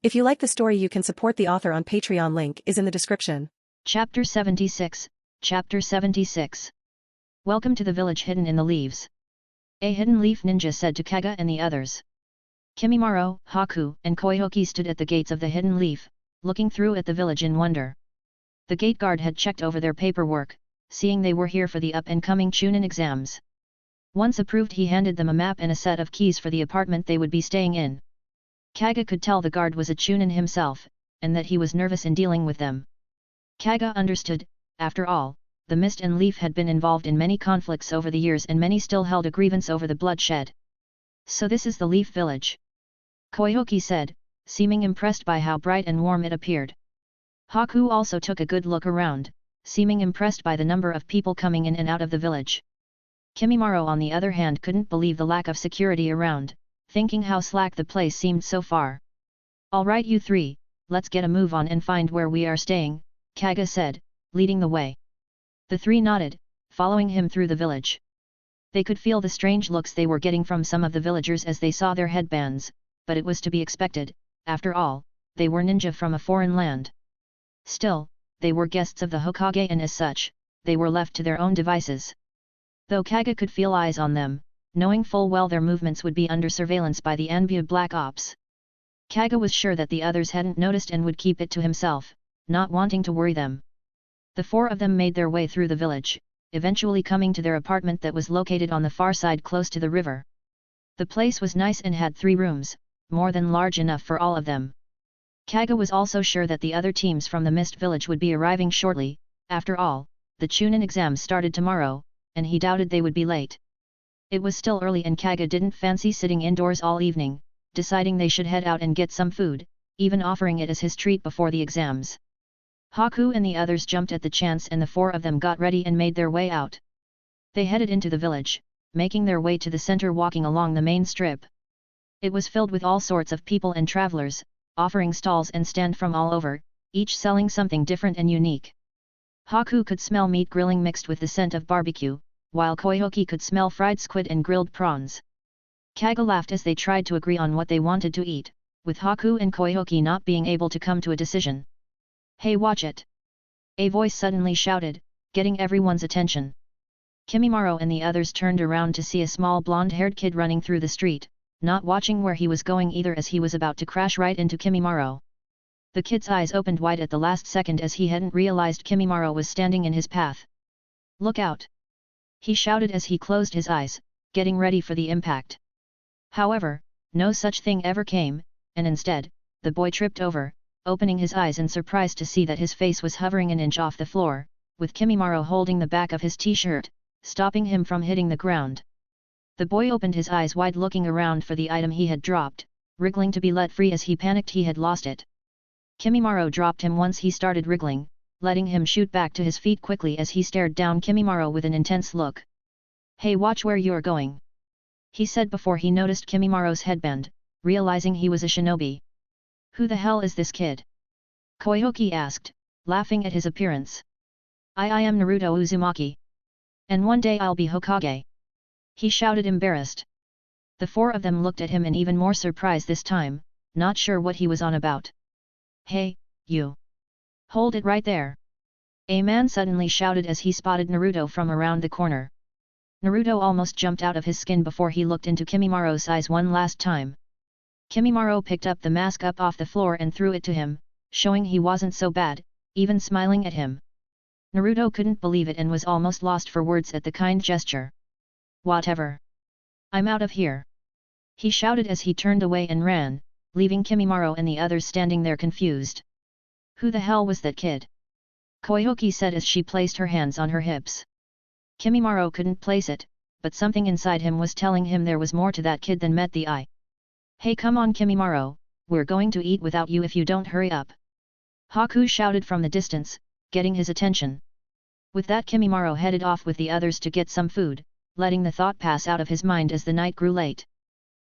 If you like the story, you can support the author on Patreon. Link is in the description. Chapter 76. Chapter 76. Welcome to the village hidden in the leaves. A hidden leaf ninja said to Kaga and the others. Kimimaro, Haku, and Koki stood at the gates of the hidden leaf, looking through at the village in wonder. The gate guard had checked over their paperwork, seeing they were here for the up-and-coming Chunin exams. Once approved, he handed them a map and a set of keys for the apartment they would be staying in. Kaga could tell the guard was a Chunin himself, and that he was nervous in dealing with them. Kaga understood, after all, the mist and leaf had been involved in many conflicts over the years and many still held a grievance over the bloodshed. So this is the leaf village? Koki said, seeming impressed by how bright and warm it appeared. Haku also took a good look around, seeming impressed by the number of people coming in and out of the village. Kimimaro on the other hand couldn't believe the lack of security around, thinking how slack the place seemed so far. Alright you three, let's get a move on and find where we are staying, Kaga said, leading the way. The three nodded, following him through the village. They could feel the strange looks they were getting from some of the villagers as they saw their headbands, but it was to be expected, after all, they were ninja from a foreign land. Still, they were guests of the Hokage and as such, they were left to their own devices. Though Kaga could feel eyes on them, knowing full well their movements would be under surveillance by the Anbu Black Ops. Kaga was sure that the others hadn't noticed and would keep it to himself, not wanting to worry them. The four of them made their way through the village, eventually coming to their apartment that was located on the far side close to the river. The place was nice and had 3 rooms, more than large enough for all of them. Kaga was also sure that the other teams from the Mist Village would be arriving shortly. After all, the Chunin exams started tomorrow, and he doubted they would be late. It was still early and Kaga didn't fancy sitting indoors all evening, deciding they should head out and get some food, even offering it as his treat before the exams. Haku and the others jumped at the chance and the 4 of them got ready and made their way out. They headed into the village, making their way to the center walking along the main strip. It was filled with all sorts of people and travelers, offering stalls and stand from all over, each selling something different and unique. Haku could smell meat grilling mixed with the scent of barbecue, while Koki could smell fried squid and grilled prawns. Kaga laughed as they tried to agree on what they wanted to eat, with Haku and Koki not being able to come to a decision. Hey, watch it! A voice suddenly shouted, getting everyone's attention. Kimimaro and the others turned around to see a small blonde-haired kid running through the street, not watching where he was going either as he was about to crash right into Kimimaro. The kid's eyes opened wide at the last second as he hadn't realized Kimimaro was standing in his path. Look out! He shouted as he closed his eyes, getting ready for the impact. However, no such thing ever came, and instead, the boy tripped over, opening his eyes in surprise to see that his face was hovering an inch off the floor, with Kimimaro holding the back of his t-shirt, stopping him from hitting the ground. The boy opened his eyes wide looking around for the item he had dropped, wriggling to be let free as he panicked he had lost it. Kimimaro dropped him once he started wriggling, letting him shoot back to his feet quickly as he stared down Kimimaro with an intense look. Hey, watch where you're going! He said before he noticed Kimimaro's headband, realizing he was a shinobi. Who the hell is this kid? Koki asked, laughing at his appearance. I am Naruto Uzumaki. And one day I'll be Hokage. He shouted embarrassed. The 4 of them looked at him in even more surprise this time, not sure what he was on about. Hey, you! Hold it right there! A man suddenly shouted as he spotted Naruto from around the corner. Naruto almost jumped out of his skin before he looked into Kimimaro's eyes one last time. Kimimaro picked up the mask up off the floor and threw it to him, showing he wasn't so bad, even smiling at him. Naruto couldn't believe it and was almost lost for words at the kind gesture. Whatever! I'm out of here! He shouted as he turned away and ran, leaving Kimimaro and the others standing there confused. Who the hell was that kid? Koki said as she placed her hands on her hips. Kimimaro couldn't place it, but something inside him was telling him there was more to that kid than met the eye. Hey, come on Kimimaro, we're going to eat without you if you don't hurry up! Haku shouted from the distance, getting his attention. With that Kimimaro headed off with the others to get some food, letting the thought pass out of his mind as the night grew late.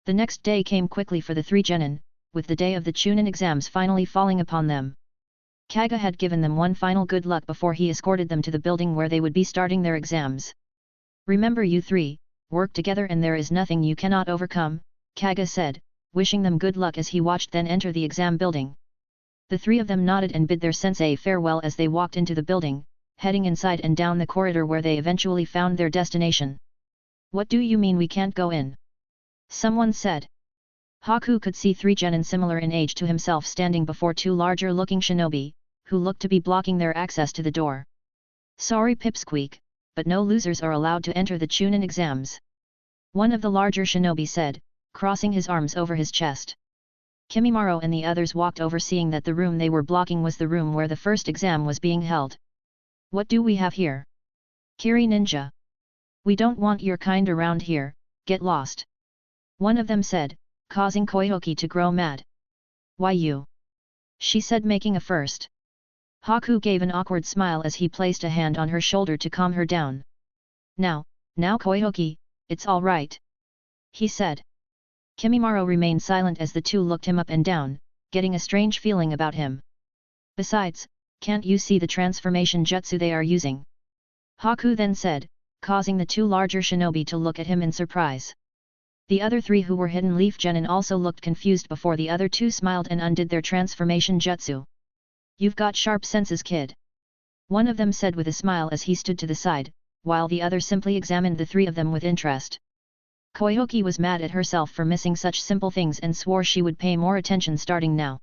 The next day came quickly for the 3 genin, with the day of the Chunin exams finally falling upon them. Kaga had given them one final good luck before he escorted them to the building where they would be starting their exams. Remember you 3, work together and there is nothing you cannot overcome, Kaga said, wishing them good luck as he watched them enter the exam building. The three of them nodded and bid their sensei farewell as they walked into the building, heading inside and down the corridor where they eventually found their destination. "What do you mean we can't go in?" someone said. Haku could see three genin similar in age to himself standing before two larger-looking shinobi, who looked to be blocking their access to the door. "Sorry Pipsqueak, but no losers are allowed to enter the Chunin exams," one of the larger shinobi said, crossing his arms over his chest. Kimimaro and the others walked over, seeing that the room they were blocking was the room where the first exam was being held. "What do we have here? Kiri Ninja. We don't want your kind around here, get lost," one of them said, causing Koyoki to grow mad. "Why you?" she said, making a first. Haku gave an awkward smile as he placed a hand on her shoulder to calm her down. Now Koyoki, it's all right," he said. Kimimaro remained silent as the two looked him up and down, getting a strange feeling about him. "Besides, can't you see the transformation jutsu they are using?" Haku then said, causing the two larger shinobi to look at him in surprise. The other three who were hidden leaf genin also looked confused before the other two smiled and undid their transformation jutsu. "You've got sharp senses, kid," one of them said with a smile as he stood to the side, while the other simply examined the three of them with interest. Koyoki was mad at herself for missing such simple things and swore she would pay more attention starting now.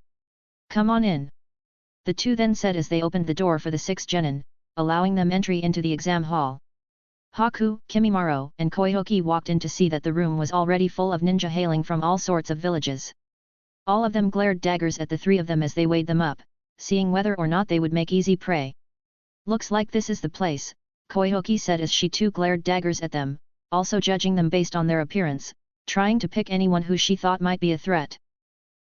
"Come on in," the two then said as they opened the door for the 6 genin, allowing them entry into the exam hall. Haku, Kimimaro, and Koyoki walked in to see that the room was already full of ninja hailing from all sorts of villages. All of them glared daggers at the three of them as they weighed them up, seeing whether or not they would make easy prey. "Looks like this is the place," Koyoki said as she too glared daggers at them, also judging them based on their appearance, trying to pick anyone who she thought might be a threat.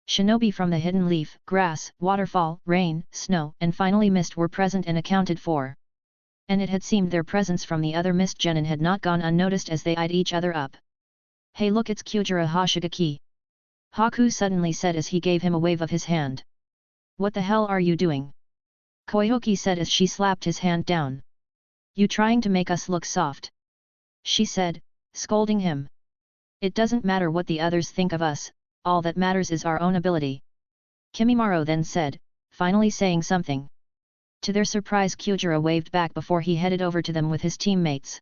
Shinobi from the hidden leaf, grass, waterfall, rain, snow, and finally mist were present and accounted for. And it had seemed their presence from the other mist genin had not gone unnoticed as they eyed each other up. "Hey, look, it's Kyujira Hoshigaki," Haku suddenly said as he gave him a wave of his hand. "What the hell are you doing?" Koyoki said as she slapped his hand down. "You trying to make us look soft?" she said, scolding him. "It doesn't matter what the others think of us, all that matters is our own ability," Kimimaro then said, finally saying something. To their surprise, Kyujira waved back before he headed over to them with his teammates.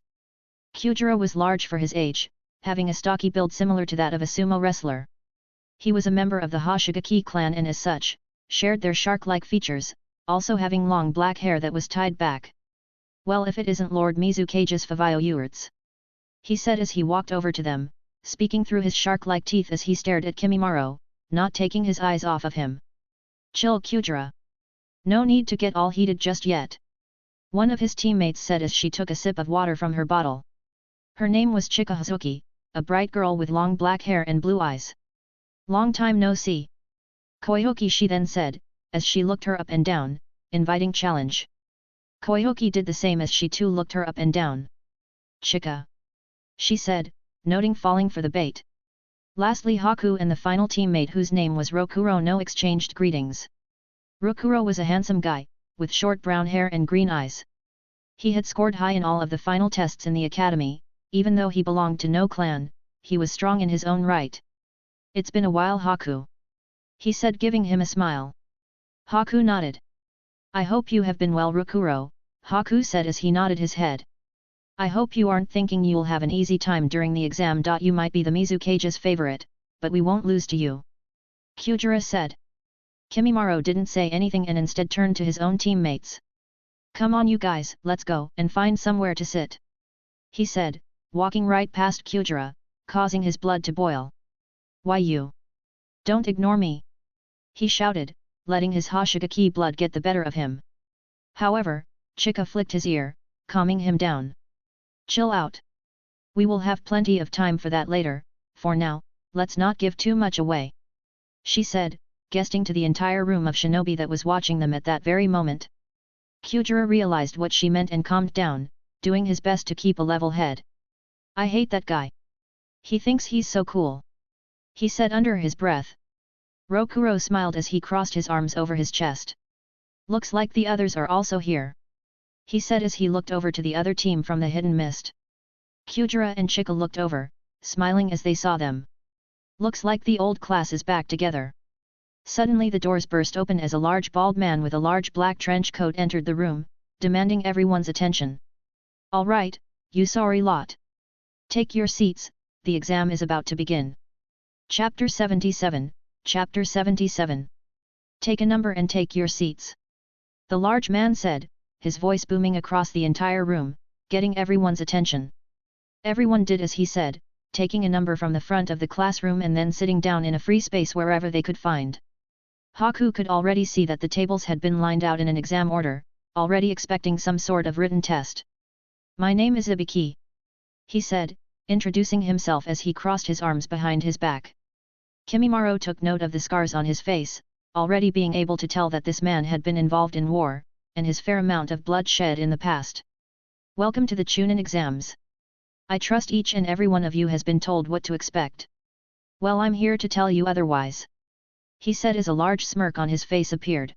Kyujira was large for his age, having a stocky build similar to that of a sumo wrestler. He was a member of the Hoshigaki clan and as such, shared their shark-like features, also having long black hair that was tied back. "Well, if it isn't Lord Mizukage's Fuyona," he said as he walked over to them, speaking through his shark-like teeth as he stared at Kimimaro, not taking his eyes off of him. "Chill, Kyujira. No need to get all heated just yet," one of his teammates said as she took a sip of water from her bottle. Her name was Chika Hazuki, a bright girl with long black hair and blue eyes. "Long time no see, Koyoki," she then said, as she looked her up and down, inviting challenge. Koyoki did the same as she too looked her up and down. "Chika," she said, noting falling for the bait. Lastly, Haku and the final teammate whose name was Rokuro no exchanged greetings. Rokuro was a handsome guy, with short brown hair and green eyes. He had scored high in all of the final tests in the academy, even though he belonged to no clan, he was strong in his own right. "It's been a while, Haku," he said, giving him a smile. Haku nodded. "I hope you have been well, Rokuro," Haku said as he nodded his head. "I hope you aren't thinking you'll have an easy time during the exam. You might be the Mizukage's favorite, but we won't lose to you," Kyujira said. Kimimaro didn't say anything and instead turned to his own teammates. "Come on you guys, let's go and find somewhere to sit," he said, walking right past Kyujira, causing his blood to boil. "Why you? Don't ignore me," he shouted, letting his Hoshigaki blood get the better of him. However, Chika flicked his ear, calming him down. "Chill out. We will have plenty of time for that later, for now, let's not give too much away," she said, gesturing to the entire room of shinobi that was watching them at that very moment. Kyujira realized what she meant and calmed down, doing his best to keep a level head. "I hate that guy. He thinks he's so cool," he said under his breath. Rokuro smiled as he crossed his arms over his chest. "Looks like the others are also here," he said as he looked over to the other team from the hidden mist. Kyujira and Chika looked over, smiling as they saw them. Looks like the old class is back together. Suddenly the doors burst open as a large bald man with a large black trench coat entered the room, demanding everyone's attention. All right, you sorry lot. Take your seats, the exam is about to begin. Chapter 77, Chapter 77. Take a number and take your seats. The large man said, his voice booming across the entire room, getting everyone's attention. Everyone did as he said, taking a number from the front of the classroom and then sitting down in a free space wherever they could find. Haku could already see that the tables had been lined out in an exam order, already expecting some sort of written test. My name is Ibiki, he said, introducing himself as he crossed his arms behind his back. Kimimaro took note of the scars on his face, already being able to tell that this man had been involved in war, and his fair amount of blood shed in the past. Welcome to the Chunin exams. I trust each and every one of you has been told what to expect. Well, I'm here to tell you otherwise, he said as a large smirk on his face appeared.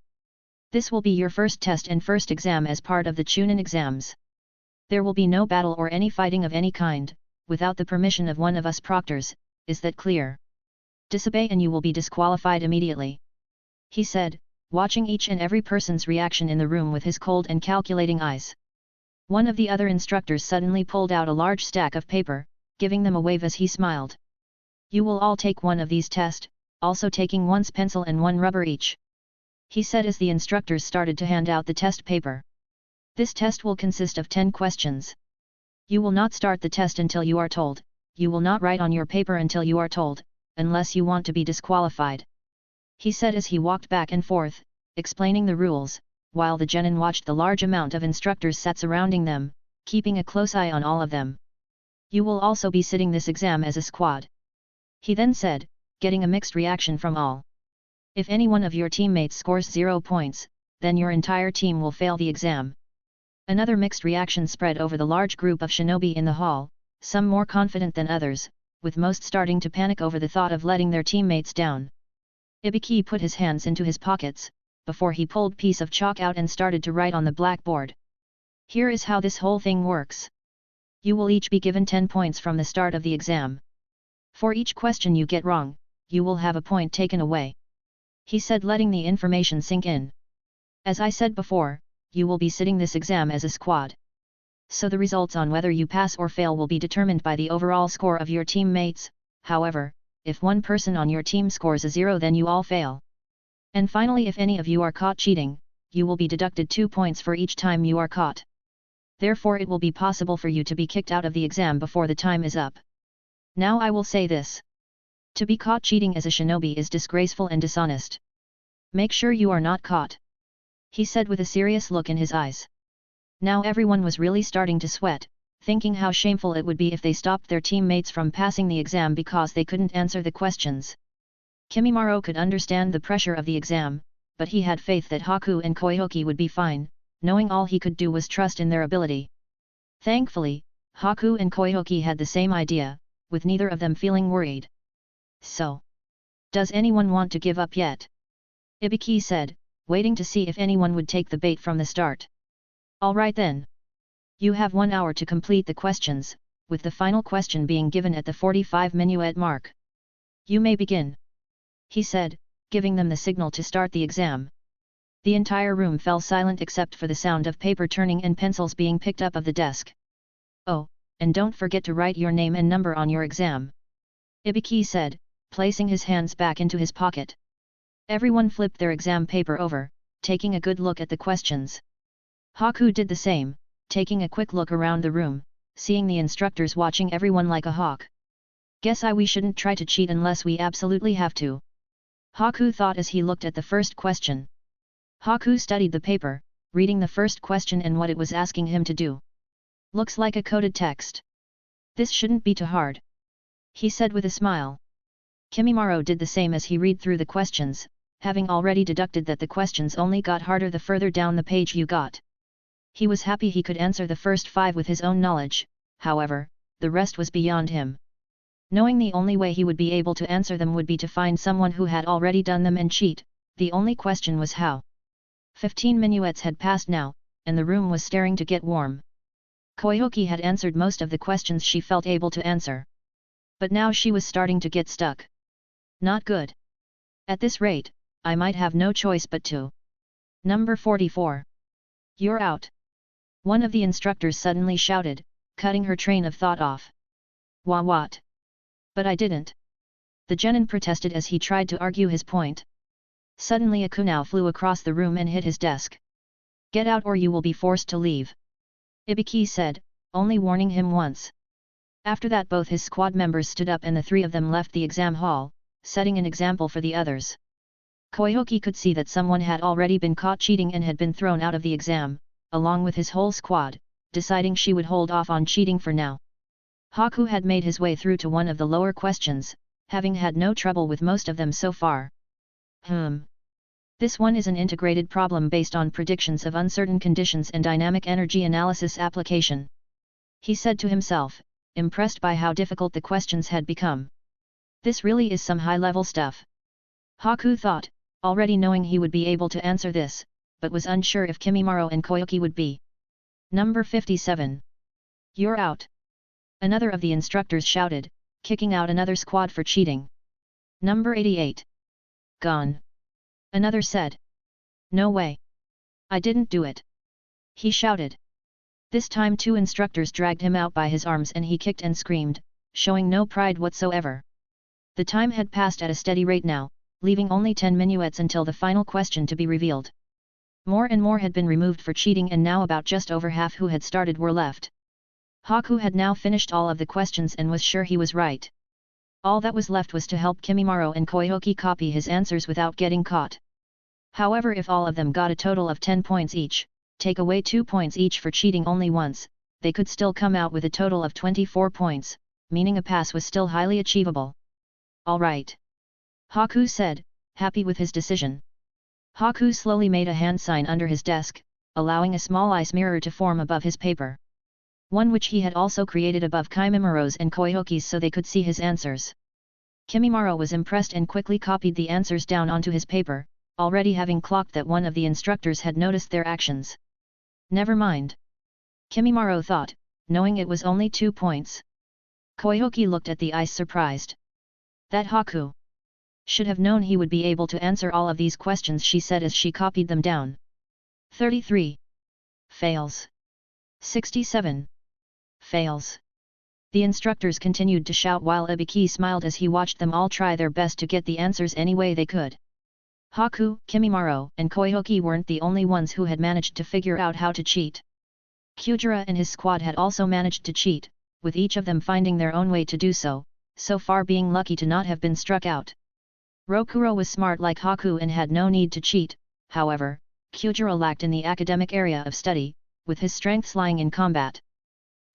This will be your first test and first exam as part of the Chunin exams. There will be no battle or any fighting of any kind, without the permission of one of us proctors, is that clear? Disobey and you will be disqualified immediately, he said, watching each and every person's reaction in the room with his cold and calculating eyes. One of the other instructors suddenly pulled out a large stack of paper, giving them a wave as he smiled. You will all take one of these tests, also taking one's pencil and one rubber each, he said as the instructors started to hand out the test paper. This test will consist of 10 questions. You will not start the test until you are told, you will not write on your paper until you are told, unless you want to be disqualified, he said as he walked back and forth, explaining the rules, while the genin watched the large amount of instructors sat surrounding them, keeping a close eye on all of them. You will also be sitting this exam as a squad, he then said, getting a mixed reaction from all. If any one of your teammates scores 0 points, then your entire team will fail the exam. Another mixed reaction spread over the large group of shinobi in the hall, some more confident than others, with most starting to panic over the thought of letting their teammates down. Ibiki put his hands into his pockets, before he pulled piece of chalk out and started to write on the blackboard. Here is how this whole thing works. You will each be given 10 points from the start of the exam. For each question you get wrong, you will have a point taken away, he said, letting the information sink in. As I said before, you will be sitting this exam as a squad. So the results on whether you pass or fail will be determined by the overall score of your teammates. However, if one person on your team scores a 0, then you all fail. And finally, if any of you are caught cheating, you will be deducted 2 points for each time you are caught. Therefore it will be possible for you to be kicked out of the exam before the time is up. Now I will say this. To be caught cheating as a shinobi is disgraceful and dishonest. Make sure you are not caught, he said with a serious look in his eyes. Now everyone was really starting to sweat, thinking how shameful it would be if they stopped their teammates from passing the exam because they couldn't answer the questions. Kimimaro could understand the pressure of the exam, but he had faith that Haku and Koihoki would be fine, knowing all he could do was trust in their ability. Thankfully, Haku and Koihoki had the same idea, with neither of them feeling worried. So, does anyone want to give up yet? Ibiki said, waiting to see if anyone would take the bait from the start. Alright then. You have 1 hour to complete the questions, with the final question being given at the 45-minute mark. You may begin, he said, giving them the signal to start the exam. The entire room fell silent except for the sound of paper turning and pencils being picked up of the desk. Oh, and don't forget to write your name and number on your exam, Ibiki said, placing his hands back into his pocket. Everyone flipped their exam paper over, taking a good look at the questions. Haku did the same, taking a quick look around the room, seeing the instructors watching everyone like a hawk. Guess we shouldn't try to cheat unless we absolutely have to, Haku thought as he looked at the first question. Haku studied the paper, reading the first question and what it was asking him to do. Looks like a coded text. This shouldn't be too hard, he said with a smile. Kimimaro did the same as he read through the questions, having already deducted that the questions only got harder the further down the page you got. He was happy he could answer the first 5 with his own knowledge, however, the rest was beyond him. Knowing the only way he would be able to answer them would be to find someone who had already done them and cheat, the only question was how. 15 minutes had passed now, and the room was starting to get warm. Koihoki had answered most of the questions she felt able to answer. But now she was starting to get stuck. Not good. At this rate, I might have no choice but to. Number 44. You're out. One of the instructors suddenly shouted, cutting her train of thought off. What? But I didn't. The genin protested as he tried to argue his point. Suddenly a kunao flew across the room and hit his desk. Get out or you will be forced to leave. Ibiki said, only warning him once. After that both his squad members stood up and the three of them left the exam hall, setting an example for the others. Koki could see that someone had already been caught cheating and had been thrown out of the exam, along with his whole squad, deciding she would hold off on cheating for now. Haku had made his way through to one of the lower questions, having had no trouble with most of them so far. This one is an integrated problem based on predictions of uncertain conditions and dynamic energy analysis application. He said to himself, impressed by how difficult the questions had become. This really is some high-level stuff. Haku thought, already knowing he would be able to answer this, but was unsure if Kimimaro and Koki would be. Number 57. You're out. Another of the instructors shouted, kicking out another squad for cheating. Number 88. Gone. Another said. No way. I didn't do it. He shouted. This time two instructors dragged him out by his arms and he kicked and screamed, showing no pride whatsoever. The time had passed at a steady rate now, leaving only 10 minutes until the final question to be revealed. More and more had been removed for cheating and now about just over half who had started were left. Haku had now finished all of the questions and was sure he was right. All that was left was to help Kimimaro and Koki copy his answers without getting caught. However, if all of them got a total of 10 points each, take away 2 points each for cheating only once, they could still come out with a total of 24 points, meaning a pass was still highly achievable. All right. Haku said, happy with his decision. Haku slowly made a hand sign under his desk, allowing a small ice mirror to form above his paper. One which he had also created above Kimimaro's and Koki's so they could see his answers. Kimimaro was impressed and quickly copied the answers down onto his paper, already having clocked that one of the instructors had noticed their actions. Never mind. Kimimaro thought, knowing it was only 2 points. Koki looked at the ice surprised. That Haku should have known he would be able to answer all of these questions, she said as she copied them down. 33. Fails. 67. Fails. The instructors continued to shout while Ibiki smiled as he watched them all try their best to get the answers any way they could. Haku, Kimimaro, and Koki weren't the only ones who had managed to figure out how to cheat. Cuda and his squad had also managed to cheat, with each of them finding their own way to do so, so far being lucky to not have been struck out. Rokuro was smart like Haku and had no need to cheat, however, Cuda lacked in the academic area of study, with his strengths lying in combat.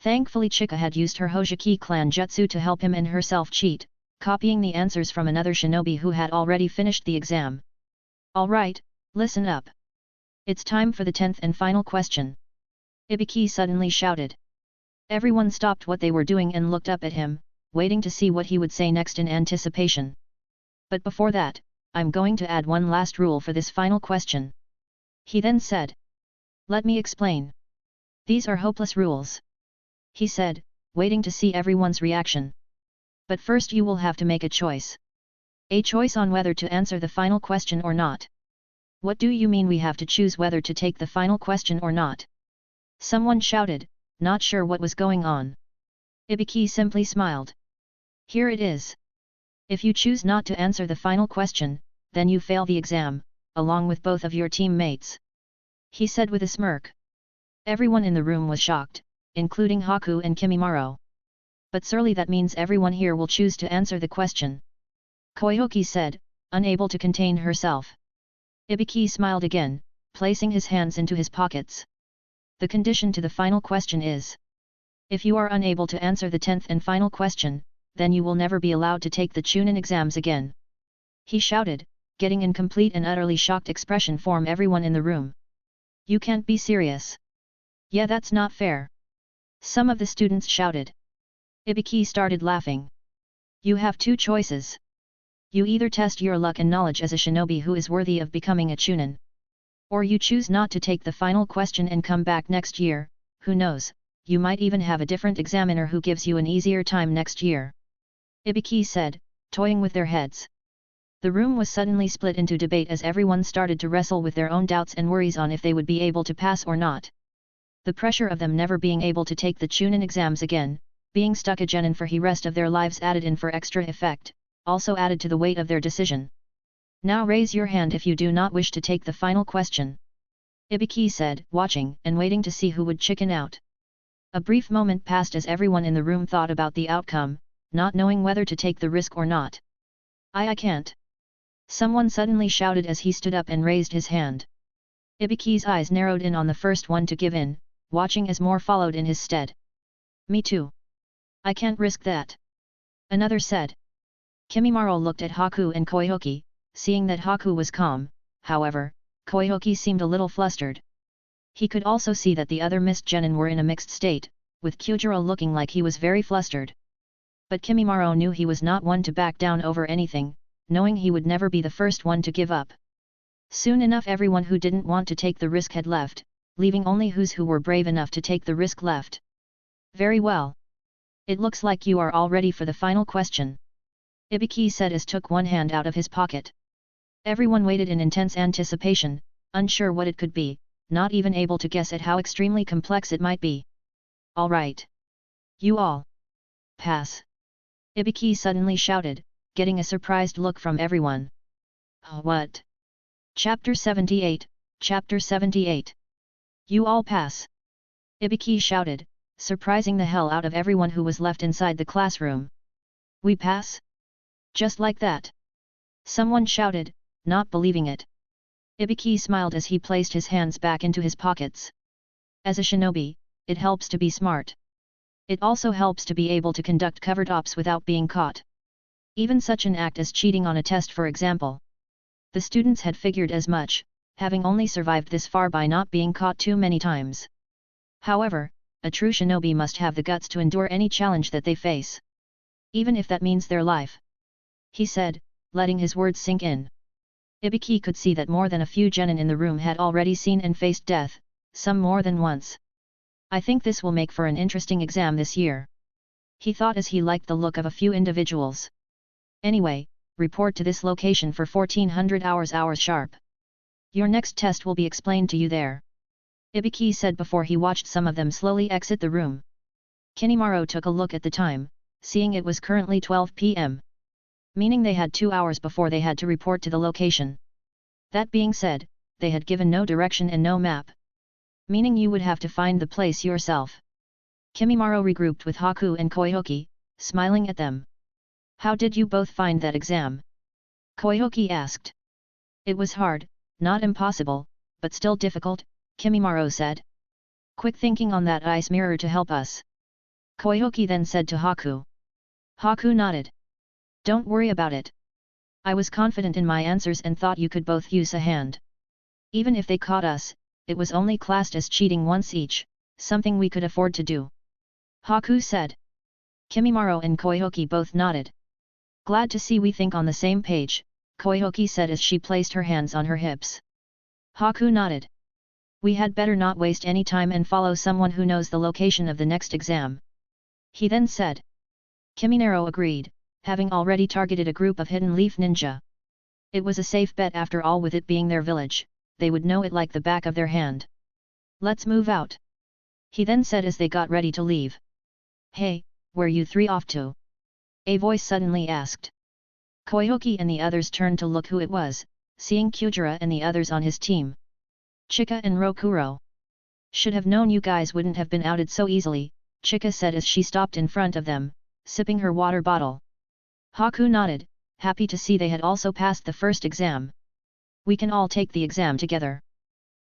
Thankfully Chika had used her Hojiki clan jutsu to help him and herself cheat, copying the answers from another shinobi who had already finished the exam. Alright, listen up. It's time for the 10th and final question. Ibiki suddenly shouted. Everyone stopped what they were doing and looked up at him, waiting to see what he would say next in anticipation. But before that, I'm going to add one last rule for this final question. He then said. Let me explain. These are hopeless rules. He said, waiting to see everyone's reaction. But first you will have to make a choice. A choice on whether to answer the final question or not. What do you mean we have to choose whether to take the final question or not? Someone shouted, not sure what was going on. Ibiki simply smiled. Here it is. If you choose not to answer the final question, then you fail the exam, along with both of your teammates. He said with a smirk. Everyone in the room was shocked, including Haku and Kimimaro. But surely that means everyone here will choose to answer the question. Koki said, unable to contain herself. Ibiki smiled again, placing his hands into his pockets. The condition to the final question is. If you are unable to answer the 10th and final question, then you will never be allowed to take the Chunin exams again. He shouted, getting in complete and utterly shocked expression from everyone in the room. You can't be serious. Yeah, that's not fair. Some of the students shouted. Ibiki started laughing. You have two choices. You either test your luck and knowledge as a shinobi who is worthy of becoming a Chunin. Or you choose not to take the final question and come back next year, who knows, you might even have a different examiner who gives you an easier time next year. Ibiki said, toying with their heads. The room was suddenly split into debate as everyone started to wrestle with their own doubts and worries on if they would be able to pass or not. The pressure of them never being able to take the Chunin exams again, being stuck again for the rest of their lives added in for extra effect, also added to the weight of their decision. Now raise your hand if you do not wish to take the final question. Ibiki said, watching and waiting to see who would chicken out. A brief moment passed as everyone in the room thought about the outcome, not knowing whether to take the risk or not. I can't. Someone suddenly shouted as he stood up and raised his hand. Ibiki's eyes narrowed in on the first one to give in, watching as more followed in his stead. Me too. I can't risk that. Another said. Kimimaro looked at Haku and Koihoki, seeing that Haku was calm, however, Koihoki seemed a little flustered. He could also see that the other Mist Genin were in a mixed state, with Kyujiro looking like he was very flustered. But Kimimaro knew he was not one to back down over anything, knowing he would never be the first one to give up. Soon enough everyone who didn't want to take the risk had left, leaving only those who were brave enough to take the risk left. Very well. It looks like you are all ready for the final question. Ibiki said as took one hand out of his pocket. Everyone waited in intense anticipation, unsure what it could be, not even able to guess at how extremely complex it might be. All right. You all. Pass. Ibiki suddenly shouted, getting a surprised look from everyone. What? Chapter 78, Chapter 78. You all pass. Ibiki shouted, surprising the hell out of everyone who was left inside the classroom. We pass? Just like that. Someone shouted, not believing it. Ibiki smiled as he placed his hands back into his pockets. As a shinobi, it helps to be smart. It also helps to be able to conduct covert ops without being caught. Even such an act as cheating on a test, for example. The students had figured as much, having only survived this far by not being caught too many times. However, a true shinobi must have the guts to endure any challenge that they face. Even if that means their life. He said, letting his words sink in. Ibiki could see that more than a few genin in the room had already seen and faced death, some more than once. I think this will make for an interesting exam this year. He thought as he liked the look of a few individuals. Anyway, report to this location for 1400 hours sharp. Your next test will be explained to you there. Ibiki said before he watched some of them slowly exit the room. Kimimaro took a look at the time, seeing it was currently 12 p.m. Meaning they had 2 hours before they had to report to the location. That being said, they had given no direction and no map. Meaning you would have to find the place yourself. Kimimaro regrouped with Haku and Koihoki, smiling at them. How did you both find that exam? Koihoki asked. It was hard, not impossible, but still difficult, Kimimaro said. Quick thinking on that ice mirror to help us. Koihoki then said to Haku. Haku nodded. Don't worry about it. I was confident in my answers and thought you could both use a hand. Even if they caught us, it was only classed as cheating once each, something we could afford to do. Haku said. Kimimaro and Koihoki both nodded. Glad to see we think on the same page, Koihoki said as she placed her hands on her hips. Haku nodded. We had better not waste any time and follow someone who knows the location of the next exam. He then said. Kimimaro agreed, having already targeted a group of hidden leaf ninja. It was a safe bet after all, with it being their village, they would know it like the back of their hand. Let's move out. He then said as they got ready to leave. Hey, where you three off to? A voice suddenly asked. Koihoki and the others turned to look who it was, seeing Kyujiro and the others on his team. Chika and Rokuro. Should have known you guys wouldn't have been outed so easily, Chika said as she stopped in front of them, sipping her water bottle. Haku nodded, happy to see they had also passed the first exam. We can all take the exam together.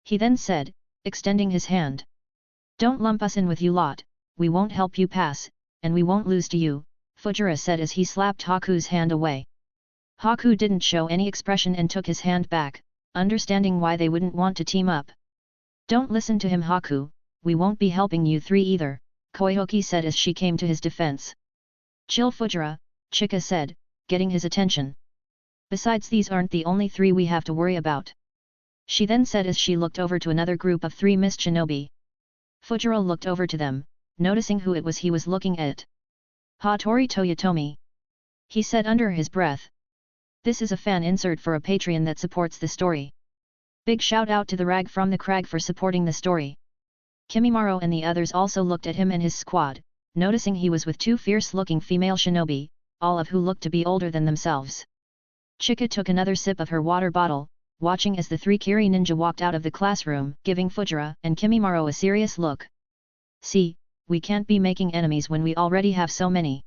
He then said, extending his hand. Don't lump us in with you lot, we won't help you pass, and we won't lose to you, Fujira said as he slapped Haku's hand away. Haku didn't show any expression and took his hand back, understanding why they wouldn't want to team up. Don't listen to him, Haku, we won't be helping you three either, Koihoki said as she came to his defense. Chill Fujira, Chika said, getting his attention. Besides, these aren't the only three we have to worry about. She then said as she looked over to another group of 3 mist shinobi. Fujira looked over to them, noticing who it was he was looking at. Hatori Toyotomi. He said under his breath. This is a fan insert for a Patreon that supports the story. Big shout out to the Rag from the Crag for supporting the story. Kimimaro and the others also looked at him and his squad, noticing he was with two fierce-looking female shinobi, all of who looked to be older than themselves. Chika took another sip of her water bottle, watching as the three Kiri ninja walked out of the classroom, giving Fujira and Kimimaro a serious look. See, we can't be making enemies when we already have so many.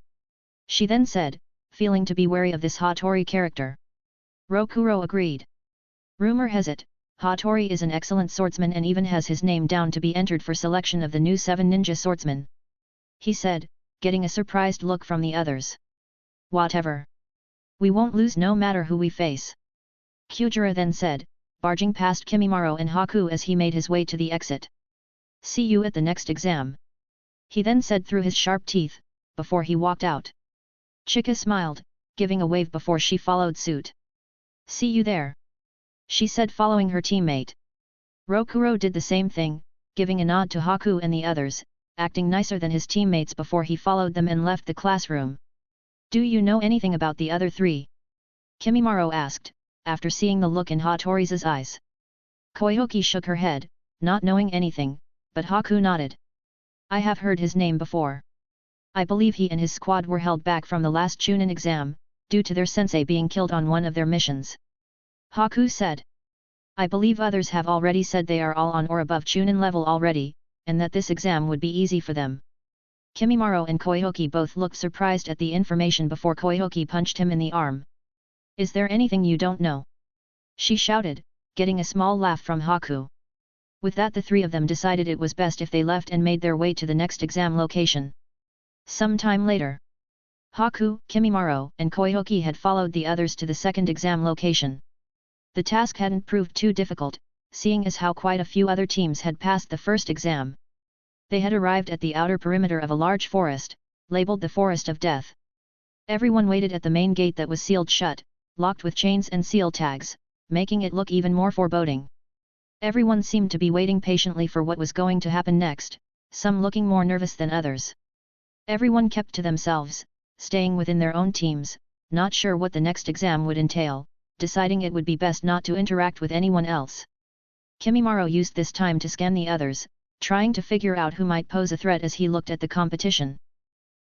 She then said, feeling to be wary of this Hatori character. Rokuro agreed. Rumor has it, Hatori is an excellent swordsman and even has his name down to be entered for selection of the new 7 ninja swordsmen. He said, getting a surprised look from the others. Whatever. We won't lose no matter who we face. Kujira then said, barging past Kimimaro and Haku as he made his way to the exit. See you at the next exam. He then said through his sharp teeth, before he walked out. Chika smiled, giving a wave before she followed suit. See you there. She said following her teammate. Rokuro did the same thing, giving a nod to Haku and the others, acting nicer than his teammates before he followed them and left the classroom. Do you know anything about the other three? Kimimaro asked, after seeing the look in Hatori's eyes. Koyoki shook her head, not knowing anything, but Haku nodded. I have heard his name before. I believe he and his squad were held back from the last Chunin exam, due to their sensei being killed on one of their missions. Haku said. I believe others have already said they are all on or above Chunin level already, and that this exam would be easy for them. Kimimaro and Koyoki both looked surprised at the information before Koyoki punched him in the arm. Is there anything you don't know? She shouted, getting a small laugh from Haku. With that the three of them decided it was best if they left and made their way to the next exam location. Some time later, Haku, Kimimaro, and Koyoki had followed the others to the second exam location. The task hadn't proved too difficult, seeing as how quite a few other teams had passed the first exam. They had arrived at the outer perimeter of a large forest, labeled the Forest of Death. Everyone waited at the main gate that was sealed shut, locked with chains and seal tags, making it look even more foreboding. Everyone seemed to be waiting patiently for what was going to happen next, some looking more nervous than others. Everyone kept to themselves, staying within their own teams, not sure what the next exam would entail, deciding it would be best not to interact with anyone else. Kimimaro used this time to scan the others, trying to figure out who might pose a threat as he looked at the competition.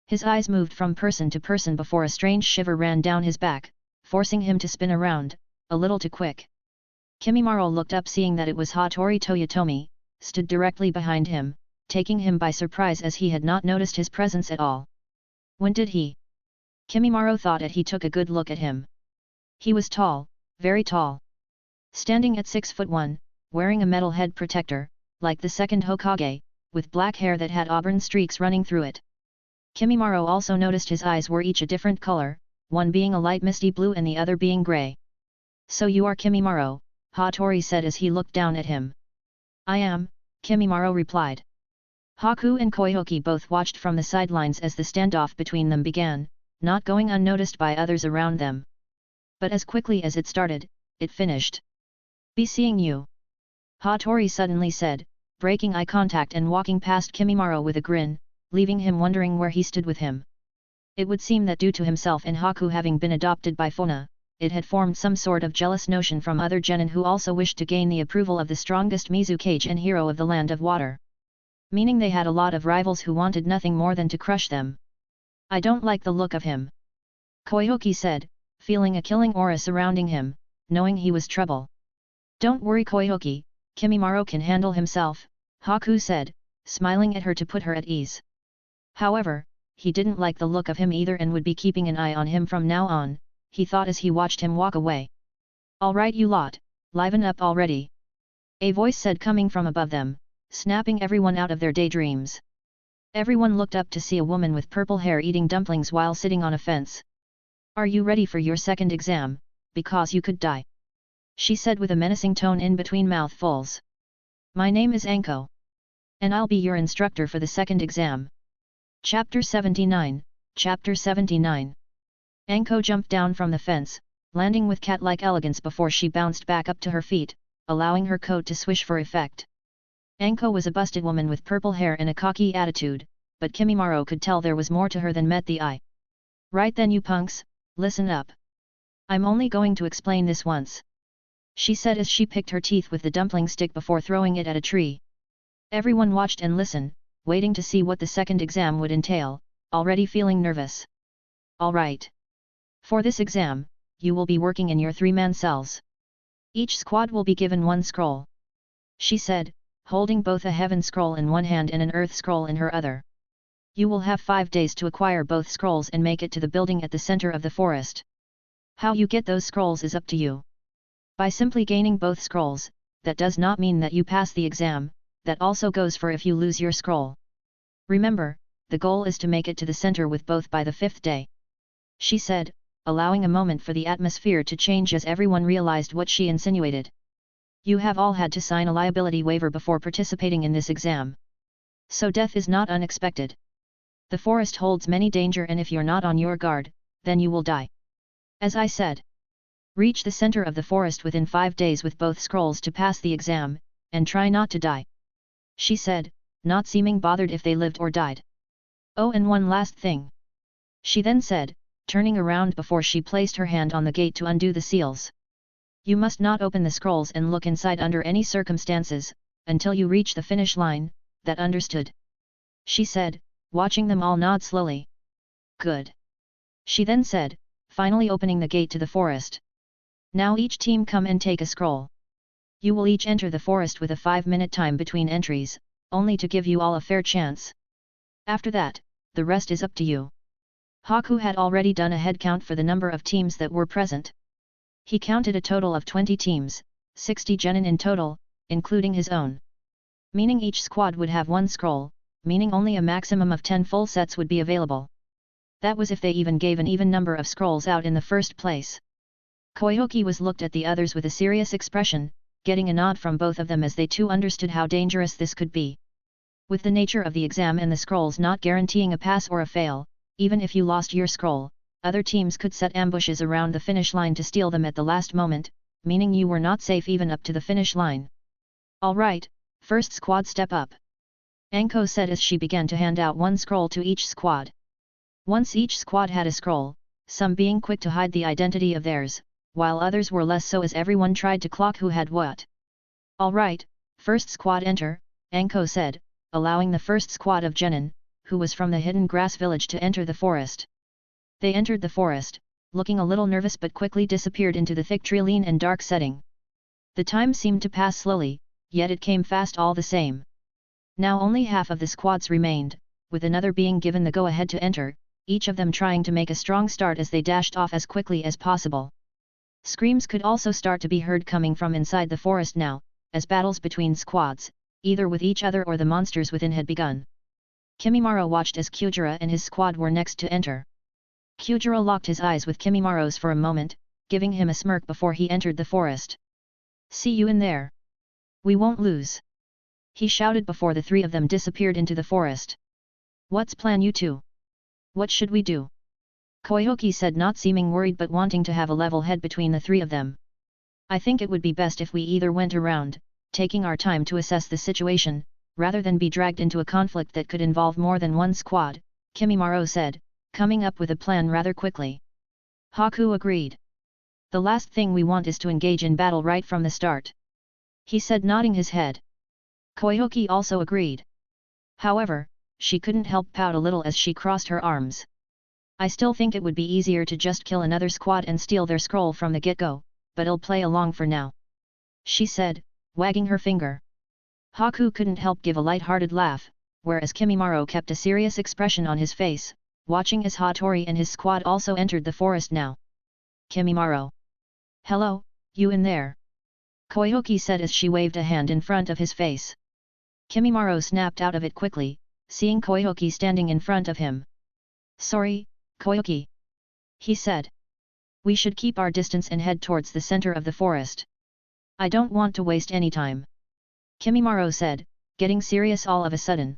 His eyes moved from person to person before a strange shiver ran down his back, forcing him to spin around, a little too quick. Kimimaro looked up seeing that it was Hatori Toyotomi, stood directly behind him, taking him by surprise as he had not noticed his presence at all. When did he? Kimimaro thought it. He took a good look at him. He was tall, very tall. Standing at 6'1", wearing a metal head protector, like the second Hokage, with black hair that had auburn streaks running through it. Kimimaro also noticed his eyes were each a different color, one being a light misty blue and the other being grey. So you are Kimimaro, Hatori said as he looked down at him. I am, Kimimaro replied. Haku and Koyoki both watched from the sidelines as the standoff between them began, not going unnoticed by others around them. But as quickly as it started, it finished. Be seeing you. Hatori suddenly said, breaking eye contact and walking past Kimimaro with a grin, leaving him wondering where he stood with him. It would seem that due to himself and Haku having been adopted by Fuyona, it had formed some sort of jealous notion from other genin who also wished to gain the approval of the strongest Mizukage and hero of the Land of Water. Meaning they had a lot of rivals who wanted nothing more than to crush them. I don't like the look of him. Koyoki said, feeling a killing aura surrounding him, knowing he was trouble. Don't worry Koyoki, Kimimaro can handle himself, Haku said, smiling at her to put her at ease. However, he didn't like the look of him either and would be keeping an eye on him from now on, he thought as he watched him walk away. Alright you lot, liven up already. A voice said coming from above them, snapping everyone out of their daydreams. Everyone looked up to see a woman with purple hair eating dumplings while sitting on a fence. Are you ready for your second exam, because you could die? She said with a menacing tone in between mouthfuls. My name is Anko. And I'll be your instructor for the second exam. Chapter 79, Chapter 79. Anko jumped down from the fence, landing with cat-like elegance before she bounced back up to her feet, allowing her coat to swish for effect. Anko was a busted woman with purple hair and a cocky attitude, but Kimimaro could tell there was more to her than met the eye. Right then you punks, listen up. I'm only going to explain this once, she said as she picked her teeth with the dumpling stick before throwing it at a tree. Everyone watched and listened, waiting to see what the second exam would entail, already feeling nervous. Alright. For this exam, you will be working in your 3-man cells. Each squad will be given 1 scroll, she said, holding both a heaven scroll in one hand and an earth scroll in her other. You will have 5 days to acquire both scrolls and make it to the building at the center of the forest. How you get those scrolls is up to you. By simply gaining both scrolls, that does not mean that you pass the exam, that also goes for if you lose your scroll. Remember, the goal is to make it to the center with both by the 5th day, she said, allowing a moment for the atmosphere to change as everyone realized what she insinuated. You have all had to sign a liability waiver before participating in this exam. So death is not unexpected. The forest holds many danger, and if you're not on your guard, then you will die. As I said, reach the center of the forest within 5 days with both scrolls to pass the exam, and try not to die, she said, not seeming bothered if they lived or died. Oh, and one last thing, she then said, turning around before she placed her hand on the gate to undo the seals. You must not open the scrolls and look inside under any circumstances, until you reach the finish line. That understood, she said, watching them all nod slowly. Good, she then said, finally opening the gate to the forest. Now each team come and take a scroll. You will each enter the forest with a 5-minute time between entries, only to give you all a fair chance. After that, the rest is up to you. Haku had already done a head count for the number of teams that were present. He counted a total of 20 teams, 60 genin in total, including his own. Meaning each squad would have 1 scroll, meaning only a maximum of 10 full sets would be available. That was if they even gave an even number of scrolls out in the first place. Koki was looked at the others with a serious expression, getting a nod from both of them as they too understood how dangerous this could be. With the nature of the exam and the scrolls not guaranteeing a pass or a fail, even if you lost your scroll, other teams could set ambushes around the finish line to steal them at the last moment, meaning you were not safe even up to the finish line. Alright, first squad step up, Anko said as she began to hand out 1 scroll to each squad. Once each squad had a scroll, some being quick to hide the identity of theirs, while others were less so as everyone tried to clock who had what. Alright, first squad enter, Anko said, allowing the first squad of genin, who was from the hidden grass village, to enter the forest. They entered the forest, looking a little nervous, but quickly disappeared into the thick treeline and dark setting. The time seemed to pass slowly, yet it came fast all the same. Now only half of the squads remained, with another being given the go-ahead to enter, each of them trying to make a strong start as they dashed off as quickly as possible. Screams could also start to be heard coming from inside the forest now, as battles between squads, either with each other or the monsters within, had begun. Kimimaro watched as Cuda and his squad were next to enter. Cuda locked his eyes with Kimimaro's for a moment, giving him a smirk before he entered the forest. See you in there. We won't lose, he shouted before the 3 of them disappeared into the forest. What's plan you two? What should we do? Koki said, not seeming worried but wanting to have a level head between the 3 of them. I think it would be best if we either went around, taking our time to assess the situation, rather than be dragged into a conflict that could involve more than 1 squad, Kimimaro said, coming up with a plan rather quickly. Haku agreed. The last thing we want is to engage in battle right from the start, he said, nodding his head. Koki also agreed. However, she couldn't help pout a little as she crossed her arms. I still think it would be easier to just kill another squad and steal their scroll from the get-go, but I'll play along for now, she said, wagging her finger. Haku couldn't help give a light-hearted laugh, whereas Kimimaro kept a serious expression on his face, watching as Hatori and his squad also entered the forest now. Kimimaro. Hello, you in there? Koki said as she waved a hand in front of his face. Kimimaro snapped out of it quickly, seeing Koki standing in front of him. Sorry, Koki, he said. We should keep our distance and head towards the center of the forest. I don't want to waste any time, Kimimaro said, getting serious all of a sudden.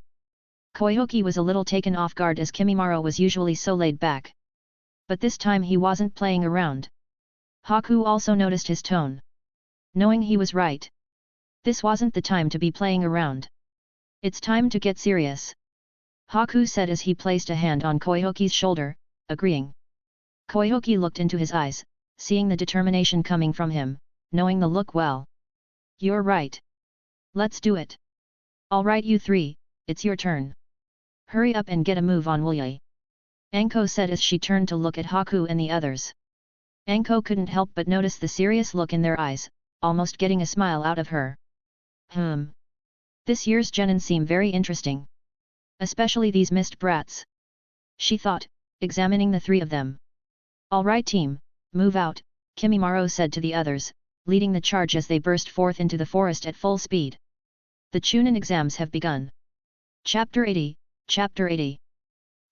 Koki was a little taken off guard as Kimimaro was usually so laid back. But this time he wasn't playing around. Haku also noticed his tone. Knowing he was right. This wasn't the time to be playing around. It's time to get serious, Haku said as he placed a hand on Koki's shoulder, agreeing. Koki looked into his eyes, seeing the determination coming from him, knowing the look well. You're right. Let's do it. Alright you three, it's your turn. Hurry up and get a move on will ya? Anko said as she turned to look at Haku and the others. Anko couldn't help but notice the serious look in their eyes, almost getting a smile out of her. This year's genin seem very interesting. Especially these mist brats. She thought, examining the three of them. Alright team, move out, Kimimaro said to the others, leading the charge as they burst forth into the forest at full speed. The Chunin exams have begun. Chapter 80, Chapter 80.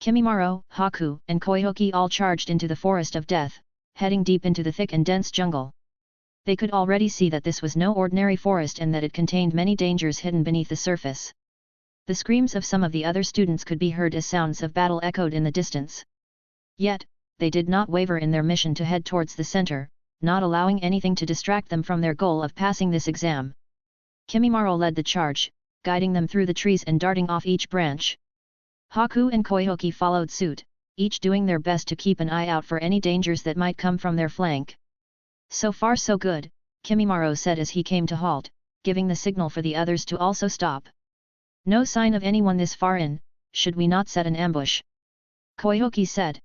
Kimimaro, Haku, and Koki all charged into the forest of death, heading deep into the thick and dense jungle. They could already see that this was no ordinary forest and that it contained many dangers hidden beneath the surface. The screams of some of the other students could be heard as sounds of battle echoed in the distance. Yet, they did not waver in their mission to head towards the center, not allowing anything to distract them from their goal of passing this exam. Kimimaro led the charge, guiding them through the trees and darting off each branch. Haku and Koki followed suit, each doing their best to keep an eye out for any dangers that might come from their flank. So far so good, Kimimaro said as he came to halt, giving the signal for the others to also stop. No sign of anyone this far in, should we not set an ambush? Koki said.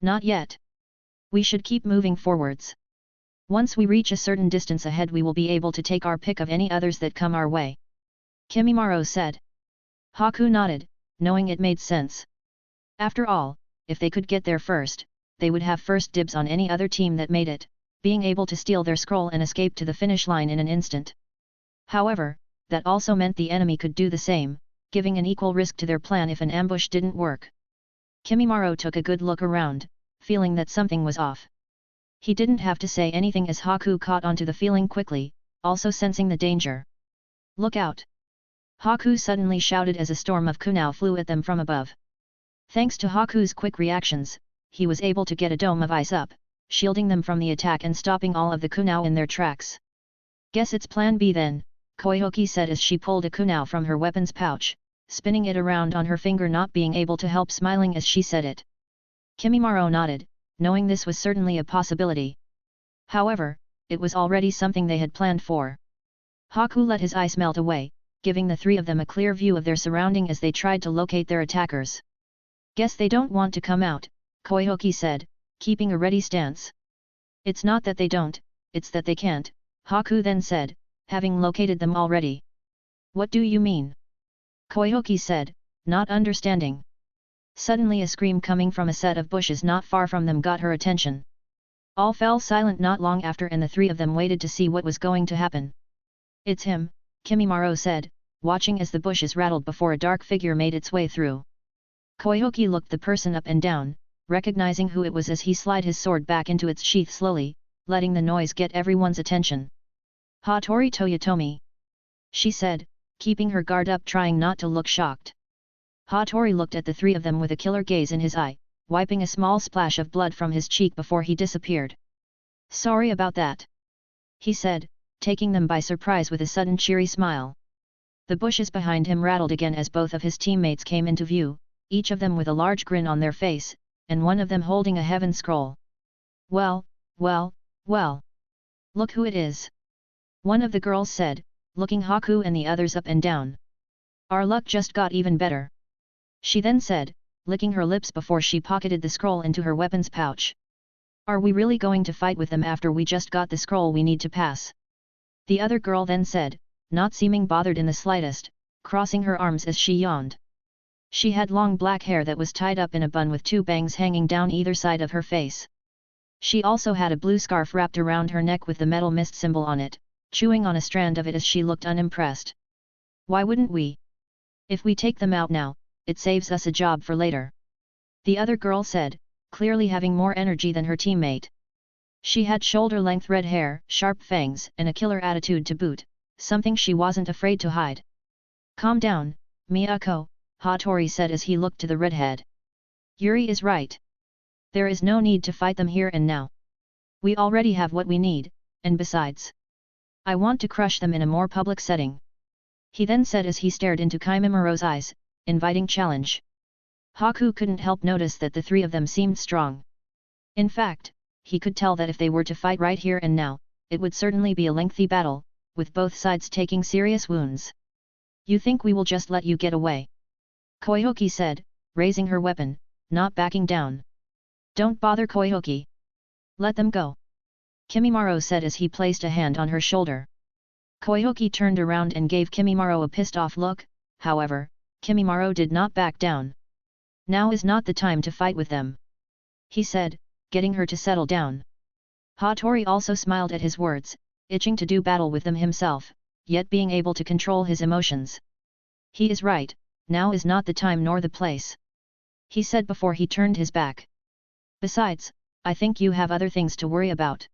Not yet. We should keep moving forwards. Once we reach a certain distance ahead we will be able to take our pick of any others that come our way. Kimimaro said. Haku nodded, knowing it made sense. After all, if they could get there first, they would have first dibs on any other team that made it, being able to steal their scroll and escape to the finish line in an instant. However, that also meant the enemy could do the same, giving an equal risk to their plan if an ambush didn't work. Kimimaro took a good look around, feeling that something was off. He didn't have to say anything as Haku caught onto the feeling quickly, also sensing the danger. Look out! Haku suddenly shouted as a storm of kunao flew at them from above. Thanks to Haku's quick reactions, he was able to get a dome of ice up, shielding them from the attack and stopping all of the kunao in their tracks. Guess it's plan B then, Koki said as she pulled a kunao from her weapons pouch, spinning it around on her finger, not being able to help smiling as she said it. Kimimaro nodded, knowing this was certainly a possibility. However, it was already something they had planned for. Haku let his ice melt away, giving the three of them a clear view of their surrounding as they tried to locate their attackers. Guess they don't want to come out, Koki said, keeping a ready stance. It's not that they don't, it's that they can't, Haku then said, having located them already. What do you mean? Koki said, not understanding. Suddenly a scream coming from a set of bushes not far from them got her attention. All fell silent not long after and the three of them waited to see what was going to happen. It's him, Kimimaro said, watching as the bushes rattled before a dark figure made its way through. Koki looked the person up and down, recognizing who it was as he slid his sword back into its sheath slowly, letting the noise get everyone's attention. Hatori Toyotomi, she said, keeping her guard up trying not to look shocked. Hatori looked at the three of them with a killer gaze in his eye, wiping a small splash of blood from his cheek before he disappeared. Sorry about that, he said, taking them by surprise with a sudden cheery smile. The bushes behind him rattled again as both of his teammates came into view, each of them with a large grin on their face, and one of them holding a heaven scroll. Well, well, well! Look who it is! One of the girls said, looking Haku and the others up and down. Our luck just got even better. She then said, licking her lips before she pocketed the scroll into her weapons pouch. Are we really going to fight with them after we just got the scroll we need to pass? The other girl then said, not seeming bothered in the slightest, crossing her arms as she yawned. She had long black hair that was tied up in a bun with two bangs hanging down either side of her face. She also had a blue scarf wrapped around her neck with the metal mist symbol on it, chewing on a strand of it as she looked unimpressed. Why wouldn't we? If we take them out now, it saves us a job for later. The other girl said, clearly having more energy than her teammate. She had shoulder-length red hair, sharp fangs, and a killer attitude to boot, something she wasn't afraid to hide. Calm down, Miyako, Hatori said as he looked to the redhead. Yuri is right. There is no need to fight them here and now. We already have what we need, and besides, I want to crush them in a more public setting. He then said as he stared into Kimimaro's eyes, inviting challenge. Haku couldn't help notice that the three of them seemed strong. In fact, he could tell that if they were to fight right here and now, it would certainly be a lengthy battle, with both sides taking serious wounds. You think we will just let you get away? Koihoki said, raising her weapon, not backing down. Don't bother Koihoki. Let them go. Kimimaro said as he placed a hand on her shoulder. Koihoki turned around and gave Kimimaro a pissed-off look, however, Kimimaro did not back down. Now is not the time to fight with them, he said, getting her to settle down. Hatori also smiled at his words, itching to do battle with them himself, yet being able to control his emotions. He is right, now is not the time nor the place, he said before he turned his back. Besides, I think you have other things to worry about.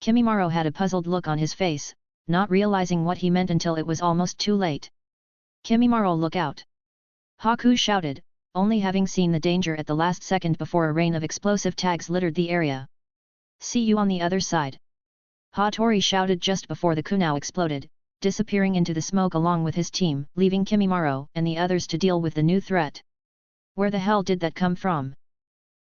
Kimimaro had a puzzled look on his face, not realizing what he meant until it was almost too late. Kimimaro, look out! Haku shouted, only having seen the danger at the last second before a rain of explosive tags littered the area. See you on the other side. Hatori shouted just before the kunao exploded, disappearing into the smoke along with his team, leaving Kimimaro and the others to deal with the new threat. Where the hell did that come from?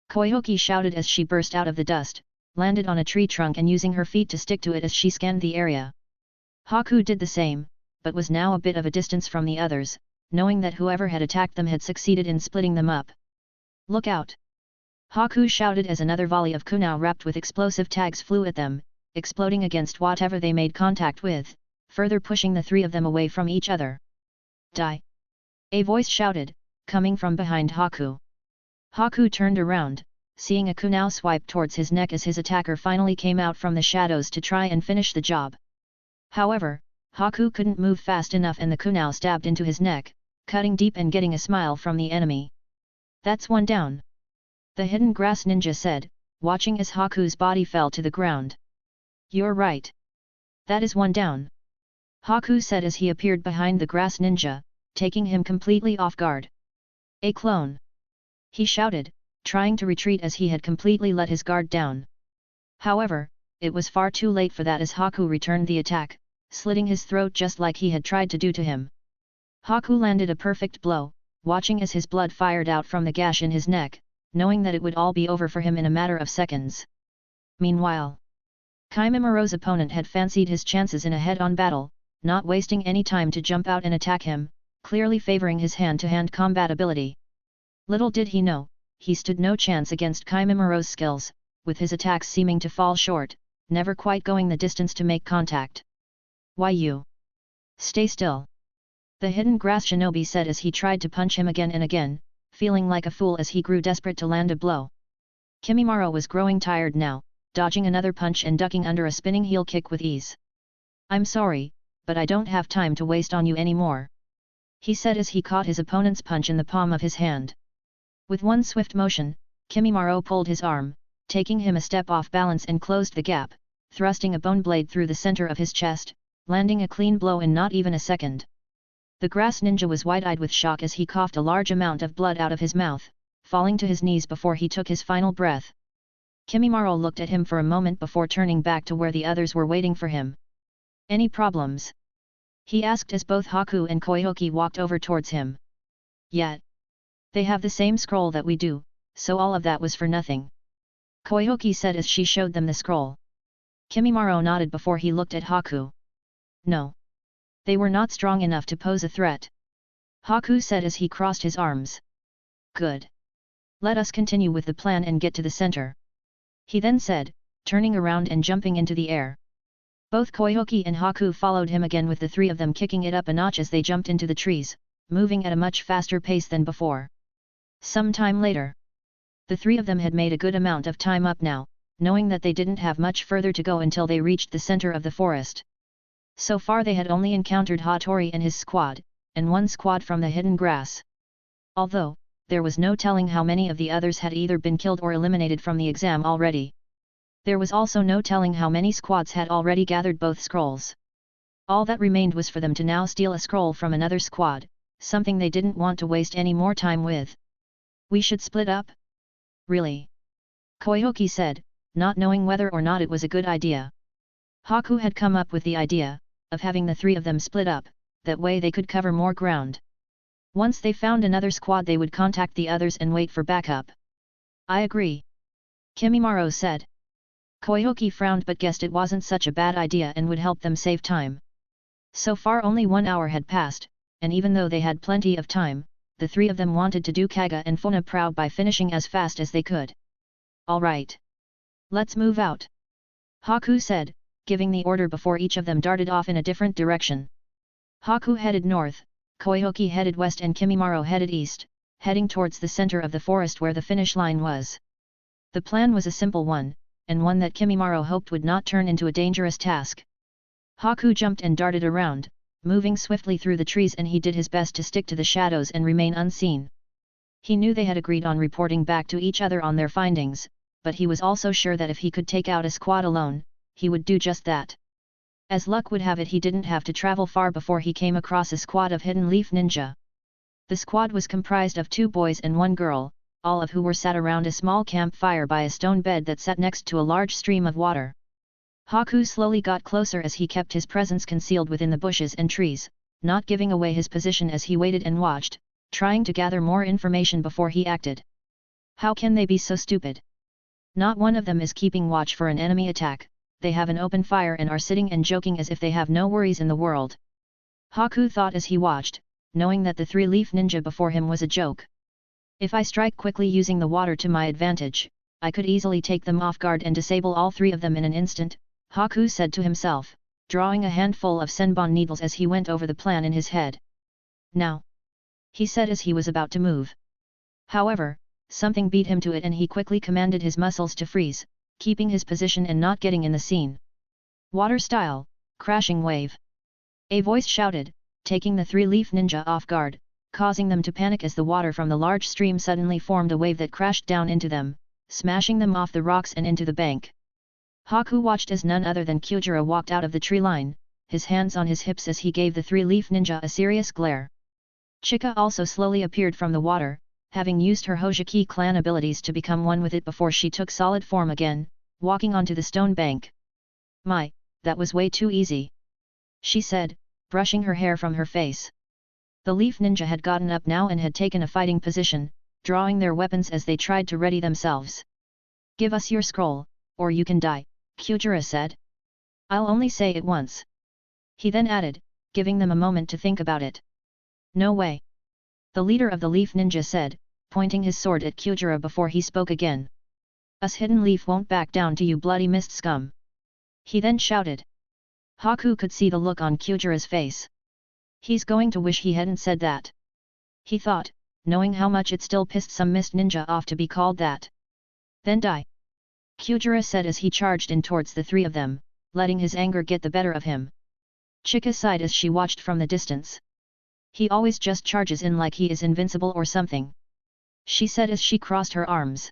Koihoki shouted as she burst out of the dust, landed on a tree trunk and using her feet to stick to it as she scanned the area. Haku did the same, but was now a bit of a distance from the others, knowing that whoever had attacked them had succeeded in splitting them up. Look out! Haku shouted as another volley of kunao wrapped with explosive tags flew at them, exploding against whatever they made contact with, further pushing the three of them away from each other. Die! A voice shouted, coming from behind Haku. Haku turned around, seeing a kunao swipe towards his neck as his attacker finally came out from the shadows to try and finish the job. However, Haku couldn't move fast enough and the kunao stabbed into his neck, cutting deep and getting a smile from the enemy. That's one down. The hidden grass ninja said, watching as Haku's body fell to the ground. You're right. That is one down. Haku said as he appeared behind the grass ninja, taking him completely off guard. A clone! He shouted, trying to retreat as he had completely let his guard down. However, it was far too late for that as Haku returned the attack, slitting his throat just like he had tried to do to him. Haku landed a perfect blow, watching as his blood fired out from the gash in his neck, knowing that it would all be over for him in a matter of seconds. Meanwhile, Kimimaro's opponent had fancied his chances in a head-on battle, not wasting any time to jump out and attack him, clearly favoring his hand-to-hand combat ability. Little did he know, he stood no chance against Kimimaro's skills, with his attacks seeming to fall short, never quite going the distance to make contact. Why you? Stay still. The hidden grass shinobi said as he tried to punch him again and again, feeling like a fool as he grew desperate to land a blow. Kimimaro was growing tired now, dodging another punch and ducking under a spinning heel kick with ease. I'm sorry, but I don't have time to waste on you anymore, he said as he caught his opponent's punch in the palm of his hand. With one swift motion, Kimimaro pulled his arm, taking him a step off balance and closed the gap, thrusting a bone blade through the center of his chest, landing a clean blow in not even a second. The grass ninja was wide-eyed with shock as he coughed a large amount of blood out of his mouth, falling to his knees before he took his final breath. Kimimaro looked at him for a moment before turning back to where the others were waiting for him. Any problems? He asked as both Haku and Koihoki walked over towards him. Yet. They have the same scroll that we do, so all of that was for nothing, Koihoki said as she showed them the scroll. Kimimaro nodded before he looked at Haku. No. They were not strong enough to pose a threat, Haku said as he crossed his arms. Good. Let us continue with the plan and get to the center, he then said, turning around and jumping into the air. Both Koihoki and Haku followed him again with the three of them kicking it up a notch as they jumped into the trees, moving at a much faster pace than before. Some time later, the three of them had made a good amount of time up now, knowing that they didn't have much further to go until they reached the center of the forest. So far they had only encountered Hatori and his squad, and one squad from the hidden grass. Although, there was no telling how many of the others had either been killed or eliminated from the exam already. There was also no telling how many squads had already gathered both scrolls. All that remained was for them to now steal a scroll from another squad, something they didn't want to waste any more time with. We should split up? Really? Koihoki said, not knowing whether or not it was a good idea. Haku had come up with the idea of having the three of them split up, that way they could cover more ground. Once they found another squad they would contact the others and wait for backup. I agree, Kimimaro said. Koki frowned but guessed it wasn't such a bad idea and would help them save time. So far only 1 hour had passed, and even though they had plenty of time, the three of them wanted to do Kaga and Fuyona proud by finishing as fast as they could. Alright. Let's move out. Haku said, giving the order before each of them darted off in a different direction. Haku headed north, Koki headed west and Kimimaro headed east, heading towards the center of the forest where the finish line was. The plan was a simple one, and one that Kimimaro hoped would not turn into a dangerous task. Haku jumped and darted around, moving swiftly through the trees, and he did his best to stick to the shadows and remain unseen. He knew they had agreed on reporting back to each other on their findings, but he was also sure that if he could take out a squad alone, he would do just that. As luck would have it, he didn't have to travel far before he came across a squad of hidden leaf ninja. The squad was comprised of 2 boys and 1 girl, all of who were sat around a small campfire by a stone bed that sat next to a large stream of water. Haku slowly got closer as he kept his presence concealed within the bushes and trees, not giving away his position as he waited and watched, trying to gather more information before he acted. How can they be so stupid? Not one of them is keeping watch for an enemy attack. They have an open fire and are sitting and joking as if they have no worries in the world. Haku thought as he watched, knowing that the 3-leaf ninja before him was a joke. If I strike quickly using the water to my advantage, I could easily take them off guard and disable all 3 of them in an instant, Haku said to himself, drawing a handful of senbon needles as he went over the plan in his head. Now, he said as he was about to move. However, something beat him to it and he quickly commanded his muscles to freeze, keeping his position and not getting in the scene. Water style, crashing wave. A voice shouted, taking the 3-leaf ninja off guard, causing them to panic as the water from the large stream suddenly formed a wave that crashed down into them, smashing them off the rocks and into the bank. Haku watched as none other than Cuda walked out of the tree line, his hands on his hips as he gave the 3-leaf ninja a serious glare. Chika also slowly appeared from the water, having used her Hojiki clan abilities to become one with it before she took solid form again, walking onto the stone bank. My, that was way too easy, she said, brushing her hair from her face. The leaf ninja had gotten up now and had taken a fighting position, drawing their weapons as they tried to ready themselves. Give us your scroll, or you can die, Cuda said. I'll only say it once. He then added, giving them a moment to think about it. No way. The leader of the leaf ninja said, pointing his sword at Cuda before he spoke again. Us hidden leaf won't back down to you bloody mist scum. He then shouted. Haku could see the look on Cuda's face. He's going to wish he hadn't said that. He thought, knowing how much it still pissed some mist ninja off to be called that. Then die. Cuda said as he charged in towards the 3 of them, letting his anger get the better of him. Chika sighed as she watched from the distance. He always just charges in like he is invincible or something, she said as she crossed her arms.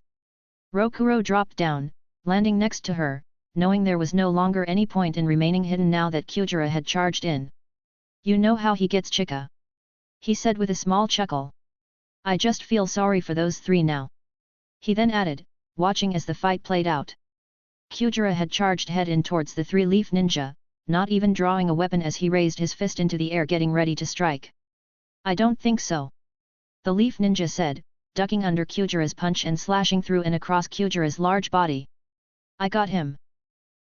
Rokuro dropped down, landing next to her, knowing there was no longer any point in remaining hidden now that Cuda had charged in. You know how he gets, Chika, he said with a small chuckle. I just feel sorry for those 3 now. He then added, watching as the fight played out. Cuda had charged head in towards the 3-leaf ninja, not even drawing a weapon as he raised his fist into the air getting ready to strike. I don't think so, the leaf ninja said, ducking under Cuda's punch and slashing through and across Cuda's large body. I got him,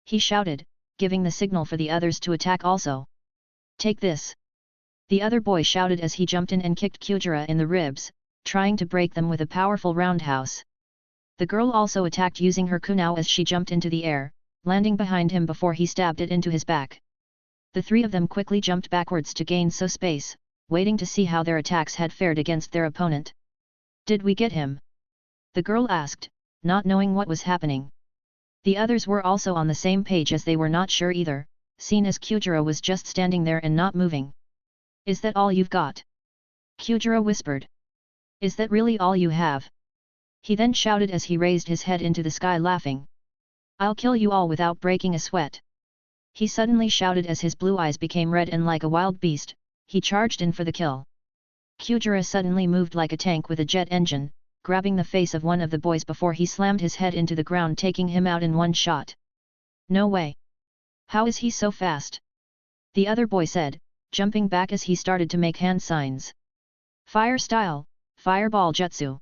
he shouted, giving the signal for the others to attack also. Take this, the other boy shouted as he jumped in and kicked Cuda in the ribs, trying to break them with a powerful roundhouse. The girl also attacked using her kunao as she jumped into the air, landing behind him before he stabbed it into his back. The 3 of them quickly jumped backwards to gain some space, waiting to see how their attacks had fared against their opponent. Did we get him? The girl asked, not knowing what was happening. The others were also on the same page as they were not sure either, seen as Cuda was just standing there and not moving. Is that all you've got? Cuda whispered. Is that really all you have? He then shouted as he raised his head into the sky laughing. I'll kill you all without breaking a sweat. He suddenly shouted as his blue eyes became red and like a wild beast, he charged in for the kill. Cuda suddenly moved like a tank with a jet engine, grabbing the face of one of the boys before he slammed his head into the ground taking him out in one shot. No way. How is he so fast? The other boy said, jumping back as he started to make hand signs. Fire style, fireball jutsu.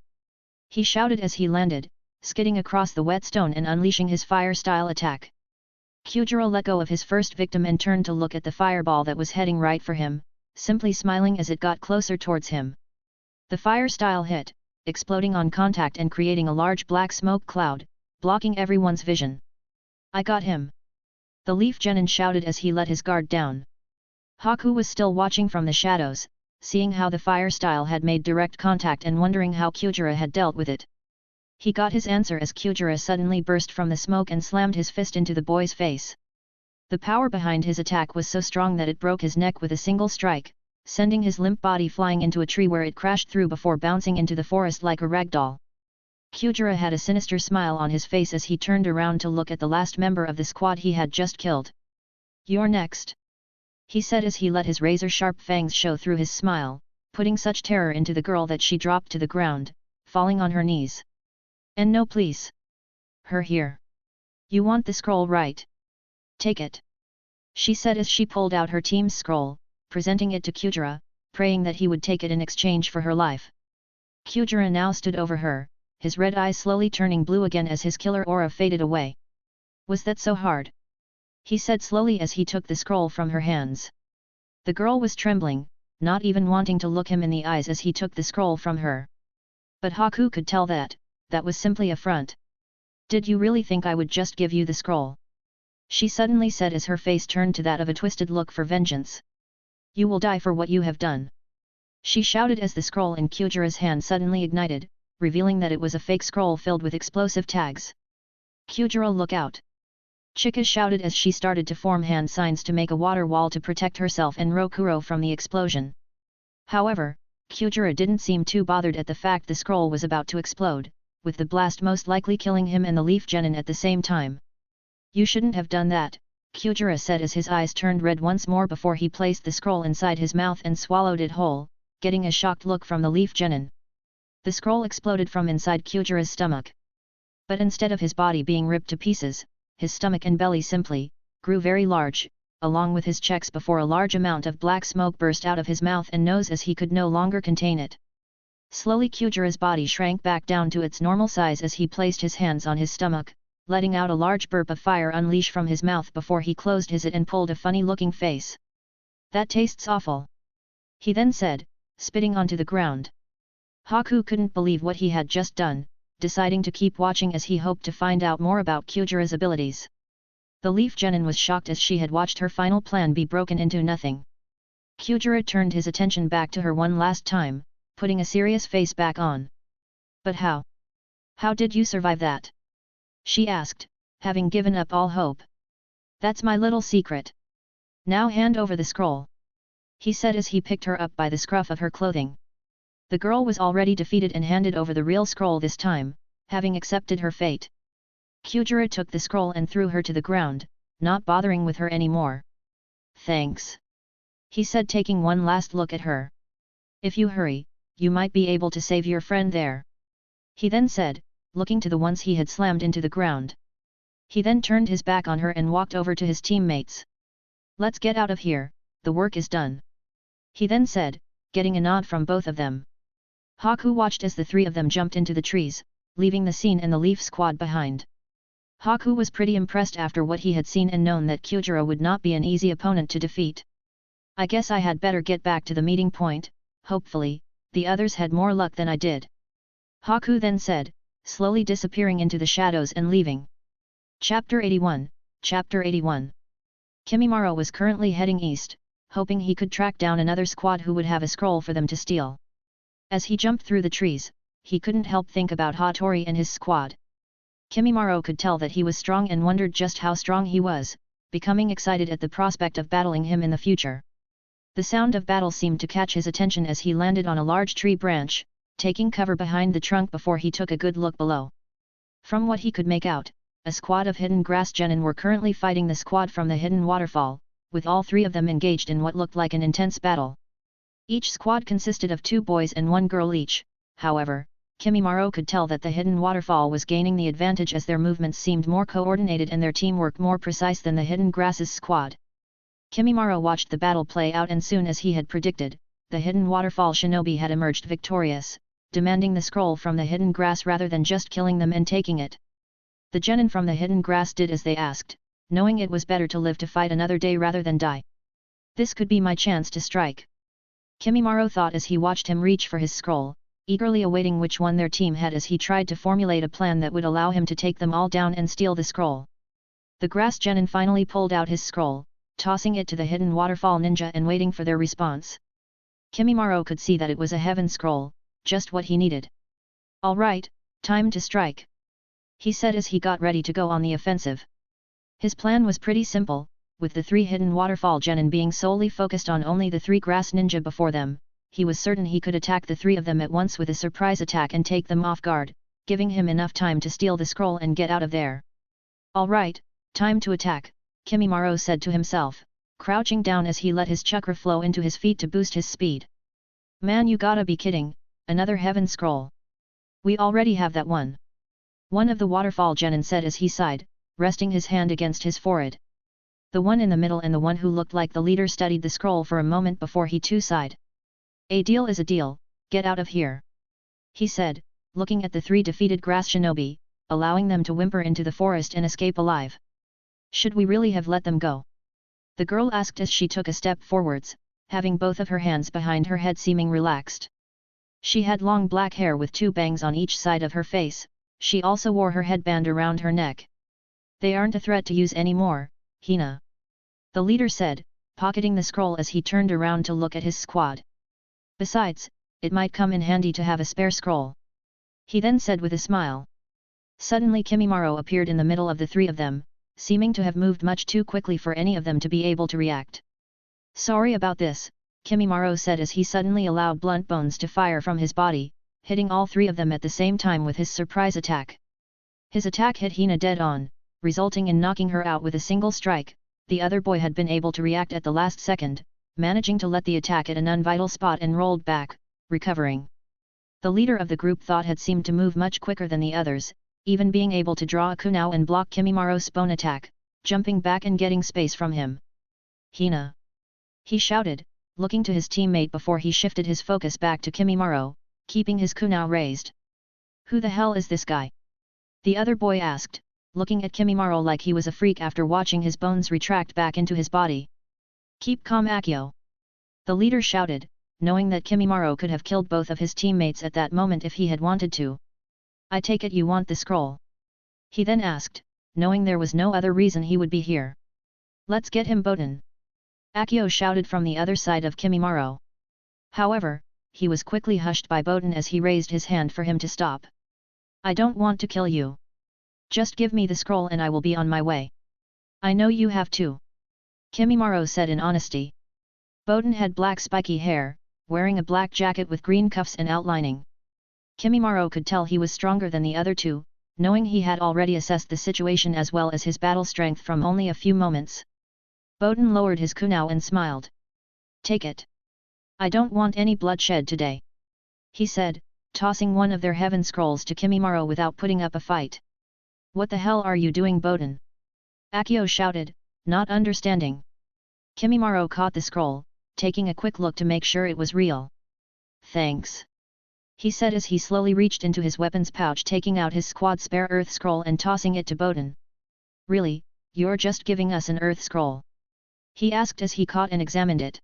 He shouted as he landed, skidding across the wet stone and unleashing his fire-style attack. Kyujuro let go of his first victim and turned to look at the fireball that was heading right for him, simply smiling as it got closer towards him. The fire-style hit, exploding on contact and creating a large black smoke cloud, blocking everyone's vision. "I got him!" the Leaf Genin shouted as he let his guard down. Haku was still watching from the shadows, seeing how the fire style had made direct contact and wondering how Kyujuro had dealt with it. He got his answer as Kyujuro suddenly burst from the smoke and slammed his fist into the boy's face. The power behind his attack was so strong that it broke his neck with a single strike, sending his limp body flying into a tree where it crashed through before bouncing into the forest like a ragdoll. Kyujuro had a sinister smile on his face as he turned around to look at the last member of the squad he had just killed. "You're next," he said as he let his razor-sharp fangs show through his smile, putting such terror into the girl that she dropped to the ground, falling on her knees. "And no please. Her here. You want the scroll right? Take it," she said as she pulled out her team's scroll, presenting it to Kyujuro, praying that he would take it in exchange for her life. Kyujuro now stood over her, his red eyes slowly turning blue again as his killer aura faded away. "Was that so hard?" he said slowly as he took the scroll from her hands. The girl was trembling, not even wanting to look him in the eyes as he took the scroll from her. But Haku could tell that was simply a front. "Did you really think I would just give you the scroll?" she suddenly said as her face turned to that of a twisted look for vengeance. "You will die for what you have done," she shouted as the scroll in Kyujuro's hand suddenly ignited, revealing that it was a fake scroll filled with explosive tags. "Kyujuro, look out!" Chika shouted as she started to form hand signs to make a water wall to protect herself and Rokuro from the explosion. However, Kyujuro didn't seem too bothered at the fact the scroll was about to explode, with the blast most likely killing him and the Leaf Genin at the same time. "You shouldn't have done that," Kyujuro said as his eyes turned red once more before he placed the scroll inside his mouth and swallowed it whole, getting a shocked look from the Leaf Genin. The scroll exploded from inside Kyujuro's stomach. But instead of his body being ripped to pieces, his stomach and belly simply grew very large, along with his checks before a large amount of black smoke burst out of his mouth and nose as he could no longer contain it. Slowly Kyujuro's body shrank back down to its normal size as he placed his hands on his stomach, letting out a large burp of fire unleash from his mouth before he closed his and pulled a funny-looking face. "That tastes awful," he then said, spitting onto the ground. Haku couldn't believe what he had just done, deciding to keep watching as he hoped to find out more about Kyujuro's abilities. The Leaf Genin was shocked as she had watched her final plan be broken into nothing. Kyujuro turned his attention back to her one last time, putting a serious face back on. "But how? How did you survive that?" she asked, having given up all hope. "That's my little secret. Now hand over the scroll," he said as he picked her up by the scruff of her clothing. The girl was already defeated and handed over the real scroll this time, having accepted her fate. Kyujuro took the scroll and threw her to the ground, not bothering with her anymore. "Thanks," he said, taking one last look at her. "If you hurry, you might be able to save your friend there," he then said, looking to the ones he had slammed into the ground. He then turned his back on her and walked over to his teammates. "Let's get out of here, the work is done," he then said, getting a nod from both of them. Haku watched as the three of them jumped into the trees, leaving the scene and the Leaf Squad behind. Haku was pretty impressed after what he had seen and known that Kyujuro would not be an easy opponent to defeat. "I guess I had better get back to the meeting point, hopefully, the others had more luck than I did," Haku then said, slowly disappearing into the shadows and leaving. Chapter 81, Chapter 81. Kimimaro was currently heading east, hoping he could track down another squad who would have a scroll for them to steal. As he jumped through the trees, he couldn't help think about Hatori and his squad. Kimimaro could tell that he was strong and wondered just how strong he was, becoming excited at the prospect of battling him in the future. The sound of battle seemed to catch his attention as he landed on a large tree branch, taking cover behind the trunk before he took a good look below. From what he could make out, a squad of hidden grass genin were currently fighting the squad from the hidden waterfall, with all three of them engaged in what looked like an intense battle. Each squad consisted of 2 boys and 1 girl each. However, Kimimaro could tell that the hidden waterfall was gaining the advantage as their movements seemed more coordinated and their teamwork more precise than the hidden grasses squad. Kimimaro watched the battle play out and soon as he had predicted, the hidden waterfall shinobi had emerged victorious, demanding the scroll from the hidden grass rather than just killing them and taking it. The genin from the hidden grass did as they asked, knowing it was better to live to fight another day rather than die. This could be my chance to strike. Kimimaro thought as he watched him reach for his scroll, eagerly awaiting which one their team had as he tried to formulate a plan that would allow him to take them all down and steal the scroll. The grass genin finally pulled out his scroll, tossing it to the hidden waterfall ninja and waiting for their response. Kimimaro could see that it was a heaven scroll, just what he needed. All right, time to strike, he said as he got ready to go on the offensive. His plan was pretty simple, with the 3 hidden waterfall genin being solely focused on only the 3 grass ninja before them. He was certain he could attack the 3 of them at once with a surprise attack and take them off guard, giving him enough time to steal the scroll and get out of there. All right, time to attack, Kimimaro said to himself, crouching down as he let his chakra flow into his feet to boost his speed. Man, you gotta be kidding, another heaven scroll. We already have that one. One of the waterfall genin said as he sighed, resting his hand against his forehead. The one in the middle and the one who looked like the leader studied the scroll for a moment before he too sighed. A deal is a deal, get out of here, he said, looking at the 3 defeated grass shinobi, allowing them to whimper into the forest and escape alive. Should we really have let them go? The girl asked as she took a step forwards, having both of her hands behind her head seeming relaxed. She had long black hair with 2 bangs on each side of her face, she also wore her headband around her neck. They aren't a threat to use anymore, Hina, the leader said, pocketing the scroll as he turned around to look at his squad. Besides, it might come in handy to have a spare scroll, he then said with a smile. Suddenly Kimimaro appeared in the middle of the 3 of them, seeming to have moved much too quickly for any of them to be able to react. Sorry about this, Kimimaro said as he suddenly allowed blunt bones to fire from his body, hitting all 3 of them at the same time with his surprise attack. His attack hit Hina dead on, resulting in knocking her out with a single strike. The other boy had been able to react at the last second, managing to let the attack at a non-vital spot and rolled back, recovering. The leader of the group thought had seemed to move much quicker than the others, even being able to draw a kunao and block Kimimaro's bone attack, jumping back and getting space from him. Hina, he shouted, looking to his teammate before he shifted his focus back to Kimimaro, keeping his kunao raised. Who the hell is this guy? The other boy asked, looking at Kimimaro like he was a freak after watching his bones retract back into his body. Keep calm, Akio, the leader shouted, knowing that Kimimaro could have killed both of his teammates at that moment if he had wanted to. I take it you want the scroll? He then asked, knowing there was no other reason he would be here. Let's get him, Boten, Akio shouted from the other side of Kimimaro. However, he was quickly hushed by Boten as he raised his hand for him to stop. I don't want to kill you. Just give me the scroll and I will be on my way. I know you have to, Kimimaro said in honesty. Boten had black spiky hair, wearing a black jacket with green cuffs and outlining. Kimimaro could tell he was stronger than the other 2, knowing he had already assessed the situation as well as his battle strength from only a few moments. Boten lowered his kunao and smiled. Take it. I don't want any bloodshed today, he said, tossing one of their heaven scrolls to Kimimaro without putting up a fight. What the hell are you doing, Boten? Akio shouted, not understanding. Kimimaro caught the scroll, taking a quick look to make sure it was real. Thanks, he said as he slowly reached into his weapons pouch, taking out his squad spare earth scroll and tossing it to Boten. Really, you're just giving us an earth scroll? He asked as he caught and examined it.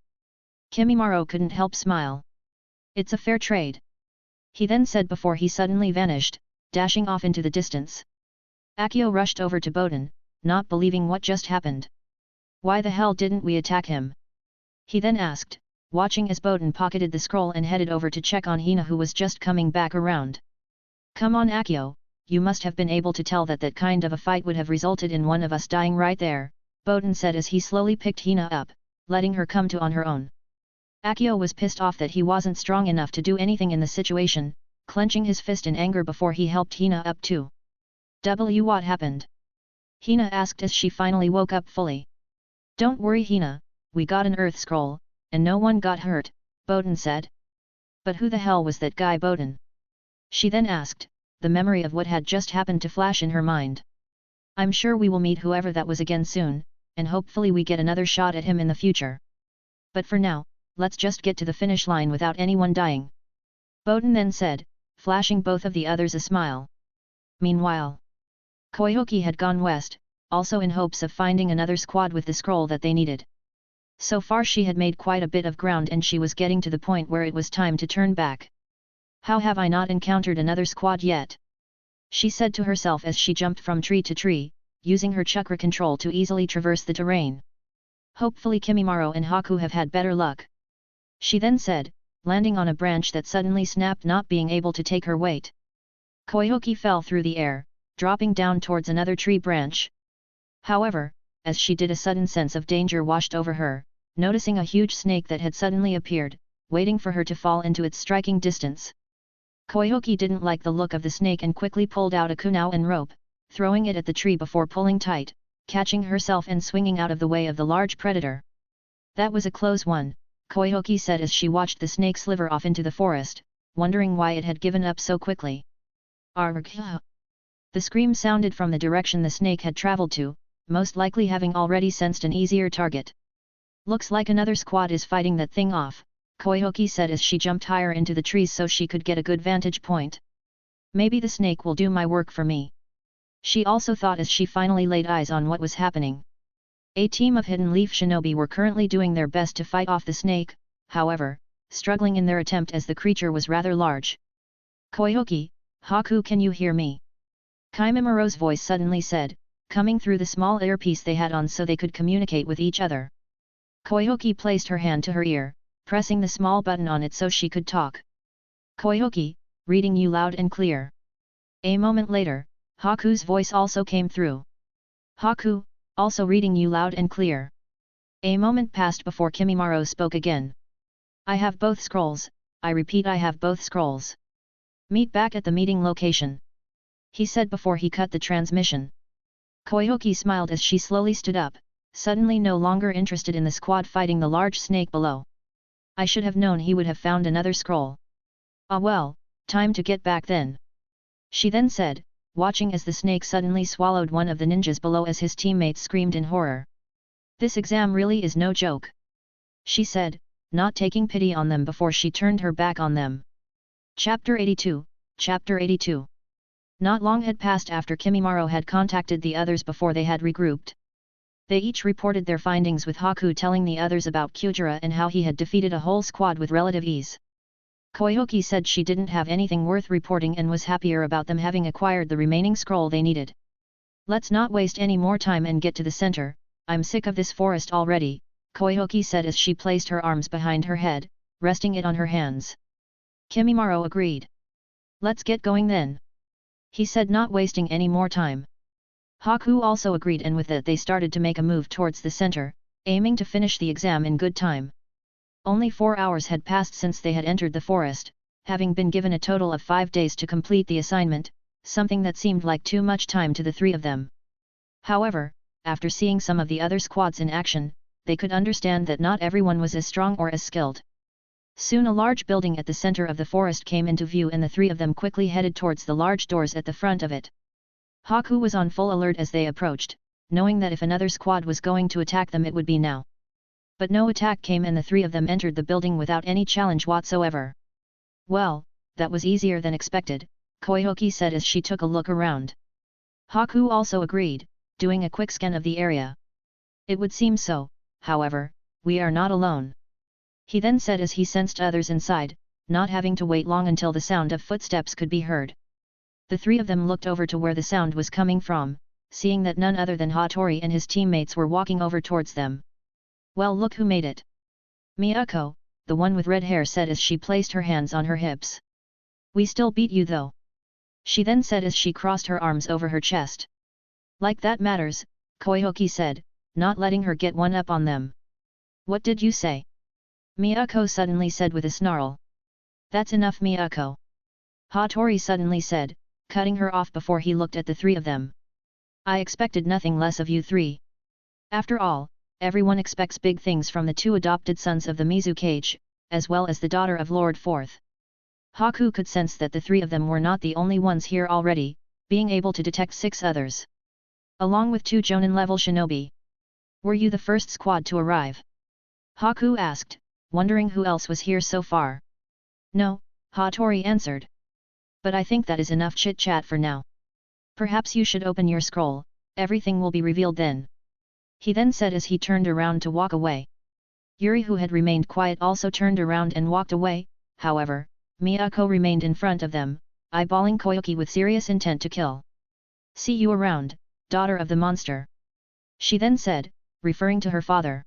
Kimimaro couldn't help smile. It's a fair trade, he then said before he suddenly vanished, dashing off into the distance. Akio rushed over to Boten, not believing what just happened. Why the hell didn't we attack him? He then asked, watching as Boten pocketed the scroll and headed over to check on Hina, who was just coming back around. Come on, Akio, you must have been able to tell that that kind of a fight would have resulted in one of us dying right there, Boten said as he slowly picked Hina up, letting her come to on her own. Akio was pissed off that he wasn't strong enough to do anything in the situation, clenching his fist in anger before he helped Hina up too. What happened? Hina asked as she finally woke up fully. Don't worry, Hina, we got an earth scroll, and no one got hurt, Boten said. But who the hell was that guy, Boten? She then asked, the memory of what had just happened to flash in her mind. I'm sure we will meet whoever that was again soon, and hopefully we get another shot at him in the future. But for now, let's just get to the finish line without anyone dying. Boten then said, flashing both of the others a smile. Meanwhile, Koyoki had gone west, also in hopes of finding another squad with the scroll that they needed. So far she had made quite a bit of ground and she was getting to the point where it was time to turn back. How have I not encountered another squad yet? She said to herself as she jumped from tree to tree, using her chakra control to easily traverse the terrain. Hopefully Kimimaro and Haku have had better luck. She then said, landing on a branch that suddenly snapped, not being able to take her weight. Koyoki fell through the air, dropping down towards another tree branch. However, as she did, a sudden sense of danger washed over her, noticing a huge snake that had suddenly appeared, waiting for her to fall into its striking distance. Koyoki didn't like the look of the snake and quickly pulled out a kunao and rope, throwing it at the tree before pulling tight, catching herself and swinging out of the way of the large predator. That was a close one, Koyoki said as she watched the snake sliver off into the forest, wondering why it had given up so quickly. Argh! The scream sounded from the direction the snake had traveled to, most likely having already sensed an easier target. Looks like another squad is fighting that thing off, Koyoki said as she jumped higher into the trees so she could get a good vantage point. Maybe the snake will do my work for me. She also thought as she finally laid eyes on what was happening. A team of Hidden Leaf Shinobi were currently doing their best to fight off the snake, however, struggling in their attempt as the creature was rather large. Koyoki, Haku, can you hear me? Kimimaro's voice suddenly said, coming through the small earpiece they had on so they could communicate with each other. Koyoki placed her hand to her ear, pressing the small button on it so she could talk. Koyoki, reading you loud and clear. A moment later, Haku's voice also came through. Haku, also reading you loud and clear. A moment passed before Kimimaro spoke again. I have both scrolls, I repeat, I have both scrolls. Meet back at the meeting location, he said before he cut the transmission. Koyoki smiled as she slowly stood up, suddenly no longer interested in the squad fighting the large snake below. I should have known he would have found another scroll. Ah well, time to get back then. She then said, watching as the snake suddenly swallowed one of the ninjas below as his teammates screamed in horror. This exam really is no joke, she said, not taking pity on them before she turned her back on them. Chapter 82, Chapter 82. Not long had passed after Kimimaro had contacted the others before they had regrouped. They each reported their findings, with Haku telling the others about Cuda and how he had defeated a whole squad with relative ease. Koyoki said she didn't have anything worth reporting and was happier about them having acquired the remaining scroll they needed. Let's not waste any more time and get to the center, I'm sick of this forest already, Koyoki said as she placed her arms behind her head, resting it on her hands. Kimimaro agreed. Let's get going then, he said, not wasting any more time. Haku also agreed, and with that they started to make a move towards the center, aiming to finish the exam in good time. Only 4 hours had passed since they had entered the forest, having been given a total of 5 days to complete the assignment, something that seemed like too much time to the three of them. However, after seeing some of the other squads in action, they could understand that not everyone was as strong or as skilled. Soon a large building at the center of the forest came into view and the three of them quickly headed towards the large doors at the front of it. Haku was on full alert as they approached, knowing that if another squad was going to attack them it would be now. But no attack came and the three of them entered the building without any challenge whatsoever. Well, that was easier than expected, Koyoki said as she took a look around. Haku also agreed, doing a quick scan of the area. It would seem so, however, we are not alone, he then said as he sensed others inside, not having to wait long until the sound of footsteps could be heard. The three of them looked over to where the sound was coming from, seeing that none other than Hatori and his teammates were walking over towards them. Well, look who made it. Miyako, the one with red hair, said as she placed her hands on her hips. We still beat you though, she then said as she crossed her arms over her chest. Like that matters, Koyoki said, not letting her get one up on them. What did you say? Miyako suddenly said with a snarl. That's enough, Miyako, Hatori suddenly said, cutting her off before he looked at the three of them. I expected nothing less of you three. After all, everyone expects big things from the two adopted sons of the Mizukage, as well as the daughter of Lord Fourth. Haku could sense that the three of them were not the only ones here already, being able to detect 6 others, along with 2 Jonin-level shinobi. Were you the first squad to arrive? Haku asked, wondering who else was here so far. No, Hatori answered. But I think that is enough chit-chat for now. Perhaps you should open your scroll, everything will be revealed then. He then said as he turned around to walk away. Yuri, who had remained quiet, also turned around and walked away. However, Miyako remained in front of them, eyeballing Koki with serious intent to kill. "See you around, daughter of the monster," she then said, referring to her father.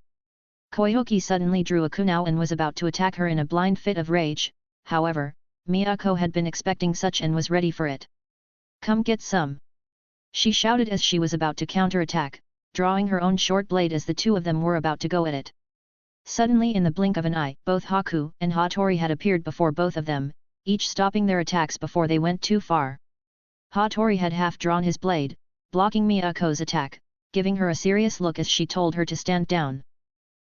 Koki suddenly drew a kunai and was about to attack her in a blind fit of rage. However, Miyako had been expecting such and was ready for it. "Come get some!" she shouted as she was about to counterattack, drawing her own short blade as the two of them were about to go at it. Suddenly, in the blink of an eye, both Haku and Hatori had appeared before both of them, each stopping their attacks before they went too far. Hatori had half drawn his blade, blocking Miyako's attack, giving her a serious look as she told her to stand down.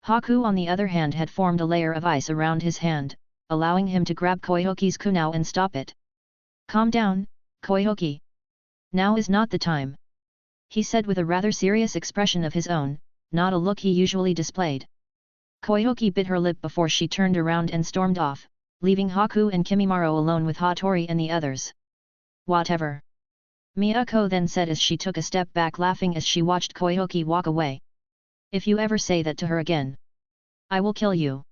Haku, on the other hand, had formed a layer of ice around his hand, allowing him to grab Koihoki's kunai and stop it. "Calm down, Koihoki. Now is not the time," he said with a rather serious expression of his own, not a look he usually displayed. Koihoki bit her lip before she turned around and stormed off, leaving Haku and Kimimaro alone with Hatori and the others. "Whatever," Miyako then said as she took a step back, laughing as she watched Koihoki walk away. "If you ever say that to her again, I will kill you,"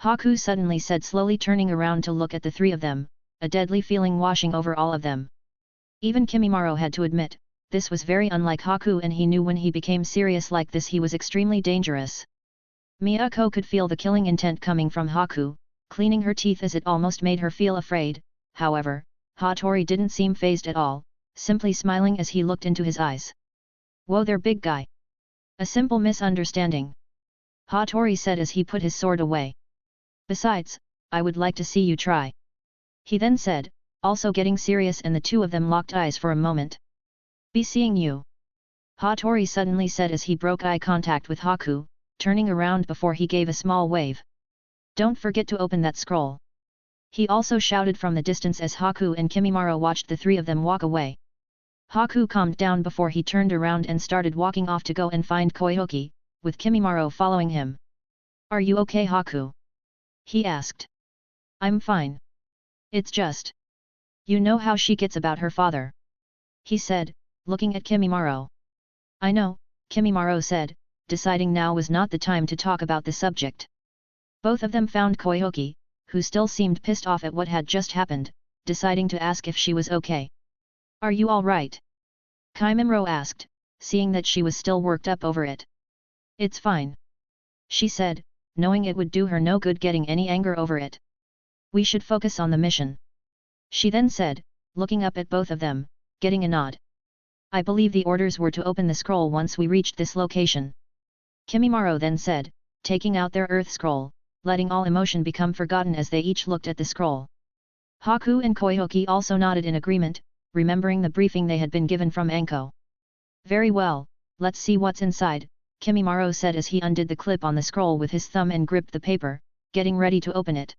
Haku suddenly said, slowly turning around to look at the three of them, a deadly feeling washing over all of them. Even Kimimaro had to admit, this was very unlike Haku, and he knew when he became serious like this he was extremely dangerous. Miyako could feel the killing intent coming from Haku, cleaning her teeth as it almost made her feel afraid. However, Hatori didn't seem fazed at all, simply smiling as he looked into his eyes. "Whoa there, big guy. A simple misunderstanding," Hatori said as he put his sword away. "Besides, I would like to see you try," he then said, also getting serious, and the two of them locked eyes for a moment. "Be seeing you," Hatori suddenly said as he broke eye contact with Haku, turning around before he gave a small wave. "Don't forget to open that scroll," he also shouted from the distance as Haku and Kimimaro watched the three of them walk away. Haku calmed down before he turned around and started walking off to go and find Koihoki, with Kimimaro following him. "Are you okay, Haku?" he asked. "I'm fine. It's just, you know how she gets about her father," he said, looking at Kimimaro. "I know," Kimimaro said, deciding now was not the time to talk about the subject. Both of them found Koihoki, who still seemed pissed off at what had just happened, deciding to ask if she was okay. "Are you all right?" Kimimaro asked, seeing that she was still worked up over it. "It's fine," she said, knowing it would do her no good getting any anger over it. "We should focus on the mission," she then said, looking up at both of them, getting a nod. "I believe the orders were to open the scroll once we reached this location," Kimimaro then said, taking out their earth scroll, letting all emotion become forgotten as they each looked at the scroll. Haku and Koihoki also nodded in agreement, remembering the briefing they had been given from Anko. "Very well, let's see what's inside," Kimimaro said as he undid the clip on the scroll with his thumb and gripped the paper, getting ready to open it.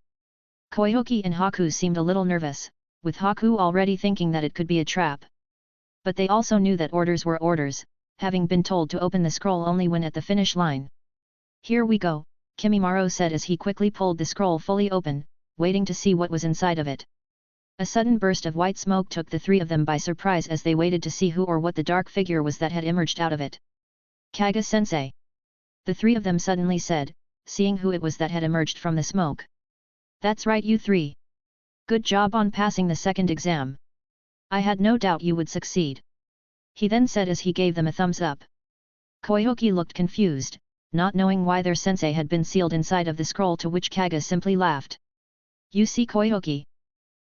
Koihoki and Haku seemed a little nervous, with Haku already thinking that it could be a trap. But they also knew that orders were orders, having been told to open the scroll only when at the finish line. "Here we go," Kimimaro said as he quickly pulled the scroll fully open, waiting to see what was inside of it. A sudden burst of white smoke took the three of them by surprise as they waited to see who or what the dark figure was that had emerged out of it. "Kaga-sensei!" the three of them suddenly said, seeing who it was that had emerged from the smoke. "That's right, you three. Good job on passing the second exam. I had no doubt you would succeed," he then said as he gave them a thumbs up. Koihoki looked confused, not knowing why their sensei had been sealed inside of the scroll, to which Kaga simply laughed. "You see, Koihoki,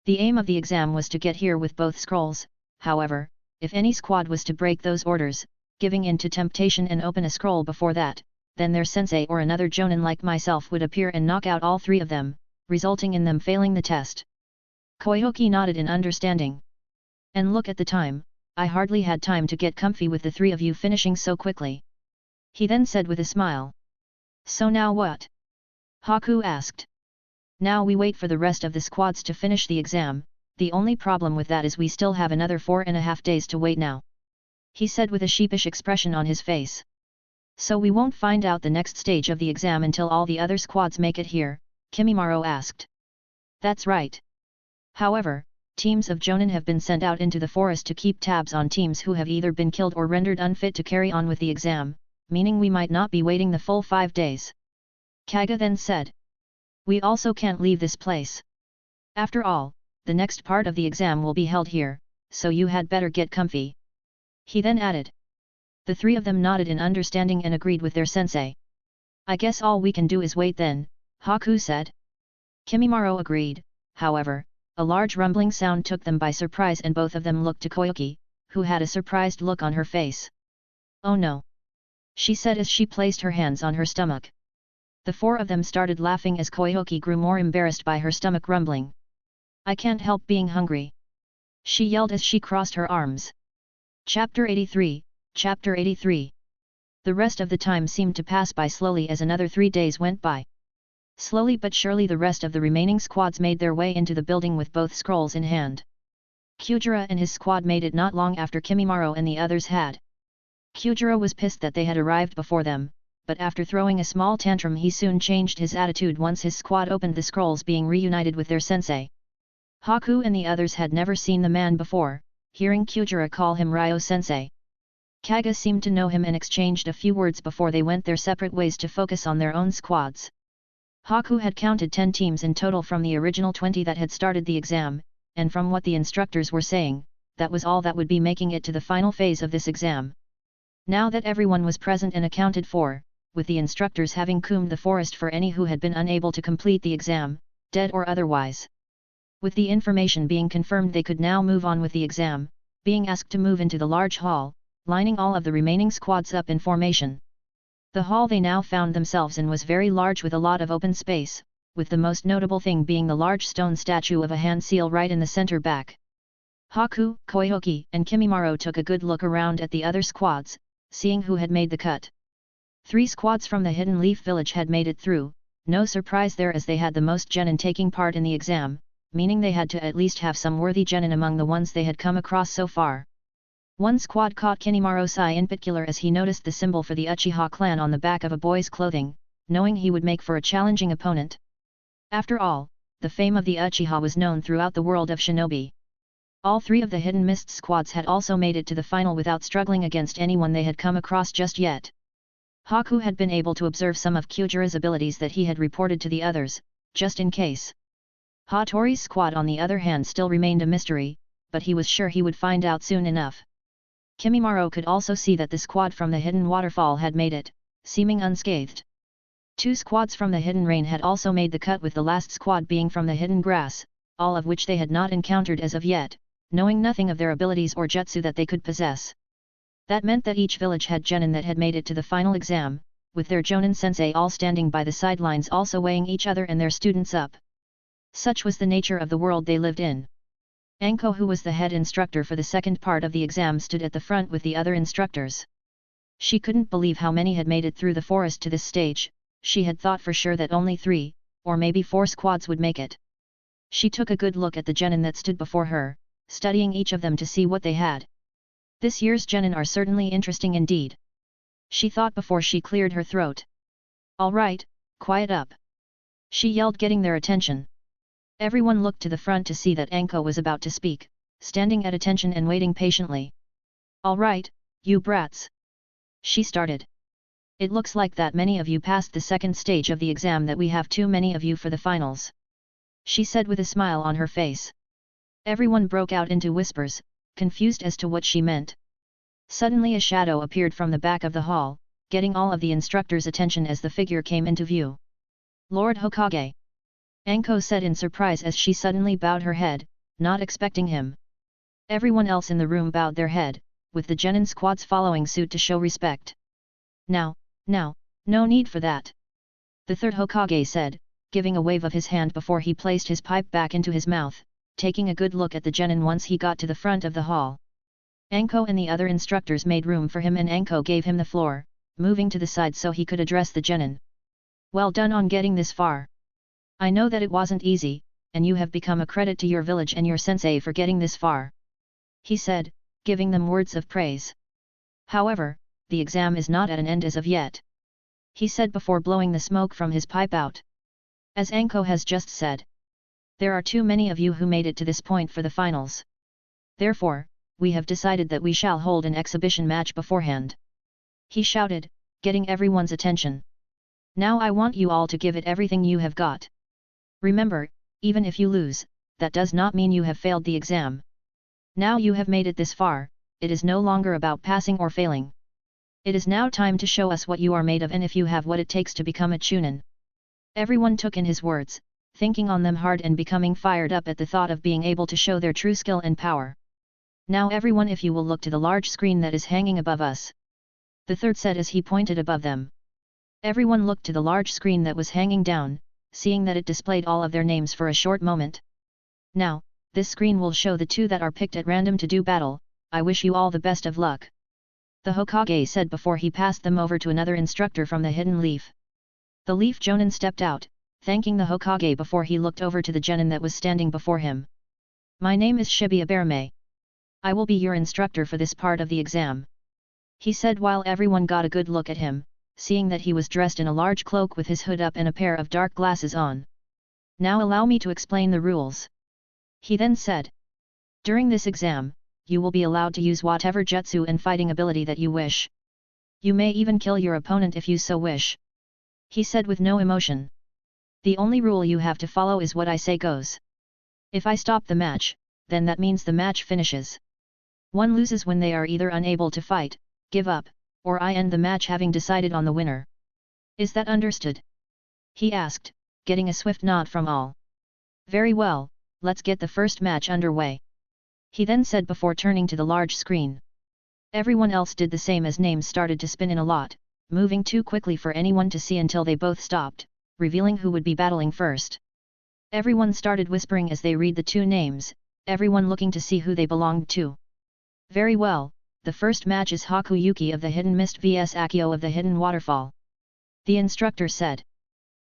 the aim of the exam was to get here with both scrolls. However, if any squad was to break those orders, giving in to temptation and open a scroll before that, then their sensei or another jonin like myself would appear and knock out all three of them, resulting in them failing the test." Koihoki nodded in understanding. "And look at the time, I hardly had time to get comfy with the three of you finishing so quickly," he then said with a smile. "So now what?" Haku asked. "Now we wait for the rest of the squads to finish the exam. The only problem with that is we still have another 4.5 days to wait now," he said with a sheepish expression on his face. "So we won't find out the next stage of the exam until all the other squads make it here?" Kimimaro asked. "That's right. However, teams of Jonin have been sent out into the forest to keep tabs on teams who have either been killed or rendered unfit to carry on with the exam, meaning we might not be waiting the full 5 days. Kaga then said. We also can't leave this place. After all, the next part of the exam will be held here, so you had better get comfy. He then added. The 3 of them nodded in understanding and agreed with their sensei. I guess all we can do is wait then, Haku said. Kimimaro agreed, however, a large rumbling sound took them by surprise and both of them looked to Koki, who had a surprised look on her face. Oh no! She said as she placed her hands on her stomach. The 4 of them started laughing as Koki grew more embarrassed by her stomach rumbling. I can't help being hungry. She yelled as she crossed her arms. Chapter 83, Chapter 83. The rest of the time seemed to pass by slowly as another 3 days went by. Slowly but surely the rest of the remaining squads made their way into the building with both scrolls in hand. Cuda and his squad made it not long after Kimimaro and the others had. Cuda was pissed that they had arrived before them, but after throwing a small tantrum he soon changed his attitude once his squad opened the scrolls being reunited with their sensei. Haku and the others had never seen the man before, hearing Cuda call him Ryo-sensei. Kaga seemed to know him and exchanged a few words before they went their separate ways to focus on their own squads. Haku had counted 10 teams in total from the original 20 that had started the exam, and from what the instructors were saying, that was all that would be making it to the final phase of this exam. Now that everyone was present and accounted for, with the instructors having combed the forest for any who had been unable to complete the exam, dead or otherwise. With the information being confirmed they could now move on with the exam, being asked to move into the large hall, lining all of the remaining squads up in formation. The hall they now found themselves in was very large with a lot of open space, with the most notable thing being the large stone statue of a hand seal right in the center back. Haku, Koki, and Kimimaro took a good look around at the other squads, seeing who had made the cut. 3 squads from the Hidden Leaf Village had made it through, no surprise there as they had the most genin taking part in the exam, meaning they had to at least have some worthy genin among the ones they had come across so far. One squad caught Kinimaro's eye in particular as he noticed the symbol for the Uchiha clan on the back of a boy's clothing, knowing he would make for a challenging opponent. After all, the fame of the Uchiha was known throughout the world of shinobi. All 3 of the Hidden Mist squads had also made it to the final without struggling against anyone they had come across just yet. Haku had been able to observe some of Kyujira's abilities that he had reported to the others, just in case. Hatori's squad on the other hand still remained a mystery, but he was sure he would find out soon enough. Kimimaro could also see that the squad from the Hidden Waterfall had made it, seeming unscathed. 2 squads from the Hidden Rain had also made the cut with the last squad being from the Hidden Grass, all of which they had not encountered as of yet, knowing nothing of their abilities or jutsu that they could possess. That meant that each village had genin that had made it to the final exam, with their Jonin sensei all standing by the sidelines also weighing each other and their students up. Such was the nature of the world they lived in. Anko, who was the head instructor for the second part of the exam, stood at the front with the other instructors. She couldn't believe how many had made it through the forest to this stage. She had thought for sure that only 3, or maybe 4 squads would make it. She took a good look at the genin that stood before her, studying each of them to see what they had. This year's genin are certainly interesting indeed. She thought before she cleared her throat. All right, quiet up. She yelled, getting their attention. Everyone looked to the front to see that Anko was about to speak, standing at attention and waiting patiently. All right, you brats. She started. It looks like that many of you passed the second stage of the exam, that we have too many of you for the finals. She said with a smile on her face. Everyone broke out into whispers, confused as to what she meant. Suddenly a shadow appeared from the back of the hall, getting all of the instructors' attention as the figure came into view. Lord Hokage! Anko said in surprise as she suddenly bowed her head, not expecting him. Everyone else in the room bowed their head, with the genin squads following suit to show respect. Now, no need for that. The third Hokage said, giving a wave of his hand before he placed his pipe back into his mouth, taking a good look at the genin once he got to the front of the hall. Anko and the other instructors made room for him and Anko gave him the floor, moving to the side so he could address the genin. Well done on getting this far. I know that it wasn't easy, and you have become a credit to your village and your sensei for getting this far. He said, giving them words of praise. However, the exam is not at an end as of yet. He said before blowing the smoke from his pipe out. As Anko has just said. There are too many of you who made it to this point for the finals. Therefore, we have decided that we shall hold an exhibition match beforehand. He shouted, getting everyone's attention. Now I want you all to give it everything you have got. Remember, even if you lose, that does not mean you have failed the exam. Now you have made it this far, it is no longer about passing or failing. It is now time to show us what you are made of and if you have what it takes to become a Chunin. Everyone took in his words, thinking on them hard and becoming fired up at the thought of being able to show their true skill and power. Now everyone, if you will look to the large screen that is hanging above us. The third said as he pointed above them. Everyone looked to the large screen that was hanging down, seeing that it displayed all of their names for a short moment. Now, this screen will show the two that are picked at random to do battle. I wish you all the best of luck. The Hokage said before he passed them over to another instructor from the hidden leaf. The leaf Jonin stepped out, thanking the Hokage before he looked over to the genin that was standing before him. My name is Shibuya Bearmei. I will be your instructor for this part of the exam. He said while everyone got a good look at him, seeing that he was dressed in a large cloak with his hood up and a pair of dark glasses on. Now allow me to explain the rules. He then said. During this exam, you will be allowed to use whatever jutsu and fighting ability that you wish. You may even kill your opponent if you so wish. He said with no emotion. The only rule you have to follow is what I say goes. If I stop the match, then that means the match finishes. One loses when they are either unable to fight, give up, or I end the match having decided on the winner. Is that understood? He asked, getting a swift nod from all. Very well, let's get the first match underway. He then said before turning to the large screen. Everyone else did the same as names started to spin in a lot, moving too quickly for anyone to see until they both stopped, revealing who would be battling first. Everyone started whispering as they read the two names, everyone looking to see who they belonged to. Very well, the first match is Haku Yuki of the Hidden Mist vs Akio of the Hidden Waterfall. The instructor said.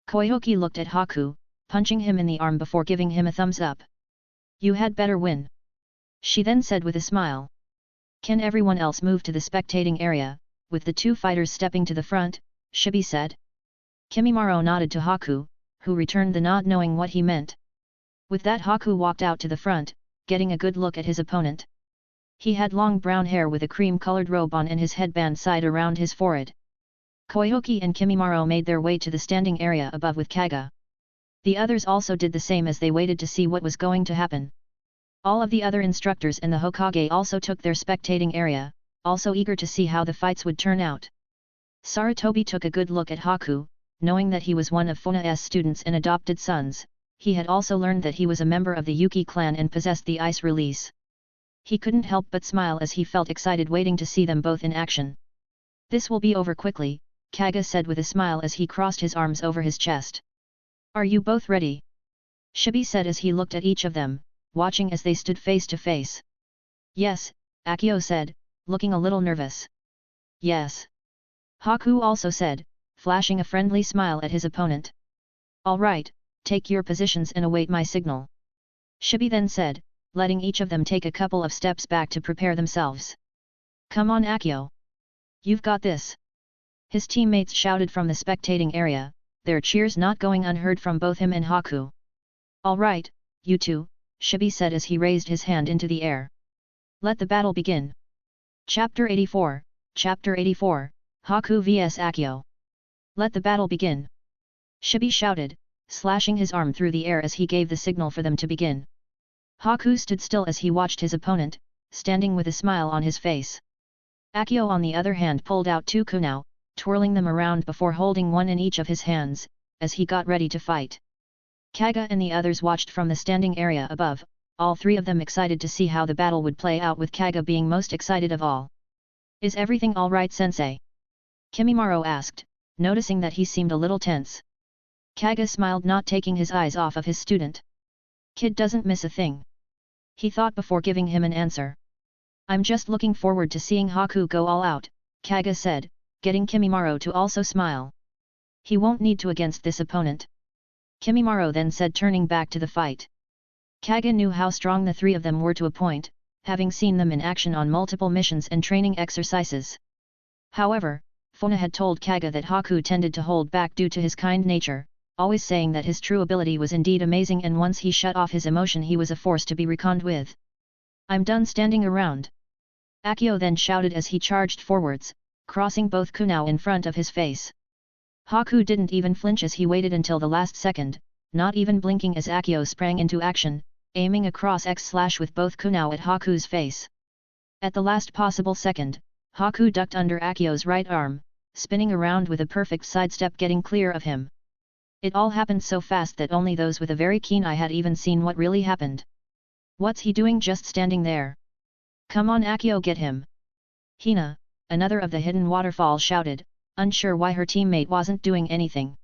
Koki looked at Haku, punching him in the arm before giving him a thumbs up. You had better win. She then said with a smile. Can everyone else move to the spectating area, with the two fighters stepping to the front, Shibi said. Kimimaro nodded to Haku, who returned the nod knowing what he meant. With that Haku walked out to the front, getting a good look at his opponent. He had long brown hair with a cream-colored robe on and his headband side around his forehead. Koki and Kimimaro made their way to the standing area above with Kaga. The others also did the same as they waited to see what was going to happen. All of the other instructors and the Hokage also took their spectating area, also eager to see how the fights would turn out. Sarutobi took a good look at Haku, knowing that he was one of Funa's students and adopted sons. He had also learned that he was a member of the Yuki clan and possessed the ice release. He couldn't help but smile as he felt excited waiting to see them both in action. This will be over quickly, Kaga said with a smile as he crossed his arms over his chest. Are you both ready? Shibi said as he looked at each of them, watching as they stood face to face. Yes, Akio said, looking a little nervous. Yes. Haku also said, flashing a friendly smile at his opponent. All right, take your positions and await my signal. Shibi then said, letting each of them take a couple of steps back to prepare themselves. Come on Akio. You've got this. His teammates shouted from the spectating area, their cheers not going unheard from both him and Haku. All right, you two, Shibi said as he raised his hand into the air. Let the battle begin. Chapter 84, Haku vs Akio. Let the battle begin. Shibi shouted, slashing his arm through the air as he gave the signal for them to begin. Haku stood still as he watched his opponent, standing with a smile on his face. Akio on the other hand pulled out two kunai, twirling them around before holding one in each of his hands, as he got ready to fight. Kaga and the others watched from the standing area above, all three of them excited to see how the battle would play out with Kaga being most excited of all. Is everything alright sensei? Kimimaro asked, noticing that he seemed a little tense. Kaga smiled not taking his eyes off of his student. Kid doesn't miss a thing. He thought before giving him an answer. I'm just looking forward to seeing Haku go all out, Kaga said, getting Kimimaro to also smile. He won't need to against this opponent. Kimimaro then said turning back to the fight. Kaga knew how strong the three of them were to a point, having seen them in action on multiple missions and training exercises. However, Funa had told Kaga that Haku tended to hold back due to his kind nature, always saying that his true ability was indeed amazing, and once he shut off his emotion he was a force to be reckoned with. "I'm done standing around!" Akio then shouted as he charged forwards, crossing both kunao in front of his face. Haku didn't even flinch as he waited until the last second, not even blinking as Akio sprang into action, aiming a cross X slash with both kunao at Haku's face. At the last possible second, Haku ducked under Akio's right arm, spinning around with a perfect sidestep getting clear of him. It all happened so fast that only those with a very keen eye had even seen what really happened. "What's he doing just standing there? Come on Akio, get him!" Hina, another of the hidden waterfall, shouted, unsure why her teammate wasn't doing anything.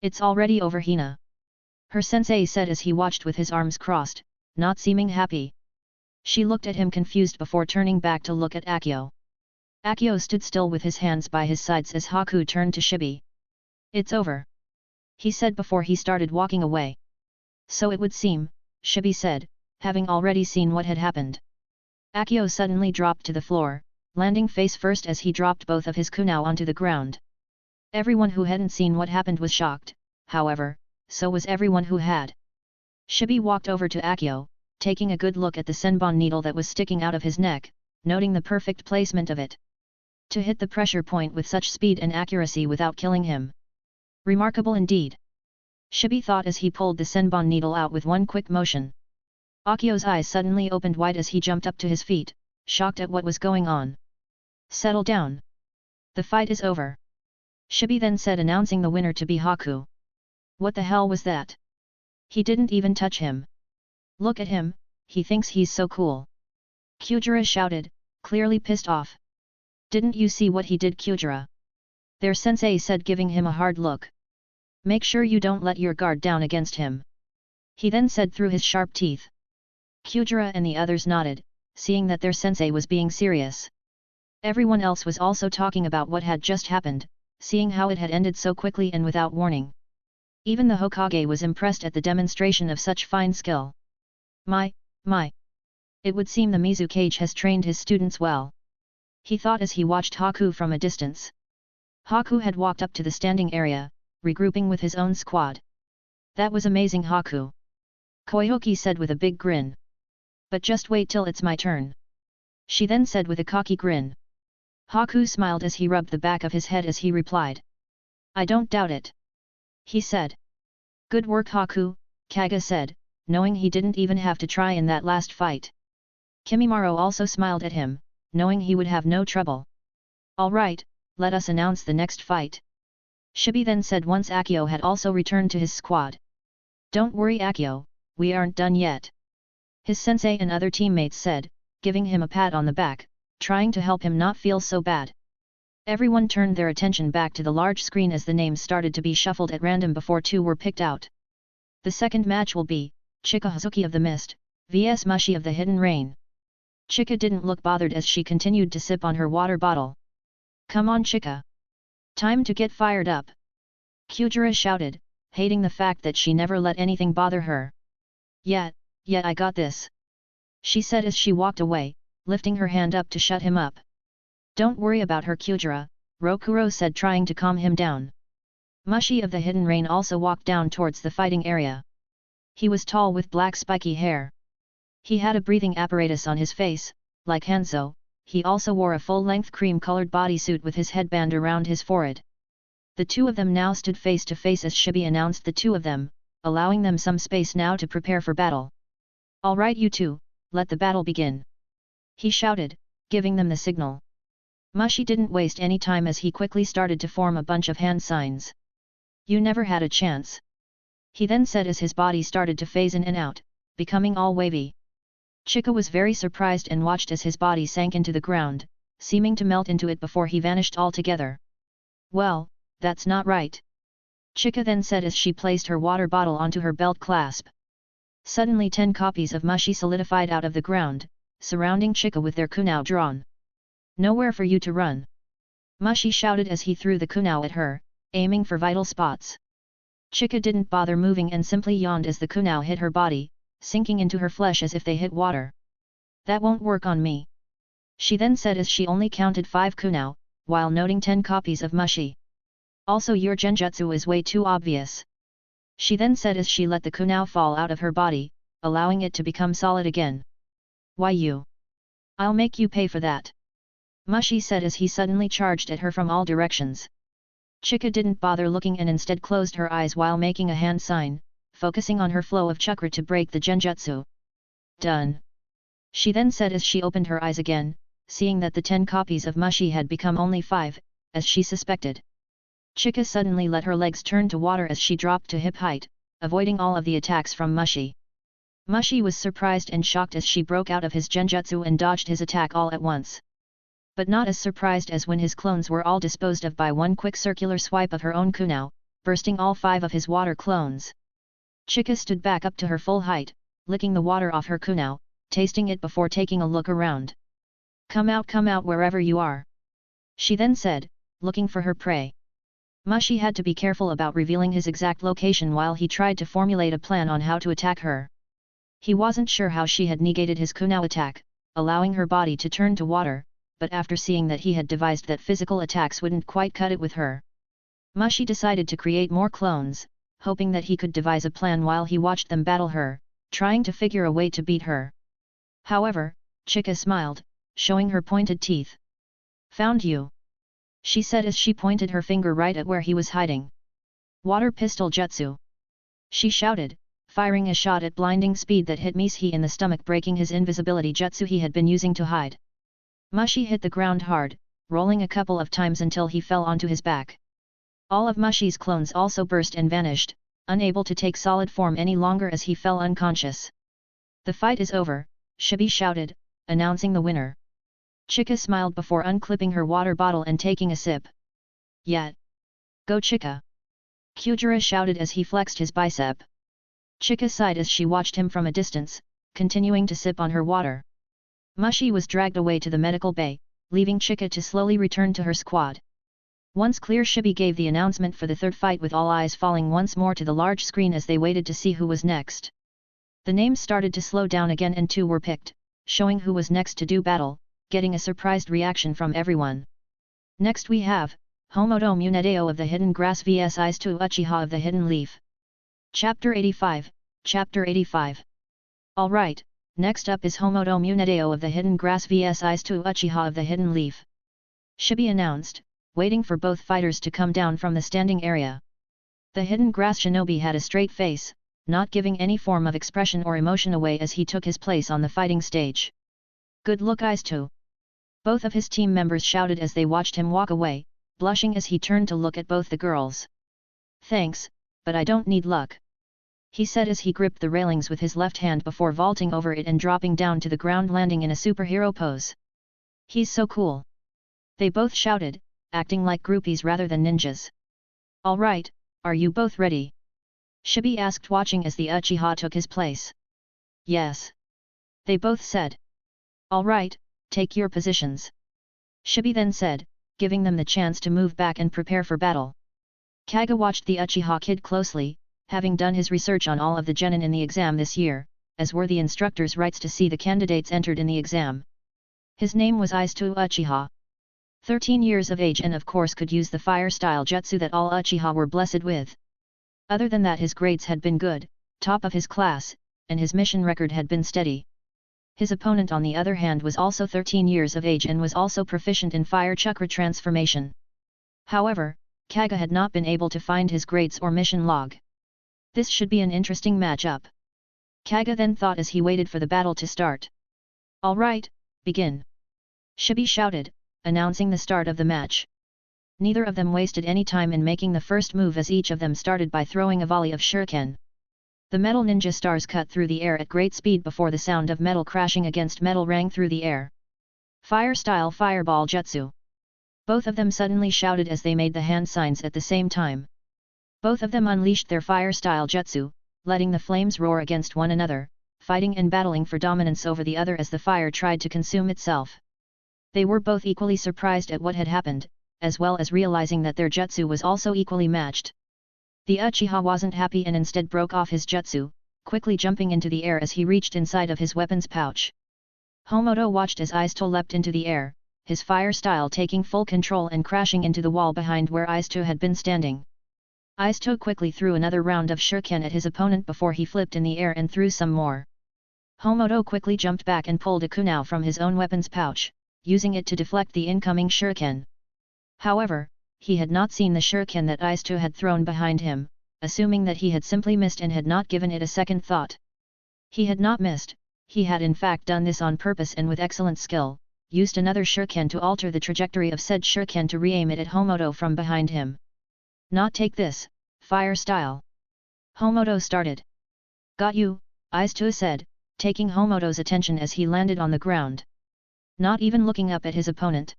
"It's already over, Hina," her sensei said as he watched with his arms crossed, not seeming happy. She looked at him confused before turning back to look at Akio. Akio stood still with his hands by his sides as Haku turned to Shibi. "It's over," he said before he started walking away. "So it would seem," Shibi said, having already seen what had happened. Akio suddenly dropped to the floor, landing face first as he dropped both of his kunao onto the ground. Everyone who hadn't seen what happened was shocked, however, so was everyone who had. Shibi walked over to Akio, taking a good look at the senbon needle that was sticking out of his neck, noting the perfect placement of it. To hit the pressure point with such speed and accuracy without killing him. Remarkable indeed. Shibi thought as he pulled the senbon needle out with one quick motion. Akio's eyes suddenly opened wide as he jumped up to his feet, shocked at what was going on. "Settle down. The fight is over," Shibi then said, announcing the winner to be Haku. "What the hell was that? He didn't even touch him. Look at him, he thinks he's so cool." Kyujira shouted, clearly pissed off. "Didn't you see what he did, Kyujira?" their sensei said, giving him a hard look. "Make sure you don't let your guard down against him," he then said through his sharp teeth. Kyujira and the others nodded, seeing that their sensei was being serious. Everyone else was also talking about what had just happened, seeing how it had ended so quickly and without warning. Even the Hokage was impressed at the demonstration of such fine skill. My. It would seem the Mizukage has trained his students well," he thought as he watched Haku from a distance. Haku had walked up to the standing area, regrouping with his own squad. "That was amazing, Haku," Koki said with a big grin. "But just wait till it's my turn," she then said with a cocky grin. Haku smiled as he rubbed the back of his head as he replied. "I don't doubt it," he said. "Good work, Haku," Kaga said, knowing he didn't even have to try in that last fight. Kimimaro also smiled at him, knowing he would have no trouble. "All right, let us announce the next fight," Shibi then said once Akio had also returned to his squad. "Don't worry, Akio, we aren't done yet," his sensei and other teammates said, giving him a pat on the back, trying to help him not feel so bad. Everyone turned their attention back to the large screen as the names started to be shuffled at random before two were picked out. The second match will be Chika Hazuki of the Mist vs Mushi of the Hidden Rain. Chika didn't look bothered as she continued to sip on her water bottle. "Come on, Chika. Time to get fired up," Kyujira shouted, hating the fact that she never let anything bother her. Yeah, I got this," she said as she walked away, lifting her hand up to shut him up. "Don't worry about her, Kyujira," Rokuro said, trying to calm him down. Mushi of the Hidden Rain also walked down towards the fighting area. He was tall with black spiky hair. He had a breathing apparatus on his face, like Hanzo. He also wore a full-length cream-colored bodysuit with his headband around his forehead. The two of them now stood face to face as Shibi announced the two of them, allowing them some space now to prepare for battle. "All right, you two, let the battle begin," he shouted, giving them the signal. Mushi didn't waste any time as he quickly started to form a bunch of hand signs. "You never had a chance," he then said as his body started to phase in and out, becoming all wavy. Chika was very surprised and watched as his body sank into the ground, seeming to melt into it before he vanished altogether. "Well, that's not right," Chika then said as she placed her water bottle onto her belt clasp. Suddenly 10 copies of Mushi solidified out of the ground, surrounding Chika with their kunao drawn. "Nowhere for you to run," Mushi shouted as he threw the kunao at her, aiming for vital spots. Chika didn't bother moving and simply yawned as the kunao hit her body, sinking into her flesh as if they hit water. "That won't work on me," she then said as she only counted 5 kunao, while noting 10 copies of Mushi. "Also your genjutsu is way too obvious. She then said as she let the kunao fall out of her body, allowing it to become solid again. Why you? I'll make you pay for that. Mushi said as he suddenly charged at her from all directions. Chika didn't bother looking and instead closed her eyes while making a hand sign, focusing on her flow of chakra to break the genjutsu. Done. She then said as she opened her eyes again, seeing that the 10 copies of Mushi had become only 5, as she suspected. Chika suddenly let her legs turn to water as she dropped to hip height, avoiding all of the attacks from Mushi. Mushi was surprised and shocked as she broke out of his genjutsu and dodged his attack all at once. But not as surprised as when his clones were all disposed of by one quick circular swipe of her own kunao, bursting all 5 of his water clones. Chika stood back up to her full height, licking the water off her kunao, tasting it before taking a look around. Come out wherever you are. She then said, looking for her prey. Mushi had to be careful about revealing his exact location while he tried to formulate a plan on how to attack her. He wasn't sure how she had negated his kunao attack, allowing her body to turn to water, but after seeing that he had devised that physical attacks wouldn't quite cut it with her, Mushi decided to create more clones, hoping that he could devise a plan while he watched them battle her, trying to figure a way to beat her. However, Chika smiled, showing her pointed teeth. Found you. She said as she pointed her finger right at where he was hiding. Water pistol jutsu. She shouted, firing a shot at blinding speed that hit Mishi in the stomach, breaking his invisibility jutsu he had been using to hide. Mushi hit the ground hard, rolling a couple of times until he fell onto his back. All of Mushi's clones also burst and vanished, unable to take solid form any longer as he fell unconscious. The fight is over, Shibi shouted, announcing the winner. Chika smiled before unclipping her water bottle and taking a sip. Yet. Go Chika! Kyujira shouted as he flexed his bicep. Chika sighed as she watched him from a distance, continuing to sip on her water. Mushi was dragged away to the medical bay, leaving Chika to slowly return to her squad. Once clear, Shibi gave the announcement for the third fight with all eyes falling once more to the large screen as they waited to see who was next. The names started to slow down again and 2 were picked, showing who was next to do battle, getting a surprised reaction from everyone. Next we have, Homodo Munedeo of the Hidden Grass vs Aizu Uchiha of the Hidden Leaf. Chapter 85, Chapter 85. Alright, next up is Homodo Munedeo of the Hidden Grass vs Aizu Uchiha of the Hidden Leaf. Shibi announced, waiting for both fighters to come down from the standing area. The Hidden Grass shinobi had a straight face, not giving any form of expression or emotion away as he took his place on the fighting stage. Good look Aizu! Both of his team members shouted as they watched him walk away, blushing as he turned to look at both the girls. Thanks, but I don't need luck. He said as he gripped the railings with his left hand before vaulting over it and dropping down to the ground, landing in a superhero pose. He's so cool! They both shouted, acting like groupies rather than ninjas. Alright, are you both ready? Shibi asked, watching as the Uchiha took his place. Yes. They both said. Alright, take your positions. Shibi then said, giving them the chance to move back and prepare for battle. Kaga watched the Uchiha kid closely, having done his research on all of the genin in the exam this year, as were the instructor's rights to see the candidates entered in the exam. His name was Aizu Uchiha. 13 years of age and of course could use the fire-style jutsu that all Uchiha were blessed with. Other than that, his grades had been good, top of his class, and his mission record had been steady. His opponent on the other hand was also 13 years of age and was also proficient in fire chakra transformation. However, Kaga had not been able to find his grades or mission log. This should be an interesting matchup. Kaga then thought as he waited for the battle to start. Alright, begin! Shibi shouted, announcing the start of the match. Neither of them wasted any time in making the first move as each of them started by throwing a volley of shuriken. The metal ninja stars cut through the air at great speed before the sound of metal crashing against metal rang through the air. Fire-style fireball jutsu! Both of them suddenly shouted as they made the hand signs at the same time. Both of them unleashed their fire-style jutsu, letting the flames roar against one another, fighting and battling for dominance over the other as the fire tried to consume itself. They were both equally surprised at what had happened, as well as realizing that their jutsu was also equally matched. The Uchiha wasn't happy and instead broke off his jutsu, quickly jumping into the air as he reached inside of his weapons pouch. Homodo watched as Aizu leapt into the air, his fire style taking full control and crashing into the wall behind where Aizu had been standing. Aisto quickly threw another round of shuriken at his opponent before he flipped in the air and threw some more. Hodo quickly jumped back and pulled a kunai from his own weapons pouch, using it to deflect the incoming shuriken. However, he had not seen the shuriken that Aisto had thrown behind him, assuming that he had simply missed and had not given it a second thought. He had not missed, he had in fact done this on purpose and with excellent skill, used another shuriken to alter the trajectory of said shuriken to re-aim it at Hodo from behind him. Not take this, fire style. Hodo started. Got you, Aisto said, taking Hodo's attention as he landed on the ground. Not even looking up at his opponent.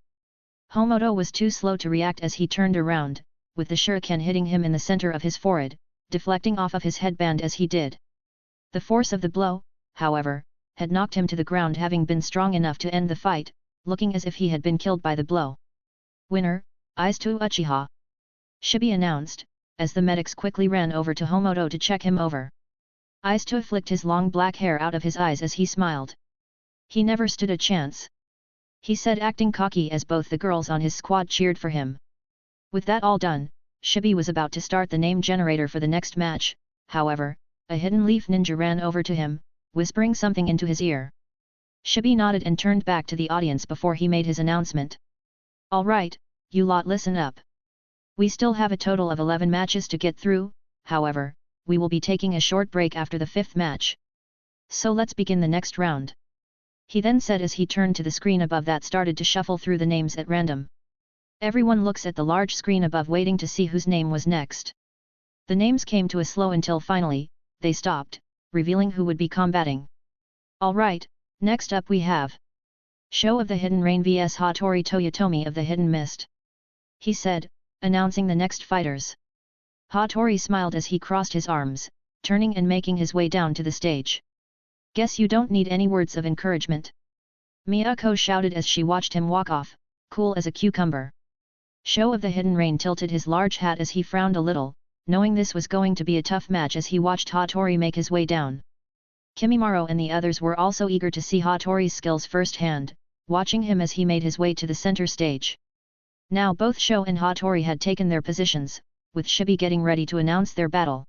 Hodo was too slow to react as he turned around, with the shuriken hitting him in the center of his forehead, deflecting off of his headband as he did. The force of the blow, however, had knocked him to the ground, having been strong enough to end the fight, looking as if he had been killed by the blow. Winner, Aisto Uchiha. Shibi announced, as the medics quickly ran over to Hodo to check him over. Aisto flicked his long black hair out of his eyes as he smiled. He never stood a chance, he said, acting cocky as both the girls on his squad cheered for him. With that all done, Shibi was about to start the name generator for the next match. However, a hidden leaf ninja ran over to him, whispering something into his ear. Shibi nodded and turned back to the audience before he made his announcement. Alright, you lot listen up. We still have a total of 11 matches to get through, however, we will be taking a short break after the 5th match. So let's begin the next round. He then said as he turned to the screen above that started to shuffle through the names at random. Everyone looks at the large screen above waiting to see whose name was next. The names came to a slow until finally, they stopped, revealing who would be combating. Alright, next up we have Show of the Hidden Rain vs Hatori Toyotomi of the Hidden Mist. He said, announcing the next fighters. Hatori smiled as he crossed his arms, turning and making his way down to the stage. Guess you don't need any words of encouragement. Miyako shouted as she watched him walk off, cool as a cucumber. Show of the Hidden Rain tilted his large hat as he frowned a little, knowing this was going to be a tough match as he watched Hatori make his way down. Kimimaro and the others were also eager to see Hatori's skills firsthand, watching him as he made his way to the center stage. Now both Sho and Hatori had taken their positions, with Shibi getting ready to announce their battle.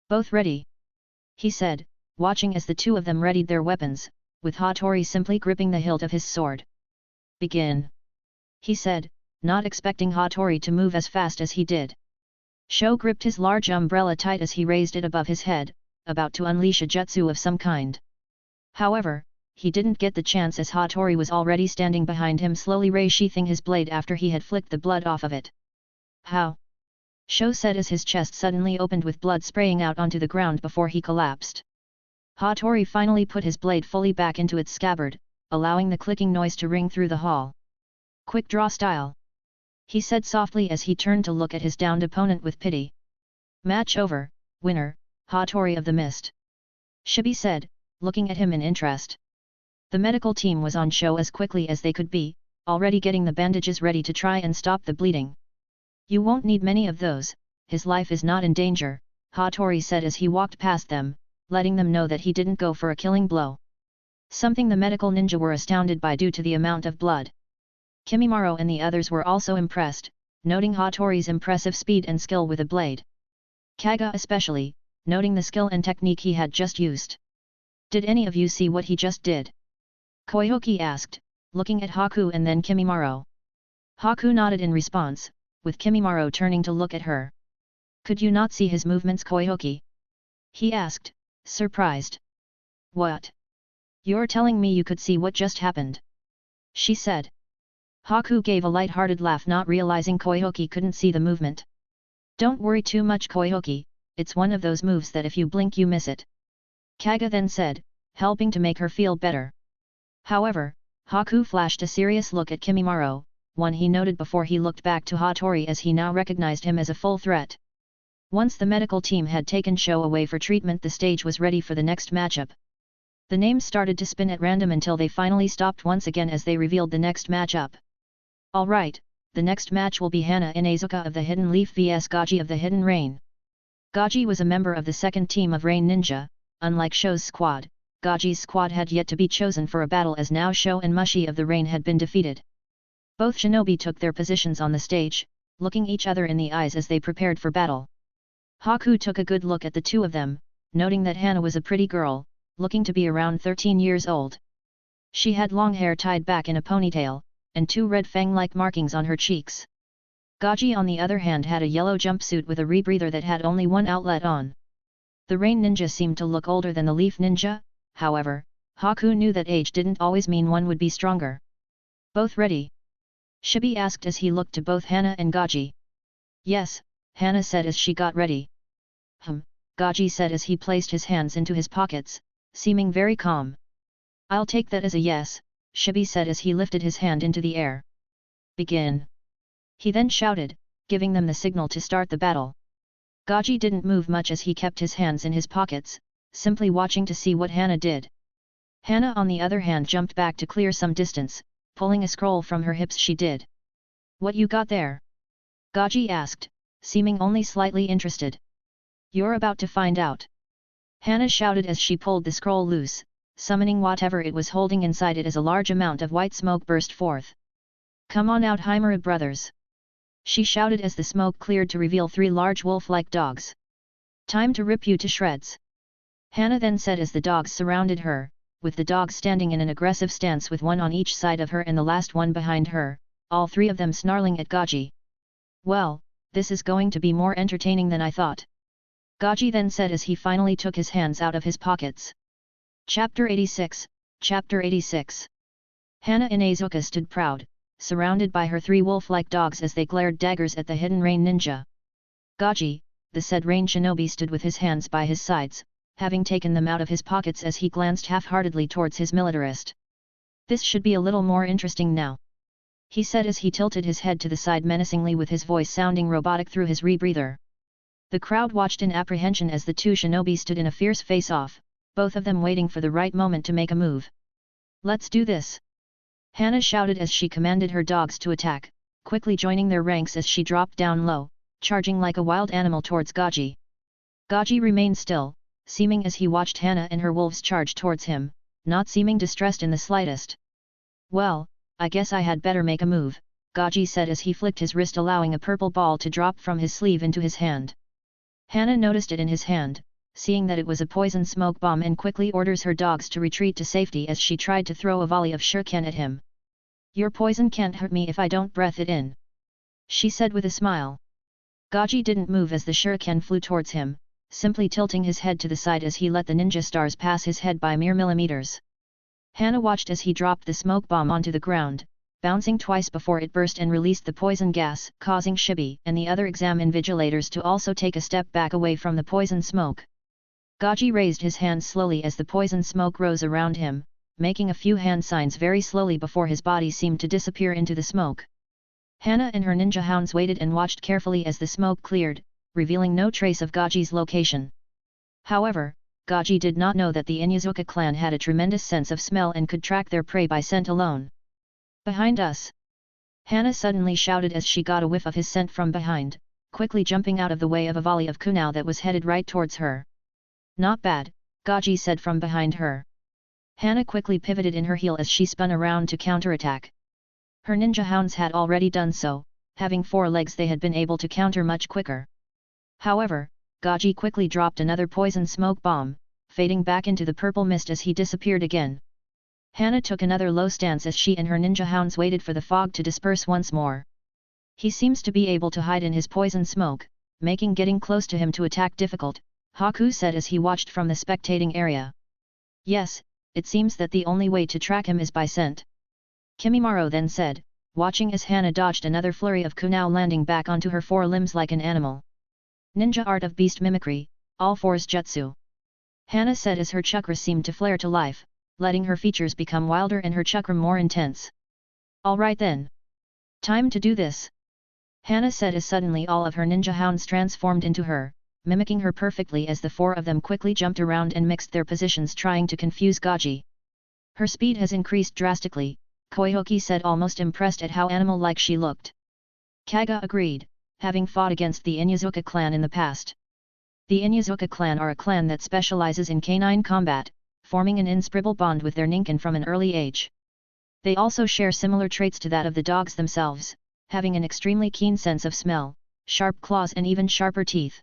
Both ready? He said, watching as the two of them readied their weapons, with Hatori simply gripping the hilt of his sword. Begin. He said, not expecting Hatori to move as fast as he did. Sho gripped his large umbrella tight as he raised it above his head, about to unleash a jutsu of some kind. However, he didn't get the chance as Hatori was already standing behind him, slowly re-sheathing his blade after he had flicked the blood off of it. How? Sho said as his chest suddenly opened with blood spraying out onto the ground before he collapsed. Hatori finally put his blade fully back into its scabbard, allowing the clicking noise to ring through the hall. Quick draw style. He said softly as he turned to look at his downed opponent with pity. Match over, winner, Hatori of the Mist. Shibi said, looking at him in interest. The medical team was on show as quickly as they could be, already getting the bandages ready to try and stop the bleeding. You won't need many of those, his life is not in danger, Hatori said as he walked past them, letting them know that he didn't go for a killing blow. Something the medical ninja were astounded by due to the amount of blood. Kimimaro and the others were also impressed, noting Hatori's impressive speed and skill with a blade. Kaga especially, noting the skill and technique he had just used. Did any of you see what he just did? Koki asked, looking at Haku and then Kimimaro. Haku nodded in response, with Kimimaro turning to look at her. Could you not see his movements, Koki? He asked, surprised. What? You're telling me you could see what just happened? She said. Haku gave a light-hearted laugh, not realizing Koki couldn't see the movement. Don't worry too much, Koki, it's one of those moves that if you blink you miss it. Kaga then said, helping to make her feel better. However, Haku flashed a serious look at Kimimaro, one he noted before he looked back to Hatori as he now recognized him as a full threat. Once the medical team had taken Sho away for treatment, the stage was ready for the next matchup. The names started to spin at random until they finally stopped once again as they revealed the next matchup. Alright, the next match will be Hana Inazuka of the Hidden Leaf vs Gaji of the Hidden Rain. Gaji was a member of the second team of Rain Ninja. Unlike Sho's squad, Gaji's squad had yet to be chosen for a battle, as now Sho and Mushi of the Rain had been defeated. Both shinobi took their positions on the stage, looking each other in the eyes as they prepared for battle. Haku took a good look at the two of them, noting that Hana was a pretty girl, looking to be around 13 years old. She had long hair tied back in a ponytail, and two red fang-like markings on her cheeks. Gaji on the other hand had a yellow jumpsuit with a rebreather that had only one outlet on. The rain ninja seemed to look older than the leaf ninja, however, Haku knew that age didn't always mean one would be stronger. Both ready? Shibi asked as he looked to both Hana and Gaji. Yes, Hana said as she got ready. Gaji said as he placed his hands into his pockets, seeming very calm. I'll take that as a yes, Shibi said as he lifted his hand into the air. Begin. He then shouted, giving them the signal to start the battle. Gaji didn't move much as he kept his hands in his pockets, simply watching to see what Hana did. Hana on the other hand jumped back to clear some distance, pulling a scroll from her hips. She did. What you got there? Gaji asked, seeming only slightly interested. You're about to find out. Hana shouted as she pulled the scroll loose, summoning whatever it was holding inside it as a large amount of white smoke burst forth. Come on out, Himera brothers! She shouted as the smoke cleared to reveal three large wolf-like dogs. Time to rip you to shreds! Hana then said as the dogs surrounded her, with the dogs standing in an aggressive stance with one on each side of her and the last one behind her, all three of them snarling at Gaji. Well, this is going to be more entertaining than I thought. Gaji then said as he finally took his hands out of his pockets. Chapter 86, Chapter 86. Hana Inezuka stood proud, surrounded by her three wolf-like dogs as they glared daggers at the hidden rain ninja. Gaji, the said rain shinobi, stood with his hands by his sides, having taken them out of his pockets as he glanced half-heartedly towards his militarist. This should be a little more interesting now, he said as he tilted his head to the side menacingly with his voice sounding robotic through his rebreather. The crowd watched in apprehension as the two shinobi stood in a fierce face-off, both of them waiting for the right moment to make a move. Let's do this! Hana shouted as she commanded her dogs to attack, quickly joining their ranks as she dropped down low, charging like a wild animal towards Gaji. Gaji remained still, seeming as he watched Hana and her wolves charge towards him, not seeming distressed in the slightest. Well, I guess I had better make a move, Gaji said as he flicked his wrist, allowing a purple ball to drop from his sleeve into his hand. Hana noticed it in his hand, seeing that it was a poison smoke bomb, and quickly orders her dogs to retreat to safety as she tried to throw a volley of shuriken at him. Your poison can't hurt me if I don't breathe it in, she said with a smile. Gaji didn't move as the shuriken flew towards him, simply tilting his head to the side as he let the ninja stars pass his head by mere millimeters. Hana watched as he dropped the smoke bomb onto the ground, bouncing twice before it burst and released the poison gas, causing Shibi and the other exam invigilators to also take a step back away from the poison smoke. Gaji raised his hands slowly as the poison smoke rose around him, making a few hand signs very slowly before his body seemed to disappear into the smoke. Hana and her ninja hounds waited and watched carefully as the smoke cleared, revealing no trace of Gaji's location. However, Gaji did not know that the Inuzuka clan had a tremendous sense of smell and could track their prey by scent alone. Behind us! Hana suddenly shouted as she got a whiff of his scent from behind, quickly jumping out of the way of a volley of kunao that was headed right towards her. Not bad, Gaji said from behind her. Hana quickly pivoted in her heel as she spun around to counterattack. Her ninja hounds had already done so, having 4 legs they had been able to counter much quicker. However, Gaji quickly dropped another poison smoke bomb, fading back into the purple mist as he disappeared again. Hana took another low stance as she and her ninja hounds waited for the fog to disperse once more. He seems to be able to hide in his poison smoke, making getting close to him to attack difficult, Haku said as he watched from the spectating area. Yes, it seems that the only way to track him is by scent, Kimimaro then said, watching as Hana dodged another flurry of kunao, landing back onto her 4 limbs like an animal. Ninja art of beast mimicry, all fours jutsu, Hana said as her chakra seemed to flare to life, letting her features become wilder and her chakra more intense. Alright then. Time to do this, Hana said as suddenly all of her ninja hounds transformed into her, mimicking her perfectly as the 4 of them quickly jumped around and mixed their positions trying to confuse Gaji. Her speed has increased drastically, Koki said, almost impressed at how animal-like she looked. Kaga agreed, having fought against the Inuzuka clan in the past. The Inuzuka clan are a clan that specializes in canine combat, forming an inseparable bond with their ninken from an early age. They also share similar traits to that of the dogs themselves, having an extremely keen sense of smell, sharp claws and even sharper teeth.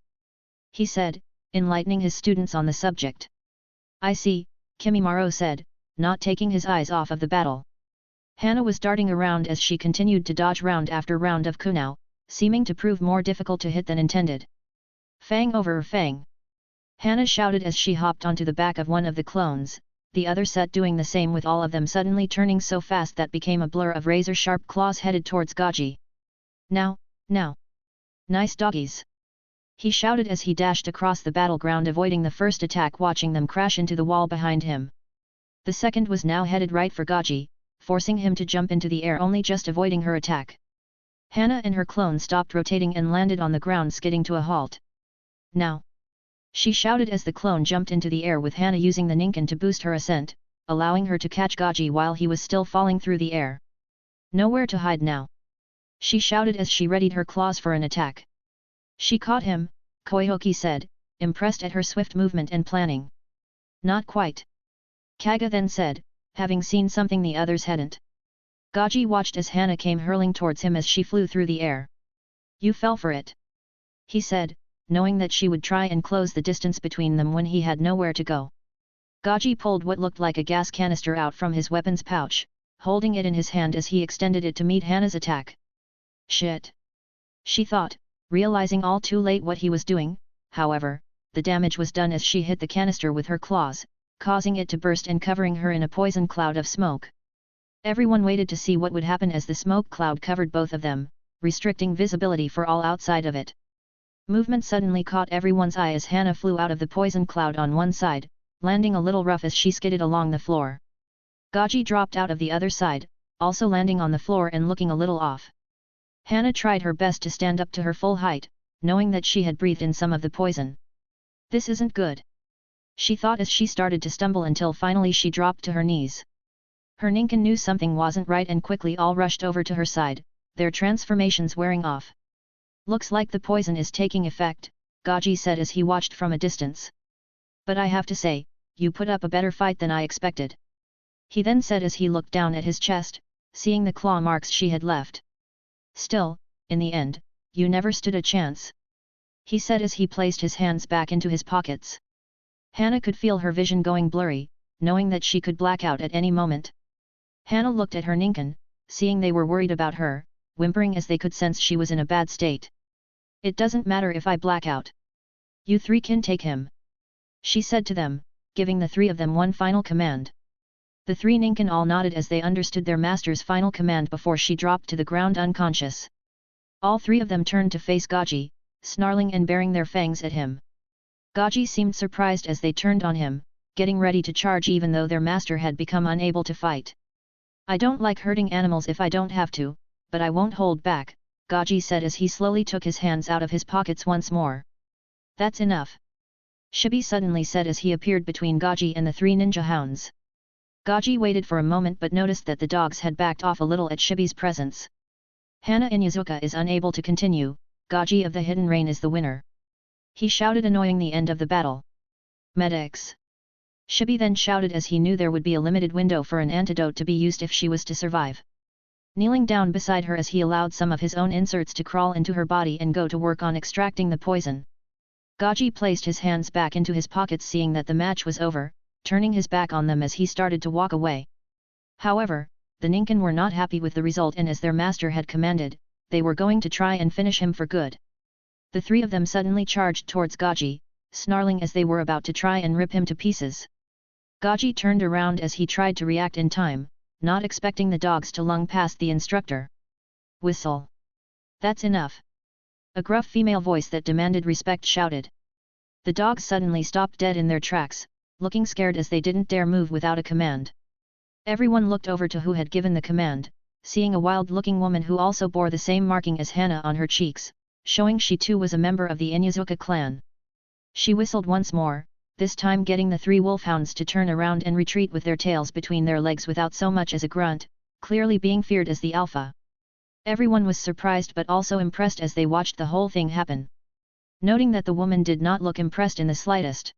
he said, enlightening his students on the subject. I see, Kimimaro said, not taking his eyes off of the battle. Hana was darting around as she continued to dodge round after round of kunao, seeming to prove more difficult to hit than intended. Fang over fang! Hana shouted as she hopped onto the back of one of the clones, the other set doing the same with all of them suddenly turning so fast that became a blur of razor-sharp claws headed towards Gaji. Now, now! Nice doggies! He shouted as he dashed across the battleground avoiding the first attack watching them crash into the wall behind him. The second was now headed right for Gaji, forcing him to jump into the air only just avoiding her attack. Hana and her clone stopped rotating and landed on the ground skidding to a halt. Now! She shouted as the clone jumped into the air with Hana using the Ninken to boost her ascent, allowing her to catch Gaji while he was still falling through the air. Nowhere to hide now! She shouted as she readied her claws for an attack. She caught him, Koki said, impressed at her swift movement and planning. Not quite. Kaga then said, having seen something the others hadn't. Gaji watched as Hana came hurling towards him as she flew through the air. You fell for it. He said, knowing that she would try and close the distance between them when he had nowhere to go. Gaji pulled what looked like a gas canister out from his weapons pouch, holding it in his hand as he extended it to meet Hana's attack. Shit! She thought, realizing all too late what he was doing. However, the damage was done as she hit the canister with her claws, causing it to burst and covering her in a poison cloud of smoke. Everyone waited to see what would happen as the smoke cloud covered both of them, restricting visibility for all outside of it. Movement suddenly caught everyone's eye as Hana flew out of the poison cloud on one side, landing a little rough as she skidded along the floor. Gaji dropped out of the other side, also landing on the floor and looking a little off. Hana tried her best to stand up to her full height, knowing that she had breathed in some of the poison. This isn't good. She thought as she started to stumble until finally she dropped to her knees. Her Ninken knew something wasn't right and quickly all rushed over to her side, their transformations wearing off. Looks like the poison is taking effect, Gaji said as he watched from a distance. But I have to say, you put up a better fight than I expected. He then said as he looked down at his chest, seeing the claw marks she had left. Still, in the end, you never stood a chance. He said as he placed his hands back into his pockets. Hana could feel her vision going blurry, knowing that she could black out at any moment. Hana looked at her Ninken, seeing they were worried about her, whimpering as they could sense she was in a bad state. It doesn't matter if I black out. You three can take him. She said to them, giving the three of them one final command. The three Ninken all nodded as they understood their master's final command before she dropped to the ground unconscious. All three of them turned to face Gaji, snarling and baring their fangs at him. Gaji seemed surprised as they turned on him, getting ready to charge even though their master had become unable to fight. I don't like hurting animals if I don't have to, but I won't hold back, Gaji said as he slowly took his hands out of his pockets once more. That's enough. Shibi suddenly said as he appeared between Gaji and the three ninja hounds. Gaji waited for a moment but noticed that the dogs had backed off a little at Shibi's presence. Hana Inuzuka is unable to continue, Gaji of the Hidden Rain is the winner. He shouted annoying the end of the battle. Medics! Shibi then shouted as he knew there would be a limited window for an antidote to be used if she was to survive. Kneeling down beside her as he allowed some of his own inserts to crawl into her body and go to work on extracting the poison. Gaji placed his hands back into his pockets seeing that the match was over, turning his back on them as he started to walk away. However, the Ninken were not happy with the result and as their master had commanded, they were going to try and finish him for good. The three of them suddenly charged towards Gaji, snarling as they were about to try and rip him to pieces. Gaji turned around as he tried to react in time, not expecting the dogs to lung past the instructor. Whistle! That's enough! A gruff female voice that demanded respect shouted. The dogs suddenly stopped dead in their tracks, looking scared as they didn't dare move without a command. Everyone looked over to who had given the command, seeing a wild-looking woman who also bore the same marking as Hana on her cheeks, showing she too was a member of the Inuzuka clan. She whistled once more, this time getting the three wolfhounds to turn around and retreat with their tails between their legs without so much as a grunt, clearly being feared as the alpha. Everyone was surprised but also impressed as they watched the whole thing happen. Noting that the woman did not look impressed in the slightest.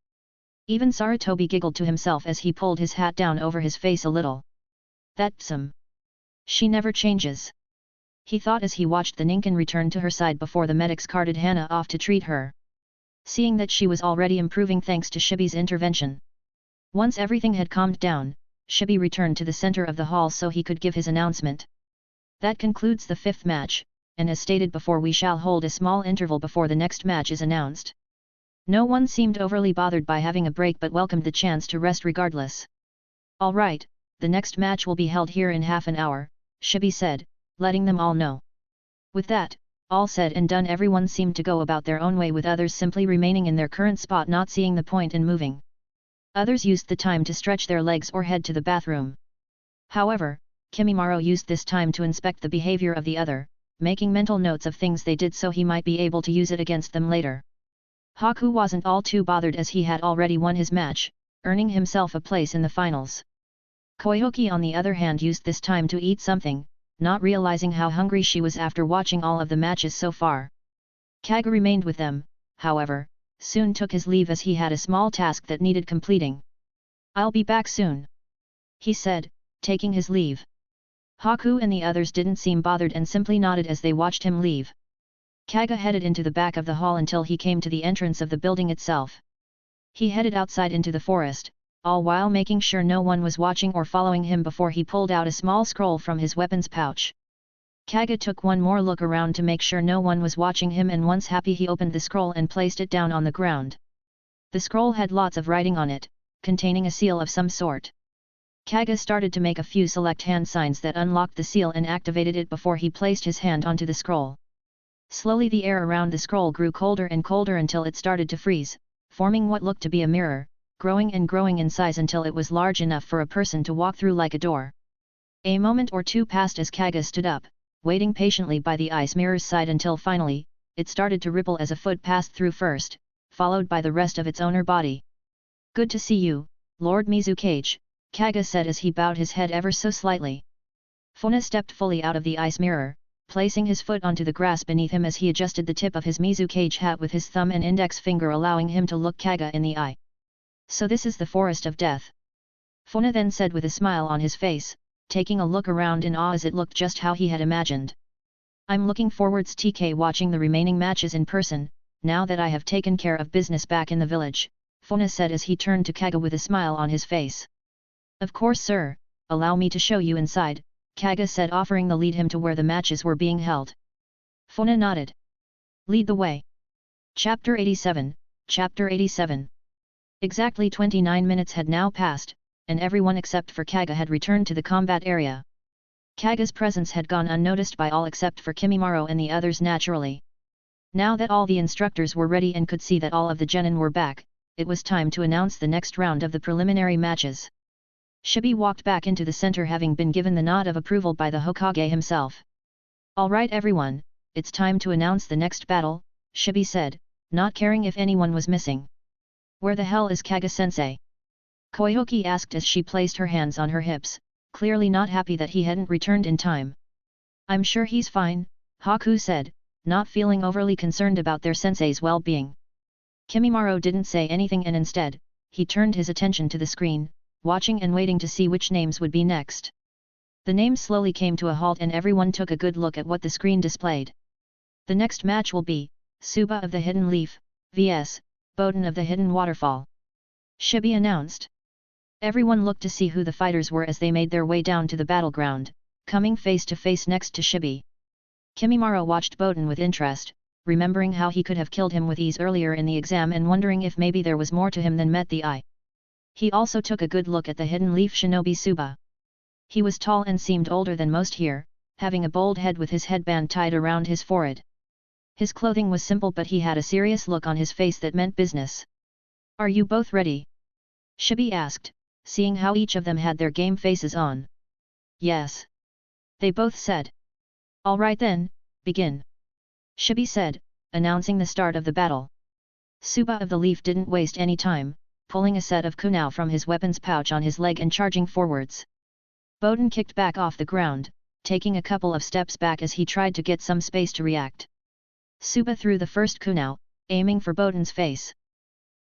Even Sarutobi giggled to himself as he pulled his hat down over his face a little. That's some. She never changes. He thought as he watched the Ninken return to her side before the medics carted Hana off to treat her. seeing that she was already improving thanks to Shibi's intervention. Once everything had calmed down, Shibi returned to the center of the hall so he could give his announcement. That concludes the 5th match, and as stated before, we shall hold a small interval before the next match is announced. No one seemed overly bothered by having a break but welcomed the chance to rest regardless. Alright, the next match will be held here in half an hour, Shibi said, letting them all know. With that, all said and done, everyone seemed to go about their own way, with others simply remaining in their current spot, not seeing the point in moving. Others used the time to stretch their legs or head to the bathroom. However, Kimimaro used this time to inspect the behavior of the other, making mental notes of things they did so he might be able to use it against them later. Haku wasn't all too bothered as he had already won his match, earning himself a place in the finals. Koki on the other hand used this time to eat something, not realizing how hungry she was after watching all of the matches so far. Kaga remained with them, however, soon took his leave as he had a small task that needed completing. "I'll be back soon," he said, taking his leave. Haku and the others didn't seem bothered and simply nodded as they watched him leave. Kaga headed into the back of the hall until he came to the entrance of the building itself. He headed outside into the forest, all while making sure no one was watching or following him before he pulled out a small scroll from his weapons pouch. Kaga took one more look around to make sure no one was watching him, and once happy he opened the scroll and placed it down on the ground. The scroll had lots of writing on it, containing a seal of some sort. Kaga started to make a few select hand signs that unlocked the seal and activated it before he placed his hand onto the scroll. Slowly the air around the scroll grew colder and colder until it started to freeze, forming what looked to be a mirror, growing and growing in size until it was large enough for a person to walk through like a door. A moment or two passed as Kaga stood up, waiting patiently by the ice mirror's side until finally, it started to ripple as a foot passed through first, followed by the rest of its owner body. "Good to see you, Lord Mizukage," Kaga said as he bowed his head ever so slightly. Fuyona stepped fully out of the ice mirror, placing his foot onto the grass beneath him as he adjusted the tip of his Mizukage hat with his thumb and index finger, allowing him to look Kaga in the eye. "So this is the Forest of Death," Fuyona then said with a smile on his face, taking a look around in awe as it looked just how he had imagined. "I'm looking forwards to watching the remaining matches in person, now that I have taken care of business back in the village," Fuyona said as he turned to Kaga with a smile on his face. "Of course, sir, allow me to show you inside," Kaga said, offering to lead him to where the matches were being held. Fuyona nodded. "Lead the way." Chapter 87, Chapter 87. Exactly 29 minutes had now passed, and everyone except for Kaga had returned to the combat area. Kaga's presence had gone unnoticed by all except for Kimimaro and the others naturally. Now that all the instructors were ready and could see that all of the genin were back, it was time to announce the next round of the preliminary matches. Shibi walked back into the center, having been given the nod of approval by the Hokage himself. "Alright everyone, it's time to announce the next battle," Shibi said, not caring if anyone was missing. "Where the hell is Kaga-sensei?" Koki asked as she placed her hands on her hips, clearly not happy that he hadn't returned in time. "I'm sure he's fine," Haku said, not feeling overly concerned about their sensei's well-being. Kimimaro didn't say anything and instead, he turned his attention to the screen, watching and waiting to see which names would be next. The names slowly came to a halt and everyone took a good look at what the screen displayed. "The next match will be, Suba of the Hidden Leaf, vs. Boden of the Hidden Waterfall," Shibi announced. Everyone looked to see who the fighters were as they made their way down to the battleground, coming face to face next to Shibi. Kimimaro watched Boden with interest, remembering how he could have killed him with ease earlier in the exam and wondering if maybe there was more to him than met the eye. He also took a good look at the Hidden Leaf shinobi Suba. He was tall and seemed older than most here, having a bald head with his headband tied around his forehead. His clothing was simple but he had a serious look on his face that meant business. "Are you both ready?" Shibi asked, seeing how each of them had their game faces on. "Yes," they both said. "Alright then, begin," Shibi said, announcing the start of the battle. Suba of the Leaf didn't waste any time, pulling a set of kunai from his weapons pouch on his leg and charging forwards. Boden kicked back off the ground, taking a couple of steps back as he tried to get some space to react. Suba threw the first kunai, aiming for Boden's face.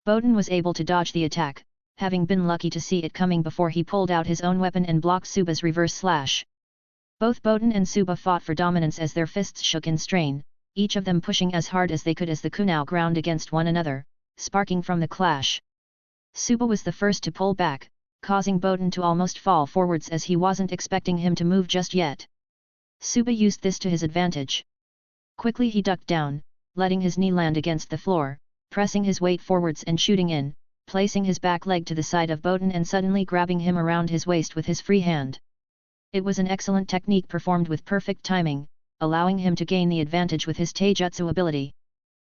Boden was able to dodge the attack, having been lucky to see it coming before he pulled out his own weapon and blocked Suba's reverse slash. Both Boden and Suba fought for dominance as their fists shook in strain, each of them pushing as hard as they could as the kunao ground against one another, sparking from the clash. Suba was the first to pull back, causing Boden to almost fall forwards as he wasn't expecting him to move just yet. Suba used this to his advantage. Quickly he ducked down, letting his knee land against the floor, pressing his weight forwards and shooting in, placing his back leg to the side of Boden and suddenly grabbing him around his waist with his free hand. It was an excellent technique performed with perfect timing, allowing him to gain the advantage with his taijutsu ability.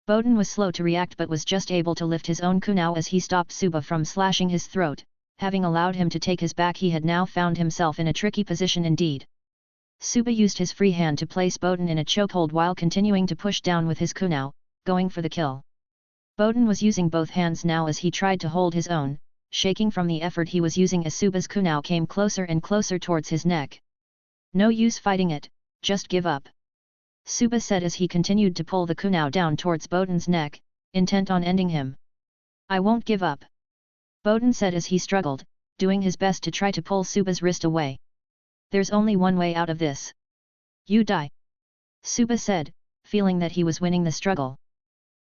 Boden was slow to react but was just able to lift his own kunao as he stopped Suba from slashing his throat. Having allowed him to take his back, he had now found himself in a tricky position indeed. Suba used his free hand to place Boden in a chokehold while continuing to push down with his kunao, going for the kill. Boden was using both hands now as he tried to hold his own, shaking from the effort he was using as Suba's kunao came closer and closer towards his neck. "No use fighting it, just give up," Suba said as he continued to pull the kunao down towards Boden's neck, intent on ending him. "I won't give up," Boden said as he struggled, doing his best to try to pull Suba's wrist away. "There's only one way out of this. You die," Suba said, feeling that he was winning the struggle.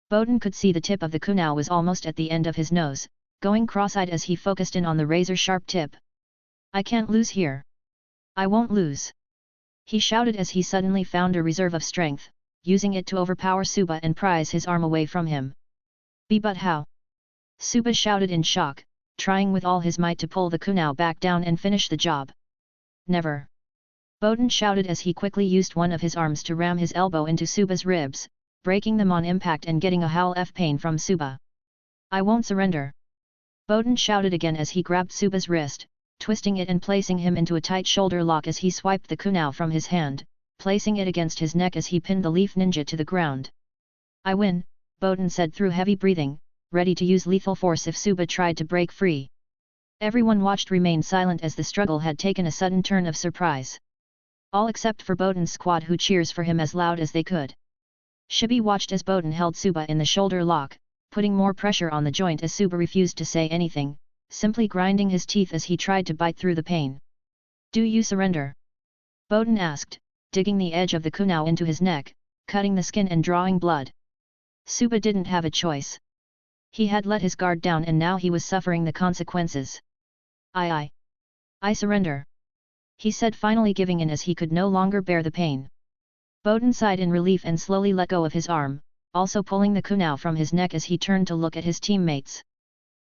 Boden could see the tip of the kunao was almost at the end of his nose, going cross-eyed as he focused in on the razor-sharp tip. "I can't lose here. I won't lose," he shouted as he suddenly found a reserve of strength, using it to overpower Suba and prise his arm away from him. But how?" Suba shouted in shock, trying with all his might to pull the kunao back down and finish the job. "Never!" Boden shouted as he quickly used one of his arms to ram his elbow into Suba's ribs, breaking them on impact and getting a howl of pain from Suba. "I won't surrender!" Boden shouted again as he grabbed Suba's wrist, twisting it and placing him into a tight shoulder lock as he swiped the kunao from his hand, placing it against his neck as he pinned the leaf ninja to the ground. "I win," Boden said through heavy breathing, ready to use lethal force if Suba tried to break free. Everyone watched remain silent as the struggle had taken a sudden turn of surprise. All except for Boden's squad who cheers for him as loud as they could. Shibi watched as Boden held Suba in the shoulder lock, putting more pressure on the joint as Suba refused to say anything, simply grinding his teeth as he tried to bite through the pain. "Do you surrender?" Boden asked, digging the edge of the kunao into his neck, cutting the skin and drawing blood. Suba didn't have a choice. He had let his guard down and now he was suffering the consequences. I surrender," he said, finally giving in as he could no longer bear the pain. Boden sighed in relief and slowly let go of his arm, also pulling the kunao from his neck as he turned to look at his teammates.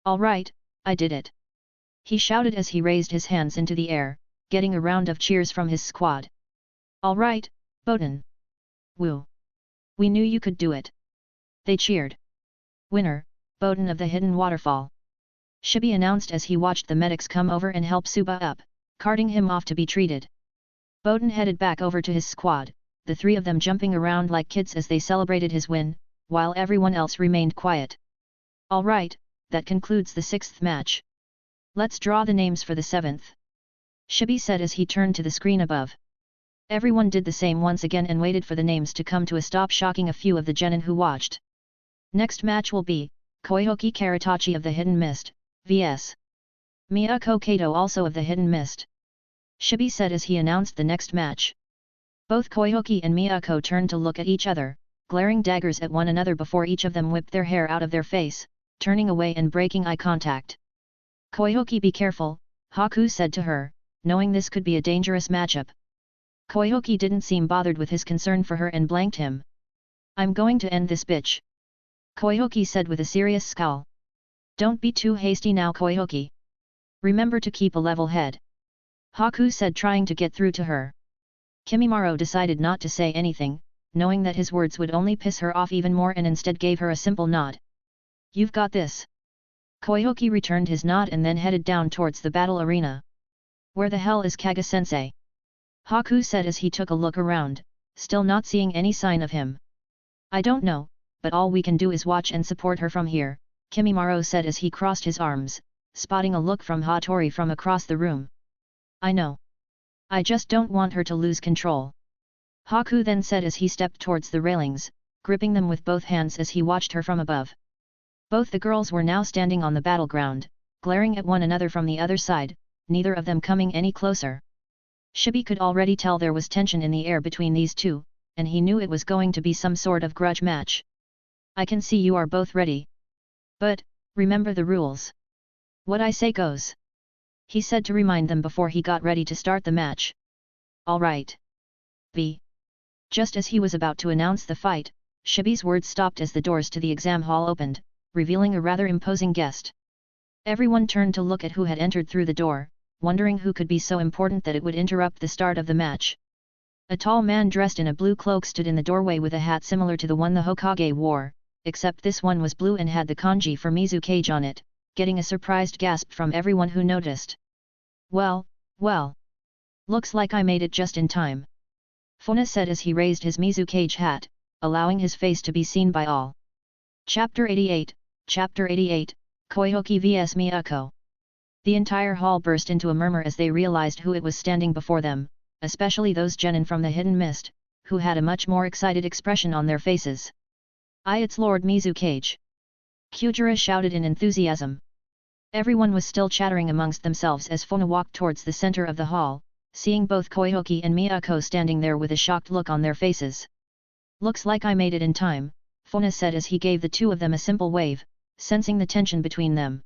"All right, I did it," he shouted as he raised his hands into the air, getting a round of cheers from his squad. "All right, Boden. Woo! We knew you could do it," they cheered. "Winner, Boden of the Hidden Waterfall," Shibi announced as he watched the medics come over and help Suba up, carting him off to be treated. Boden headed back over to his squad, the three of them jumping around like kids as they celebrated his win, while everyone else remained quiet. "All right, that concludes the 6th match. Let's draw the names for the 7th. Shibi said as he turned to the screen above. Everyone did the same once again and waited for the names to come to a stop, shocking a few of the genin who watched. Next match will be Koihoki Karatachi of the Hidden Mist vs. Miyako Kato also of the Hidden Mist. Shibi said as he announced the next match. Both Koihoki and Miyako turned to look at each other, glaring daggers at one another before each of them whipped their hair out of their face, turning away and breaking eye contact. "Koihoki, be careful," Haku said to her, knowing this could be a dangerous matchup. Koihoki didn't seem bothered with his concern for her and blanked him. "I'm going to end this bitch," Koihoki said with a serious scowl. "Don't be too hasty now, Koihoki. Remember to keep a level head," Haku said, trying to get through to her. Kimimaro decided not to say anything, knowing that his words would only piss her off even more, and instead gave her a simple nod. "You've got this." Koihoki returned his nod and then headed down towards the battle arena. "Where the hell is Kaga-sensei?" Haku said as he took a look around, still not seeing any sign of him. "I don't know, but all we can do is watch and support her from here," Kimimaro said as he crossed his arms, spotting a look from Hatori from across the room. "I know. I just don't want her to lose control," Haku then said as he stepped towards the railings, gripping them with both hands as he watched her from above. Both the girls were now standing on the battleground, glaring at one another from the other side, neither of them coming any closer. Shibi could already tell there was tension in the air between these two, and he knew it was going to be some sort of grudge match. I can see you are both ready. But, remember the rules. What I say goes. He said to remind them before he got ready to start the match. All right. B. Just as he was about to announce the fight, Shibi's words stopped as the doors to the exam hall opened, revealing a rather imposing guest. Everyone turned to look at who had entered through the door, wondering who could be so important that it would interrupt the start of the match. A tall man dressed in a blue cloak stood in the doorway with a hat similar to the one the Hokage wore, except this one was blue and had the kanji for Mizukage on it, getting a surprised gasp from everyone who noticed. Well, well. Looks like I made it just in time. Fuyona said as he raised his Mizukage hat, allowing his face to be seen by all. Chapter 88, Koihoki vs Miyako. The entire hall burst into a murmur as they realized who it was standing before them, especially those genin from the Hidden Mist, who had a much more excited expression on their faces. It's Lord Mizukage! Kyujira shouted in enthusiasm. Everyone was still chattering amongst themselves as Fuyona walked towards the center of the hall, seeing both Koihoki and Miyako standing there with a shocked look on their faces. Looks like I made it in time, Fuyona said as he gave the two of them a simple wave, sensing the tension between them.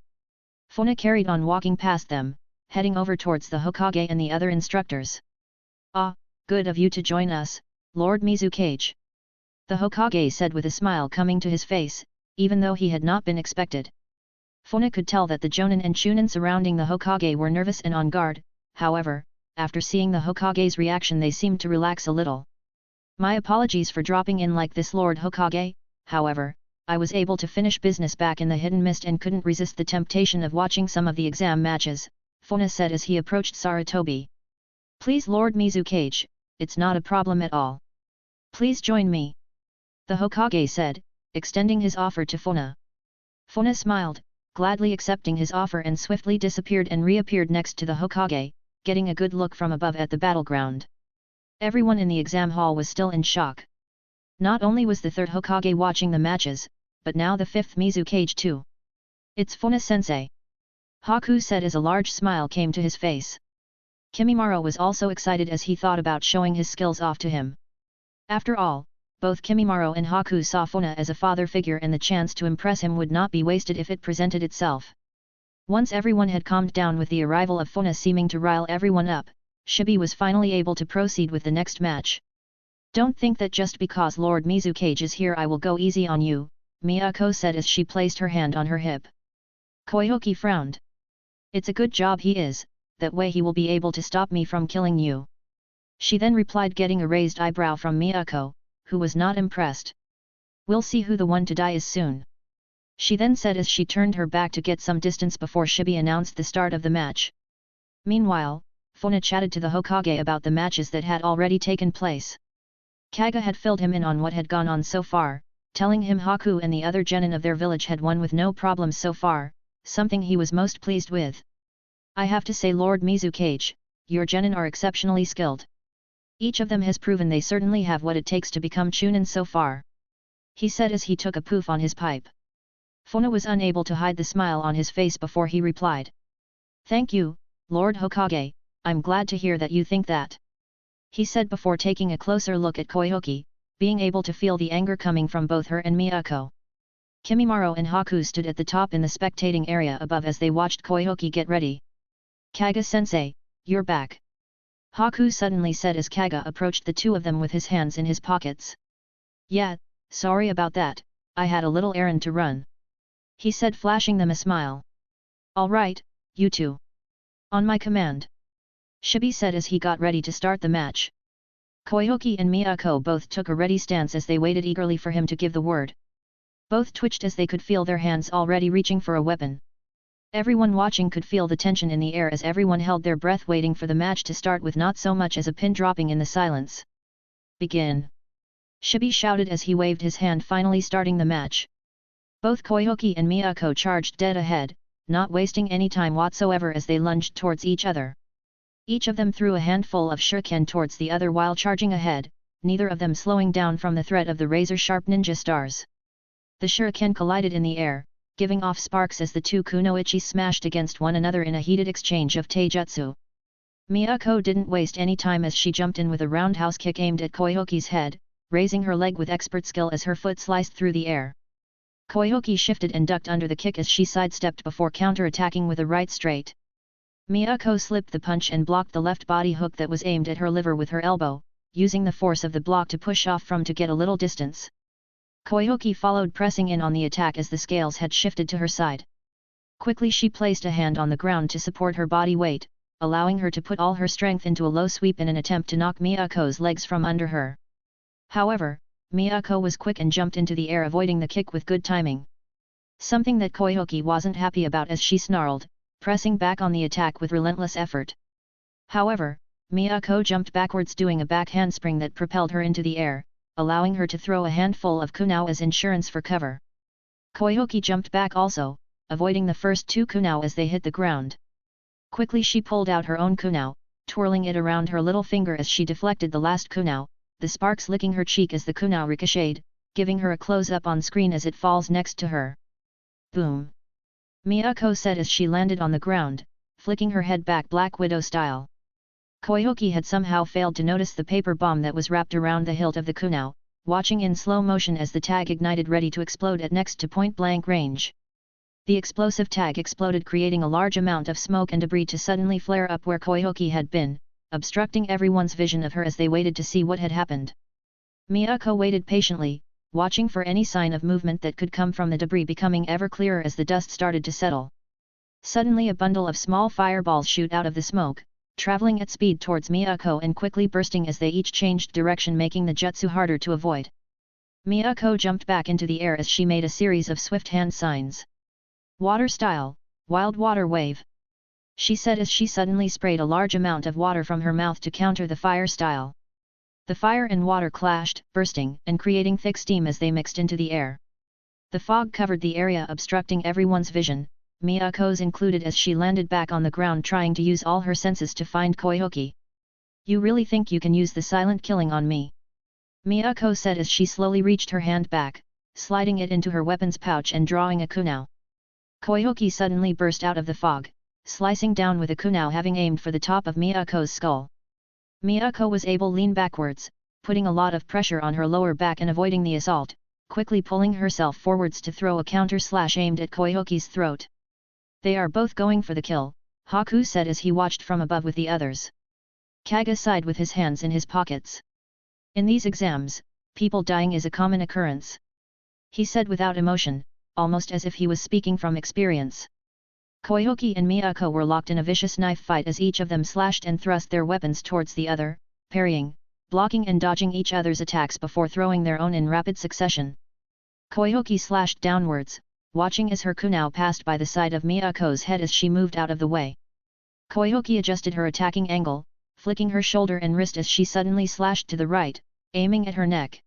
Fuyona carried on walking past them, heading over towards the Hokage and the other instructors. Ah, good of you to join us, Lord Mizukage. The Hokage said with a smile coming to his face, even though he had not been expected. Fuyona could tell that the Jonin and Chunin surrounding the Hokage were nervous and on guard, however, after seeing the Hokage's reaction they seemed to relax a little. My apologies for dropping in like this, Lord Hokage, however, I was able to finish business back in the Hidden Mist and couldn't resist the temptation of watching some of the exam matches, Fuyona said as he approached Sarutobi. Please Lord Mizukage, it's not a problem at all. Please join me. The Hokage said, extending his offer to Fuyona. Fuyona smiled, gladly accepting his offer and swiftly disappeared and reappeared next to the Hokage, getting a good look from above at the battleground. Everyone in the exam hall was still in shock. Not only was the third Hokage watching the matches, but now the fifth Mizukage too. It's Fuyona-sensei. Haku said as a large smile came to his face. Kimimaro was also excited as he thought about showing his skills off to him. After all, both Kimimaro and Haku saw Fuyona as a father figure and the chance to impress him would not be wasted if it presented itself. Once everyone had calmed down with the arrival of Fuyona seeming to rile everyone up, Shibi was finally able to proceed with the next match. Don't think that just because Lord Mizukage is here I will go easy on you, Miyako said as she placed her hand on her hip. Koihoki frowned. It's a good job he is, that way he will be able to stop me from killing you. She then replied getting a raised eyebrow from Miyako, who was not impressed. We'll see who the one to die is soon. She then said as she turned her back to get some distance before Shibi announced the start of the match. Meanwhile, Fuyona chatted to the Hokage about the matches that had already taken place. Kaga had filled him in on what had gone on so far, telling him Haku and the other genin of their village had won with no problems so far, something he was most pleased with. I have to say Lord Mizukage, your genin are exceptionally skilled. Each of them has proven they certainly have what it takes to become Chunin so far. He said as he took a puff on his pipe. Fuyona was unable to hide the smile on his face before he replied. Thank you, Lord Hokage, I'm glad to hear that you think that. He said before taking a closer look at Koihoki, being able to feel the anger coming from both her and Miyako. Kimimaro and Haku stood at the top in the spectating area above as they watched Koihoki get ready. Kaga-sensei, you're back. Haku suddenly said as Kaga approached the two of them with his hands in his pockets. Yeah, sorry about that, I had a little errand to run. He said flashing them a smile. All right, you two. On my command. Shibi said as he got ready to start the match. Koihoki and Miyako both took a ready stance as they waited eagerly for him to give the word. Both twitched as they could feel their hands already reaching for a weapon. Everyone watching could feel the tension in the air as everyone held their breath waiting for the match to start with not so much as a pin dropping in the silence. Begin! Shibi shouted as he waved his hand finally starting the match. Both Koihoki and Miyako charged dead ahead, not wasting any time whatsoever as they lunged towards each other. Each of them threw a handful of shuriken towards the other while charging ahead, neither of them slowing down from the threat of the razor-sharp ninja stars. The shuriken collided in the air, giving off sparks as the two kunoichi smashed against one another in a heated exchange of taijutsu. Miyako didn't waste any time as she jumped in with a roundhouse kick aimed at Koihoki's head, raising her leg with expert skill as her foot sliced through the air. Koyoki shifted and ducked under the kick as she sidestepped before counter-attacking with a right straight. Miyako slipped the punch and blocked the left body hook that was aimed at her liver with her elbow, using the force of the block to push off from to get a little distance. Koyoki followed, pressing in on the attack as the scales had shifted to her side. Quickly she placed a hand on the ground to support her body weight, allowing her to put all her strength into a low sweep in an attempt to knock Miyako's legs from under her. However, Miyako was quick and jumped into the air, avoiding the kick with good timing. Something that Koyoki wasn't happy about as she snarled, pressing back on the attack with relentless effort. However, Miyako jumped backwards, doing a back handspring that propelled her into the air, allowing her to throw a handful of kunao as insurance for cover. Koyoki jumped back also, avoiding the first two kunao as they hit the ground. Quickly she pulled out her own kunao, twirling it around her little finger as she deflected the last kunao, the sparks licking her cheek as the kunao ricocheted, giving her a close-up on screen as it falls next to her. Boom! Miyako said as she landed on the ground, flicking her head back Black Widow style. Koyoki had somehow failed to notice the paper bomb that was wrapped around the hilt of the kunao, watching in slow motion as the tag ignited, ready to explode at next to point-blank range. The explosive tag exploded, creating a large amount of smoke and debris to suddenly flare up where Koyoki had been, obstructing everyone's vision of her as they waited to see what had happened. Miyako waited patiently, watching for any sign of movement that could come from the debris, becoming ever clearer as the dust started to settle. Suddenly a bundle of small fireballs shoot out of the smoke, traveling at speed towards Miyako and quickly bursting as they each changed direction, making the jutsu harder to avoid. Miyako jumped back into the air as she made a series of swift hand signs. Water style, wild water wave, she said as she suddenly sprayed a large amount of water from her mouth to counter the fire style. The fire and water clashed, bursting and creating thick steam as they mixed into the air. The fog covered the area, obstructing everyone's vision, Miyako's included, as she landed back on the ground trying to use all her senses to find Koyoki. "You really think you can use the silent killing on me?" Miyako said as she slowly reached her hand back, sliding it into her weapons pouch and drawing a kunao. Koyoki suddenly burst out of the fog, slicing down with a kunao, having aimed for the top of Miyako's skull. Miyako was able to lean backwards, putting a lot of pressure on her lower back and avoiding the assault, quickly pulling herself forwards to throw a counter slash aimed at Koyoki's throat. "They are both going for the kill," Haku said as he watched from above with the others. Kaga sighed with his hands in his pockets. "In these exams, people dying is a common occurrence," he said without emotion, almost as if he was speaking from experience. Koyoki and Miyako were locked in a vicious knife fight as each of them slashed and thrust their weapons towards the other, parrying, blocking and dodging each other's attacks before throwing their own in rapid succession. Koyoki slashed downwards, watching as her kunao passed by the side of Miyako's head as she moved out of the way. Koyoki adjusted her attacking angle, flicking her shoulder and wrist as she suddenly slashed to the right, aiming at her neck.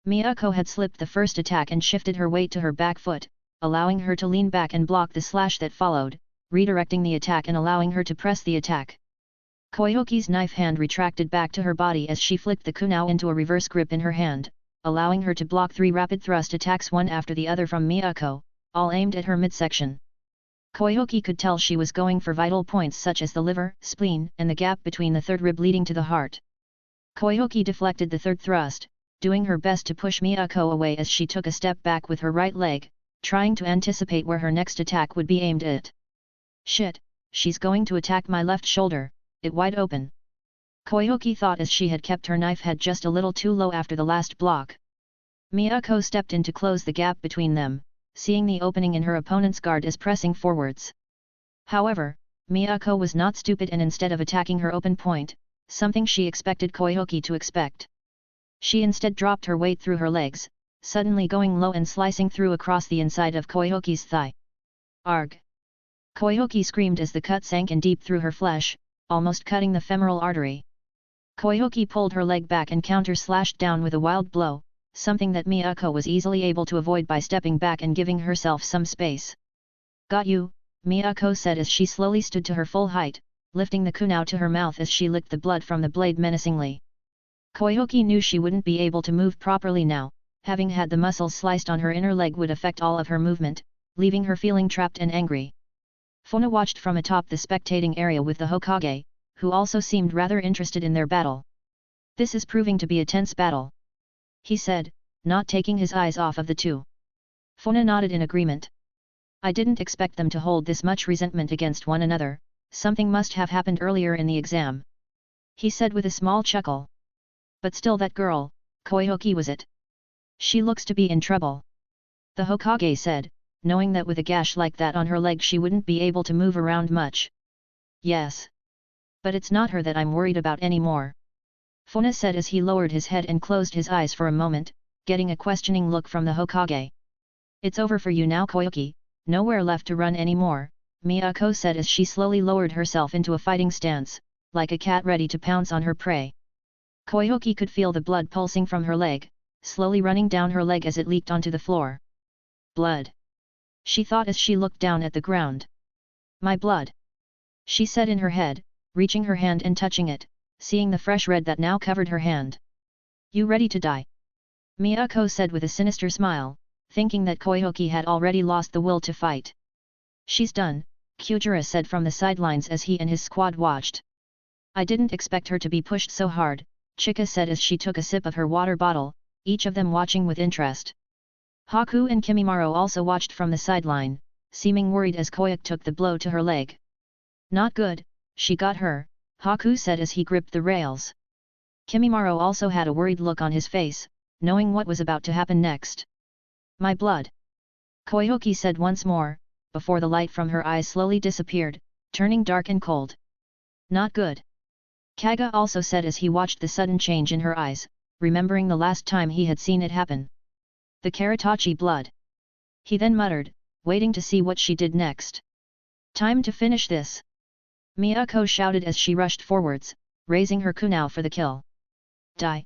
Miyako had slipped the first attack and shifted her weight to her back foot, allowing her to lean back and block the slash that followed, redirecting the attack and allowing her to press the attack. Koyoki's knife hand retracted back to her body as she flicked the kunao into a reverse grip in her hand, allowing her to block 3 rapid thrust attacks one after the other from Miyako, all aimed at her midsection. Koyoki could tell she was going for vital points such as the liver, spleen, and the gap between the third rib leading to the heart. Koyoki deflected the third thrust, doing her best to push Miyako away as she took a step back with her right leg, trying to anticipate where her next attack would be aimed at. "Shit, she's going to attack my left shoulder, it wide open," Koyoki thought as she had kept her knife head just a little too low after the last block. Miyako stepped in to close the gap between them, seeing the opening in her opponent's guard as pressing forwards. However, Miyako was not stupid and instead of attacking her open point, something she expected Koyoki to expect, she instead dropped her weight through her legs, suddenly going low and slicing through across the inside of Koyoki's thigh. "Arg!" Koyoki screamed as the cut sank in deep through her flesh, almost cutting the femoral artery. Koyoki pulled her leg back and counter-slashed down with a wild blow, something that Miyako was easily able to avoid by stepping back and giving herself some space. "Got you," Miyako said as she slowly stood to her full height, lifting the kunao to her mouth as she licked the blood from the blade menacingly. Koyoki knew she wouldn't be able to move properly now, having had the muscles sliced on her inner leg would affect all of her movement, leaving her feeling trapped and angry. Fuyona watched from atop the spectating area with the Hokage, who also seemed rather interested in their battle. "This is proving to be a tense battle. he said, not taking his eyes off of the two. Fuyona nodded in agreement. I didn't expect them to hold this much resentment against one another, something must have happened earlier in the exam. He said with a small chuckle. But still that girl, Koyoki was it? She looks to be in trouble. The Hokage said, knowing that with a gash like that on her leg she wouldn't be able to move around much. Yes. But it's not her that I'm worried about anymore. Fuyona said as he lowered his head and closed his eyes for a moment, getting a questioning look from the Hokage. It's over for you now, Koyoki, nowhere left to run anymore, Miyako said as she slowly lowered herself into a fighting stance, like a cat ready to pounce on her prey. Koyoki could feel the blood pulsing from her leg, slowly running down her leg as it leaked onto the floor. Blood. She thought as she looked down at the ground. My blood. She said in her head, reaching her hand and touching it, seeing the fresh red that now covered her hand. You ready to die? Miyako said with a sinister smile, thinking that Koyoki had already lost the will to fight. She's done, Kyujira said from the sidelines as he and his squad watched. I didn't expect her to be pushed so hard, Chika said as she took a sip of her water bottle, each of them watching with interest. Haku and Kimimaro also watched from the sideline, seeming worried as Koyak took the blow to her leg. Not good, she got her, Haku said as he gripped the rails. Kimimaro also had a worried look on his face, knowing what was about to happen next. My blood. Koyoki said once more, before the light from her eyes slowly disappeared, turning dark and cold. Not good. Kaga also said as he watched the sudden change in her eyes, remembering the last time he had seen it happen. The Karatachi blood. He then muttered, waiting to see what she did next. Time to finish this. Miyako shouted as she rushed forwards, raising her kunao for the kill. Die.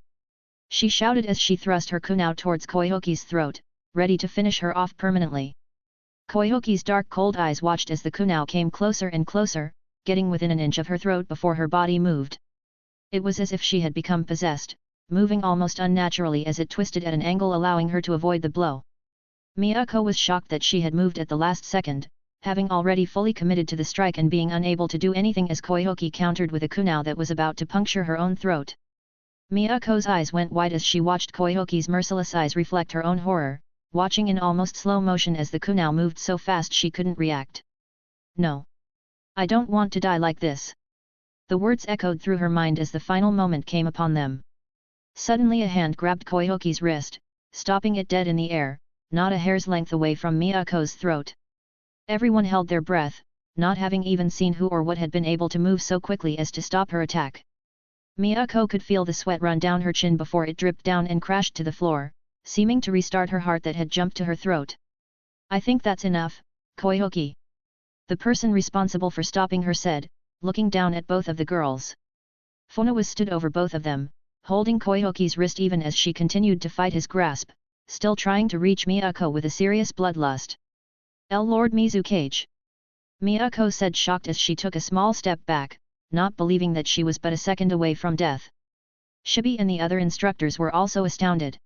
She shouted as she thrust her kunao towards Koyoki's throat, ready to finish her off permanently. Koyoki's dark cold eyes watched as the kunao came closer and closer, getting within an inch of her throat before her body moved. It was as if she had become possessed, moving almost unnaturally as it twisted at an angle allowing her to avoid the blow. Miyako was shocked that she had moved at the last second, having already fully committed to the strike and being unable to do anything as Koyoki countered with a kunao that was about to puncture her own throat. Miyako's eyes went wide as she watched Koyoki's merciless eyes reflect her own horror, watching in almost slow motion as the kunao moved so fast she couldn't react. No. I don't want to die like this. The words echoed through her mind as the final moment came upon them. Suddenly a hand grabbed Koyoki's wrist, stopping it dead in the air, not a hair's length away from Miyako's throat. Everyone held their breath, not having even seen who or what had been able to move so quickly as to stop her attack. Miyako could feel the sweat run down her chin before it dripped down and crashed to the floor, seeming to restart her heart that had jumped to her throat. I think that's enough, Koyoki. The person responsible for stopping her said, looking down at both of the girls. Fuyona was stood over both of them, holding Koyoki's wrist even as she continued to fight his grasp, still trying to reach Miyako with a serious bloodlust. Lord Mizukage. Miyako said shocked as she took a small step back, not believing that she was but a second away from death. Shibi and the other instructors were also astounded.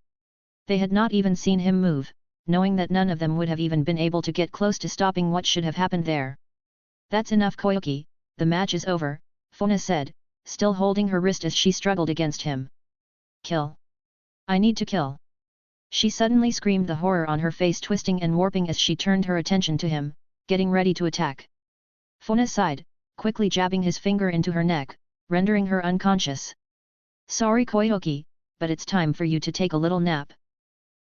They had not even seen him move, knowing that none of them would have even been able to get close to stopping what should have happened there. That's enough, Koyoki, the match is over, Fuyona said, still holding her wrist as she struggled against him. Kill. I need to kill. She suddenly screamed, the horror on her face twisting and warping as she turned her attention to him, getting ready to attack. Fuyona sighed, quickly jabbing his finger into her neck, rendering her unconscious. Sorry Koyoki, but it's time for you to take a little nap.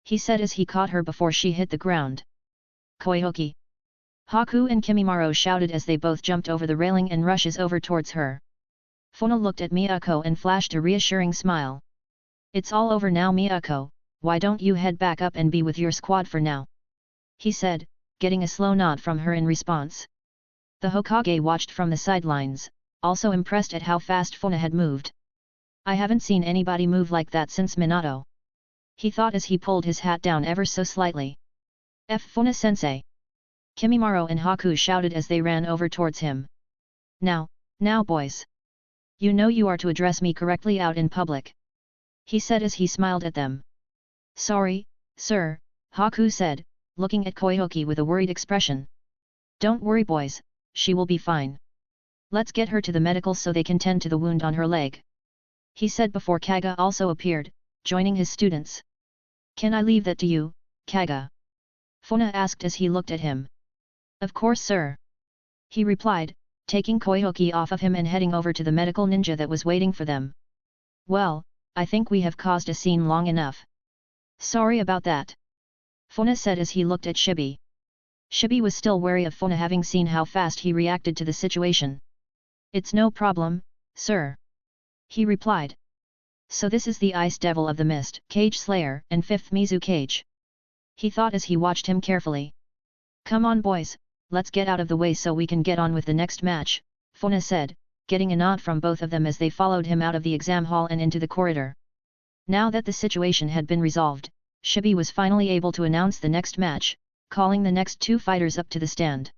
He said as he caught her before she hit the ground. Koyoki. Haku and Kimimaro shouted as they both jumped over the railing and rushes over towards her. Fuyona looked at Miyako and flashed a reassuring smile. It's all over now, Miyako, why don't you head back up and be with your squad for now? He said, getting a slow nod from her in response. The Hokage watched from the sidelines, also impressed at how fast Fuyona had moved. I haven't seen anybody move like that since Minato. He thought as he pulled his hat down ever so slightly. Fuyona-sensei. Kimimaro and Haku shouted as they ran over towards him. Now boys. You know you are to address me correctly out in public. He said as he smiled at them. Sorry, sir, Haku said, looking at Koyoki with a worried expression. Don't worry boys, she will be fine. Let's get her to the medical so they can tend to the wound on her leg. He said before Kaga also appeared, joining his students. Can I leave that to you, Kaga? Fuyona asked as he looked at him. Of course sir. He replied, taking Koki off of him and heading over to the medical ninja that was waiting for them. Well, I think we have caused a scene long enough. Sorry about that. Fuyona said as he looked at Shibi. Shibi was still wary of Fuyona having seen how fast he reacted to the situation. It's no problem, sir. He replied. So this is the Ice Devil of the Mist, Cage Slayer, and 5th Mizukage. He thought as he watched him carefully. Come on boys, let's get out of the way so we can get on with the next match, Fuyona said, getting a nod from both of them as they followed him out of the exam hall and into the corridor. Now that the situation had been resolved, Shibi was finally able to announce the next match, calling the next 2 fighters up to the stand.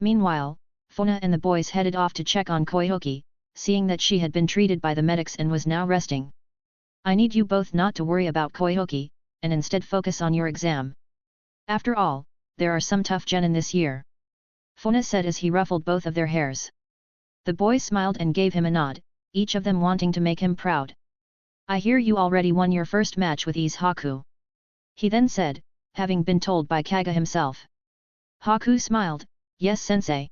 Meanwhile, Fuyona and the boys headed off to check on Koki, seeing that she had been treated by the medics and was now resting. I need you both not to worry about Koki, and instead focus on your exam. After all, there are some tough genin this year. Fuyona said as he ruffled both of their hairs. The boys smiled and gave him a nod, each of them wanting to make him proud. I hear you already won your first match with Ease Haku. He then said, having been told by Kaga himself. Haku smiled, yes sensei.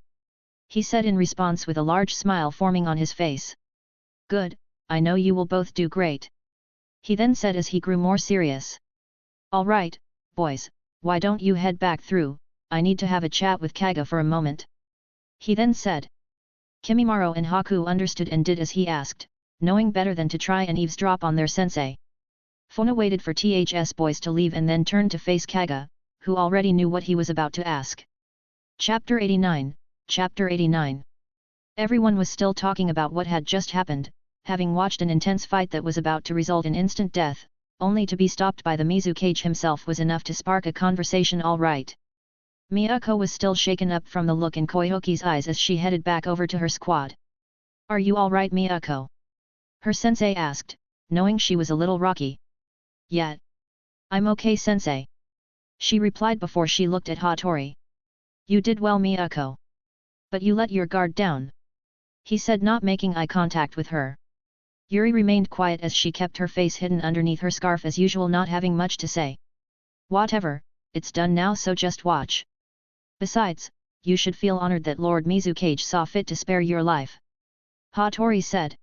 He said in response with a large smile forming on his face. Good, I know you will both do great. He then said as he grew more serious. Alright, boys, why don't you head back through, I need to have a chat with Kaga for a moment. He then said. Kimimaro and Haku understood and did as he asked, knowing better than to try and eavesdrop on their sensei. Fuyona waited for THS boys to leave and then turned to face Kaga, who already knew what he was about to ask. Chapter 89, Chapter 89. Everyone was still talking about what had just happened, having watched an intense fight that was about to result in instant death, only to be stopped by the Mizukage himself was enough to spark a conversation all right. Miyako was still shaken up from the look in Koki's eyes as she headed back over to her squad. Are you alright Miyako? Her sensei asked, knowing she was a little rocky. Yeah. I'm okay sensei. She replied before she looked at Hatori. You did well Miyako. But you let your guard down. He said not making eye contact with her. Yuri remained quiet as she kept her face hidden underneath her scarf as usual not having much to say. Whatever, it's done now so just watch. Besides, you should feel honored that Lord Mizukage saw fit to spare your life. Hatori said.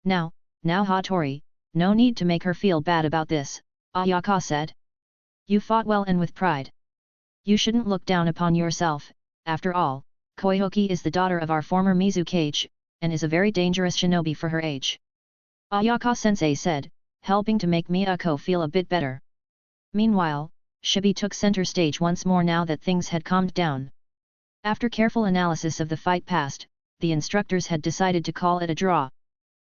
Now Hatori, no need to make her feel bad about this, Ayaka said. You fought well and with pride. You shouldn't look down upon yourself, after all, Koki is the daughter of our former Mizukage, and is a very dangerous shinobi for her age. Ayaka-sensei said, helping to make Miyako feel a bit better. Meanwhile, Shibi took center stage once more now that things had calmed down. After careful analysis of the fight past, the instructors had decided to call it a draw.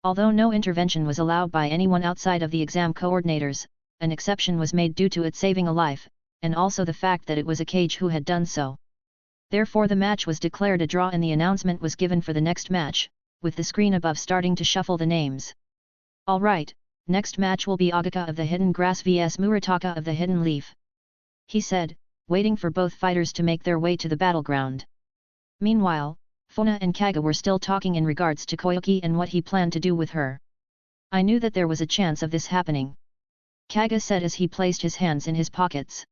Although no intervention was allowed by anyone outside of the exam coordinators, an exception was made due to it saving a life, and also the fact that it was Akage who had done so. Therefore the match was declared a draw and the announcement was given for the next match, with the screen above starting to shuffle the names. Alright, next match will be Agaka of the Hidden Grass vs Murataka of the Hidden Leaf. He said, waiting for both fighters to make their way to the battleground. Meanwhile, Fuyona and Kaga were still talking in regards to Koki and what he planned to do with her. I knew that there was a chance of this happening. Kaga said as he placed his hands in his pockets.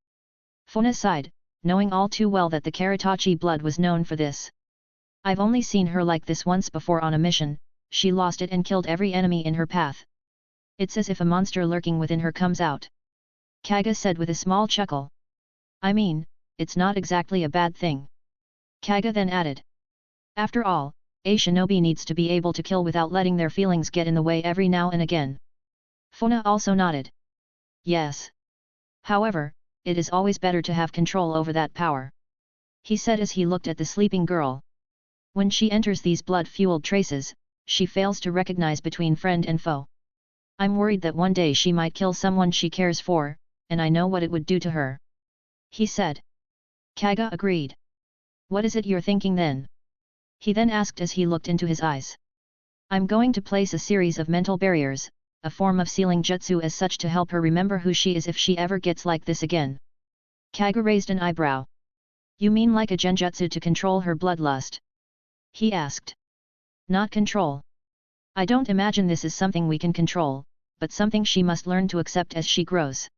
Fuyona sighed, knowing all too well that the Karatachi blood was known for this. I've only seen her like this once before on a mission, she lost it and killed every enemy in her path. It's as if a monster lurking within her comes out. Kaga said with a small chuckle. I mean, it's not exactly a bad thing. Kaga then added. After all, a shinobi needs to be able to kill without letting their feelings get in the way every now and again. Fuyona also nodded. Yes. However, it is always better to have control over that power. He said as he looked at the sleeping girl. When she enters these blood-fueled traces, she fails to recognize between friend and foe. I'm worried that one day she might kill someone she cares for, and I know what it would do to her. He said. Kaga agreed. What is it you're thinking then? He then asked as he looked into his eyes. I'm going to place a series of mental barriers, a form of sealing jutsu as such to help her remember who she is if she ever gets like this again. Kaga raised an eyebrow. You mean like a genjutsu to control her bloodlust? He asked. Not control. I don't imagine this is something we can control, but something she must learn to accept as she grows.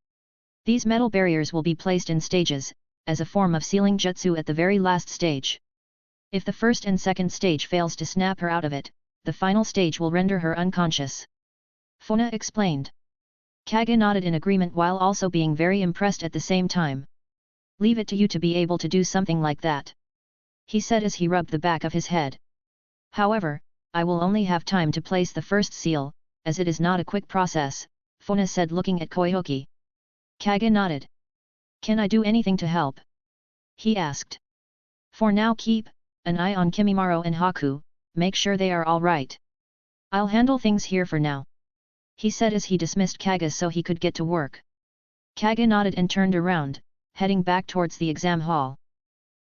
These metal barriers will be placed in stages, as a form of sealing jutsu at the very last stage. If the first and second stage fails to snap her out of it, the final stage will render her unconscious. Fuyona explained. Kage nodded in agreement while also being very impressed at the same time. Leave it to you to be able to do something like that, he said as he rubbed the back of his head. However, I will only have time to place the first seal, as it is not a quick process, Fuyona said looking at Koki. Kage nodded. Can I do anything to help? He asked. For now keep an eye on Kimimaro and Haku, make sure they are all right. I'll handle things here for now, he said as he dismissed Kage so he could get to work. Kage nodded and turned around, heading back towards the exam hall.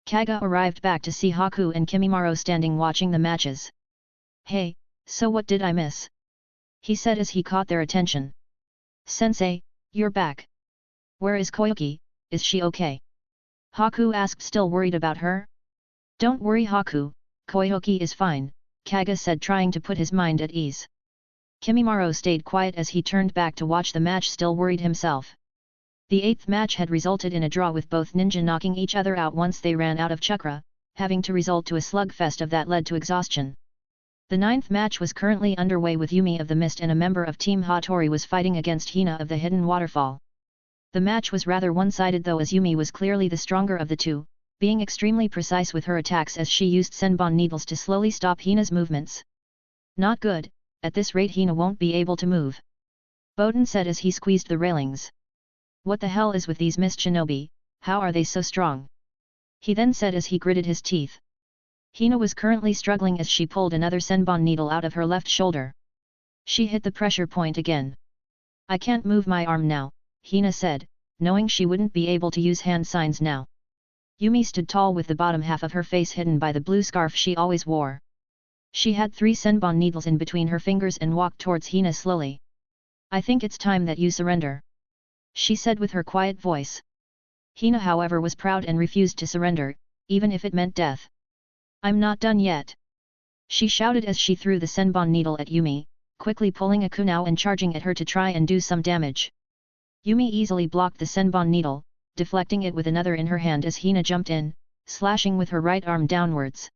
Kage arrived back to see Haku and Kimimaro standing watching the matches. Hey, so what did I miss? He said as he caught their attention. Sensei, you're back. Where is Koki, is she okay? Haku asked still worried about her. Don't worry Haku, Koki is fine, Kage said trying to put his mind at ease. Kimimaro stayed quiet as he turned back to watch the match still worried himself. The 8th match had resulted in a draw with both ninja knocking each other out once they ran out of chakra, having to result to a slugfest of that led to exhaustion. The 9th match was currently underway with Yumi of the Mist and a member of Team Hatori was fighting against Hina of the Hidden Waterfall. The match was rather one-sided though as Yumi was clearly the stronger of the two, being extremely precise with her attacks as she used senbon needles to slowly stop Hina's movements. Not good, at this rate Hina won't be able to move, Bowden said as he squeezed the railings. What the hell is with these mist shinobi, how are they so strong? He then said as he gritted his teeth. Hina was currently struggling as she pulled another senbon needle out of her left shoulder. She hit the pressure point again. I can't move my arm now, Hina said, knowing she wouldn't be able to use hand signs now. Yumi stood tall with the bottom half of her face hidden by the blue scarf she always wore. She had 3 senbon needles in between her fingers and walked towards Hina slowly. I think it's time that you surrender, she said with her quiet voice. Hina however was proud and refused to surrender, even if it meant death. I'm not done yet, she shouted as she threw the senbon needle at Yumi, quickly pulling a kunao and charging at her to try and do some damage. Yumi easily blocked the senbon needle, deflecting it with another in her hand as Hina jumped in, slashing with her right arm downwards.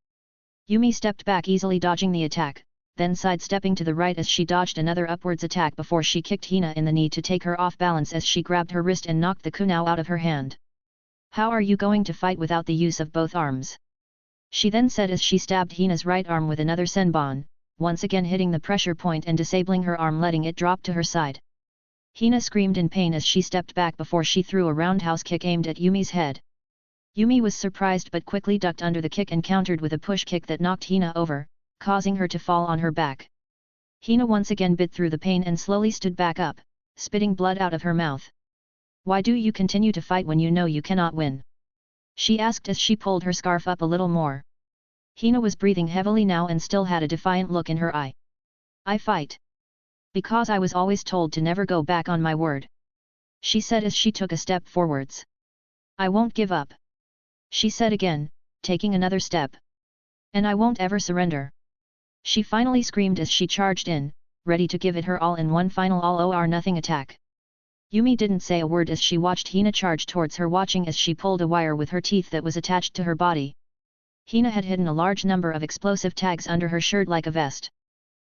Yumi stepped back easily dodging the attack, then sidestepping to the right as she dodged another upwards attack before she kicked Hina in the knee to take her off balance as she grabbed her wrist and knocked the kunao out of her hand. How are you going to fight without the use of both arms? She then said as she stabbed Hina's right arm with another senbon, once again hitting the pressure point and disabling her arm letting it drop to her side. Hina screamed in pain as she stepped back before she threw a roundhouse kick aimed at Yumi's head. Yumi was surprised but quickly ducked under the kick and countered with a push kick that knocked Hina over, causing her to fall on her back. Hina once again bit through the pain and slowly stood back up, spitting blood out of her mouth. Why do you continue to fight when you know you cannot win? She asked as she pulled her scarf up a little more. Hina was breathing heavily now and still had a defiant look in her eye. I fight because I was always told to never go back on my word, she said as she took a step forwards. I won't give up, she said again, taking another step. And I won't ever surrender, she finally screamed as she charged in, ready to give it her all in one final all-or-nothing attack. Yumi didn't say a word as she watched Hina charge towards her, watching as she pulled a wire with her teeth that was attached to her body. Hina had hidden a large number of explosive tags under her shirt like a vest.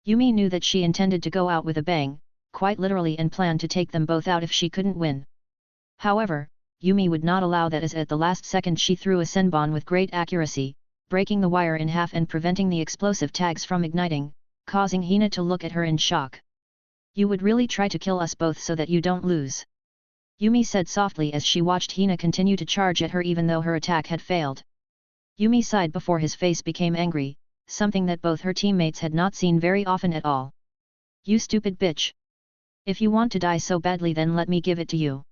Yumi knew that she intended to go out with a bang, quite literally, and planned to take them both out if she couldn't win. However, Yumi would not allow that as at the last second she threw a senbon with great accuracy, breaking the wire in half and preventing the explosive tags from igniting, causing Hina to look at her in shock. You would really try to kill us both so that you don't lose? Yumi said softly as she watched Hina continue to charge at her even though her attack had failed. Yumi sighed before his face became angry, something that both her teammates had not seen very often at all. You stupid bitch! If you want to die so badly then let me give it to you,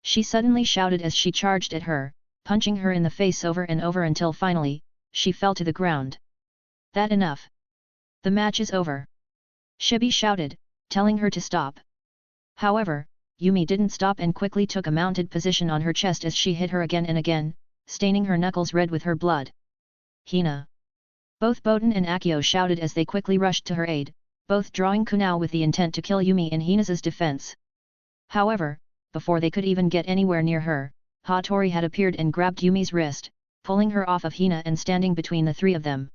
she suddenly shouted as she charged at her, punching her in the face over and over until finally, she fell to the ground. That enough. The match is over, Shibi shouted, telling her to stop. However, Yumi didn't stop and quickly took a mounted position on her chest as she hit her again and again, staining her knuckles red with her blood. Hina! Both Bowden and Akio shouted as they quickly rushed to her aid, both drawing kunao with the intent to kill Yumi in Hina's defense. However, before they could even get anywhere near her, Hatori had appeared and grabbed Yumi's wrist, pulling her off of Hina and standing between the three of them.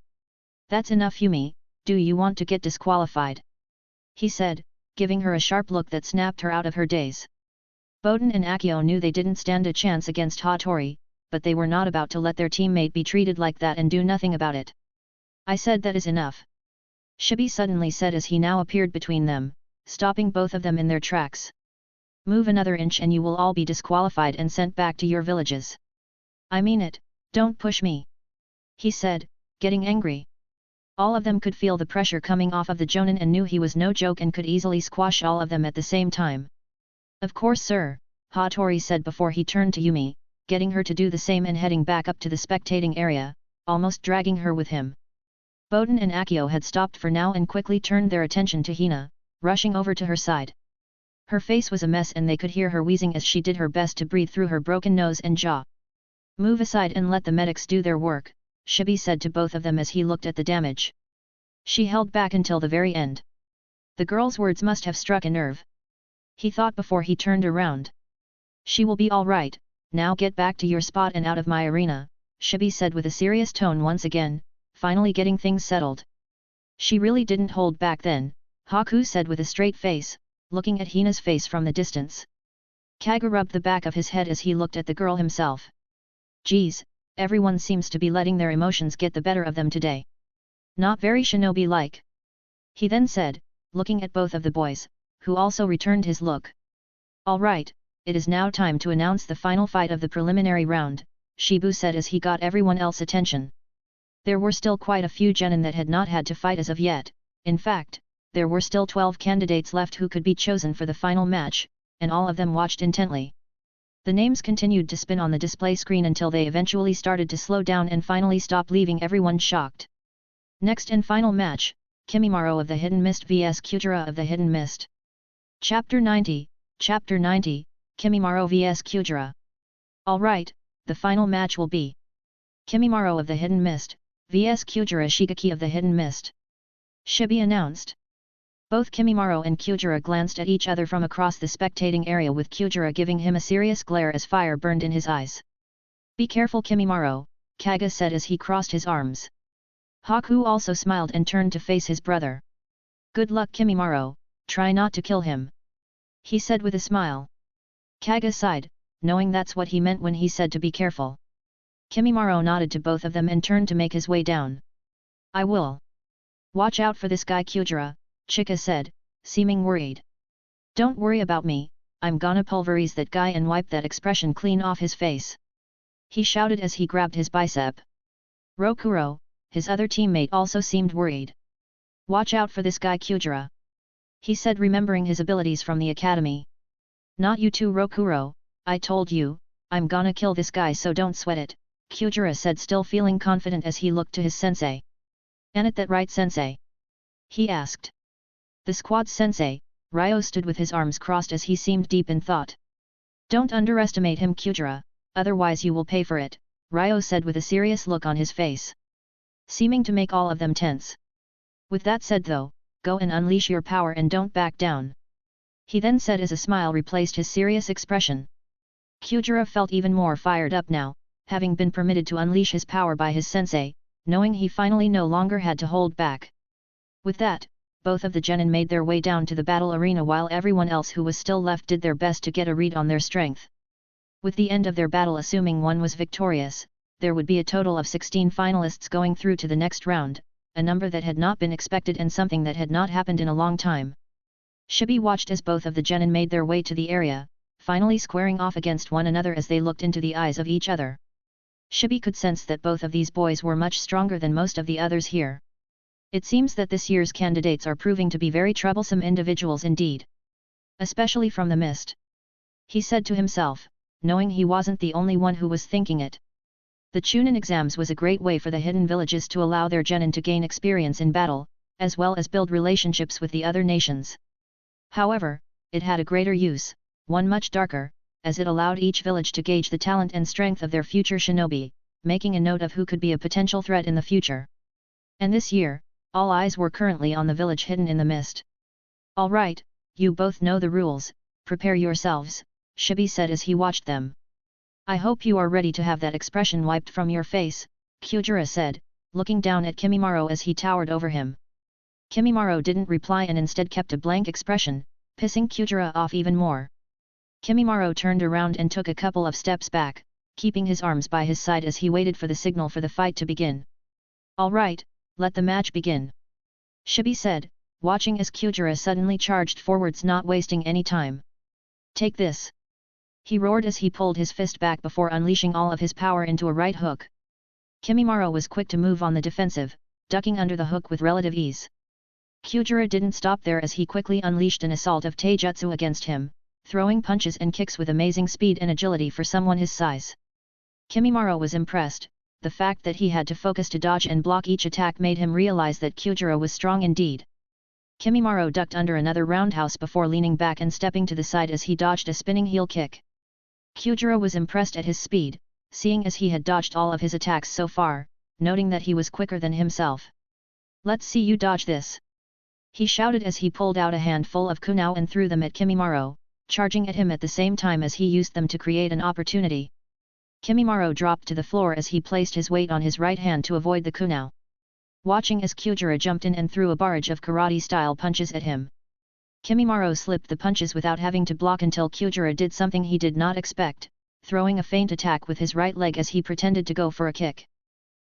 "That's enough, Yumi, do you want to get disqualified?" he said, giving her a sharp look that snapped her out of her daze. Boden and Akio knew they didn't stand a chance against Hatori, but they were not about to let their teammate be treated like that and do nothing about it. "I said that is enough," Shibi suddenly said as he now appeared between them, stopping both of them in their tracks. "Move another inch and you will all be disqualified and sent back to your villages." "I mean it, don't push me," he said, getting angry. All of them could feel the pressure coming off of the Jonin and knew he was no joke and could easily squash all of them at the same time. "Of course, sir," Hatori said before he turned to Yumi, getting her to do the same and heading back up to the spectating area, almost dragging her with him. Boden and Akio had stopped for now and quickly turned their attention to Hina, rushing over to her side. Her face was a mess and they could hear her wheezing as she did her best to breathe through her broken nose and jaw. "Move aside and let the medics do their work," Shibi said to both of them as he looked at the damage. She held back until the very end. The girl's words must have struck a nerve. He thought before he turned around. "She will be all right, now get back to your spot and out of my arena," Shibi said with a serious tone once again, finally getting things settled. "She really didn't hold back then," Haku said with a straight face, looking at Hina's face from the distance. Kaga rubbed the back of his head as he looked at the girl himself. "Geez, everyone seems to be letting their emotions get the better of them today. Not very shinobi-like," he then said, looking at both of the boys, who also returned his look. "All right, it is now time to announce the final fight of the preliminary round," Shibu said as he got everyone else's attention. There were still quite a few genin that had not had to fight as of yet. In fact, there were still 12 candidates left who could be chosen for the final match, and all of them watched intently. The names continued to spin on the display screen until they eventually started to slow down and finally stopped, leaving everyone shocked. Next and final match, Kimimaro of the Hidden Mist vs Cuda of the Hidden Mist. Chapter 90, Kimimaro vs Cuda. Alright, the final match will be Kimimaro of the Hidden Mist vs Cuda Shigeki of the Hidden Mist. Shibi announced. Both Kimimaro and Cuda glanced at each other from across the spectating area, with Cuda giving him a serious glare as fire burned in his eyes. "Be careful, Kimimaro," Kaga said as he crossed his arms. Haku also smiled and turned to face his brother. "Good luck, Kimimaro, try not to kill him," he said with a smile. Kaga sighed, knowing that's what he meant when he said to be careful. Kimimaro nodded to both of them and turned to make his way down. "I will. Watch out for this guy Cuda," Chika said, seeming worried. "Don't worry about me, I'm gonna pulverize that guy and wipe that expression clean off his face," he shouted as he grabbed his bicep. Rokuro, his other teammate, also seemed worried. "Watch out for this guy Cuda," he said, remembering his abilities from the academy. "Not you too, Rokuro, I told you, I'm gonna kill this guy, so don't sweat it," Cuda said, still feeling confident as he looked to his sensei. "Ain't that right, sensei?" he asked. The squad's sensei, Ryo, stood with his arms crossed as he seemed deep in thought. "Don't underestimate him, Cuda, otherwise you will pay for it," Ryo said with a serious look on his face, seeming to make all of them tense. "With that said though, go and unleash your power and don't back down," he then said as a smile replaced his serious expression. Cuda felt even more fired up now, having been permitted to unleash his power by his sensei, knowing he finally no longer had to hold back. With that, both of the genin made their way down to the battle arena while everyone else who was still left did their best to get a read on their strength. With the end of their battle, assuming one was victorious, there would be a total of 16 finalists going through to the next round, a number that had not been expected and something that had not happened in a long time. Shibi watched as both of the genin made their way to the area, finally squaring off against one another as they looked into the eyes of each other. Shibi could sense that both of these boys were much stronger than most of the others here. It seems that this year's candidates are proving to be very troublesome individuals indeed. Especially from the mist, he said to himself, knowing he wasn't the only one who was thinking it. The Chunin exams was a great way for the hidden villages to allow their genin to gain experience in battle, as well as build relationships with the other nations. However, it had a greater use, one much darker, as it allowed each village to gauge the talent and strength of their future shinobi, making a note of who could be a potential threat in the future. And this year, all eyes were currently on the village hidden in the mist. "All right, you both know the rules, prepare yourselves," Shibi said as he watched them. I hope you are ready to have that expression wiped from your face, Kyujira said, looking down at Kimimaro as he towered over him. Kimimaro didn't reply and instead kept a blank expression, pissing Kyujira off even more. Kimimaro turned around and took a couple of steps back, keeping his arms by his side as he waited for the signal for the fight to begin. Alright, let the match begin. Shibi said, watching as Kyujira suddenly charged forwards, not wasting any time. Take this! He roared as he pulled his fist back before unleashing all of his power into a right hook. Kimimaro was quick to move on the defensive, ducking under the hook with relative ease. Kyujira didn't stop there as he quickly unleashed an assault of taijutsu against him, throwing punches and kicks with amazing speed and agility for someone his size. Kimimaro was impressed. The fact that he had to focus to dodge and block each attack made him realize that Kyujira was strong indeed. Kimimaro ducked under another roundhouse before leaning back and stepping to the side as he dodged a spinning heel kick. Kyujira was impressed at his speed, seeing as he had dodged all of his attacks so far, noting that he was quicker than himself. Let's see you dodge this! He shouted as he pulled out a handful of kunao and threw them at Kimimaro, charging at him at the same time as he used them to create an opportunity. Kimimaro dropped to the floor as he placed his weight on his right hand to avoid the kunao. Watching as Kyujira jumped in and threw a barrage of karate-style punches at him. Kimimaro slipped the punches without having to block until Kyujira did something he did not expect, throwing a feint attack with his right leg as he pretended to go for a kick.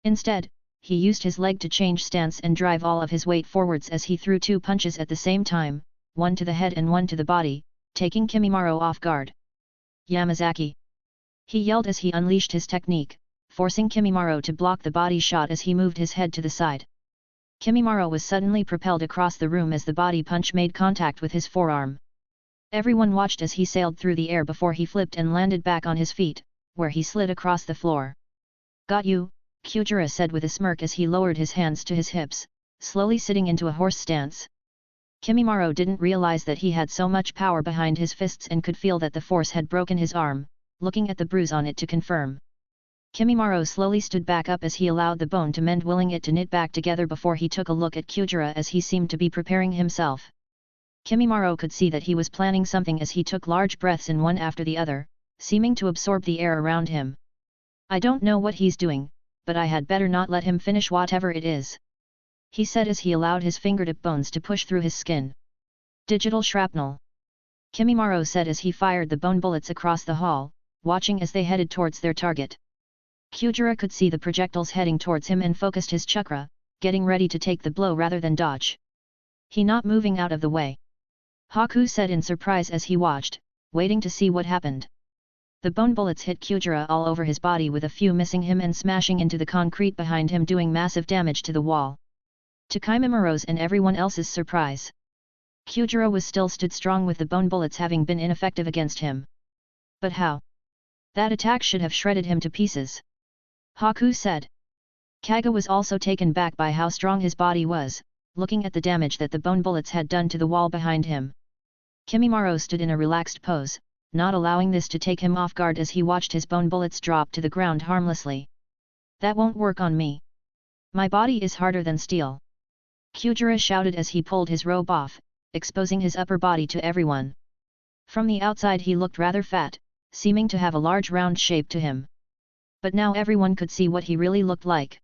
Instead, he used his leg to change stance and drive all of his weight forwards as he threw two punches at the same time, one to the head and one to the body, taking Kimimaro off guard. Yamazaki! He yelled as he unleashed his technique, forcing Kimimaro to block the body shot as he moved his head to the side. Kimimaro was suddenly propelled across the room as the body punch made contact with his forearm. Everyone watched as he sailed through the air before he flipped and landed back on his feet, where he slid across the floor. Got you, Kyujira said with a smirk as he lowered his hands to his hips, slowly sitting into a horse stance. Kimimaro didn't realize that he had so much power behind his fists and could feel that the force had broken his arm, looking at the bruise on it to confirm. Kimimaro slowly stood back up as he allowed the bone to mend, willing it to knit back together before he took a look at Kyujira as he seemed to be preparing himself. Kimimaro could see that he was planning something as he took large breaths in one after the other, seeming to absorb the air around him. I don't know what he's doing, but I had better not let him finish whatever it is, he said as he allowed his fingertip bones to push through his skin. Digital shrapnel, Kimimaro said as he fired the bone bullets across the hall, watching as they headed towards their target. Kyujira could see the projectiles heading towards him and focused his chakra, getting ready to take the blow rather than dodge. He not moving out of the way. Haku said in surprise as he watched, waiting to see what happened. The bone bullets hit Kyujira all over his body with a few missing him and smashing into the concrete behind him, doing massive damage to the wall. To Kimimaro's and everyone else's surprise, Kyujira was still stood strong with the bone bullets having been ineffective against him. But how? That attack should have shredded him to pieces, Haku said. Kaga was also taken back by how strong his body was, looking at the damage that the bone bullets had done to the wall behind him. Kimimaro stood in a relaxed pose, not allowing this to take him off guard as he watched his bone bullets drop to the ground harmlessly. That won't work on me. My body is harder than steel, Kyujira shouted as he pulled his robe off, exposing his upper body to everyone. From the outside he looked rather fat, seeming to have a large round shape to him. But now everyone could see what he really looked like.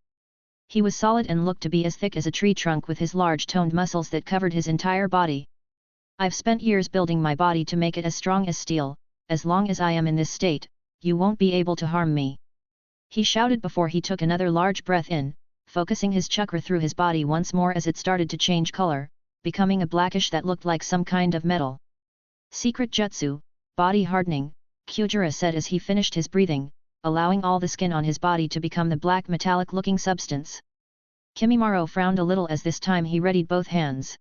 He was solid and looked to be as thick as a tree trunk with his large toned muscles that covered his entire body. I've spent years building my body to make it as strong as steel. As long as I am in this state, you won't be able to harm me, he shouted before he took another large breath in, focusing his chakra through his body once more as it started to change color, becoming a blackish that looked like some kind of metal. Secret jutsu, body hardening, Kyujira said as he finished his breathing, allowing all the skin on his body to become the black metallic-looking substance. Kimimaro frowned a little as this time he readied both hands.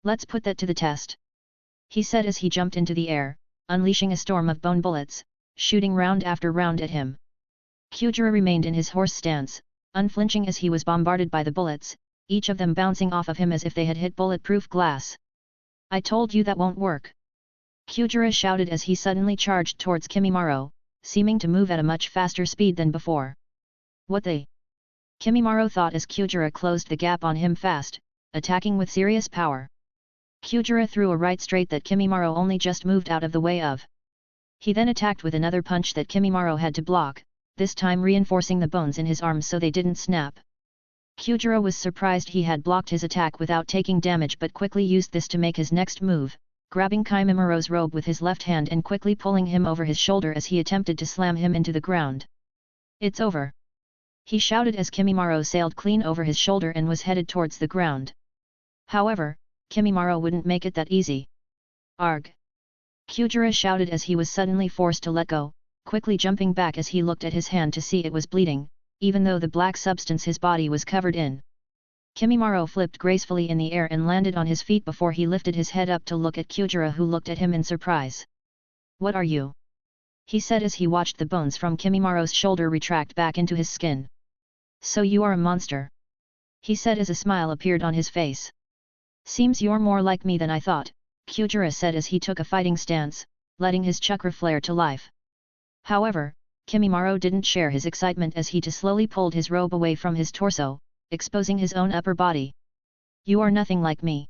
Let's put that to the test, he said as he jumped into the air, unleashing a storm of bone bullets, shooting round after round at him. Kyujira remained in his horse stance, unflinching as he was bombarded by the bullets, each of them bouncing off of him as if they had hit bulletproof glass. I told you that won't work, Kyujira shouted as he suddenly charged towards Kimimaro, seeming to move at a much faster speed than before. What the? Kimimaro thought as Kyujira closed the gap on him fast, attacking with serious power. Kyujira threw a right straight that Kimimaro only just moved out of the way of. He then attacked with another punch that Kimimaro had to block, this time reinforcing the bones in his arms so they didn't snap. Kyujiro was surprised he had blocked his attack without taking damage but quickly used this to make his next move, grabbing Kimimaro's robe with his left hand and quickly pulling him over his shoulder as he attempted to slam him into the ground. "It's over!" he shouted as Kimimaro sailed clean over his shoulder and was headed towards the ground. However, Kimimaro wouldn't make it that easy. "Arg!" Kyujiro shouted as he was suddenly forced to let go, quickly jumping back as he looked at his hand to see it was bleeding, even though the black substance his body was covered in. Kimimaro flipped gracefully in the air and landed on his feet before he lifted his head up to look at Kyujiro, who looked at him in surprise. "What are you?" he said as he watched the bones from Kimimaro's shoulder retract back into his skin. "So you are a monster," he said as a smile appeared on his face. "Seems you're more like me than I thought," Kyujiro said as he took a fighting stance, letting his chakra flare to life. However, Kimimaro didn't share his excitement as he too slowly pulled his robe away from his torso, exposing his own upper body. "You are nothing like me,"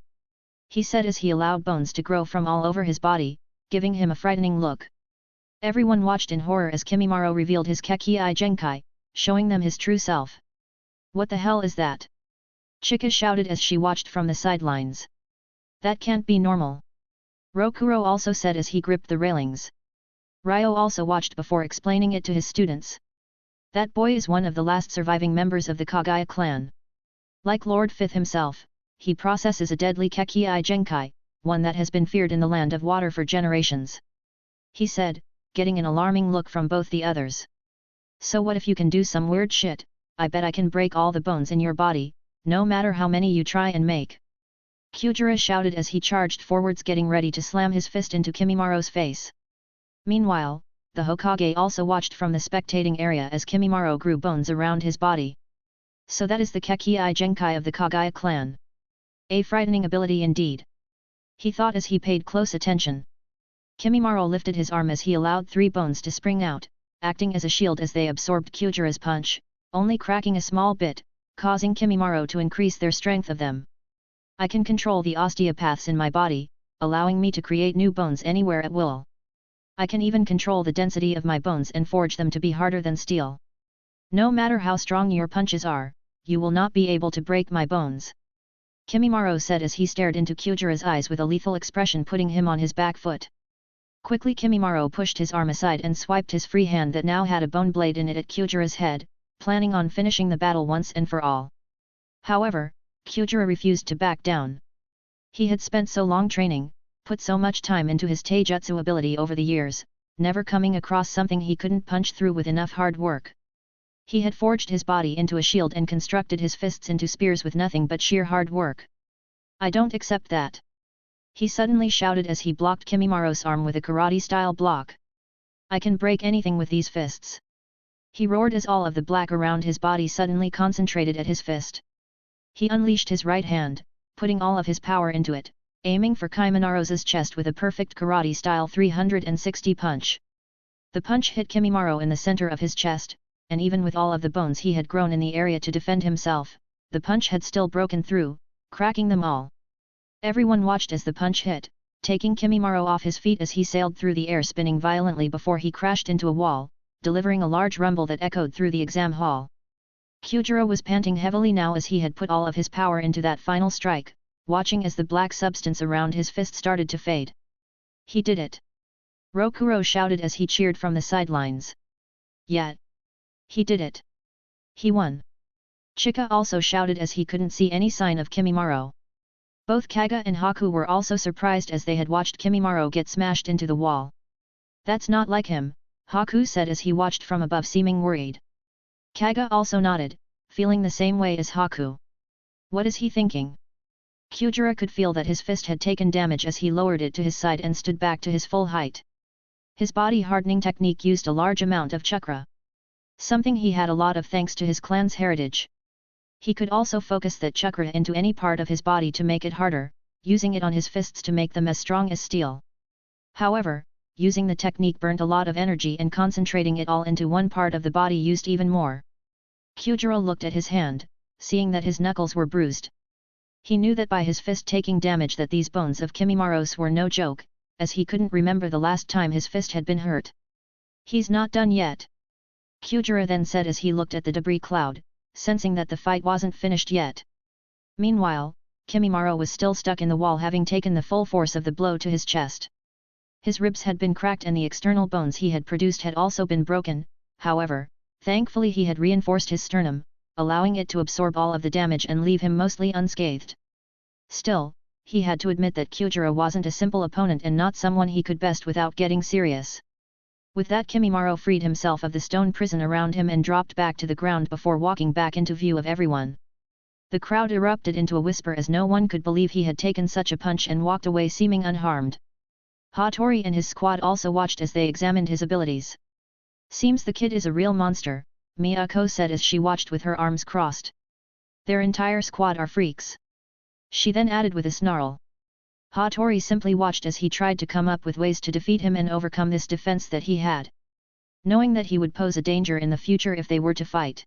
he said as he allowed bones to grow from all over his body, giving him a frightening look. Everyone watched in horror as Kimimaro revealed his Kekii Genkai, showing them his true self. "What the hell is that?" Chika shouted as she watched from the sidelines. "That can't be normal," Rokuro also said as he gripped the railings. Ryo also watched before explaining it to his students. "That boy is one of the last surviving members of the Kaguya clan. Like Lord Fifth himself, he possesses a deadly Kekii Genkai, one that has been feared in the Land of Water for generations," he said, getting an alarming look from both the others. "So what if you can do some weird shit? I bet I can break all the bones in your body, no matter how many you try and make." Kyujiro shouted as he charged forwards, getting ready to slam his fist into Kimimaro's face. Meanwhile, the Hokage also watched from the spectating area as Kimimaro grew bones around his body. "So that is the Kekii Genkai of the Kaguya clan. A frightening ability indeed," he thought as he paid close attention. Kimimaro lifted his arm as he allowed 3 bones to spring out, acting as a shield as they absorbed Kyujiro's punch, only cracking a small bit, causing Kimimaro to increase their strength of them. "I can control the osteopaths in my body, allowing me to create new bones anywhere at will. I can even control the density of my bones and forge them to be harder than steel. No matter how strong your punches are, you will not be able to break my bones," Kimimaro said as he stared into Kyujiro's eyes with a lethal expression, putting him on his back foot. Quickly Kimimaro pushed his arm aside and swiped his free hand that now had a bone blade in it at Kyujiro's head, planning on finishing the battle once and for all. However, Kyujiro refused to back down. He had spent so long training, put so much time into his taijutsu ability over the years, never coming across something he couldn't punch through with enough hard work. He had forged his body into a shield and constructed his fists into spears with nothing but sheer hard work. "I don't accept that," he suddenly shouted as he blocked Kimimaro's arm with a karate-style block. "I can break anything with these fists," he roared as all of the black around his body suddenly concentrated at his fist. He unleashed his right hand, putting all of his power into it, aiming for Kimimaro's chest with a perfect karate-style 360 punch. The punch hit Kimimaro in the center of his chest, and even with all of the bones he had grown in the area to defend himself, the punch had still broken through, cracking them all. Everyone watched as the punch hit, taking Kimimaro off his feet as he sailed through the air, spinning violently before he crashed into a wall, delivering a large rumble that echoed through the exam hall. Kyujiro was panting heavily now as he had put all of his power into that final strike, watching as the black substance around his fist started to fade. "He did it!" Rokuro shouted as he cheered from the sidelines. "Yeah! He did it! He won!" Chika also shouted as he couldn't see any sign of Kimimaro. Both Kaga and Haku were also surprised as they had watched Kimimaro get smashed into the wall. "That's not like him," Haku said as he watched from above, seeming worried. Kaga also nodded, feeling the same way as Haku. What is he thinking? Kyujiro could feel that his fist had taken damage as he lowered it to his side and stood back to his full height. His body hardening technique used a large amount of chakra. Something he had a lot of thanks to his clan's heritage. He could also focus that chakra into any part of his body to make it harder, using it on his fists to make them as strong as steel. However, using the technique burned a lot of energy, and concentrating it all into one part of the body used even more. Kyujiro looked at his hand, seeing that his knuckles were bruised. He knew that by his fist taking damage that these bones of Kimimaro's were no joke, as he couldn't remember the last time his fist had been hurt. He's not done yet. Kyujira then said as he looked at the debris cloud, sensing that the fight wasn't finished yet. Meanwhile, Kimimaro was still stuck in the wall, having taken the full force of the blow to his chest. His ribs had been cracked and the external bones he had produced had also been broken. However, thankfully he had reinforced his sternum, allowing it to absorb all of the damage and leave him mostly unscathed. Still, he had to admit that Kyujira wasn't a simple opponent and not someone he could best without getting serious. With that, Kimimaro freed himself of the stone prison around him and dropped back to the ground before walking back into view of everyone. The crowd erupted into a whisper as no one could believe he had taken such a punch and walked away seeming unharmed. Hatori and his squad also watched as they examined his abilities. Seems the kid is a real monster, Miyako said as she watched with her arms crossed. Their entire squad are freaks. She then added with a snarl. Hatori simply watched as he tried to come up with ways to defeat him and overcome this defense that he had, knowing that he would pose a danger in the future if they were to fight.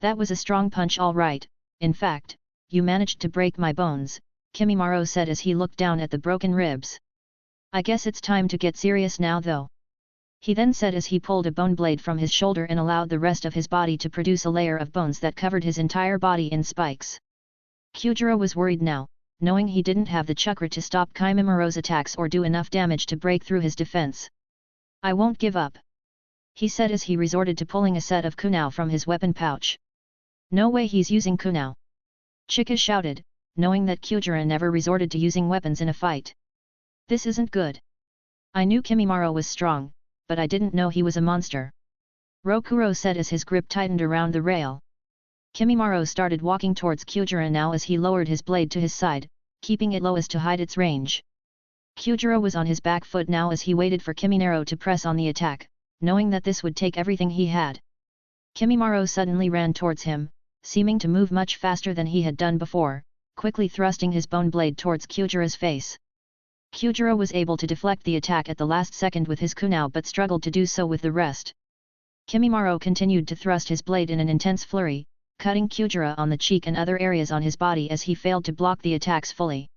That was a strong punch, all right. In fact, you managed to break my bones, Kimimaro said as he looked down at the broken ribs. I guess it's time to get serious now though. He then said as he pulled a bone blade from his shoulder and allowed the rest of his body to produce a layer of bones that covered his entire body in spikes. Kyujira was worried now, knowing he didn't have the chakra to stop Kimimaro's attacks or do enough damage to break through his defense. I won't give up, he said as he resorted to pulling a set of kunao from his weapon pouch. No way he's using kunao! Chika shouted, knowing that Kyujira never resorted to using weapons in a fight. This isn't good. I knew Kimimaro was strong, but I didn't know he was a monster, Rokuro said as his grip tightened around the rail. Kimimaro started walking towards Kyujira now as he lowered his blade to his side, keeping it low as to hide its range. Kyujira was on his back foot now as he waited for Kimimaro to press on the attack, knowing that this would take everything he had. Kimimaro suddenly ran towards him, seeming to move much faster than he had done before, quickly thrusting his bone blade towards Kyujira's face. Kyujira was able to deflect the attack at the last second with his kunao but struggled to do so with the rest. Kimimaro continued to thrust his blade in an intense flurry, cutting Kyujira on the cheek and other areas on his body as he failed to block the attacks fully.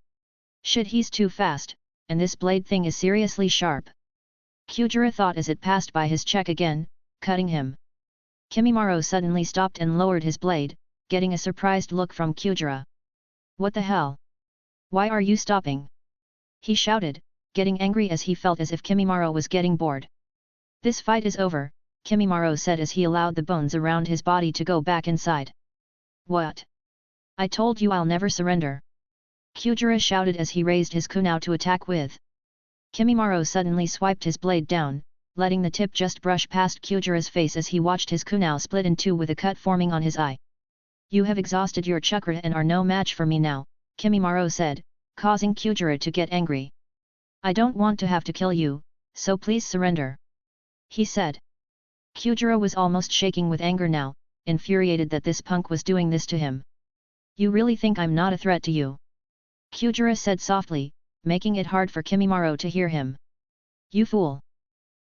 Shit, he's too fast, and this blade thing is seriously sharp, Kyujira thought as it passed by his cheek again, cutting him. Kimimaro suddenly stopped and lowered his blade, getting a surprised look from Kyujira. What the hell? Why are you stopping? He shouted, getting angry as he felt as if Kimimaro was getting bored. This fight is over, Kimimaro said as he allowed the bones around his body to go back inside. What? I told you I'll never surrender, Kyujira shouted as he raised his kunao to attack with. Kimimaro suddenly swiped his blade down, letting the tip just brush past Kyujira's face as he watched his kunao split in two with a cut forming on his eye. You have exhausted your chakra and are no match for me now, Kimimaro said, causing Kyujira to get angry. I don't want to have to kill you, so please surrender, he said. Kyujira was almost shaking with anger now, infuriated that this punk was doing this to him. You really think I'm not a threat to you? Kyujira said softly, making it hard for Kimimaro to hear him. You fool!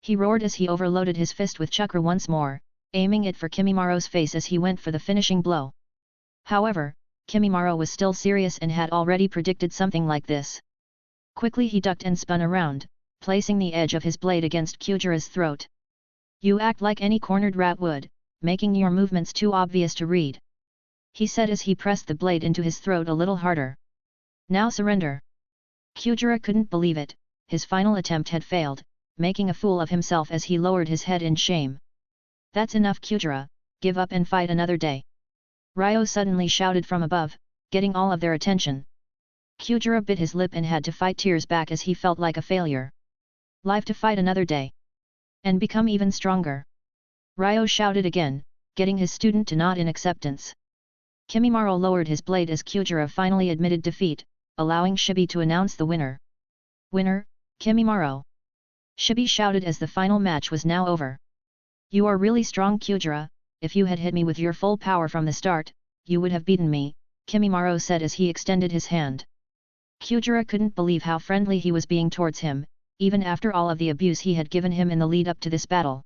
He roared as he overloaded his fist with chakra once more, aiming it for Kimimaro's face as he went for the finishing blow. However, Kimimaro was still serious and had already predicted something like this. Quickly he ducked and spun around, placing the edge of his blade against Kyujira's throat. You act like any cornered rat would, making your movements too obvious to read, he said as he pressed the blade into his throat a little harder. Now surrender. Kyujira couldn't believe it, his final attempt had failed, making a fool of himself as he lowered his head in shame. That's enough, Kyujira, give up and fight another day, Ryo suddenly shouted from above, getting all of their attention. Kyujira bit his lip and had to fight tears back as he felt like a failure. Live to fight another day and become even stronger, Ryo shouted again, getting his student to nod in acceptance. Kimimaro lowered his blade as Kyujira finally admitted defeat, allowing Shibi to announce the winner. Winner, Kimimaro, Shibi shouted as the final match was now over. You are really strong, Kyujira, if you had hit me with your full power from the start, you would have beaten me, Kimimaro said as he extended his hand. Kyujira couldn't believe how friendly he was being towards him, even after all of the abuse he had given him in the lead up to this battle.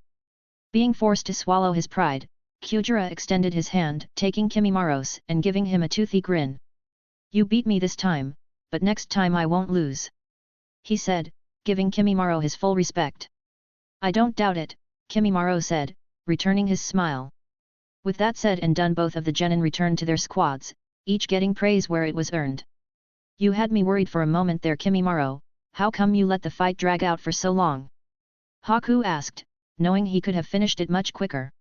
Being forced to swallow his pride, Kyujira extended his hand, taking Kimimaro's and giving him a toothy grin. You beat me this time, but next time I won't lose, he said, giving Kimimaro his full respect. I don't doubt it, Kimimaro said, returning his smile. With that said and done, both of the genin returned to their squads, each getting praise where it was earned. You had me worried for a moment there, Kimimaro. How come you let the fight drag out for so long? Haku asked, knowing he could have finished it much quicker.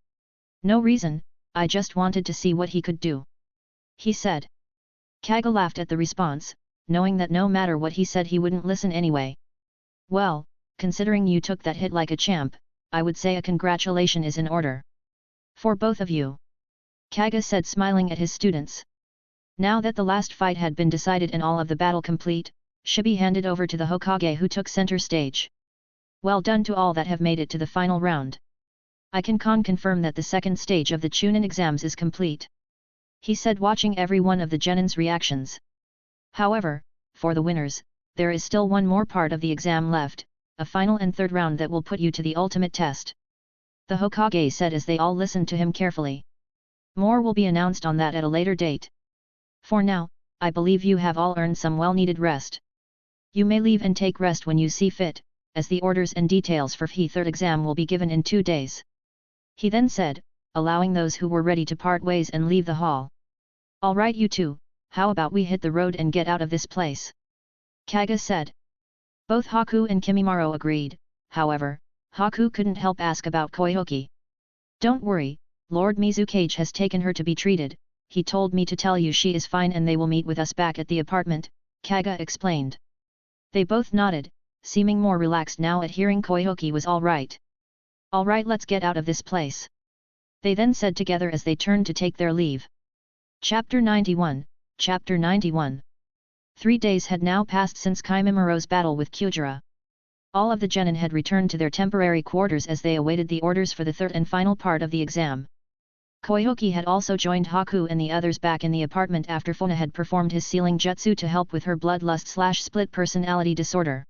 No reason, I just wanted to see what he could do, he said. Kaga laughed at the response, knowing that no matter what he said he wouldn't listen anyway. Well, considering you took that hit like a champ, I would say a congratulation is in order. For both of you. Kaga said, smiling at his students. Now that the last fight had been decided and all of the battle complete, Shibi handed over to the Hokage, who took center stage. Well done to all that have made it to the final round. I can confirm that the second stage of the Chunin exams is complete, he said, watching every one of the genin's reactions. However, for the winners, there is still one more part of the exam left, a final and third round that will put you to the ultimate test. The Hokage said as they all listened to him carefully. More will be announced on that at a later date. For now, I believe you have all earned some well-needed rest. You may leave and take rest when you see fit, as the orders and details for the third exam will be given in 2 days. He then said, allowing those who were ready to part ways and leave the hall. All right, you two, how about we hit the road and get out of this place? Kaga said. Both Haku and Kimimaro agreed. However, Haku couldn't help ask about Koyoki. Don't worry, Lord Mizukage has taken her to be treated. He told me to tell you she is fine and they will meet with us back at the apartment, Kaga explained. They both nodded, seeming more relaxed now at hearing Koyoki was all right. All right, let's get out of this place, they then said together as they turned to take their leave. Chapter 91, Chapter 91. 3 days had now passed since Kimimaro's battle with Cuda. All of the genin had returned to their temporary quarters as they awaited the orders for the third and final part of the exam. Koyoki had also joined Haku and the others back in the apartment after Fuyona had performed his sealing jutsu to help with her bloodlust/split personality disorder.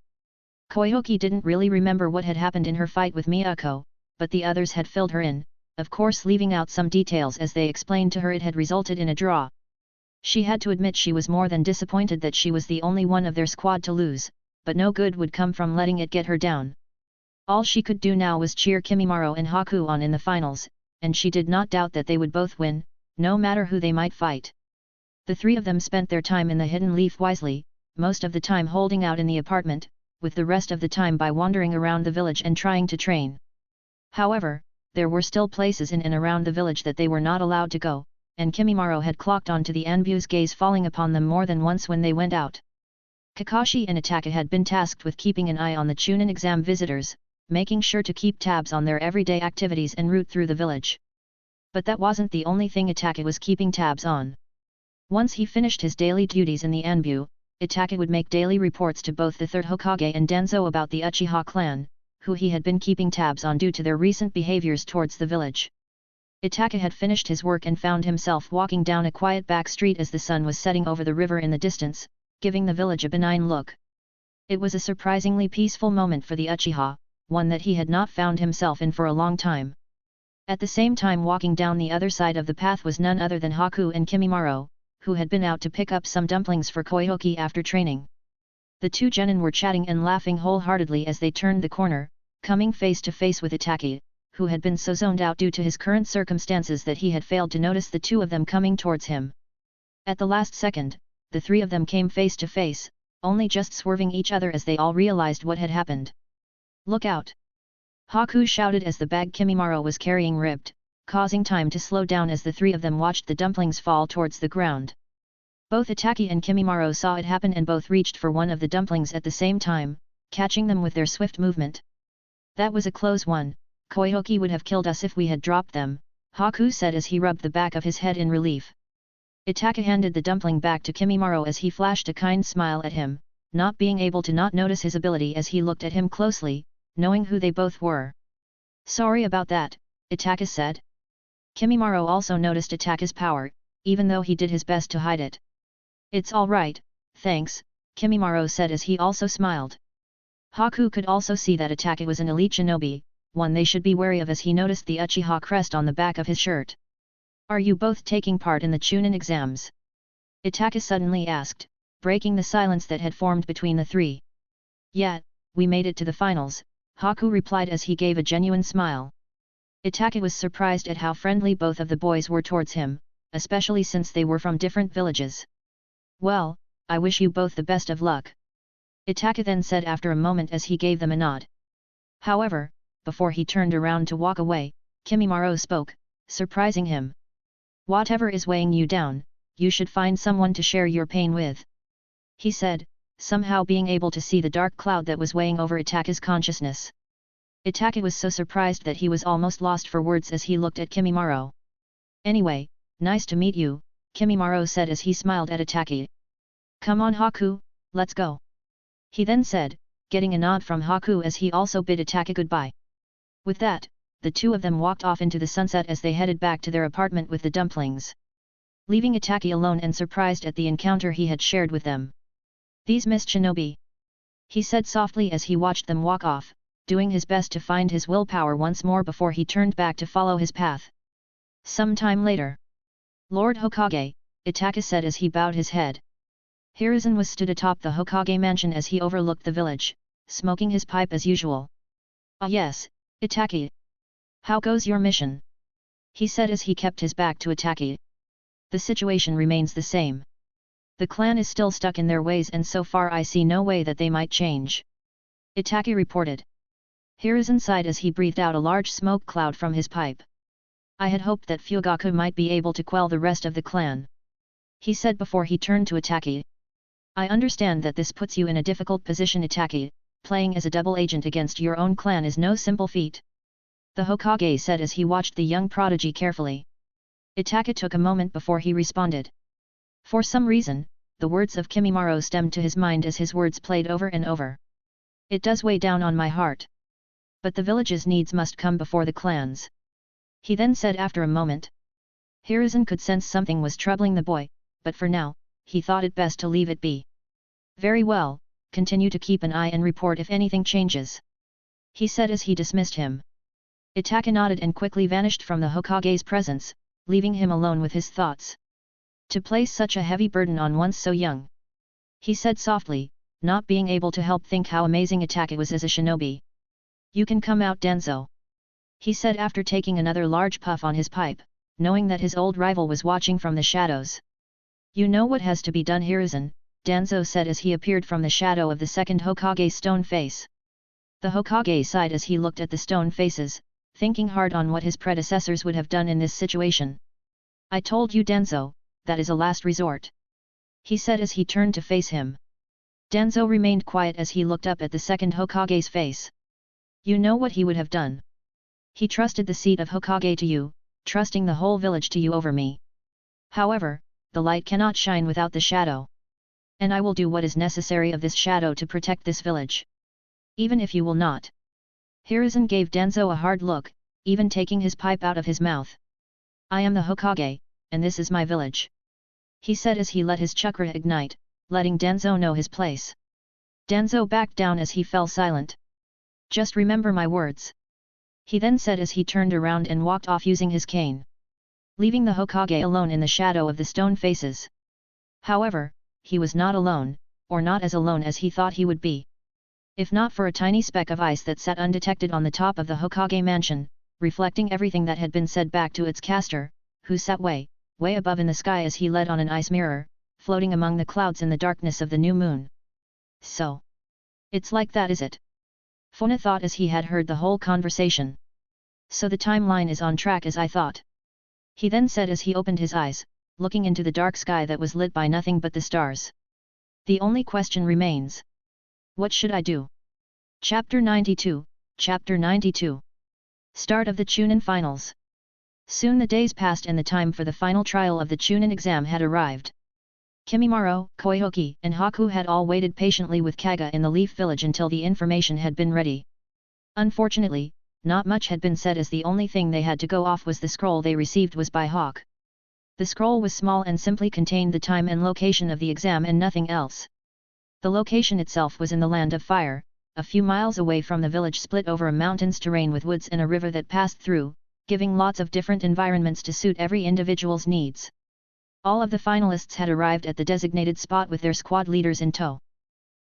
Koyoki didn't really remember what had happened in her fight with Miyako, but the others had filled her in, of course leaving out some details as they explained to her it had resulted in a draw. She had to admit she was more than disappointed that she was the only one of their squad to lose, but no good would come from letting it get her down. All she could do now was cheer Kimimaro and Haku on in the finals, and she did not doubt that they would both win, no matter who they might fight. The three of them spent their time in the hidden leaf wisely, most of the time holding out in the apartment, with the rest of the time by wandering around the village and trying to train. However, there were still places in and around the village that they were not allowed to go, and Kimimaro had clocked on to the Anbu's gaze falling upon them more than once when they went out. Kakashi and Ataka had been tasked with keeping an eye on the Chunin exam visitors, making sure to keep tabs on their everyday activities en route through the village. But that wasn't the only thing Ataka was keeping tabs on. Once he finished his daily duties in the Anbu, Ataka would make daily reports to both the third Hokage and Danzo about the Uchiha clan, who he had been keeping tabs on due to their recent behaviors towards the village. Ataka had finished his work and found himself walking down a quiet back street as the sun was setting over the river in the distance, giving the village a benign look. It was a surprisingly peaceful moment for the Uchiha, one that he had not found himself in for a long time. At the same time, walking down the other side of the path was none other than Haku and Kimimaro, who had been out to pick up some dumplings for Koyoki after training. The two genin were chatting and laughing wholeheartedly as they turned the corner, coming face to face with Itaki, who had been so zoned out due to his current circumstances that he had failed to notice the two of them coming towards him. At the last second, the three of them came face to face, only just swerving each other as they all realized what had happened. Look out! Haku shouted as the bag Kimimaro was carrying ripped, causing time to slow down as the three of them watched the dumplings fall towards the ground. Both Itaki and Kimimaro saw it happen and both reached for one of the dumplings at the same time, catching them with their swift movement. That was a close one. Koyoki would have killed us if we had dropped them, Haku said as he rubbed the back of his head in relief. Itaka handed the dumpling back to Kimimaro as he flashed a kind smile at him, not being able to not notice his ability as he looked at him closely, knowing who they both were. Sorry about that, Itaka said. Kimimaro also noticed Itaka's power, even though he did his best to hide it. It's all right, thanks, Kimimaro said as he also smiled. Haku could also see that Itaka was an elite shinobi, one they should be wary of as he noticed the Uchiha crest on the back of his shirt. Are you both taking part in the Chunin exams? Itaka suddenly asked, breaking the silence that had formed between the three. Yeah, we made it to the finals, Haku replied as he gave a genuine smile. Itake was surprised at how friendly both of the boys were towards him, especially since they were from different villages. Well, I wish you both the best of luck. Itake then said after a moment as he gave them a nod. However, before he turned around to walk away, Kimimaro spoke, surprising him. Whatever is weighing you down, you should find someone to share your pain with. He said, somehow being able to see the dark cloud that was weighing over Itake's consciousness. Itake was so surprised that he was almost lost for words as he looked at Kimimaro. Anyway, nice to meet you, Kimimaro said as he smiled at Itake. Come on Haku, let's go. He then said, getting a nod from Haku as he also bid Itake goodbye. With that, the two of them walked off into the sunset as they headed back to their apartment with the dumplings. Leaving Itake alone and surprised at the encounter he had shared with them. These missed shinobi. He said softly as he watched them walk off, doing his best to find his willpower once more before he turned back to follow his path. Some time later. Lord Hokage, Itake said as he bowed his head. Hiruzen was stood atop the Hokage mansion as he overlooked the village, smoking his pipe as usual. Ah yes, Itake. How goes your mission? He said as he kept his back to Itake. The situation remains the same. The clan is still stuck in their ways and so far I see no way that they might change. Itake reported. Hiruzen sighed as he breathed out a large smoke cloud from his pipe. I had hoped that Fugaku might be able to quell the rest of the clan. He said before he turned to Itake. I understand that this puts you in a difficult position Itake, playing as a double agent against your own clan is no simple feat. The Hokage said as he watched the young prodigy carefully. Itake took a moment before he responded. For some reason, the words of Kimimaro stemmed to his mind as his words played over and over. It does weigh down on my heart. But the village's needs must come before the clan's. He then said after a moment. Hiruzen could sense something was troubling the boy, but for now, he thought it best to leave it be. Very well, continue to keep an eye and report if anything changes. He said as he dismissed him. Itake nodded and quickly vanished from the Hokage's presence, leaving him alone with his thoughts. To place such a heavy burden on one so young. He said softly, not being able to help think how amazing Itake was as a shinobi. You can come out Danzo. He said after taking another large puff on his pipe, knowing that his old rival was watching from the shadows. You know what has to be done Hiruzen, Danzo said as he appeared from the shadow of the second Hokage's stone face. The Hokage sighed as he looked at the stone faces, thinking hard on what his predecessors would have done in this situation. I told you Danzo, that is a last resort. He said as he turned to face him. Danzo remained quiet as he looked up at the second Hokage's face. You know what he would have done. He trusted the seat of Hokage to you, trusting the whole village to you over me. However, the light cannot shine without the shadow. And I will do what is necessary of this shadow to protect this village. Even if you will not. Hiruzen gave Danzo a hard look, even taking his pipe out of his mouth. I am the Hokage, and this is my village. He said as he let his chakra ignite, letting Danzo know his place. Danzo backed down as he fell silent. Just remember my words. He then said as he turned around and walked off using his cane. Leaving the Hokage alone in the shadow of the stone faces. However, he was not alone, or not as alone as he thought he would be. If not for a tiny speck of ice that sat undetected on the top of the Hokage mansion, reflecting everything that had been said back to its caster, who sat way above in the sky as he led on an ice mirror, floating among the clouds in the darkness of the new moon. So. It's like that is it? Fuyona thought as he had heard the whole conversation. So the timeline is on track as I thought. He then said as he opened his eyes, looking into the dark sky that was lit by nothing but the stars. The only question remains. What should I do? Chapter 92, Chapter 92. Start of the Chunin Finals. Soon the days passed and the time for the final trial of the Chunin exam had arrived. Kimimaro, Koki, and Haku had all waited patiently with Kaga in the Leaf Village until the information had been ready. Unfortunately, not much had been said as the only thing they had to go off was the scroll they received was by Hawk. The scroll was small and simply contained the time and location of the exam and nothing else. The location itself was in the Land of Fire, a few miles away from the village split over a mountain's terrain with woods and a river that passed through, giving lots of different environments to suit every individual's needs. All of the finalists had arrived at the designated spot with their squad leaders in tow.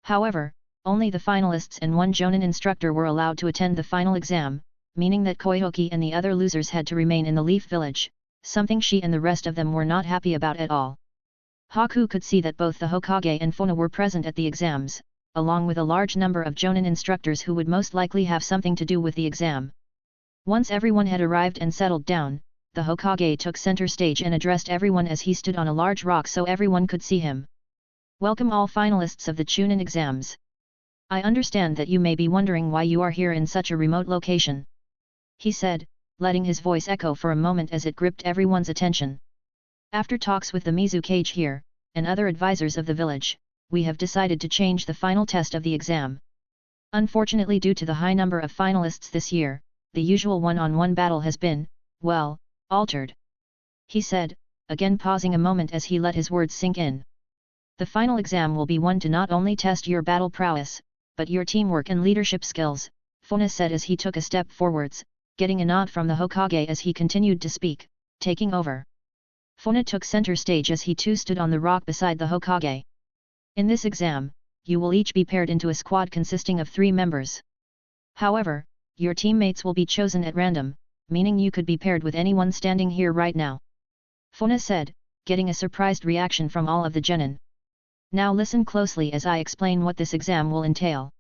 However, only the finalists and one Jonin instructor were allowed to attend the final exam, meaning that Koki and the other losers had to remain in the Leaf Village, something she and the rest of them were not happy about at all. Haku could see that both the Hokage and Fuyona were present at the exams, along with a large number of Jonin instructors who would most likely have something to do with the exam. Once everyone had arrived and settled down, the Hokage took center stage and addressed everyone as he stood on a large rock so everyone could see him. Welcome all finalists of the Chunin exams. I understand that you may be wondering why you are here in such a remote location. He said, letting his voice echo for a moment as it gripped everyone's attention. After talks with the Mizukage here, and other advisors of the village, we have decided to change the final test of the exam. Unfortunately, due to the high number of finalists this year, the usual one-on-one battle has been, well, altered. He said, again pausing a moment as he let his words sink in. The final exam will be one to not only test your battle prowess, but your teamwork and leadership skills, Fuyona said as he took a step forwards, getting a nod from the Hokage as he continued to speak, taking over. Fuyona took center stage as he too stood on the rock beside the Hokage. In this exam, you will each be paired into a squad consisting of 3 members. However, your teammates will be chosen at random, meaning you could be paired with anyone standing here right now. Fuyona said, getting a surprised reaction from all of the genin. Now listen closely as I explain what this exam will entail.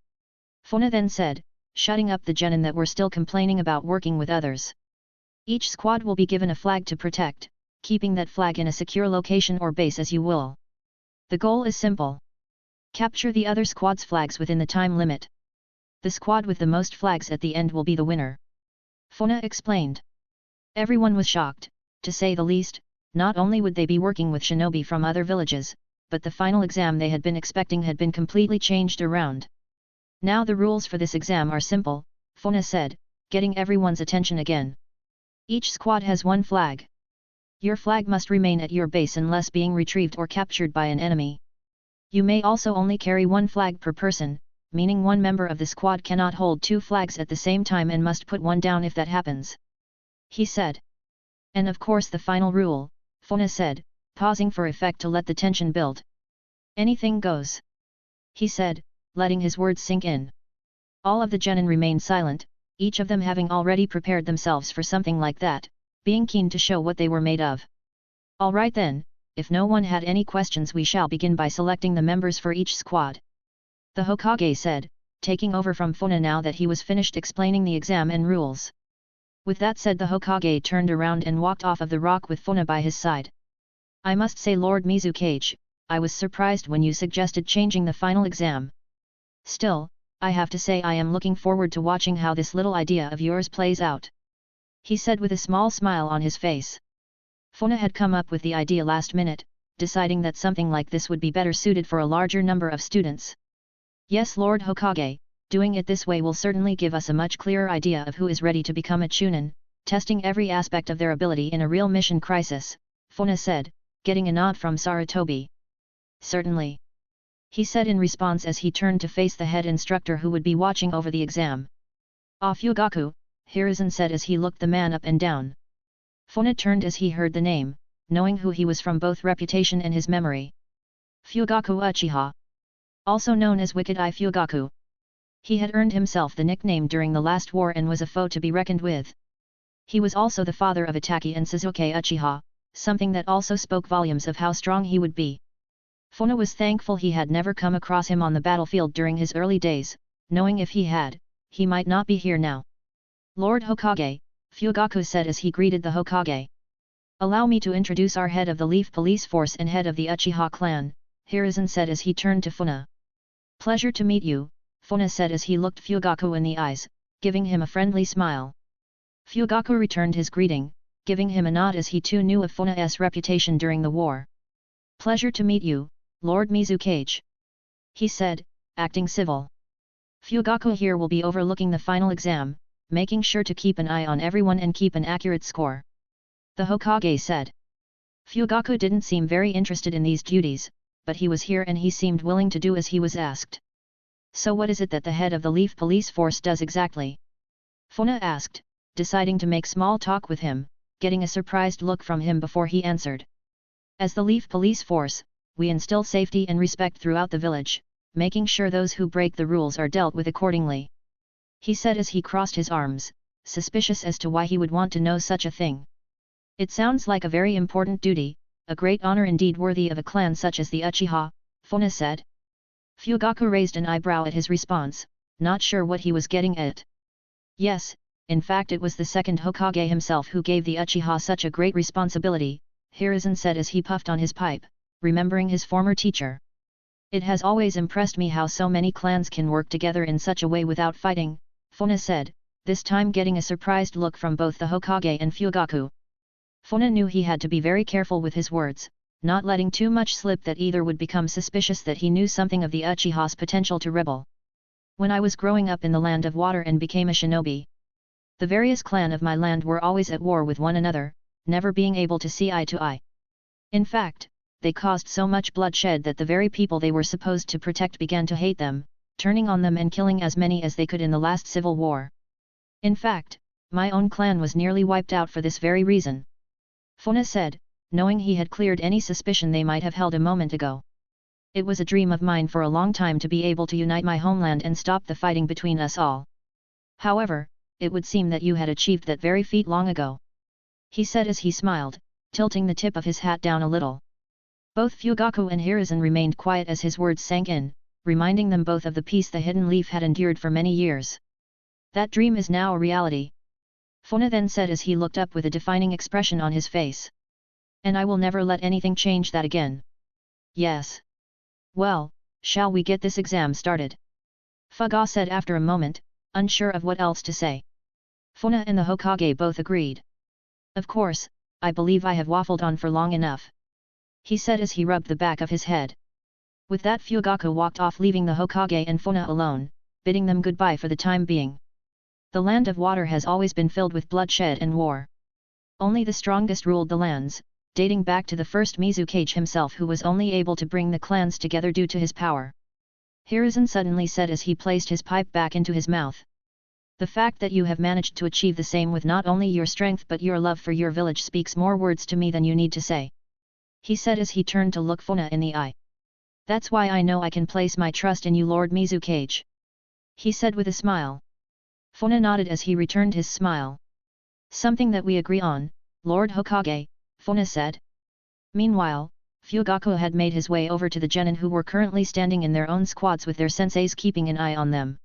Fuyona then said, shutting up the genin that were still complaining about working with others. Each squad will be given a flag to protect, keeping that flag in a secure location or base as you will. The goal is simple. Capture the other squad's flags within the time limit. The squad with the most flags at the end will be the winner. Fuyona explained. Everyone was shocked, to say the least. Not only would they be working with shinobi from other villages, but the final exam they had been expecting had been completely changed around. Now the rules for this exam are simple, Fuyona said, getting everyone's attention again. Each squad has 1 flag. Your flag must remain at your base unless being retrieved or captured by an enemy. You may also only carry 1 flag per person, meaning one member of the squad cannot hold 2 flags at the same time and must put one down if that happens. He said. And of course the final rule, Fuyona said, pausing for effect to let the tension build. Anything goes. He said, letting his words sink in. All of the genin remained silent, each of them having already prepared themselves for something like that, being keen to show what they were made of. Alright then, if no one had any questions we shall begin by selecting the members for each squad. The Hokage said, taking over from Fuyona now that he was finished explaining the exam and rules. With that said, the Hokage turned around and walked off of the rock with Fuyona by his side. I must say, Lord Mizukage, I was surprised when you suggested changing the final exam. Still, I have to say I am looking forward to watching how this little idea of yours plays out. He said with a small smile on his face. Fuyona had come up with the idea last minute, deciding that something like this would be better suited for a larger number of students. Yes, Lord Hokage, doing it this way will certainly give us a much clearer idea of who is ready to become a Chunin, testing every aspect of their ability in a real mission crisis, Fuyona said, getting a nod from Sarutobi. Certainly. He said in response as he turned to face the head instructor who would be watching over the exam. Fugaku, Hiruzen said as he looked the man up and down. Fuyona turned as he heard the name, knowing who he was from both reputation and his memory. Fugaku Uchiha. Also known as Wicked Eye Fugaku. He had earned himself the nickname during the last war and was a foe to be reckoned with. He was also the father of Itaki and Suzuki Uchiha, something that also spoke volumes of how strong he would be. Fuyona was thankful he had never come across him on the battlefield during his early days, knowing if he had, he might not be here now. Lord Hokage, Fugaku said as he greeted the Hokage. Allow me to introduce our head of the Leaf Police Force and head of the Uchiha clan, Hiruzen said as he turned to Fuyona. Pleasure to meet you, Fuyona said as he looked Fugaku in the eyes, giving him a friendly smile. Fugaku returned his greeting, giving him a nod as he too knew of Fuyona's reputation during the war. Pleasure to meet you, Lord Mizukage. He said, acting civil. Fugaku here will be overlooking the final exam, making sure to keep an eye on everyone and keep an accurate score. The Hokage said. Fugaku didn't seem very interested in these duties, but he was here and he seemed willing to do as he was asked. So what is it that the head of the Leaf Police Force does exactly? Fuyona asked, deciding to make small talk with him, getting a surprised look from him before he answered. As the Leaf Police Force, we instill safety and respect throughout the village, making sure those who break the rules are dealt with accordingly. He said as he crossed his arms, suspicious as to why he would want to know such a thing. It sounds like a very important duty, a great honor indeed worthy of a clan such as the Uchiha, Fuyona said. Fugaku raised an eyebrow at his response, not sure what he was getting at. Yes, in fact it was the second Hokage himself who gave the Uchiha such a great responsibility, Hiruzen said as he puffed on his pipe, remembering his former teacher. It has always impressed me how so many clans can work together in such a way without fighting, Fuyona said, this time getting a surprised look from both the Hokage and Fugaku. Fuyona knew he had to be very careful with his words, not letting too much slip that either would become suspicious that he knew something of the Uchiha's potential to rebel. When I was growing up in the land of water and became a shinobi, the various clan of my land were always at war with one another, never being able to see eye to eye. In fact, they caused so much bloodshed that the very people they were supposed to protect began to hate them, turning on them and killing as many as they could in the last civil war. In fact, my own clan was nearly wiped out for this very reason. Fuyona said, knowing he had cleared any suspicion they might have held a moment ago. It was a dream of mine for a long time to be able to unite my homeland and stop the fighting between us all. However, it would seem that you had achieved that very feat long ago. He said as he smiled, tilting the tip of his hat down a little. Both Fugaku and Hiruzen remained quiet as his words sank in, reminding them both of the peace the hidden leaf had endured for many years. That dream is now a reality. Fuyona then said as he looked up with a defining expression on his face. And I will never let anything change that again. Yes. Well, shall we get this exam started? Fuga said after a moment, unsure of what else to say. Fuyona and the Hokage both agreed. Of course, I believe I have waffled on for long enough. He said as he rubbed the back of his head. With that Fugaku walked off leaving the Hokage and Fuyona alone, bidding them goodbye for the time being. The land of water has always been filled with bloodshed and war. Only the strongest ruled the lands, dating back to the first Mizukage himself who was only able to bring the clans together due to his power. Hiruzen suddenly said as he placed his pipe back into his mouth. The fact that you have managed to achieve the same with not only your strength but your love for your village speaks more words to me than you need to say. He said as he turned to look Fuyona in the eye. That's why I know I can place my trust in you, Lord Mizukage. He said with a smile. Fuyona nodded as he returned his smile. Something that we agree on, Lord Hokage, Fuyona said. Meanwhile, Fugaku had made his way over to the genin who were currently standing in their own squads with their senseis keeping an eye on them.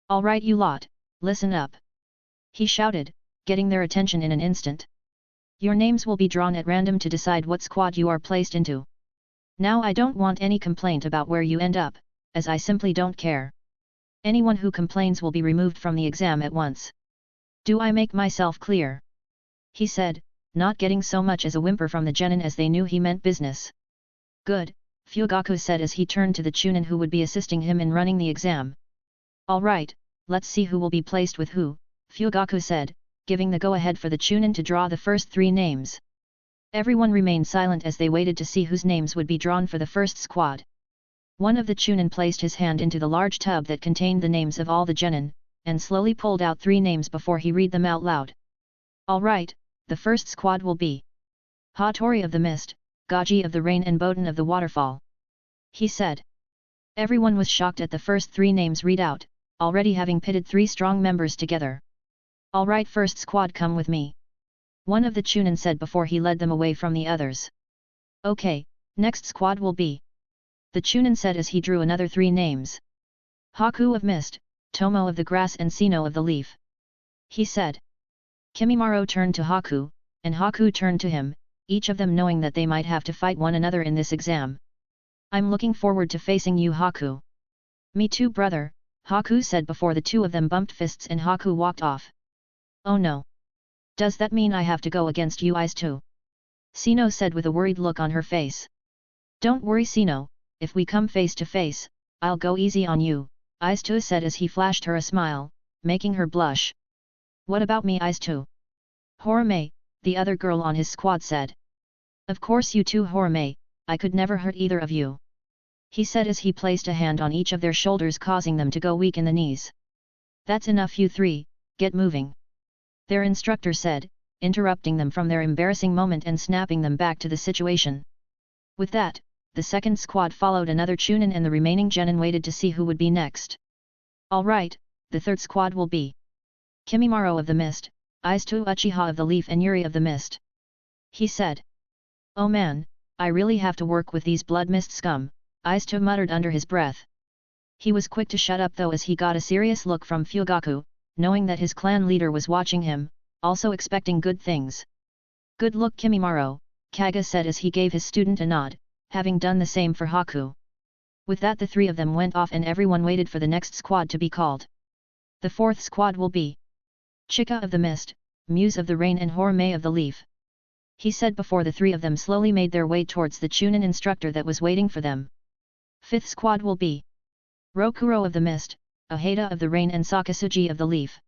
Alright you lot, listen up. He shouted, getting their attention in an instant. Your names will be drawn at random to decide what squad you are placed into. Now I don't want any complaint about where you end up, as I simply don't care. Anyone who complains will be removed from the exam at once. Do I make myself clear? He said, not getting so much as a whimper from the genin as they knew he meant business. Good, Fugaku said as he turned to the chunin who would be assisting him in running the exam. Alright, let's see who will be placed with who, Fugaku said, giving the go-ahead for the chunin to draw the first 3 names. Everyone remained silent as they waited to see whose names would be drawn for the first squad. One of the chunin placed his hand into the large tub that contained the names of all the genin, and slowly pulled out 3 names before he read them out loud. Alright, the first squad will be Hatori of the Mist, Gaji of the Rain and Boden of the Waterfall. He said. Everyone was shocked at the first 3 names read out, already having pitted 3 strong members together. Alright, first squad, come with me. One of the chunin said before he led them away from the others. Okay, next squad will be. The chunin said as he drew another 3 names. Haku of Mist, Tomo of the Grass and Sino of the Leaf. He said. Kimimaro turned to Haku, and Haku turned to him, each of them knowing that they might have to fight one another in this exam. I'm looking forward to facing you, Haku. Me too, brother, Haku said before the 2 of them bumped fists and Haku walked off. Oh no. Does that mean I have to go against you guys too? Sino said with a worried look on her face. Don't worry, Sino. If we come face to face, I'll go easy on you, Ice2 said as he flashed her a smile, making her blush. What about me, Ice2? Horime, the other girl on his squad said. Of course you too, Horime, I could never hurt either of you. He said as he placed a hand on each of their shoulders causing them to go weak in the knees. That's enough, you 3, get moving. Their instructor said, interrupting them from their embarrassing moment and snapping them back to the situation. With that, the second squad followed another Chunin and the remaining genin waited to see who would be next. Alright, the third squad will be Kimimaro of the Mist, Izuto Uchiha of the Leaf and Yuri of the Mist. He said. Oh man, I really have to work with these blood mist scum, Izuto muttered under his breath. He was quick to shut up though as he got a serious look from Fugaku, knowing that his clan leader was watching him, also expecting good things. Good look Kimimaro, Kaga said as he gave his student a nod, having done the same for Haku. With that the three of them went off and everyone waited for the next squad to be called. The fourth squad will be Chika of the Mist, Muse of the Rain and Horime of the Leaf. He said before the three of them slowly made their way towards the Chunin instructor that was waiting for them. Fifth squad will be Rokuro of the Mist, Oheda of the Rain and Sakasuji of the Leaf.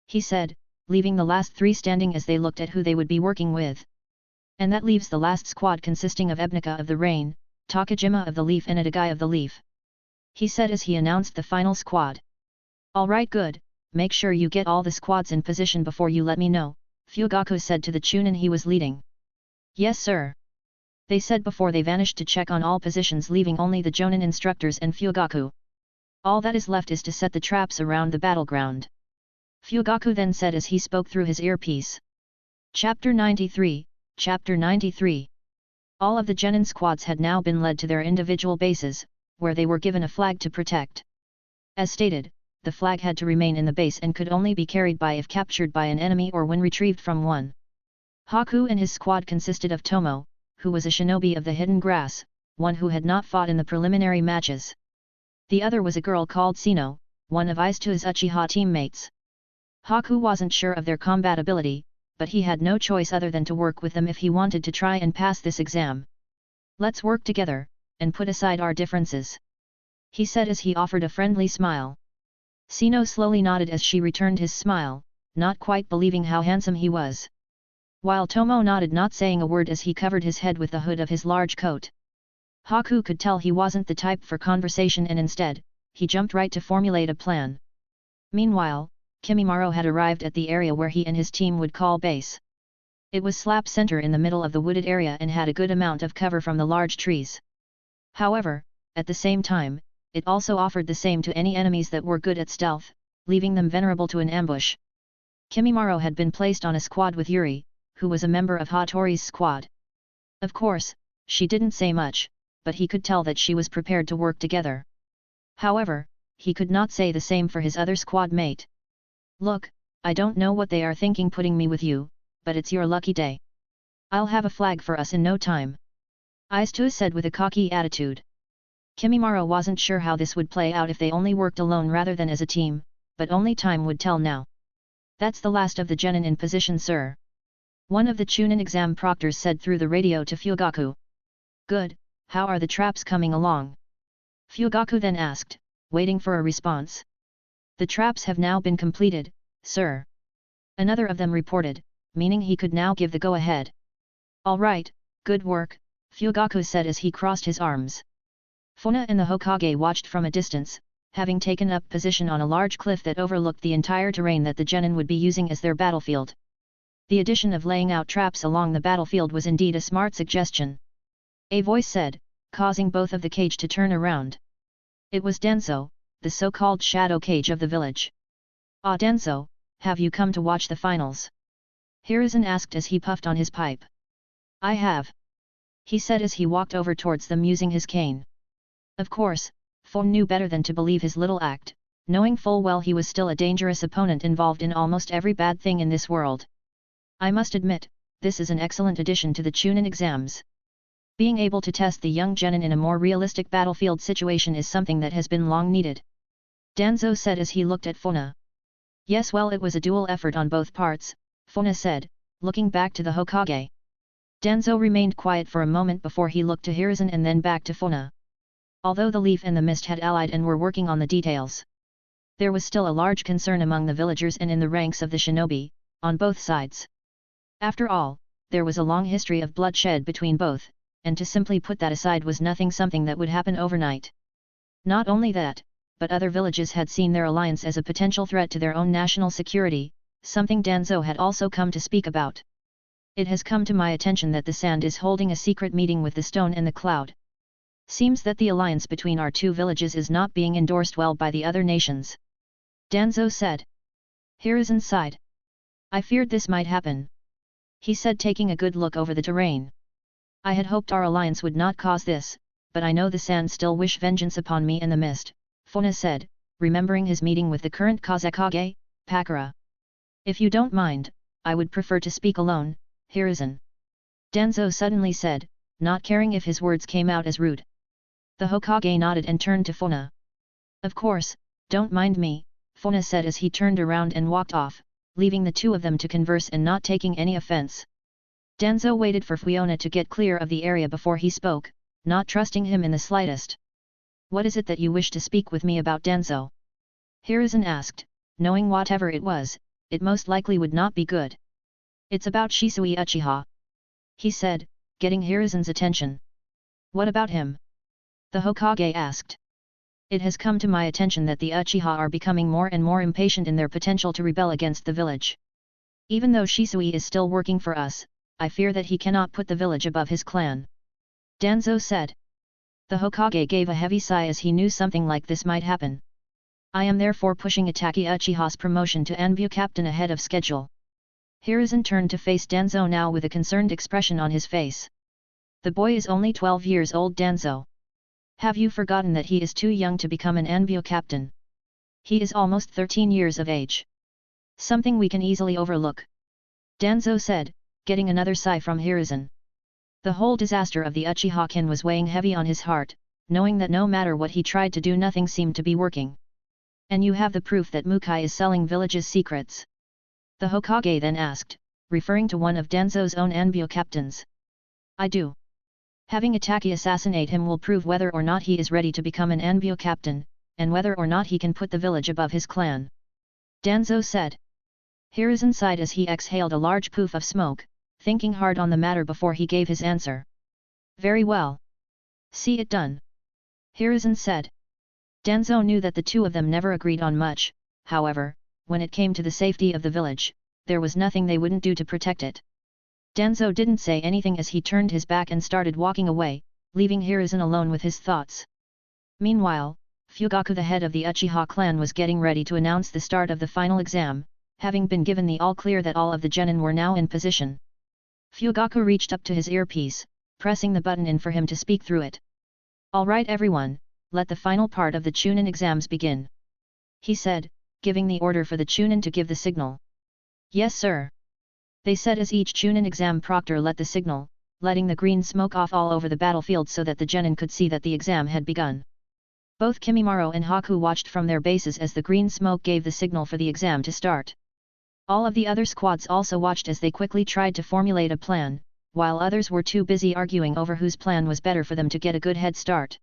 He said, leaving the last three standing as they looked at who they would be working with. And that leaves the last squad consisting of Ebnika of the Rain, Takajima of the Leaf and Adagai of the Leaf. He said as he announced the final squad. Alright good, make sure you get all the squads in position before you let me know, Fugaku said to the Chunin he was leading. Yes sir. They said before they vanished to check on all positions leaving only the Jonin instructors and Fugaku. All that is left is to set the traps around the battleground. Fugaku then said as he spoke through his earpiece. Chapter 93, Chapter 93. All of the genin squads had now been led to their individual bases, where they were given a flag to protect. As stated, the flag had to remain in the base and could only be carried by if captured by an enemy or when retrieved from one. Haku and his squad consisted of Tomo, who was a shinobi of the hidden grass, one who had not fought in the preliminary matches. The other was a girl called Sino, one of Izuto's Uchiha teammates. Haku wasn't sure of their combat ability, but he had no choice other than to work with them if he wanted to try and pass this exam. Let's work together, and put aside our differences. He said as he offered a friendly smile. Sino slowly nodded as she returned his smile, not quite believing how handsome he was. While Tomo nodded not saying a word as he covered his head with the hood of his large coat. Haku could tell he wasn't the type for conversation and instead, he jumped right to formulate a plan. Meanwhile, Kimimaro had arrived at the area where he and his team would call base. It was slap center in the middle of the wooded area and had a good amount of cover from the large trees. However, at the same time, it also offered the same to any enemies that were good at stealth, leaving them vulnerable to an ambush. Kimimaro had been placed on a squad with Yuri, who was a member of Hatori's squad. Of course, she didn't say much, but he could tell that she was prepared to work together. However, he could not say the same for his other squad mate. Look, I don't know what they are thinking putting me with you, but it's your lucky day. I'll have a flag for us in no time. Izuto said with a cocky attitude. Kimimaro wasn't sure how this would play out if they only worked alone rather than as a team, but only time would tell now. That's the last of the genin in position sir. One of the Chunin exam proctors said through the radio to Fugaku. Good, how are the traps coming along? Fugaku then asked, waiting for a response. The traps have now been completed, sir. Another of them reported, meaning he could now give the go-ahead. Alright, good work, Fugaku said as he crossed his arms. Fuyona and the Hokage watched from a distance, having taken up position on a large cliff that overlooked the entire terrain that the genin would be using as their battlefield. The addition of laying out traps along the battlefield was indeed a smart suggestion. A voice said, causing both of the cage to turn around. It was Denso, the so-called shadow cage of the village. Ah Denso, have you come to watch the finals? Hiruzen asked as he puffed on his pipe. I have. He said as he walked over towards them using his cane. Of course, Fuyona knew better than to believe his little act, knowing full well he was still a dangerous opponent involved in almost every bad thing in this world. I must admit, this is an excellent addition to the Chunin exams. Being able to test the young genin in a more realistic battlefield situation is something that has been long needed. Danzo said as he looked at Fuyona. Yes, well, it was a dual effort on both parts, Fuyona said, looking back to the Hokage. Danzo remained quiet for a moment before he looked to Hiruzen and then back to Fuyona. Although the Leaf and the Mist had allied and were working on the details, there was still a large concern among the villagers and in the ranks of the shinobi, on both sides. After all, there was a long history of bloodshed between both, and to simply put that aside was something that would happen overnight. Not only that, but other villages had seen their alliance as a potential threat to their own national security, something Danzo had also come to speak about. It has come to my attention that the Sand is holding a secret meeting with the Stone and the Cloud. Seems that the alliance between our two villages is not being endorsed well by the other nations. Danzo said. Hiruzen sighed. I feared this might happen. He said, taking a good look over the terrain. I had hoped our alliance would not cause this, but I know the Sand still wish vengeance upon me and the Mist, Fuyona said, remembering his meeting with the current Kazekage, Pakura. If you don't mind, I would prefer to speak alone, Hiruzen. Danzo suddenly said, not caring if his words came out as rude. The Hokage nodded and turned to Fuyona. Of course, don't mind me, Fuyona said as he turned around and walked off, leaving the two of them to converse and not taking any offense. Danzo waited for Fuyona to get clear of the area before he spoke, not trusting him in the slightest. What is it that you wish to speak with me about, Danzo? Hiruzen asked, knowing whatever it was, it most likely would not be good. It's about Shisui Uchiha. He said, getting Hiruzen's attention. What about him? The Hokage asked. It has come to my attention that the Uchiha are becoming more and more impatient in their potential to rebel against the village. Even though Shisui is still working for us, I fear that he cannot put the village above his clan. Danzo said. The Hokage gave a heavy sigh as he knew something like this might happen. I am therefore pushing Itaki Uchiha's promotion to Anbu captain ahead of schedule. Hiruzen turned to face Danzo now with a concerned expression on his face. The boy is only 12 years old, Danzo. Have you forgotten that he is too young to become an Anbu captain? He is almost 13 years of age. Something we can easily overlook. Danzo said, getting another sigh from Hiruzen. The whole disaster of the Uchiha clan was weighing heavy on his heart, knowing that no matter what he tried to do, nothing seemed to be working. And you have the proof that Mukai is selling village's secrets? The Hokage then asked, referring to one of Danzo's own Anbu captains. I do. Having Itaki assassinate him will prove whether or not he is ready to become an Anbu captain, and whether or not he can put the village above his clan. Danzo said. Hiruzen sighed as he exhaled a large puff of smoke, thinking hard on the matter before he gave his answer. Very well. See it done. Hiruzen said. Danzo knew that the two of them never agreed on much, however, when it came to the safety of the village, there was nothing they wouldn't do to protect it. Danzo didn't say anything as he turned his back and started walking away, leaving Hiruzen alone with his thoughts. Meanwhile, Fugaku, the head of the Uchiha clan, was getting ready to announce the start of the final exam, having been given the all-clear that all of the genin were now in position. Fugaku reached up to his earpiece, pressing the button in for him to speak through it. All right everyone, let the final part of the Chunin exams begin. He said, giving the order for the Chunin to give the signal. Yes sir. They said as each Chunin exam proctor let the signal, letting the green smoke off all over the battlefield so that the genin could see that the exam had begun. Both Kimimaro and Haku watched from their bases as the green smoke gave the signal for the exam to start. All of the other squads also watched as they quickly tried to formulate a plan, while others were too busy arguing over whose plan was better for them to get a good head start.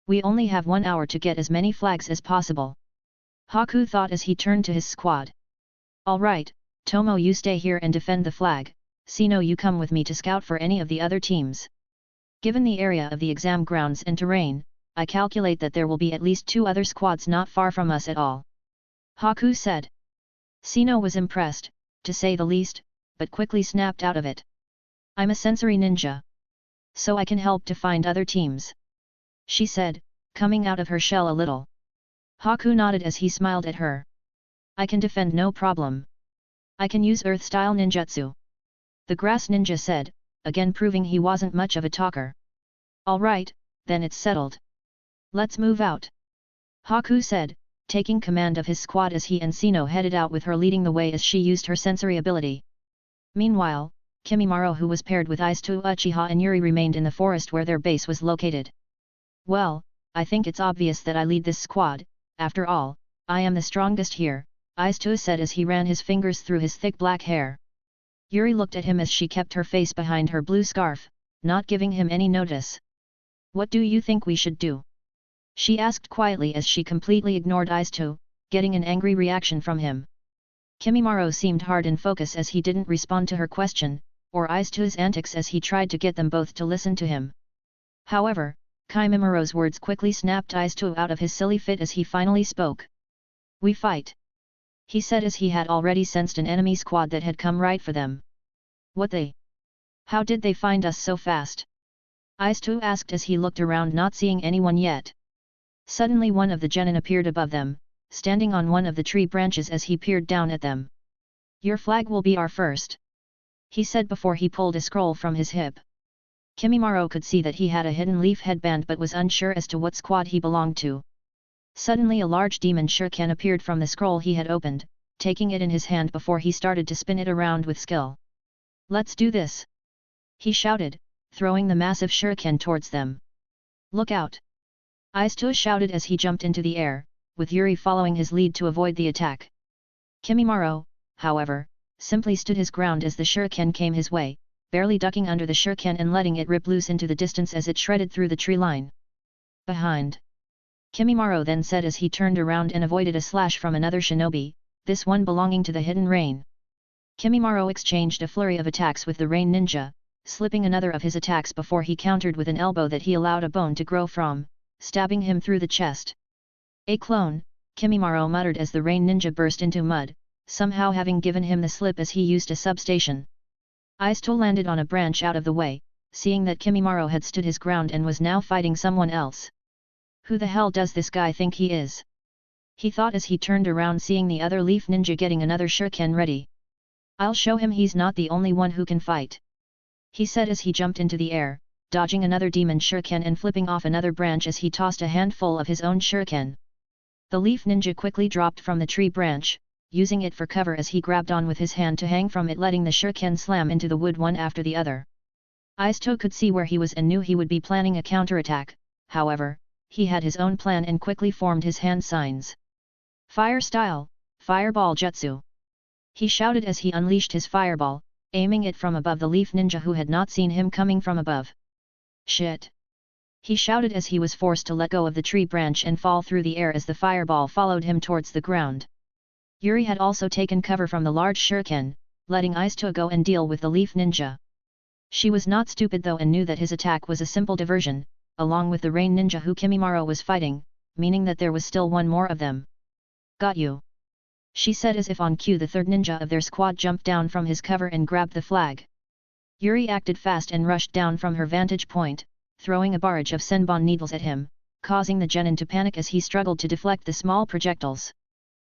We only have 1 hour to get as many flags as possible. Haku thought as he turned to his squad. All right, Tomo, you stay here and defend the flag, Sino, you come with me to scout for any of the other teams. Given the area of the exam grounds and terrain, I calculate that there will be at least 2 other squads not far from us at all. Haku said. Sino was impressed, to say the least, but quickly snapped out of it. I'm a sensory ninja. So I can help to find other teams. She said, coming out of her shell a little. Haku nodded as he smiled at her. I can defend no problem. I can use earth-style ninjutsu. The grass ninja said, again proving he wasn't much of a talker. Alright, then it's settled. Let's move out. Haku said, taking command of his squad as he and Sino headed out with her leading the way as she used her sensory ability. Meanwhile, Kimimaro, who was paired with Aizu Uchiha and Yuri, remained in the forest where their base was located. Well, I think it's obvious that I lead this squad, after all, I am the strongest here, Aizu said as he ran his fingers through his thick black hair. Yuri looked at him as she kept her face behind her blue scarf, not giving him any notice. What do you think we should do? She asked quietly as she completely ignored Aizu, getting an angry reaction from him. Kimimaro seemed hard in focus as he didn't respond to her question, or Aizu's antics as he tried to get them both to listen to him. However, Kimimaro's words quickly snapped Aizu out of his silly fit as he finally spoke. We fight. He said as he had already sensed an enemy squad that had come right for them. What they? How did they find us so fast? Aistu asked as he looked around not seeing anyone yet. Suddenly one of the genin appeared above them, standing on one of the tree branches as he peered down at them. Your flag will be our first, he said before he pulled a scroll from his hip. Kimimaro could see that he had a hidden leaf headband but was unsure as to what squad he belonged to. Suddenly a large demon shuriken appeared from the scroll he had opened, taking it in his hand before he started to spin it around with skill. Let's do this, he shouted, throwing the massive shuriken towards them. Look out! Aistu shouted as he jumped into the air, with Yuri following his lead to avoid the attack. Kimimaro, however, simply stood his ground as the shuriken came his way, barely ducking under the shuriken and letting it rip loose into the distance as it shredded through the tree line. Behind! Kimimaro then said as he turned around and avoided a slash from another shinobi, this one belonging to the hidden rain. Kimimaro exchanged a flurry of attacks with the rain ninja, slipping another of his attacks before he countered with an elbow that he allowed a bone to grow from, stabbing him through the chest. A clone, Kimimaro muttered as the rain ninja burst into mud, somehow having given him the slip as he used a substation. Aistu landed on a branch out of the way, seeing that Kimimaro had stood his ground and was now fighting someone else. Who the hell does this guy think he is? He thought as he turned around seeing the other leaf ninja getting another shuriken ready. I'll show him he's not the only one who can fight, he said as he jumped into the air, dodging another demon shuriken and flipping off another branch as he tossed a handful of his own shuriken. The leaf ninja quickly dropped from the tree branch, using it for cover as he grabbed on with his hand to hang from it, letting the shuriken slam into the wood one after the other. Aistu could see where he was and knew he would be planning a counterattack, however, he had his own plan and quickly formed his hand signs. Fire style, fireball jutsu! He shouted as he unleashed his fireball, aiming it from above the leaf ninja who had not seen him coming from above. Shit! He shouted as he was forced to let go of the tree branch and fall through the air as the fireball followed him towards the ground. Yuri had also taken cover from the large shuriken, letting Aistu go and deal with the leaf ninja. She was not stupid though and knew that his attack was a simple diversion, along with the rain ninja who Kimimaro was fighting, meaning that there was still one more of them. Got you, she said as if on cue the third ninja of their squad jumped down from his cover and grabbed the flag. Yuri acted fast and rushed down from her vantage point, throwing a barrage of senbon needles at him, causing the genin to panic as he struggled to deflect the small projectiles.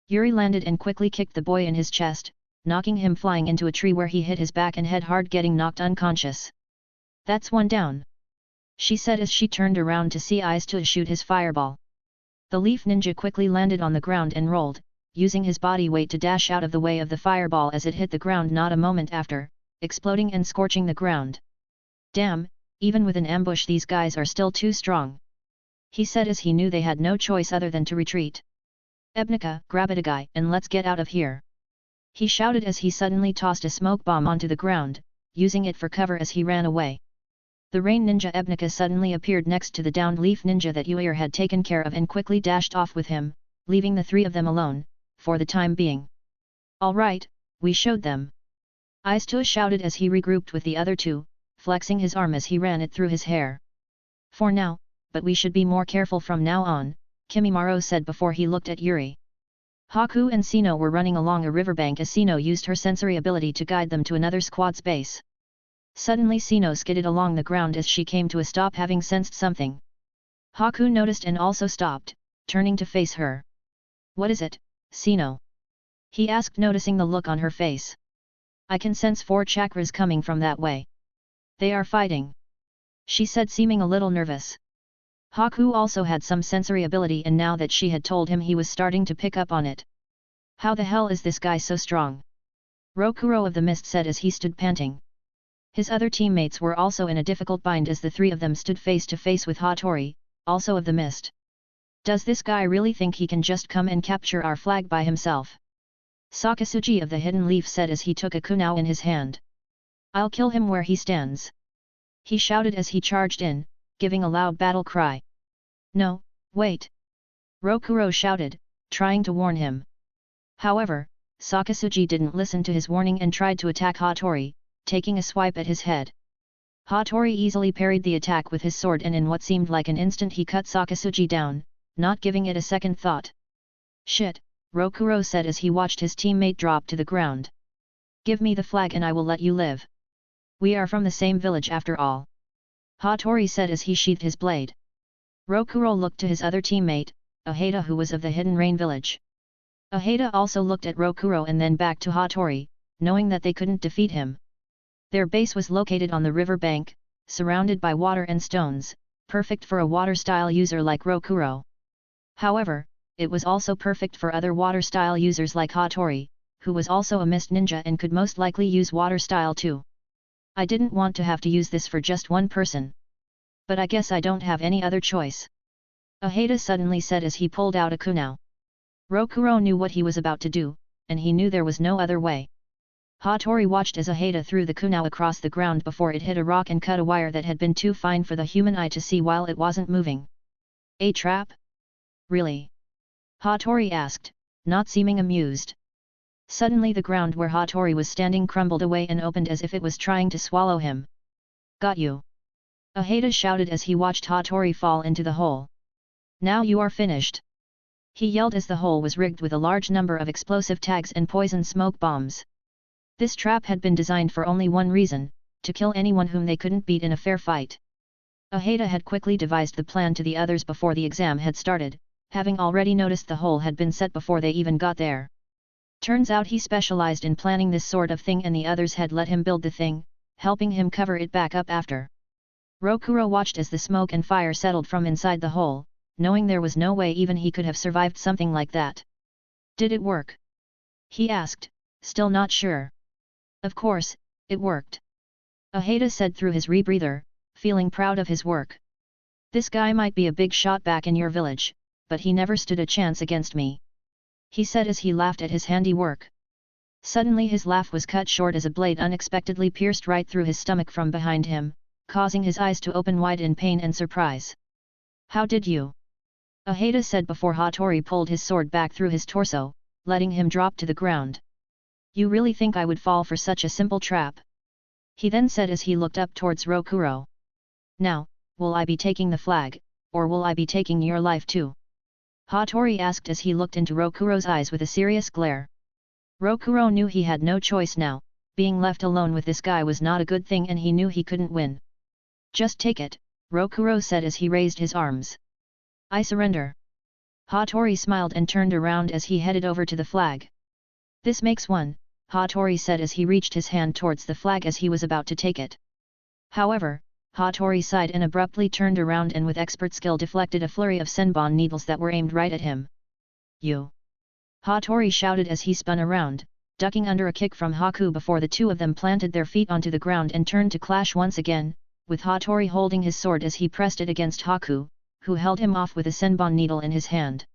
Yuri landed and quickly kicked the boy in his chest, knocking him flying into a tree where he hit his back and head hard, getting knocked unconscious. That's one down, she said as she turned around to see Aistu shoot his fireball. The leaf ninja quickly landed on the ground and rolled, using his body weight to dash out of the way of the fireball as it hit the ground not a moment after, exploding and scorching the ground. Damn, even with an ambush these guys are still too strong, he said as he knew they had no choice other than to retreat. Ebnika, grab it a guy and let's get out of here, he shouted as he suddenly tossed a smoke bomb onto the ground, using it for cover as he ran away. The rain ninja Ebnika suddenly appeared next to the downed leaf ninja that Yuri had taken care of and quickly dashed off with him, leaving the three of them alone, for the time being. Alright, we showed them, Aistu shouted as he regrouped with the other two, flexing his arm as he ran it through his hair. For now, but we should be more careful from now on, Kimimaro said before he looked at Yuri. Haku and Sino were running along a riverbank as Sino used her sensory ability to guide them to another squad's base. Suddenly Sino skidded along the ground as she came to a stop, having sensed something. Haku noticed and also stopped, turning to face her. What is it, Sino? He asked, noticing the look on her face. I can sense 4 chakras coming from that way. They are fighting, she said, seeming a little nervous. Haku also had some sensory ability and now that she had told him he was starting to pick up on it. How the hell is this guy so strong? Rokuro of the Mist said as he stood panting. His other teammates were also in a difficult bind as the three of them stood face to face with Hatori, also of the Mist. Does this guy really think he can just come and capture our flag by himself? Sakasuji of the Hidden Leaf said as he took a kunao in his hand. I'll kill him where he stands, he shouted as he charged in, giving a loud battle cry. No, wait! Rokuro shouted, trying to warn him. However, Sakasuji didn't listen to his warning and tried to attack Hatori, taking a swipe at his head. Hatori easily parried the attack with his sword and in what seemed like an instant he cut Sakasuji down, not giving it a second thought. Shit, Rokuro said as he watched his teammate drop to the ground. Give me the flag and I will let you live. We are from the same village after all. Hatori said as he sheathed his blade. Rokuro looked to his other teammate, Aheda, who was of the Hidden Rain village. Aheda also looked at Rokuro and then back to Hatori, knowing that they couldn't defeat him. Their base was located on the river bank, surrounded by water and stones, perfect for a water-style user like Rokuro. However, it was also perfect for other water-style users like Hatori, who was also a mist ninja and could most likely use water-style too. I didn't want to have to use this for just one person. But I guess I don't have any other choice. Aheda suddenly said as he pulled out a kunai. Rokuro knew what he was about to do, and he knew there was no other way. Hatori watched as Aheda threw the kunai across the ground before it hit a rock and cut a wire that had been too fine for the human eye to see while it wasn't moving. A trap? Really? Hatori asked, not seeming amused. Suddenly the ground where Hatori was standing crumbled away and opened as if it was trying to swallow him. Got you! Aheda shouted as he watched Hatori fall into the hole. Now you are finished! He yelled as the hole was rigged with a large number of explosive tags and poison smoke bombs. This trap had been designed for only one reason, to kill anyone whom they couldn't beat in a fair fight. Aheda had quickly devised the plan to the others before the exam had started, having already noticed the hole had been set before they even got there. Turns out he specialized in planning this sort of thing and the others had let him build the thing, helping him cover it back up after. Rokuro watched as the smoke and fire settled from inside the hole, knowing there was no way even he could have survived something like that. Did it work? He asked, still not sure. Of course, it worked. Aheda said through his rebreather, feeling proud of his work. This guy might be a big shot back in your village, but he never stood a chance against me. He said as he laughed at his handiwork. Suddenly his laugh was cut short as a blade unexpectedly pierced right through his stomach from behind him, causing his eyes to open wide in pain and surprise. How did you? Aheda said before Hatori pulled his sword back through his torso, letting him drop to the ground. You really think I would fall for such a simple trap? He then said as he looked up towards Rokuro. Now, will I be taking the flag, or will I be taking your life too? Hatori asked as he looked into Rokuro's eyes with a serious glare. Rokuro knew he had no choice now, being left alone with this guy was not a good thing and he knew he couldn't win. Just take it, Rokuro said as he raised his arms. I surrender. Hatori smiled and turned around as he headed over to the flag. This makes one, Hatori said as he reached his hand towards the flag as he was about to take it. However, Hatori sighed and abruptly turned around and with expert skill deflected a flurry of senbon needles that were aimed right at him. You! Hatori shouted as he spun around, ducking under a kick from Haku before the two of them planted their feet onto the ground and turned to clash once again, with Hatori holding his sword as he pressed it against Haku, who held him off with a senbon needle in his hand.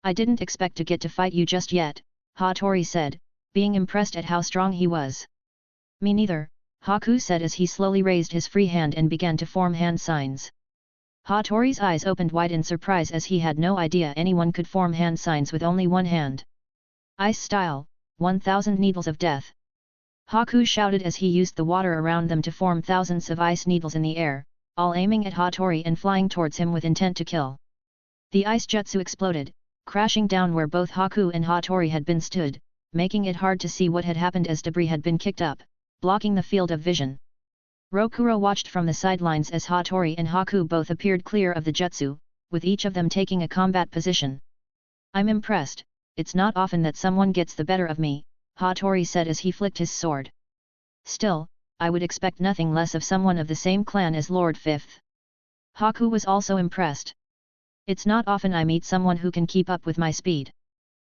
I didn't expect to get to fight you just yet, Hatori said, being impressed at how strong he was. Me neither, Haku said as he slowly raised his free hand and began to form hand signs. Hatori's eyes opened wide in surprise as he had no idea anyone could form hand signs with only one hand. Ice style, 1000 needles of death. Haku shouted as he used the water around them to form thousands of ice needles in the air, all aiming at Hatori and flying towards him with intent to kill. The ice jutsu exploded, crashing down where both Haku and Hatori had been stood, making it hard to see what had happened as debris had been kicked up, blocking the field of vision. Rokuro watched from the sidelines as Hatori and Haku both appeared clear of the jutsu, with each of them taking a combat position. I'm impressed, it's not often that someone gets the better of me, Hatori said as he flicked his sword. Still, I would expect nothing less of someone of the same clan as Lord Fifth. Haku was also impressed. It's not often I meet someone who can keep up with my speed.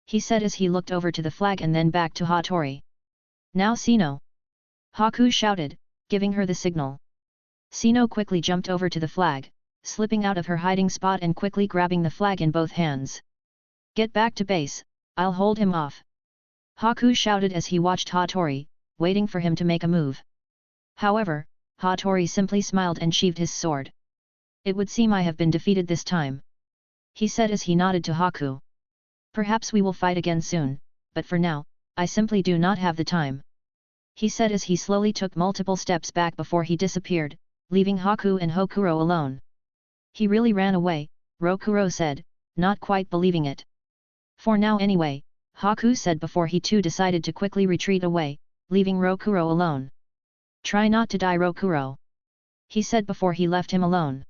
He said as he looked over to the flag and then back to Hatori. Now Sino! Haku shouted, giving her the signal. Sino quickly jumped over to the flag, slipping out of her hiding spot and quickly grabbing the flag in both hands. Get back to base, I'll hold him off. Haku shouted as he watched Hatori, waiting for him to make a move. However, Hatori simply smiled and sheathed his sword. It would seem I have been defeated this time. He said as he nodded to Haku. Perhaps we will fight again soon, but for now, I simply do not have the time. He said as he slowly took multiple steps back before he disappeared, leaving Haku and Hokuro alone. He really ran away, Rokuro said, not quite believing it. For now anyway, Haku said before he too decided to quickly retreat away, leaving Rokuro alone. Try not to die, Rokuro. he said before he left him alone.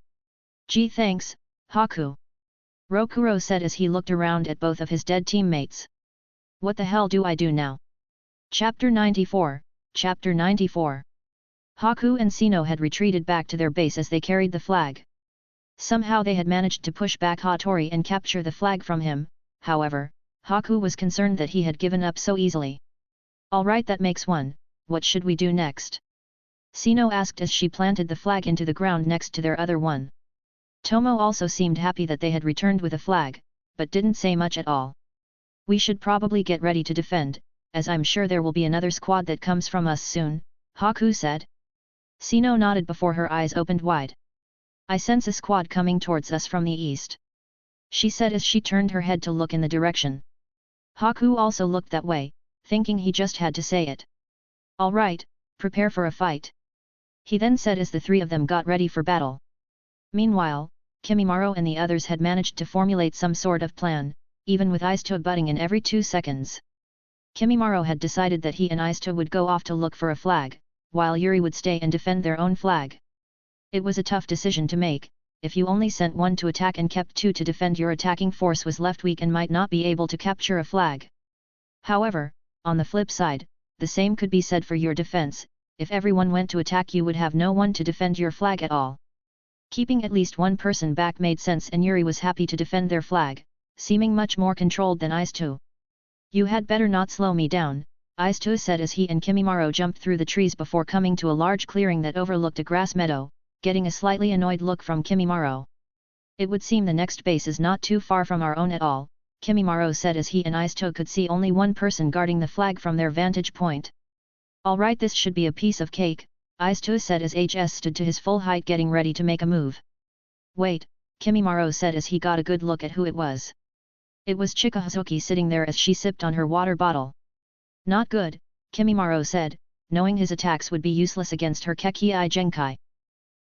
Gee thanks, Haku. Rokuro said as he looked around at both of his dead teammates. What the hell do I do now? Chapter 94, Chapter 94. Haku and Sino had retreated back to their base as they carried the flag. Somehow they had managed to push back Hatori and capture the flag from him, however, Haku was concerned that he had given up so easily. Alright, that makes one, what should we do next? Sino asked as she planted the flag into the ground next to their other one. Tomo also seemed happy that they had returned with a flag, but didn't say much at all. We should probably get ready to defend, as I'm sure there will be another squad that comes from us soon, Haku said. Sino nodded before her eyes opened wide. I sense a squad coming towards us from the east, she said as she turned her head to look in the direction. Haku also looked that way, thinking he just had to say it. Alright, prepare for a fight, he then said as the three of them got ready for battle. Meanwhile, Kimimaro and the others had managed to formulate some sort of plan, even with Izuto butting in every 2 seconds. Kimimaro had decided that he and Izuto would go off to look for a flag, while Yuri would stay and defend their own flag. It was a tough decision to make. If you only sent one to attack and kept two to defend, your attacking force was left weak and might not be able to capture a flag. However, on the flip side, the same could be said for your defense. If everyone went to attack, you would have no one to defend your flag at all. Keeping at least one person back made sense, and Yuri was happy to defend their flag, seeming much more controlled than Izuto. You had better not slow me down, Izuto said as he and Kimimaro jumped through the trees before coming to a large clearing that overlooked a grass meadow, getting a slightly annoyed look from Kimimaro. It would seem the next base is not too far from our own at all, Kimimaro said as he and Izuto could see only one person guarding the flag from their vantage point. Alright, this should be a piece of cake, Izuto said as HS stood to his full height getting ready to make a move. Wait, Kimimaro said as he got a good look at who it was. It was Chika Hazuki sitting there as she sipped on her water bottle. Not good, Kimimaro said, knowing his attacks would be useless against her Kekii Genkai.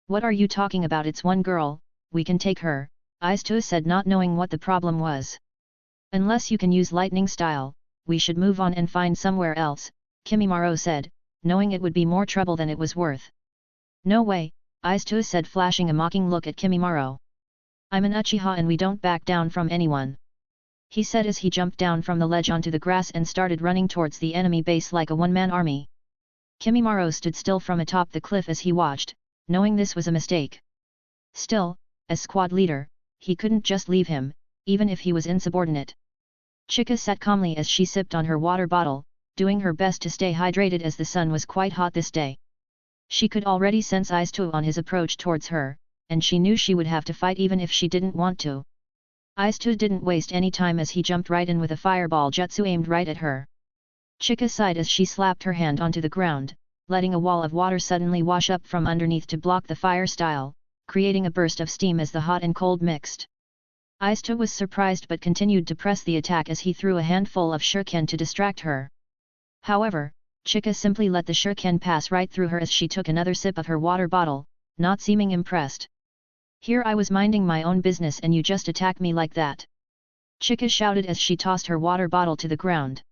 What are you talking about? It's one girl, we can take her, Izuto said, not knowing what the problem was. Unless you can use lightning style, we should move on and find somewhere else, Kimimaro said, knowing it would be more trouble than it was worth. No way, Izuto said, flashing a mocking look at Kimimaro. I'm an Uchiha and we don't back down from anyone, he said as he jumped down from the ledge onto the grass and started running towards the enemy base like a one-man army. Kimimaro stood still from atop the cliff as he watched, knowing this was a mistake. Still, as squad leader, he couldn't just leave him, even if he was insubordinate. Chika sat calmly as she sipped on her water bottle, doing her best to stay hydrated as the sun was quite hot this day. She could already sense Izuto on his approach towards her, and she knew she would have to fight even if she didn't want to. Izuto didn't waste any time as he jumped right in with a fireball jutsu aimed right at her. Chika sighed as she slapped her hand onto the ground, letting a wall of water suddenly wash up from underneath to block the fire style, creating a burst of steam as the hot and cold mixed. Izuto was surprised but continued to press the attack as he threw a handful of shuriken to distract her. However, Chika simply let the shuriken pass right through her as she took another sip of her water bottle, not seeming impressed. Here I was minding my own business and you just attack me like that, Chika shouted as she tossed her water bottle to the ground.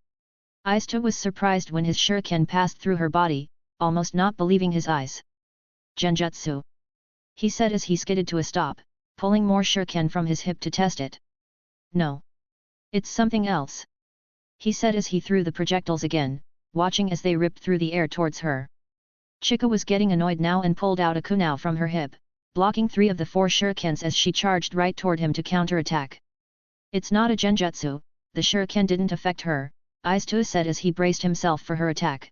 Izuto was surprised when his shuriken passed through her body, almost not believing his eyes. Genjutsu, he said as he skidded to a stop, pulling more shuriken from his hip to test it. No. It's something else, he said as he threw the projectiles again, watching as they ripped through the air towards her. Chika was getting annoyed now and pulled out a kunai from her hip, blocking 3 of the 4 shurikens as she charged right toward him to counterattack. It's not a genjutsu, the shuriken didn't affect her, Izuto said as he braced himself for her attack.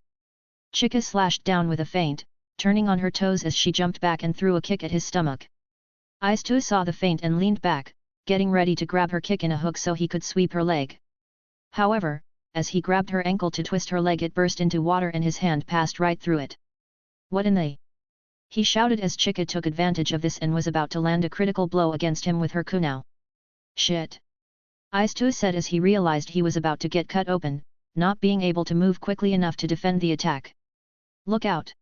Chika slashed down with a feint, turning on her toes as she jumped back and threw a kick at his stomach. Izuto saw the feint and leaned back, getting ready to grab her kick in a hook so he could sweep her leg. However, as he grabbed her ankle to twist her leg, it burst into water and his hand passed right through it. What in the? He shouted as Chika took advantage of this and was about to land a critical blow against him with her kunai. Shit! Izuto said as he realized he was about to get cut open, not being able to move quickly enough to defend the attack. Look out!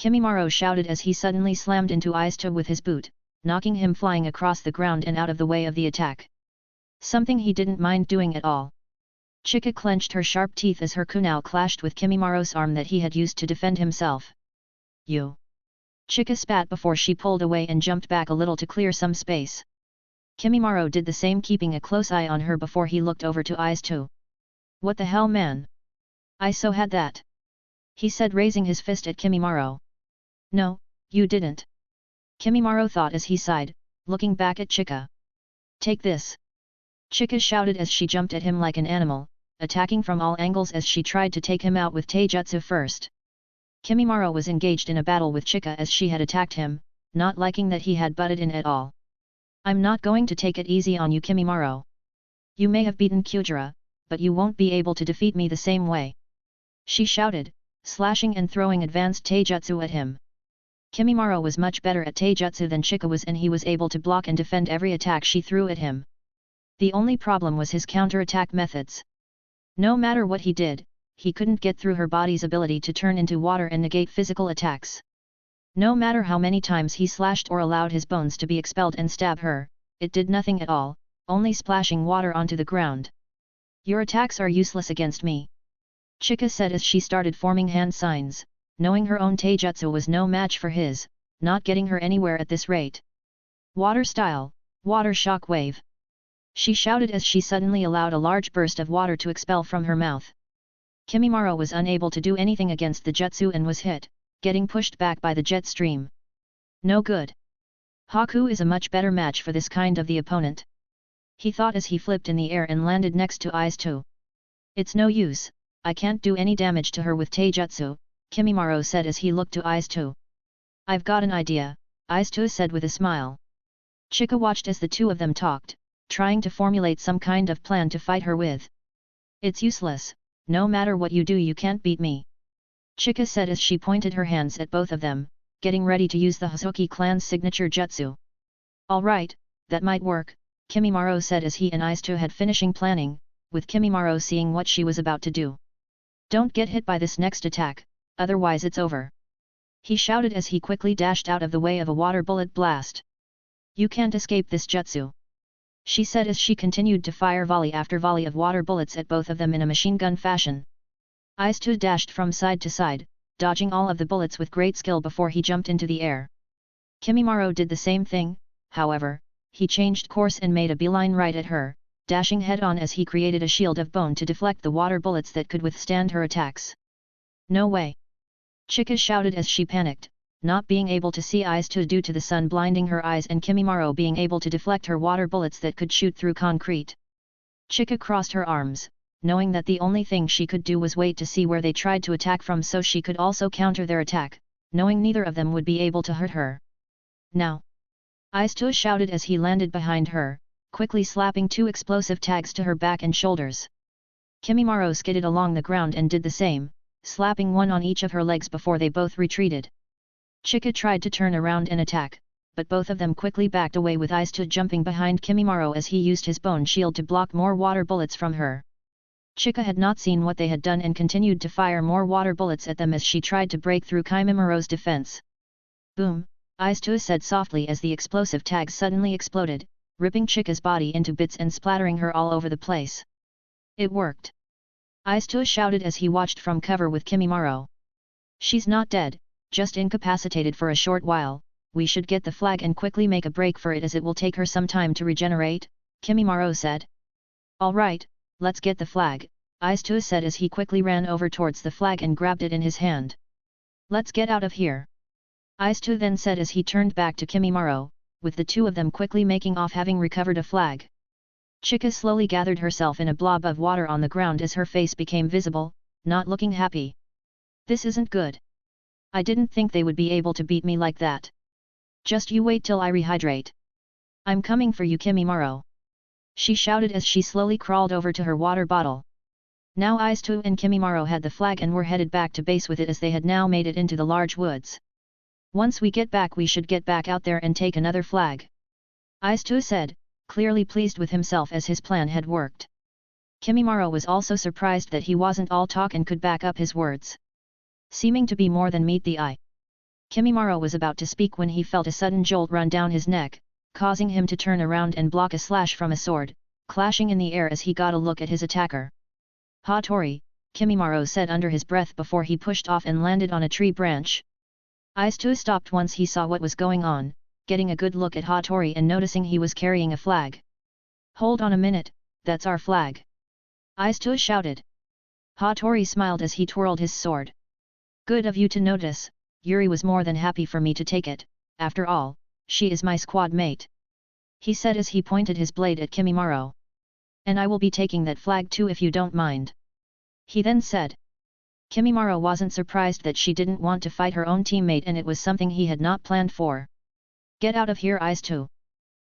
Kimimaro shouted as he suddenly slammed into Izuto with his boot, knocking him flying across the ground and out of the way of the attack. Something he didn't mind doing at all. Chika clenched her sharp teeth as her kunai clashed with Kimimaro's arm that he had used to defend himself. You! Chika spat before she pulled away and jumped back a little to clear some space. Kimimaro did the same, keeping a close eye on her before he looked over to Eyes too. What the hell, man? I so had that. He said, raising his fist at Kimimaro. No, you didn't. Kimimaro thought as he sighed, looking back at Chika. Take this. Chika shouted as she jumped at him like an animal, attacking from all angles as she tried to take him out with taijutsu first. Kimimaro was engaged in a battle with Chika as she had attacked him, not liking that he had butted in at all. I'm not going to take it easy on you, Kimimaro. You may have beaten Kyujira, but you won't be able to defeat me the same way. She shouted, slashing and throwing advanced taijutsu at him. Kimimaro was much better at taijutsu than Chika was, and he was able to block and defend every attack she threw at him. The only problem was his counter-attack methods. No matter what he did, he couldn't get through her body's ability to turn into water and negate physical attacks. No matter how many times he slashed or allowed his bones to be expelled and stab her, it did nothing at all, only splashing water onto the ground. Your attacks are useless against me. Chika said as she started forming hand signs, knowing her own taijutsu was no match for his, not getting her anywhere at this rate. Water style, water shock wave. She shouted as she suddenly allowed a large burst of water to expel from her mouth. Kimimaro was unable to do anything against the jutsu and was hit, getting pushed back by the jet stream. No good. Haku is a much better match for this kind of the opponent. He thought as he flipped in the air and landed next to Eyes too. It's no use, I can't do any damage to her with taijutsu, Kimimaro said as he looked to Eyes too. I've got an idea, Eyes too said with a smile. Chika watched as the two of them talked, trying to formulate some kind of plan to fight her with. It's useless, no matter what you do you can't beat me. Chika said as she pointed her hands at both of them, getting ready to use the Hosoki clan's signature jutsu. Alright, that might work, Kimimaro said as he and Eyes too had finishing planning, with Kimimaro seeing what she was about to do. Don't get hit by this next attack, otherwise it's over. He shouted as he quickly dashed out of the way of a water bullet blast. You can't escape this jutsu. She said as she continued to fire volley after volley of water bullets at both of them in a machine gun fashion. Eyes too dashed from side to side, dodging all of the bullets with great skill before he jumped into the air. Kimimaro did the same thing, however, he changed course and made a beeline right at her, dashing head-on as he created a shield of bone to deflect the water bullets that could withstand her attacks. No way! Chika shouted as she panicked, not being able to see Eyes too due to the sun blinding her eyes and Kimimaro being able to deflect her water bullets that could shoot through concrete. Chika crossed her arms, knowing that the only thing she could do was wait to see where they tried to attack from so she could also counter their attack, knowing neither of them would be able to hurt her. Now! Eyes too shouted as he landed behind her, quickly slapping two explosive tags to her back and shoulders. Kimimaro skidded along the ground and did the same, slapping one on each of her legs before they both retreated. Chika tried to turn around and attack, but both of them quickly backed away with Eyes too jumping behind Kimimaro as he used his bone shield to block more water bullets from her. Chika had not seen what they had done and continued to fire more water bullets at them as she tried to break through Kimimaro's defense. Boom, Eyes too said softly as the explosive tags suddenly exploded, ripping Chika's body into bits and splattering her all over the place. It worked. Eyes too shouted as he watched from cover with Kimimaro. She's not dead, just incapacitated for a short while, we should get the flag and quickly make a break for it as it will take her some time to regenerate, Kimimaro said. Alright, let's get the flag, Eyes too said as he quickly ran over towards the flag and grabbed it in his hand. Let's get out of here. Eyes too then said as he turned back to Kimimaro, with the two of them quickly making off having recovered a flag. Chika slowly gathered herself in a blob of water on the ground as her face became visible, not looking happy. This isn't good. I didn't think they would be able to beat me like that. Just you wait till I rehydrate. I'm coming for you, Kimimaro. She shouted as she slowly crawled over to her water bottle. Now Eyes too and Kimimaro had the flag and were headed back to base with it as they had now made it into the large woods. Once we get back we should get back out there and take another flag. Eyes too said, clearly pleased with himself as his plan had worked. Kimimaro was also surprised that he wasn't all talk and could back up his words. Seeming to be more than meet the eye. Kimimaro was about to speak when he felt a sudden jolt run down his neck, causing him to turn around and block a slash from a sword, clashing in the air as he got a look at his attacker. Hatori, Kimimaro said under his breath before he pushed off and landed on a tree branch. Aizu stopped once he saw what was going on, getting a good look at Hatori and noticing he was carrying a flag. "Hold on a minute, that's our flag!" Aizu shouted. Hatori smiled as he twirled his sword. "Good of you to notice, Yuri was more than happy for me to take it, after all, she is my squad mate," he said as he pointed his blade at Kimimaro. "And I will be taking that flag too if you don't mind," he then said. Kimimaro wasn't surprised that she didn't want to fight her own teammate, and it was something he had not planned for. "Get out of here, Aizu.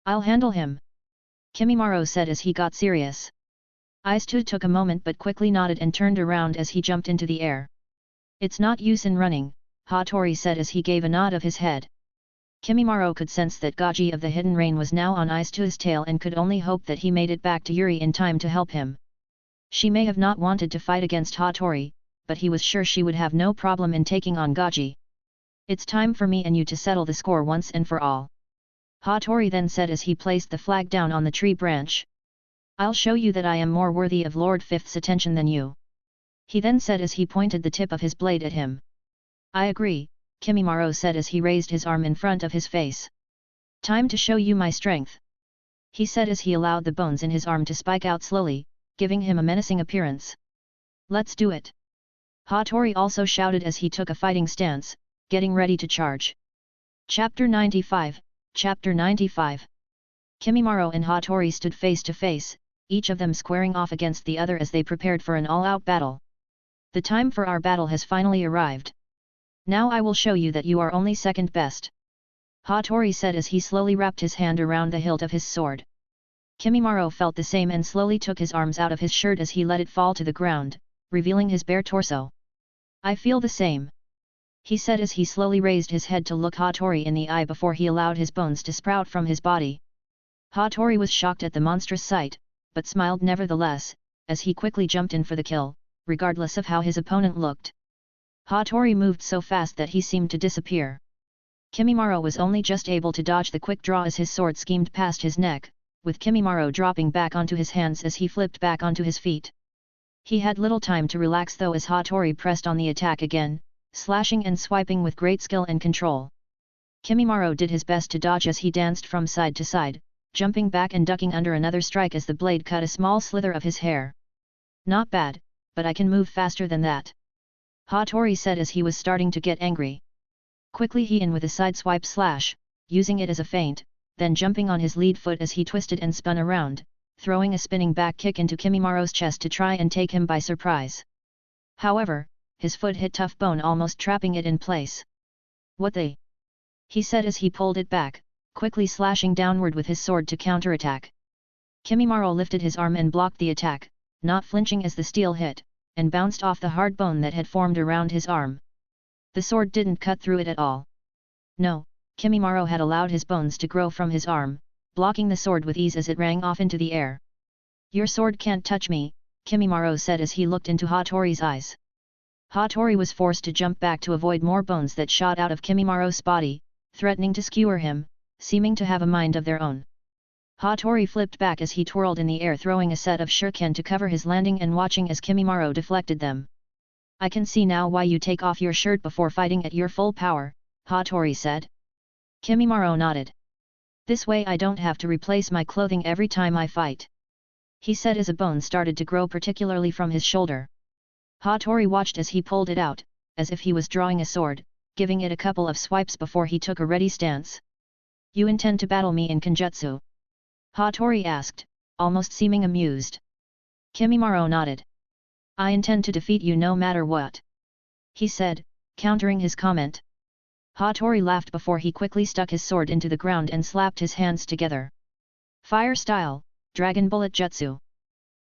I'll handle him," Kimimaro said as he got serious. Aizu took a moment but quickly nodded and turned around as he jumped into the air. "It's not use in running," Hatori said as he gave a nod of his head. Kimimaro could sense that Gaji of the Hidden Rain was now on Aizu's tail and could only hope that he made it back to Yuri in time to help him. She may have not wanted to fight against Hatori, but he was sure she would have no problem in taking on Gaji. "It's time for me and you to settle the score once and for all," Hatori then said as he placed the flag down on the tree branch. "I'll show you that I am more worthy of Lord Fifth's attention than you," he then said as he pointed the tip of his blade at him. "I agree," Kimimaro said as he raised his arm in front of his face. "Time to show you my strength," he said as he allowed the bones in his arm to spike out slowly, giving him a menacing appearance. "Let's do it!" Hatori also shouted as he took a fighting stance, getting ready to charge. Chapter 95, Chapter 95. Kimimaro and Hatori stood face to face, each of them squaring off against the other as they prepared for an all-out battle. "The time for our battle has finally arrived. Now I will show you that you are only second best," Hatori said as he slowly wrapped his hand around the hilt of his sword. Kimimaro felt the same and slowly took his arms out of his shirt as he let it fall to the ground, revealing his bare torso. "I feel the same," he said as he slowly raised his head to look Hatori in the eye before he allowed his bones to sprout from his body. Hatori was shocked at the monstrous sight, but smiled nevertheless, as he quickly jumped in for the kill, regardless of how his opponent looked. Hatori moved so fast that he seemed to disappear. Kimimaro was only just able to dodge the quick draw as his sword schemed past his neck, with Kimimaro dropping back onto his hands as he flipped back onto his feet. He had little time to relax though as Hatori pressed on the attack again, slashing and swiping with great skill and control. Kimimaro did his best to dodge as he danced from side to side, jumping back and ducking under another strike as the blade cut a small slither of his hair. "Not bad, but I can move faster than that," Hatori said as he was starting to get angry. Quickly he in with a side swipe slash, using it as a feint, then jumping on his lead foot as he twisted and spun around, throwing a spinning back kick into Kimimaro's chest to try and take him by surprise. However, his foot hit tough bone, almost trapping it in place. "What the?" he said as he pulled it back, quickly slashing downward with his sword to counterattack. Kimimaro lifted his arm and blocked the attack, not flinching as the steel hit, and bounced off the hard bone that had formed around his arm. The sword didn't cut through it at all. No, Kimimaro had allowed his bones to grow from his arm, blocking the sword with ease as it rang off into the air. "Your sword can't touch me," Kimimaro said as he looked into Hatori's eyes. Hatori was forced to jump back to avoid more bones that shot out of Kimimaro's body, threatening to skewer him, seeming to have a mind of their own. Hatori flipped back as he twirled in the air, throwing a set of shuriken to cover his landing and watching as Kimimaro deflected them. "I can see now why you take off your shirt before fighting at your full power," Hatori said. Kimimaro nodded. "This way I don't have to replace my clothing every time I fight," he said as a bone started to grow particularly from his shoulder. Hatori watched as he pulled it out, as if he was drawing a sword, giving it a couple of swipes before he took a ready stance. "You intend to battle me in Kenjutsu?" Hatori asked, almost seeming amused. Kimimaro nodded. "I intend to defeat you no matter what," he said, countering his comment. Hatori laughed before he quickly stuck his sword into the ground and slapped his hands together. "Fire style, Dragon Bullet Jutsu!"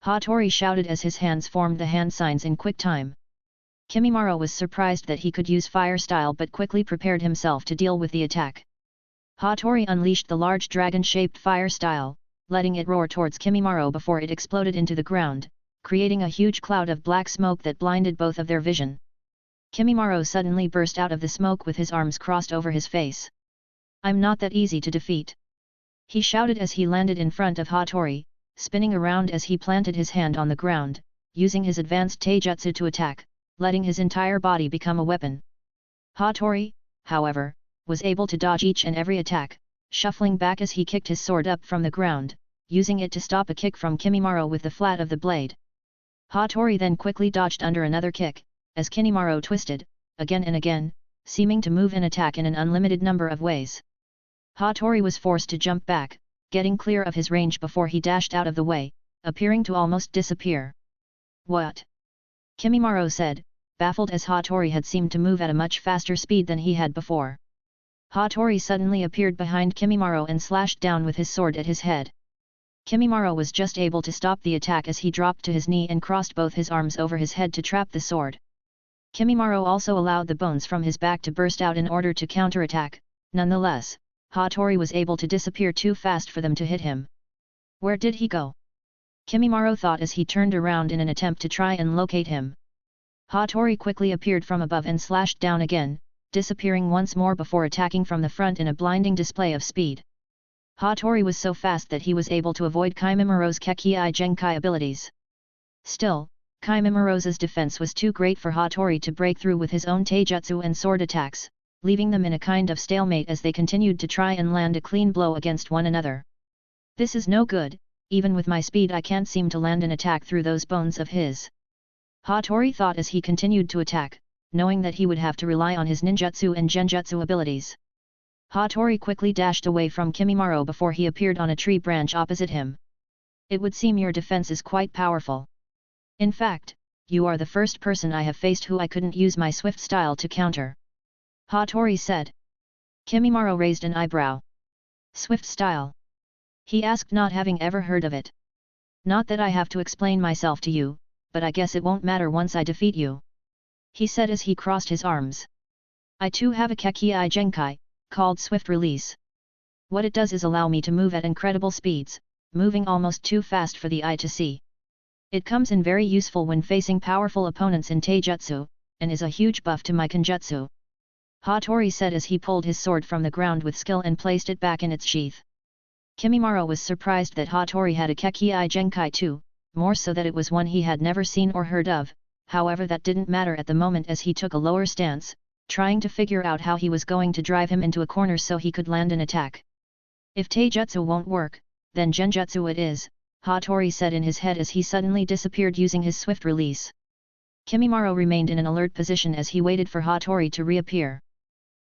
Hatori shouted as his hands formed the hand signs in quick time. Kimimaro was surprised that he could use fire style but quickly prepared himself to deal with the attack. Hatori unleashed the large dragon-shaped fire style, letting it roar towards Kimimaro before it exploded into the ground, creating a huge cloud of black smoke that blinded both of their vision. Kimimaro suddenly burst out of the smoke with his arms crossed over his face. "I'm not that easy to defeat," he shouted as he landed in front of Hatori, spinning around as he planted his hand on the ground, using his advanced taijutsu to attack, letting his entire body become a weapon. "Hatori, however, was able to dodge each and every attack, shuffling back as he kicked his sword up from the ground, using it to stop a kick from Kimimaro with the flat of the blade. Hatori then quickly dodged under another kick, as Kimimaro twisted, again and again, seeming to move and attack in an unlimited number of ways. Hatori was forced to jump back, getting clear of his range before he dashed out of the way, appearing to almost disappear. "What?" Kimimaro said, baffled as Hatori had seemed to move at a much faster speed than he had before. Hatori suddenly appeared behind Kimimaro and slashed down with his sword at his head. Kimimaro was just able to stop the attack as he dropped to his knee and crossed both his arms over his head to trap the sword. Kimimaro also allowed the bones from his back to burst out in order to counterattack. Nonetheless, Hatori was able to disappear too fast for them to hit him. Where did he go? Kimimaro thought as he turned around in an attempt to try and locate him. Hatori quickly appeared from above and slashed down again, disappearing once more before attacking from the front in a blinding display of speed. Hatori was so fast that he was able to avoid Kimimiro's Kekii Genkai abilities. Still, Kimimiro's defense was too great for Hatori to break through with his own taijutsu and sword attacks, leaving them in a kind of stalemate as they continued to try and land a clean blow against one another. "This is no good, even with my speed I can't seem to land an attack through those bones of his," Hatori thought as he continued to attack, knowing that he would have to rely on his ninjutsu and genjutsu abilities. Hatori quickly dashed away from Kimimaro before he appeared on a tree branch opposite him. "It would seem your defense is quite powerful. In fact, you are the first person I have faced who I couldn't use my swift style to counter," Hatori said. Kimimaro raised an eyebrow. "Swift style?" he asked, not having ever heard of it. "Not that I have to explain myself to you, but I guess it won't matter once I defeat you," he said as he crossed his arms. "I too have a Kekii Genkai, called Swift Release. What it does is allow me to move at incredible speeds, moving almost too fast for the eye to see. It comes in very useful when facing powerful opponents in taijutsu, and is a huge buff to my kenjutsu," Hatori said as he pulled his sword from the ground with skill and placed it back in its sheath. Kimimaro was surprised that Hatori had a Kekii Genkai too, more so that it was one he had never seen or heard of. However, that didn't matter at the moment as he took a lower stance, trying to figure out how he was going to drive him into a corner so he could land an attack. "If taijutsu won't work, then genjutsu it is," Hatori said in his head as he suddenly disappeared using his swift release. Kimimaro remained in an alert position as he waited for Hatori to reappear.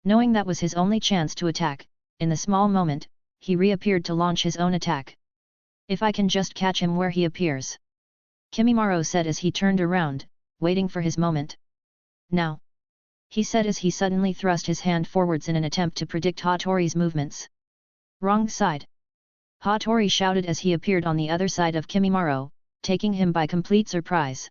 Knowing that was his only chance to attack, in the small moment, he reappeared to launch his own attack. "If I can just catch him where he appears," Kimimaro said as he turned around, waiting for his moment. "Now," he said as he suddenly thrust his hand forwards in an attempt to predict Hatori's movements. "Wrong side!" Hatori shouted as he appeared on the other side of Kimimaro, taking him by complete surprise.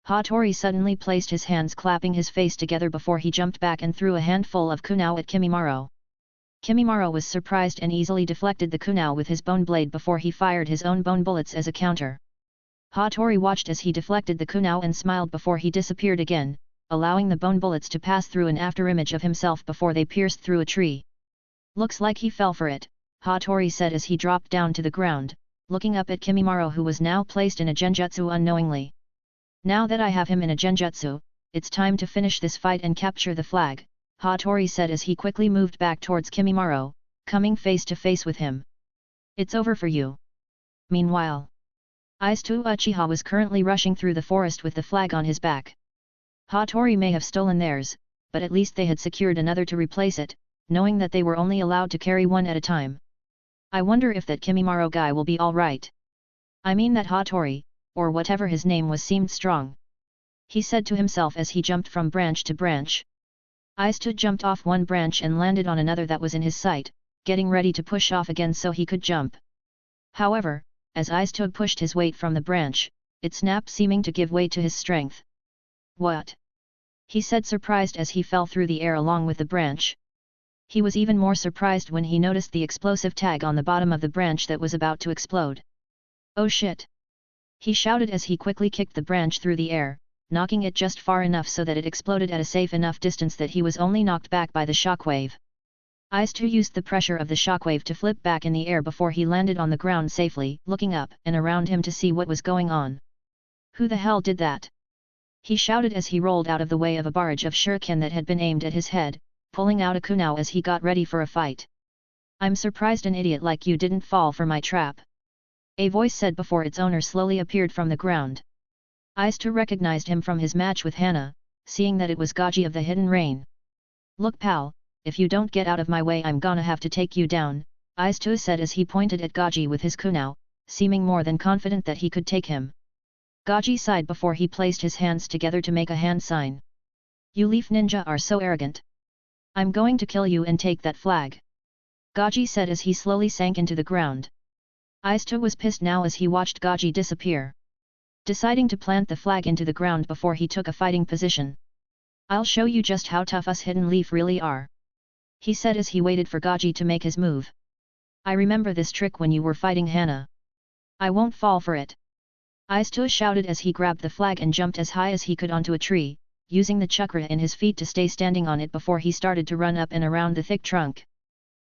Hatori suddenly placed his hands clapping his face together before he jumped back and threw a handful of kunao at Kimimaro. Kimimaro was surprised and easily deflected the kunao with his bone blade before he fired his own bone bullets as a counter. Hatori watched as he deflected the kunao and smiled before he disappeared again, allowing the bone bullets to pass through an afterimage of himself before they pierced through a tree. "Looks like he fell for it," Hatori said as he dropped down to the ground, looking up at Kimimaro who was now placed in a genjutsu unknowingly. "Now that I have him in a genjutsu, it's time to finish this fight and capture the flag," Hatori said as he quickly moved back towards Kimimaro, coming face to face with him. "It's over for you." Meanwhile, Aizu Uchiha was currently rushing through the forest with the flag on his back. Hatori may have stolen theirs, but at least they had secured another to replace it, knowing that they were only allowed to carry one at a time. "I wonder if that Kimimaro guy will be alright. I mean that Hatori, or whatever his name was, seemed strong," he said to himself as he jumped from branch to branch. Aizu jumped off one branch and landed on another that was in his sight, getting ready to push off again so he could jump. However, as Aizu pushed his weight from the branch, it snapped, seeming to give way to his strength. "What?" he said, surprised as he fell through the air along with the branch. He was even more surprised when he noticed the explosive tag on the bottom of the branch that was about to explode. "Oh shit!" he shouted as he quickly kicked the branch through the air, knocking it just far enough so that it exploded at a safe enough distance that he was only knocked back by the shockwave. Aizu used the pressure of the shockwave to flip back in the air before he landed on the ground safely, looking up and around him to see what was going on. "Who the hell did that?" he shouted as he rolled out of the way of a barrage of shuriken that had been aimed at his head, pulling out a kunao as he got ready for a fight. "I'm surprised an idiot like you didn't fall for my trap," a voice said before its owner slowly appeared from the ground. Aisto recognized him from his match with Hana, seeing that it was Gaji of the Hidden Rain. "Look pal, if you don't get out of my way I'm gonna have to take you down," Aisto said as he pointed at Gaji with his kunao, seeming more than confident that he could take him. Gaji sighed before he placed his hands together to make a hand sign. "You leaf ninja are so arrogant. I'm going to kill you and take that flag," Gaji said as he slowly sank into the ground. Aisto was pissed now as he watched Gaji disappear. Deciding to plant the flag into the ground before he took a fighting position. "I'll show you just how tough us Hidden Leaf really are," he said as he waited for Gaji to make his move. "I remember this trick when you were fighting Hana. I won't fall for it," Aisto shouted as he grabbed the flag and jumped as high as he could onto a tree, using the chakra in his feet to stay standing on it before he started to run up and around the thick trunk.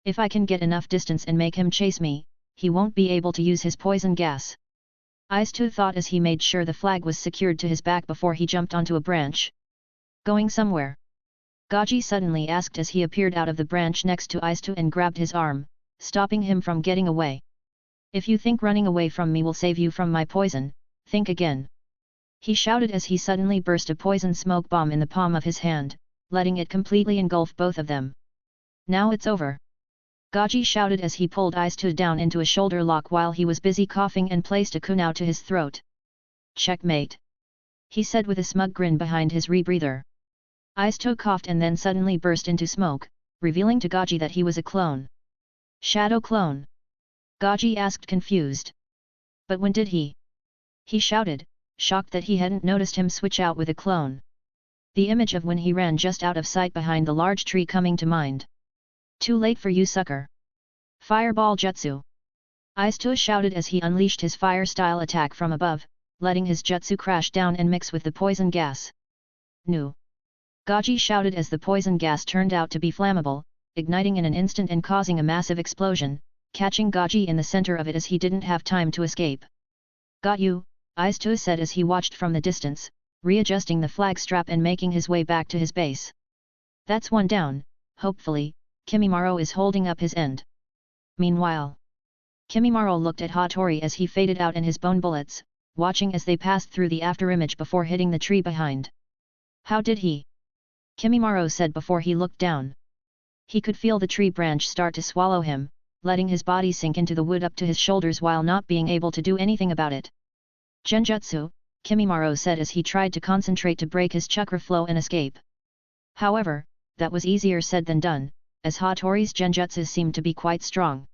"If I can get enough distance and make him chase me, he won't be able to use his poison gas," Aisto thought as he made sure the flag was secured to his back before he jumped onto a branch. "Going somewhere?" Gaji suddenly asked as he appeared out of the branch next to Aisto and grabbed his arm, stopping him from getting away. "If you think running away from me will save you from my poison, think again," he shouted as he suddenly burst a poison smoke bomb in the palm of his hand, letting it completely engulf both of them. "Now it's over," Gaji shouted as he pulled Aisto down into a shoulder lock while he was busy coughing and placed a kunao to his throat. "Checkmate," he said with a smug grin behind his rebreather. Aisto coughed and then suddenly burst into smoke, revealing to Gaji that he was a clone. "Shadow clone?" Gaji asked confused. "But when did he?" he shouted, shocked that he hadn't noticed him switch out with a clone. The image of when he ran just out of sight behind the large tree coming to mind. "Too late for you sucker. Fireball jutsu!" Aisto shouted as he unleashed his fire-style attack from above, letting his jutsu crash down and mix with the poison gas. "Nu!" Gaji shouted as the poison gas turned out to be flammable, igniting in an instant and causing a massive explosion, catching Gaji in the center of it as he didn't have time to escape. "Got you," Aisto said as he watched from the distance, readjusting the flag strap and making his way back to his base. "That's one down, hopefully, Kimimaro is holding up his end." Meanwhile, Kimimaro looked at Hatori as he faded out in his bone bullets, watching as they passed through the afterimage before hitting the tree behind. "How did he?" Kimimaro said before he looked down. He could feel the tree branch start to swallow him, letting his body sink into the wood up to his shoulders while not being able to do anything about it. "Genjutsu," Kimimaro said as he tried to concentrate to break his chakra flow and escape. However, that was easier said than done, as Hatori's genjutsu seemed to be quite strong.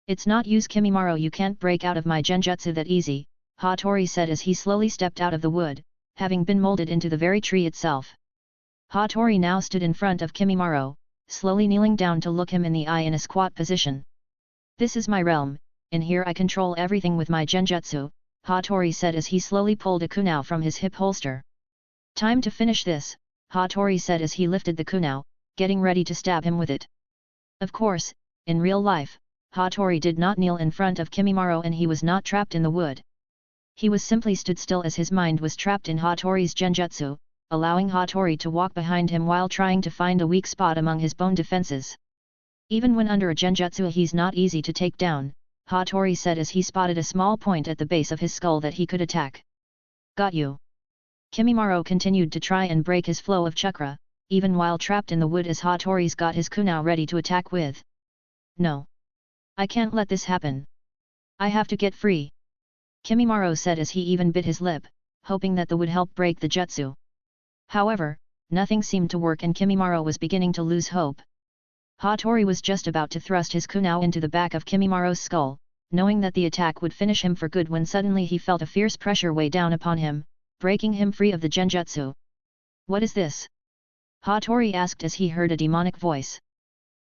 "It's not use Kimimaro, you can't break out of my genjutsu that easy," Hatori said as he slowly stepped out of the wood, having been molded into the very tree itself. Hatori now stood in front of Kimimaro, slowly kneeling down to look him in the eye in a squat position. "This is my realm, in here I control everything with my genjutsu," Hatori said as he slowly pulled a kunao from his hip holster. "Time to finish this," Hatori said as he lifted the kunao, getting ready to stab him with it. Of course, in real life, Hatori did not kneel in front of Kimimaro and he was not trapped in the wood. He was simply stood still as his mind was trapped in Hatori's genjutsu, allowing Hatori to walk behind him while trying to find a weak spot among his bone defenses. "Even when under a genjutsu he's not easy to take down," Hatori said as he spotted a small point at the base of his skull that he could attack. "Got you." Kimimaro continued to try and break his flow of chakra, even while trapped in the wood as Hatori's got his kunao ready to attack with. "No. I can't let this happen. I have to get free," Kimimaro said as he even bit his lip, hoping that the would help break the jutsu. However, nothing seemed to work and Kimimaro was beginning to lose hope. Hatori was just about to thrust his kunao into the back of Kimimaro's skull, knowing that the attack would finish him for good when suddenly he felt a fierce pressure weigh down upon him, breaking him free of the genjutsu. "What is this?" Hatori asked as he heard a demonic voice.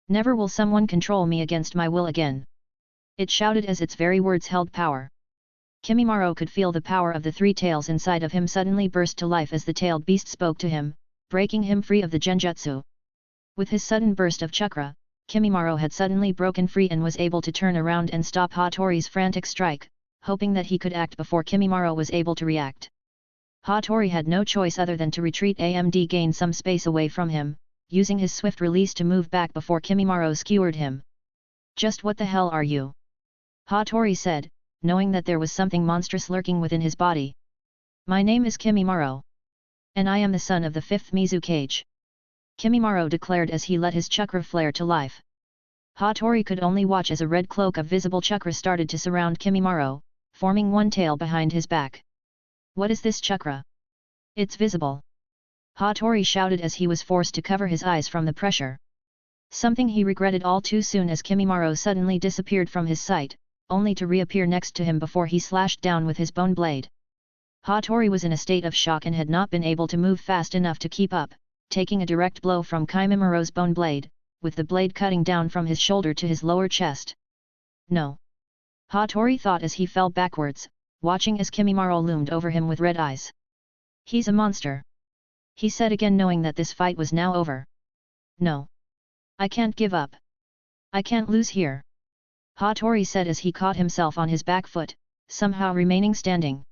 "Never will someone control me against my will again," it shouted as its very words held power. Kimimaro could feel the power of the three tails inside of him suddenly burst to life as the tailed beast spoke to him, breaking him free of the genjutsu. With his sudden burst of chakra, Kimimaro had suddenly broken free and was able to turn around and stop Hatori's frantic strike, hoping that he could act before Kimimaro was able to react. Hatori had no choice other than to retreat and gain some space away from him, using his swift release to move back before Kimimaro skewered him. Just what the hell are you? Hatori said, knowing that there was something monstrous lurking within his body. My name is Kimimaro. And I am the son of the 5th Mizukage. Kimimaro declared as he let his chakra flare to life. Hatori could only watch as a red cloak of visible chakra started to surround Kimimaro, forming one tail behind his back. What is this chakra? It's visible. Hatori shouted as he was forced to cover his eyes from the pressure. Something he regretted all too soon as Kimimaro suddenly disappeared from his sight, only to reappear next to him before he slashed down with his bone blade. Hatori was in a state of shock and had not been able to move fast enough to keep up, taking a direct blow from Kimimaro's bone blade, with the blade cutting down from his shoulder to his lower chest. No. Hatori thought as he fell backwards, watching as Kimimaro loomed over him with red eyes. He's a monster. He said again, knowing that this fight was now over. No. I can't give up. I can't lose here. Hatori said as he caught himself on his back foot, somehow remaining standing.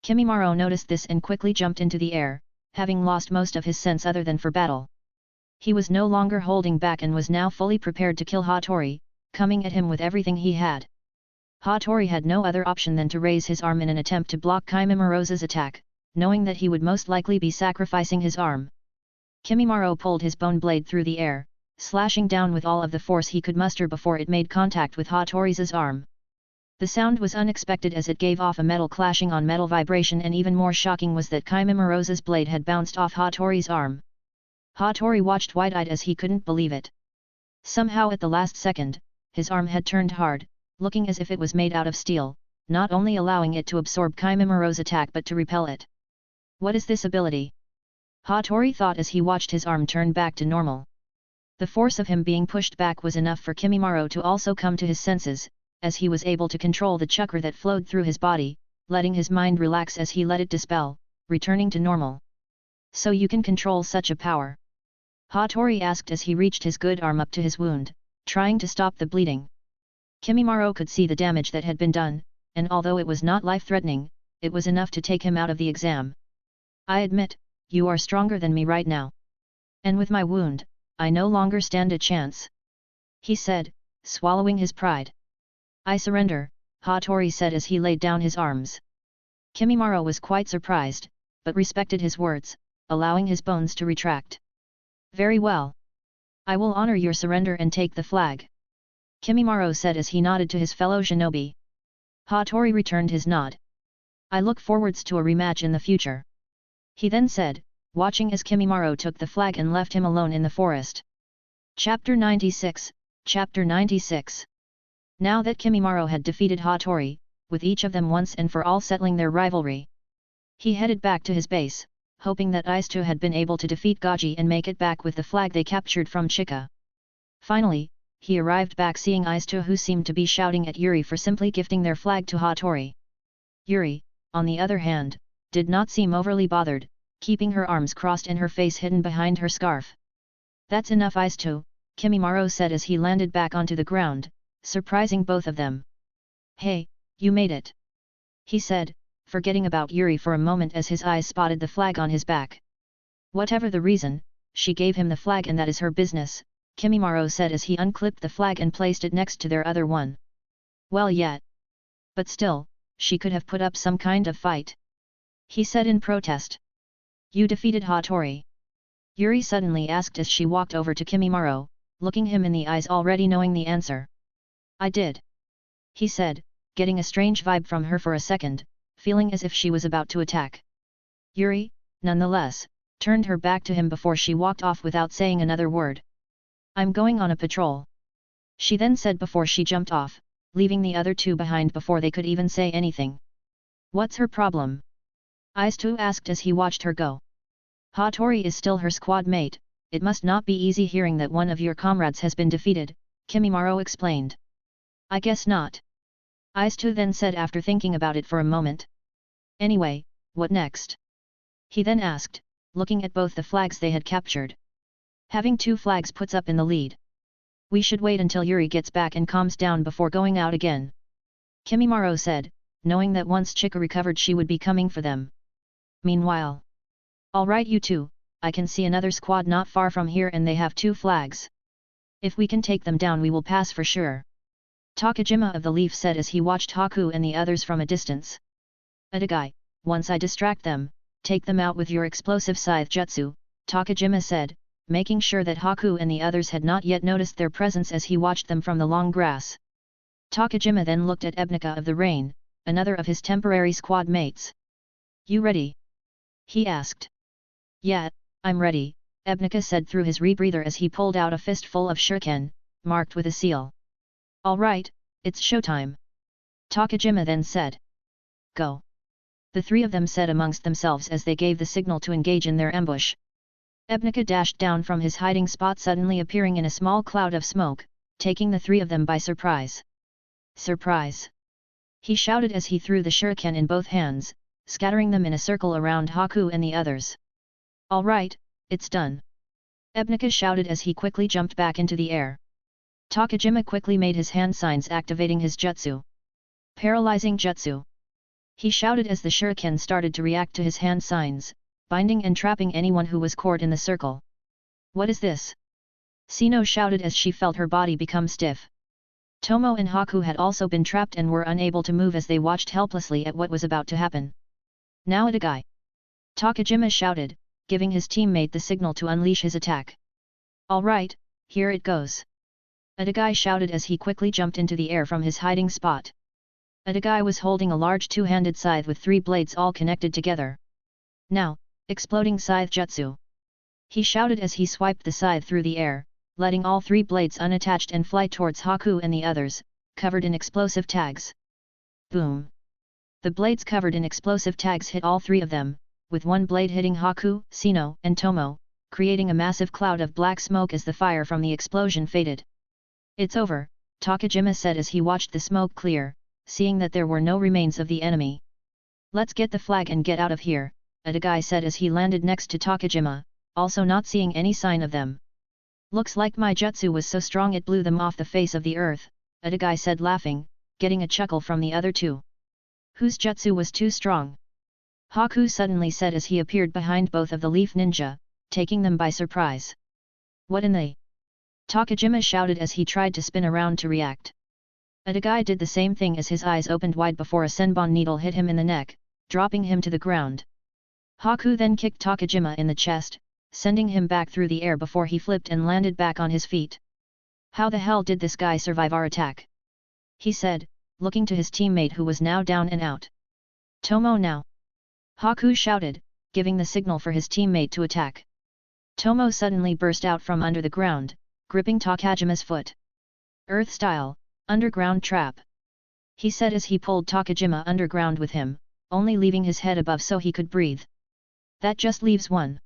Kimimaro noticed this and quickly jumped into the air, having lost most of his sense other than for battle. He was no longer holding back and was now fully prepared to kill Hatori, coming at him with everything he had. Hatori had no other option than to raise his arm in an attempt to block Kimimaro's attack, knowing that he would most likely be sacrificing his arm. Kimimaro pulled his bone blade through the air, slashing down with all of the force he could muster before it made contact with Hatori's arm. The sound was unexpected as it gave off a metal clashing on metal vibration, and even more shocking was that Kimimaro's blade had bounced off Hatori's arm. Hatori watched wide-eyed as he couldn't believe it. Somehow at the last second, his arm had turned hard, looking as if it was made out of steel, not only allowing it to absorb Kimimaro's attack but to repel it. What is this ability? Hatori thought as he watched his arm turn back to normal. The force of him being pushed back was enough for Kimimaro to also come to his senses, as he was able to control the chakra that flowed through his body, letting his mind relax as he let it dispel, returning to normal. So you can control such a power? Hatori asked as he reached his good arm up to his wound, trying to stop the bleeding. Kimimaro could see the damage that had been done, and although it was not life-threatening, it was enough to take him out of the exam. I admit, you are stronger than me right now. And with my wound, I no longer stand a chance. He said, swallowing his pride. I surrender, Hatori said as he laid down his arms. Kimimaro was quite surprised, but respected his words, allowing his bones to retract. Very well. I will honor your surrender and take the flag. Kimimaro said as he nodded to his fellow shinobi. Hatori returned his nod. I look forwards to a rematch in the future. He then said, watching as Kimimaro took the flag and left him alone in the forest. Chapter 96, Chapter 96. Now that Kimimaro had defeated Hatori, with each of them once and for all settling their rivalry, he headed back to his base, hoping that Ice-2 had been able to defeat Gaji and make it back with the flag they captured from Chika. Finally, he arrived back seeing Ice-2, who seemed to be shouting at Yuri for simply gifting their flag to Hatori. Yuri, on the other hand, did not seem overly bothered, keeping her arms crossed and her face hidden behind her scarf. That's enough, Ice-2, Kimimaro said as he landed back onto the ground, surprising both of them. Hey, you made it! He said, forgetting about Yuri for a moment as his eyes spotted the flag on his back. Whatever the reason, she gave him the flag and that is her business, Kimimaro said as he unclipped the flag and placed it next to their other one. Well yet. But still, she could have put up some kind of fight. He said in protest. You defeated Hatori? Yuri suddenly asked as she walked over to Kimimaro, looking him in the eyes already knowing the answer. I did. He said, getting a strange vibe from her for a second, feeling as if she was about to attack. Yuri, nonetheless, turned her back to him before she walked off without saying another word. I'm going on a patrol. She then said before she jumped off, leaving the other two behind before they could even say anything. What's her problem? Ice-2 asked as he watched her go. Hatori is still her squad mate, it must not be easy hearing that one of your comrades has been defeated, Kimimaro explained. I guess not. Ice-2 then said after thinking about it for a moment. Anyway, what next? He then asked, looking at both the flags they had captured. Having two flags puts up in the lead. We should wait until Yuri gets back and calms down before going out again. Kimimaro said, knowing that once Chika recovered she would be coming for them. Meanwhile. Alright you two, I can see another squad not far from here and they have 2 flags. If we can take them down we will pass for sure. Takajima of the Leaf said as he watched Haku and the others from a distance. Adagai, once I distract them, take them out with your explosive scythe jutsu, Takajima said, making sure that Haku and the others had not yet noticed their presence as he watched them from the long grass. Takajima then looked at Ebnika of the Rain, another of his temporary squad mates. You ready? He asked. Yeah, I'm ready, Ebnika said through his rebreather as he pulled out a fistful of shuriken, marked with a seal. Alright, it's showtime. Takajima then said. Go. The 3 of them said amongst themselves as they gave the signal to engage in their ambush. Ebnika dashed down from his hiding spot suddenly appearing in a small cloud of smoke, taking the 3 of them by surprise. Surprise! He shouted as he threw the shuriken in both hands, scattering them in a circle around Haku and the others. Alright, it's done. Ebnika shouted as he quickly jumped back into the air. Takajima quickly made his hand signs activating his jutsu. Paralyzing jutsu. He shouted as the shuriken started to react to his hand signs, binding and trapping anyone who was caught in the circle. What is this? Sino shouted as she felt her body become stiff. Tomo and Haku had also been trapped and were unable to move as they watched helplessly at what was about to happen. Now Adagai! Takajima shouted, giving his teammate the signal to unleash his attack. Alright, here it goes. Adagai shouted as he quickly jumped into the air from his hiding spot. Adagai was holding a large 2-handed scythe with 3 blades all connected together. Now, exploding scythe jutsu. He shouted as he swiped the scythe through the air, letting all 3 blades unattached and fly towards Haku and the others, covered in explosive tags. Boom! The blades covered in explosive tags hit all 3 of them, with one blade hitting Haku, Sino, and Tomo, creating a massive cloud of black smoke as the fire from the explosion faded. It's over, Takajima said as he watched the smoke clear, seeing that there were no remains of the enemy. Let's get the flag and get out of here, Adagai said as he landed next to Takajima, also not seeing any sign of them. Looks like my jutsu was so strong it blew them off the face of the earth, Adagai said laughing, getting a chuckle from the other 2. Whose jutsu was too strong? Haku suddenly said as he appeared behind both of the Leaf Ninja, taking them by surprise. What in the... Takajima shouted as he tried to spin around to react. Adagai did the same thing as his eyes opened wide before a senbon needle hit him in the neck, dropping him to the ground. Haku then kicked Takajima in the chest, sending him back through the air before he flipped and landed back on his feet. How the hell did this guy survive our attack? He said, looking to his teammate who was now down and out. Tomo now! Haku shouted, giving the signal for his teammate to attack. Tomo suddenly burst out from under the ground, gripping Takajima's foot. Earth style, underground trap. He said as he pulled Takajima underground with him, only leaving his head above so he could breathe. That just leaves one.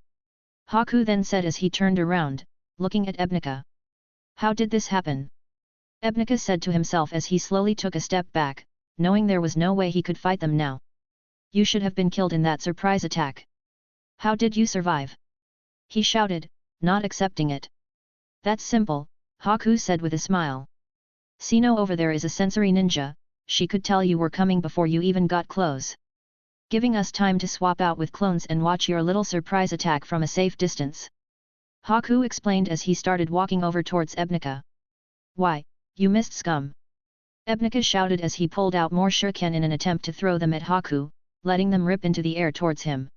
Haku then said as he turned around, looking at Ebnika. How did this happen? Ebnika said to himself as he slowly took a step back, knowing there was no way he could fight them now. You should have been killed in that surprise attack. How did you survive? He shouted, not accepting it. That's simple, Haku said with a smile. Sino over there is a sensory ninja, she could tell you were coming before you even got close. Giving us time to swap out with clones and watch your little surprise attack from a safe distance. Haku explained as he started walking over towards Ebnika. Why, you missed scum! Ebnika shouted as he pulled out more shuriken in an attempt to throw them at Haku, letting them rip into the air towards him.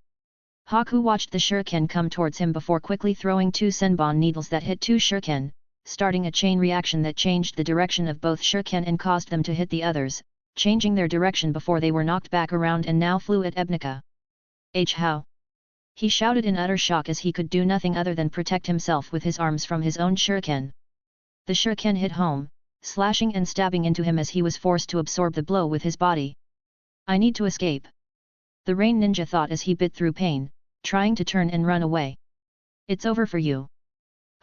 Haku watched the shuriken come towards him before quickly throwing 2 senbon needles that hit 2 shuriken, starting a chain reaction that changed the direction of both shuriken and caused them to hit the others, changing their direction before they were knocked back around and now flew at Ebnika. How? He shouted in utter shock as he could do nothing other than protect himself with his arms from his own shuriken. The shuriken hit home, slashing and stabbing into him as he was forced to absorb the blow with his body. I need to escape. The Rain Ninja thought as he bit through pain, trying to turn and run away. It's over for you.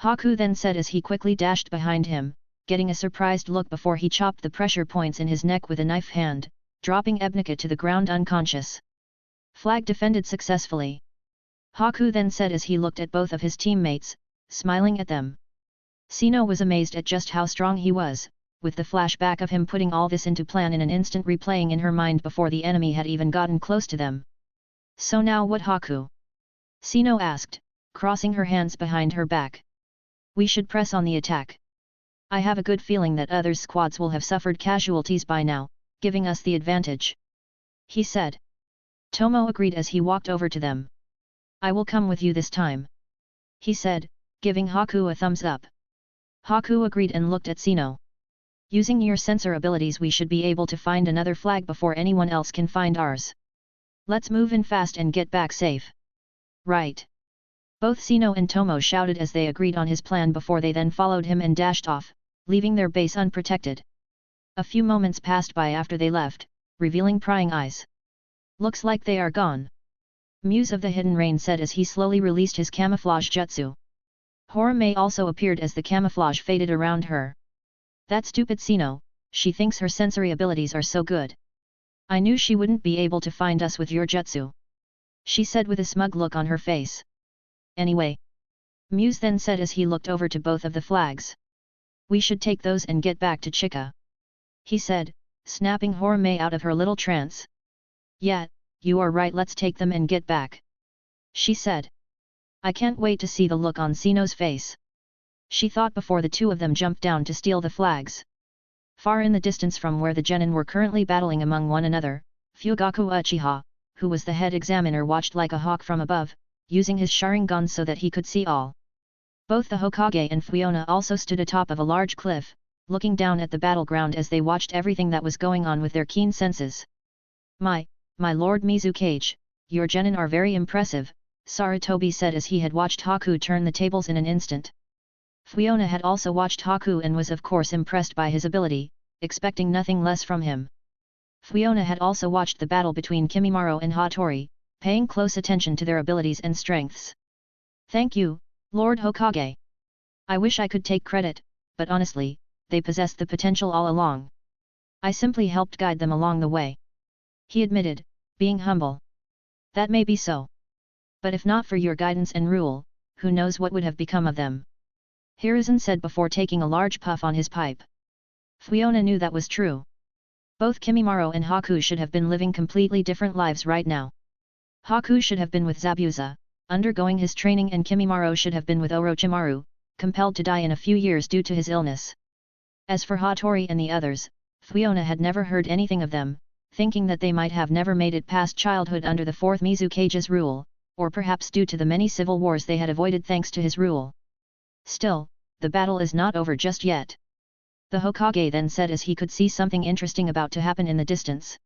Haku then said as he quickly dashed behind him, getting a surprised look before he chopped the pressure points in his neck with a knife hand, dropping Ebnika to the ground unconscious. Flag defended successfully. Haku then said as he looked at both of his teammates, smiling at them. Sino was amazed at just how strong he was, with the flashback of him putting all this into plan in an instant replaying in her mind before the enemy had even gotten close to them. So now what, Haku? Sino asked, crossing her hands behind her back. We should press on the attack. I have a good feeling that other squads will have suffered casualties by now, giving us the advantage. He said. Tomo agreed as he walked over to them. I will come with you this time. He said, giving Haku a thumbs up. Haku agreed and looked at Sino. Using your sensor abilities we should be able to find another flag before anyone else can find ours. Let's move in fast and get back safe. Right. Both Sino and Tomo shouted as they agreed on his plan before they then followed him and dashed off, leaving their base unprotected. A few moments passed by after they left, revealing prying eyes. Looks like they are gone. Muse of the Hidden Rain said as he slowly released his camouflage jutsu. Horame also appeared as the camouflage faded around her. That stupid Sino, she thinks her sensory abilities are so good. I knew she wouldn't be able to find us with your jutsu. She said with a smug look on her face. Anyway. Muse then said as he looked over to both of the flags. We should take those and get back to Chika. He said, snapping Horame out of her little trance. Yeah, you are right, let's take them and get back. She said. I can't wait to see the look on Sino's face. She thought before the two of them jumped down to steal the flags. Far in the distance from where the genin were currently battling among one another, Fugaku Uchiha, who was the head examiner, watched like a hawk from above, using his Sharingan so that he could see all. Both the Hokage and Fuyona also stood atop of a large cliff, looking down at the battleground as they watched everything that was going on with their keen senses. My lord Mizukage, your genin are very impressive, Sarutobi said as he had watched Haku turn the tables in an instant. Fuyona had also watched Haku and was of course impressed by his ability, expecting nothing less from him. Fuyona had also watched the battle between Kimimaro and Hatori, paying close attention to their abilities and strengths. Thank you, Lord Hokage. I wish I could take credit, but honestly, they possessed the potential all along. I simply helped guide them along the way. He admitted, being humble. That may be so. But if not for your guidance and rule, who knows what would have become of them? Hiruzen said before taking a large puff on his pipe. Fuyona knew that was true. Both Kimimaro and Haku should have been living completely different lives right now. Haku should have been with Zabuza, undergoing his training, and Kimimaro should have been with Orochimaru, compelled to die in a few years due to his illness. As for Hatori and the others, Fuyona had never heard anything of them, thinking that they might have never made it past childhood under the fourth Mizukage's rule, or perhaps due to the many civil wars they had avoided thanks to his rule. Still, the battle is not over just yet. The Hokage then said as he could see something interesting about to happen in the distance.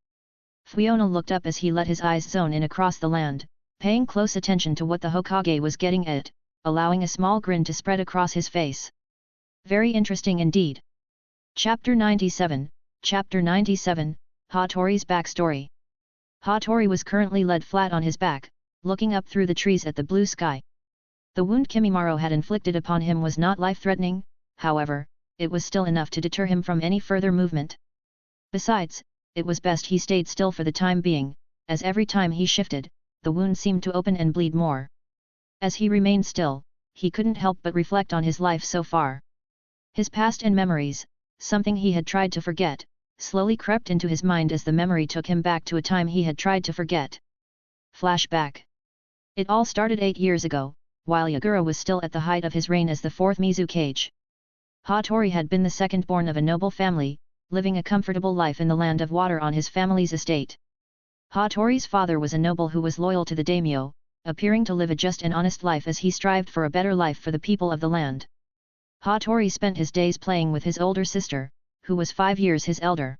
Fuyona looked up as he let his eyes zone in across the land, paying close attention to what the Hokage was getting at, allowing a small grin to spread across his face. Very interesting indeed. Chapter 97, Hatori's backstory. Hatori was currently led flat on his back, looking up through the trees at the blue sky. The wound Kimimaro had inflicted upon him was not life-threatening, however, it was still enough to deter him from any further movement. Besides, it was best he stayed still for the time being, as every time he shifted, the wound seemed to open and bleed more. As he remained still, he couldn't help but reflect on his life so far. His past and memories, something he had tried to forget, slowly crept into his mind as the memory took him back to a time he had tried to forget. Flashback. It all started 8 years ago, while Yagura was still at the height of his reign as the fourth Mizukage. Hatori had been the second born of a noble family, living a comfortable life in the land of water on his family's estate. Hatori's father was a noble who was loyal to the daimyo, appearing to live a just and honest life as he strived for a better life for the people of the land. Hatori spent his days playing with his older sister, who was 5 years his elder.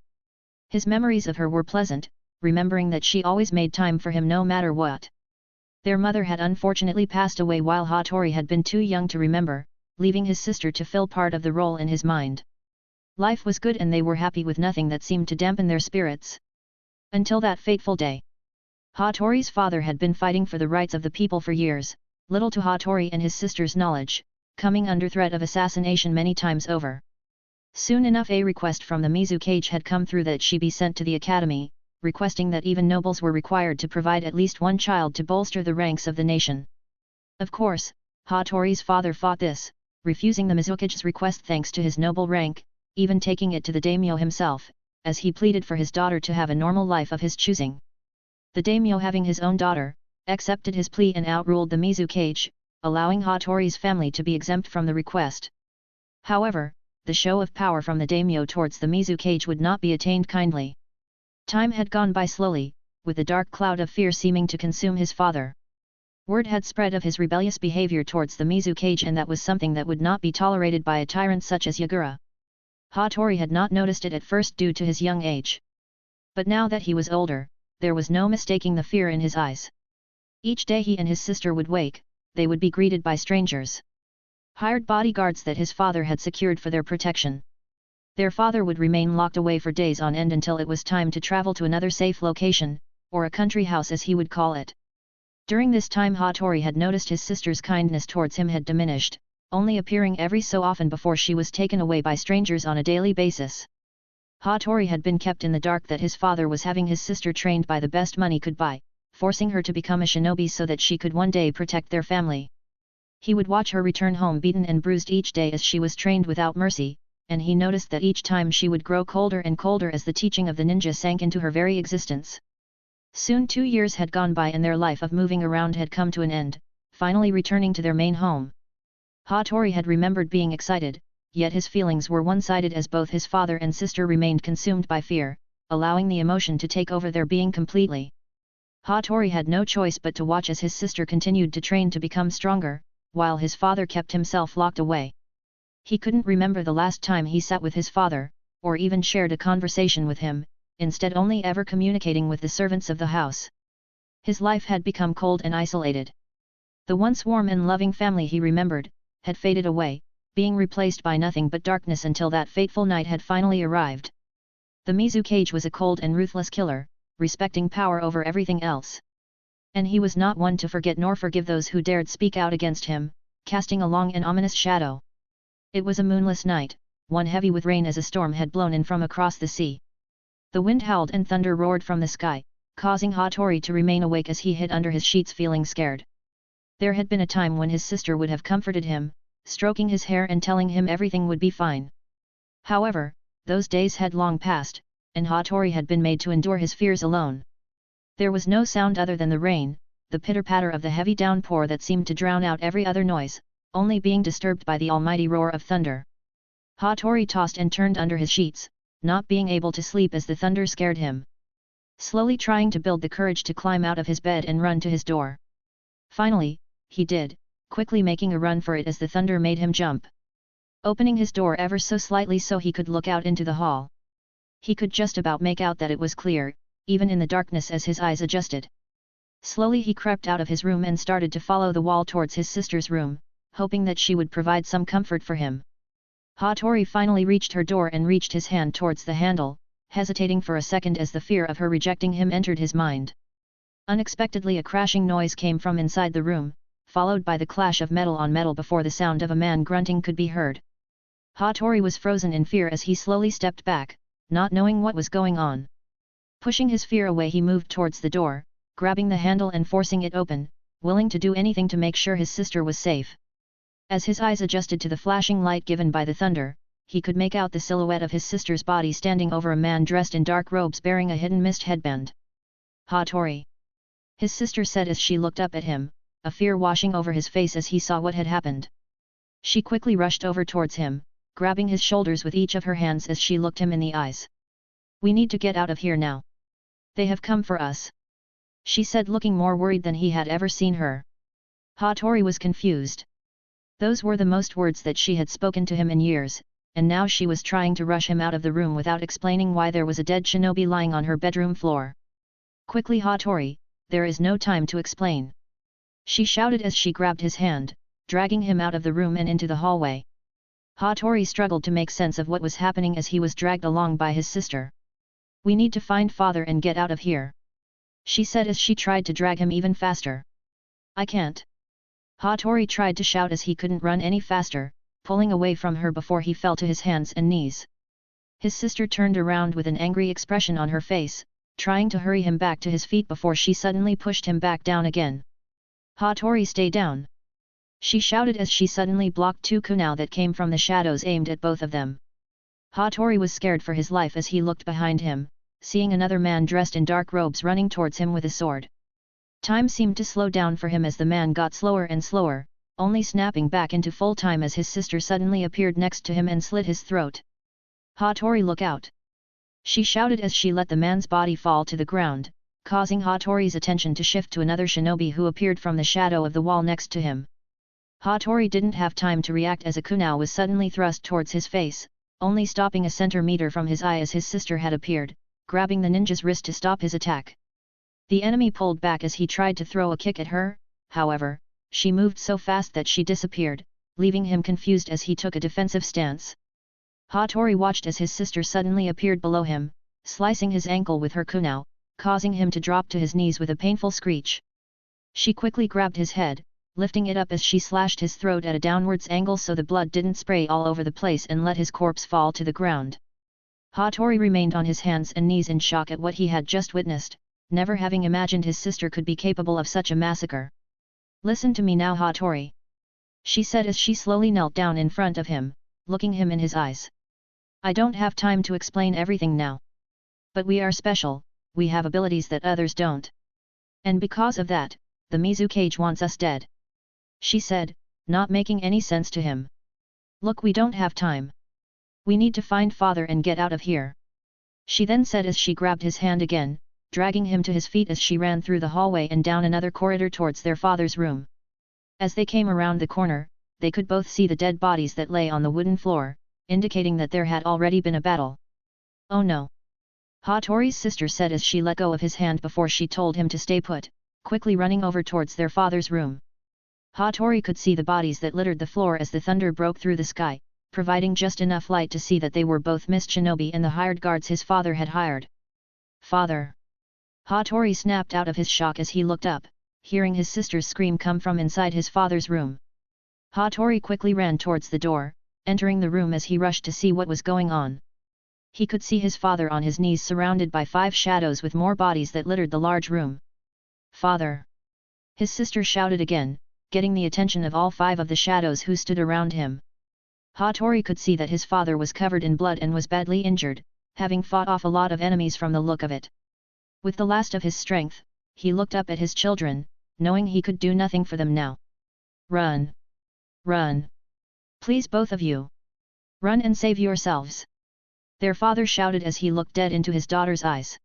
His memories of her were pleasant, remembering that she always made time for him no matter what. Their mother had unfortunately passed away while Hatori had been too young to remember, leaving his sister to fill part of the role in his mind. Life was good and they were happy with nothing that seemed to dampen their spirits. Until that fateful day. Hatori's father had been fighting for the rights of the people for years, little to Hatori and his sister's knowledge, coming under threat of assassination many times over. Soon enough a request from the Mizukage had come through that she be sent to the academy, requesting that even nobles were required to provide at least one child to bolster the ranks of the nation. Of course, Hatori's father fought this, refusing the Mizukage's request thanks to his noble rank, even taking it to the daimyo himself, as he pleaded for his daughter to have a normal life of his choosing. The daimyo, having his own daughter, accepted his plea and outruled the Mizukage, allowing Hatori's family to be exempt from the request. However, the show of power from the daimyo towards the Mizukage would not be attained kindly. Time had gone by slowly, with a dark cloud of fear seeming to consume his father. Word had spread of his rebellious behavior towards the Mizukage, and that was something that would not be tolerated by a tyrant such as Yagura. Hatori had not noticed it at first due to his young age. But now that he was older, there was no mistaking the fear in his eyes. Each day he and his sister would wake, they would be greeted by strangers. Hired bodyguards that his father had secured for their protection. Their father would remain locked away for days on end until it was time to travel to another safe location, or a country house as he would call it. During this time Hatori had noticed his sister's kindness towards him had diminished, only appearing every so often before she was taken away by strangers on a daily basis. Hatori had been kept in the dark that his father was having his sister trained by the best money could buy, forcing her to become a shinobi so that she could one day protect their family. He would watch her return home beaten and bruised each day as she was trained without mercy, and he noticed that each time she would grow colder and colder as the teaching of the ninja sank into her very existence. Soon 2 years had gone by and their life of moving around had come to an end, finally returning to their main home. Hatori had remembered being excited, yet his feelings were one-sided as both his father and sister remained consumed by fear, allowing the emotion to take over their being completely. Hatori had no choice but to watch as his sister continued to train to become stronger, while his father kept himself locked away. He couldn't remember the last time he sat with his father, or even shared a conversation with him, instead only ever communicating with the servants of the house. His life had become cold and isolated. The once warm and loving family he remembered, had faded away, being replaced by nothing but darkness until that fateful night had finally arrived. The Mizukage was a cold and ruthless killer, respecting power over everything else. And he was not one to forget nor forgive those who dared speak out against him, casting a long and ominous shadow. It was a moonless night, one heavy with rain as a storm had blown in from across the sea. The wind howled and thunder roared from the sky, causing Hatori to remain awake as he hid under his sheets feeling scared. There had been a time when his sister would have comforted him, stroking his hair and telling him everything would be fine. However, those days had long passed, and Hatori had been made to endure his fears alone. There was no sound other than the rain, the pitter-patter of the heavy downpour that seemed to drown out every other noise, only being disturbed by the almighty roar of thunder. Hatori tossed and turned under his sheets, not being able to sleep as the thunder scared him. Slowly trying to build the courage to climb out of his bed and run to his door. Finally, he did, quickly making a run for it as the thunder made him jump. Opening his door ever so slightly so he could look out into the hall. He could just about make out that it was clear, even in the darkness as his eyes adjusted. Slowly he crept out of his room and started to follow the wall towards his sister's room, hoping that she would provide some comfort for him. Hatori finally reached her door and reached his hand towards the handle, hesitating for a second as the fear of her rejecting him entered his mind. Unexpectedly a crashing noise came from inside the room, followed by the clash of metal on metal before the sound of a man grunting could be heard. Hatori was frozen in fear as he slowly stepped back, not knowing what was going on. Pushing his fear away he moved towards the door, grabbing the handle and forcing it open, willing to do anything to make sure his sister was safe. As his eyes adjusted to the flashing light given by the thunder, he could make out the silhouette of his sister's body standing over a man dressed in dark robes bearing a hidden mist headband. Hatori! His sister said as she looked up at him, a fear washing over his face as he saw what had happened. She quickly rushed over towards him, grabbing his shoulders with each of her hands as she looked him in the eyes. "We need to get out of here now. They have come for us," she said, looking more worried than he had ever seen her. Hatori was confused. Those were the most words that she had spoken to him in years, and now she was trying to rush him out of the room without explaining why there was a dead shinobi lying on her bedroom floor. "Quickly, Hatori, there is no time to explain," she shouted as she grabbed his hand, dragging him out of the room and into the hallway. Hatori struggled to make sense of what was happening as he was dragged along by his sister. "We need to find father and get out of here," she said as she tried to drag him even faster. "I can't." Hatori tried to shout as he couldn't run any faster, pulling away from her before he fell to his hands and knees. His sister turned around with an angry expression on her face, trying to hurry him back to his feet before she suddenly pushed him back down again. "Hatori, stay down!" she shouted as she suddenly blocked two kunai that came from the shadows aimed at both of them. Hatori was scared for his life as he looked behind him, seeing another man dressed in dark robes running towards him with a sword. Time seemed to slow down for him as the man got slower and slower, only snapping back into full time as his sister suddenly appeared next to him and slit his throat. "Hatori, look out!" she shouted as she let the man's body fall to the ground, causing Hatori's attention to shift to another shinobi who appeared from the shadow of the wall next to him. Hatori didn't have time to react as a kunai was suddenly thrust towards his face, only stopping a centimeter from his eye as his sister had appeared, grabbing the ninja's wrist to stop his attack. The enemy pulled back as he tried to throw a kick at her, however, she moved so fast that she disappeared, leaving him confused as he took a defensive stance. Hatori watched as his sister suddenly appeared below him, slicing his ankle with her kunai, causing him to drop to his knees with a painful screech. She quickly grabbed his head, lifting it up as she slashed his throat at a downwards angle so the blood didn't spray all over the place and let his corpse fall to the ground. Hatori remained on his hands and knees in shock at what he had just witnessed, never having imagined his sister could be capable of such a massacre. "Listen to me now, Hatori," she said as she slowly knelt down in front of him, looking him in his eyes. "I don't have time to explain everything now. But we are special, we have abilities that others don't. And because of that, the Mizukage wants us dead," she said, not making any sense to him. "Look, we don't have time. We need to find father and get out of here," she then said as she grabbed his hand again, dragging him to his feet as she ran through the hallway and down another corridor towards their father's room. As they came around the corner, they could both see the dead bodies that lay on the wooden floor, indicating that there had already been a battle. "Oh no!" Hatori's sister said as she let go of his hand before she told him to stay put, quickly running over towards their father's room. Hatori could see the bodies that littered the floor as the thunder broke through the sky, providing just enough light to see that they were both mist shinobi and the hired guards his father had hired. "Father!" Hatori snapped out of his shock as he looked up, hearing his sister's scream come from inside his father's room. Hatori quickly ran towards the door, entering the room as he rushed to see what was going on. He could see his father on his knees surrounded by 5 shadows with more bodies that littered the large room. "Father!" his sister shouted again, getting the attention of all 5 of the shadows who stood around him. Hatori could see that his father was covered in blood and was badly injured, having fought off a lot of enemies from the look of it. With the last of his strength, he looked up at his children, knowing he could do nothing for them now. "Run! Run! Please, both of you! Run and save yourselves!" their father shouted as he looked dead into his daughter's eyes.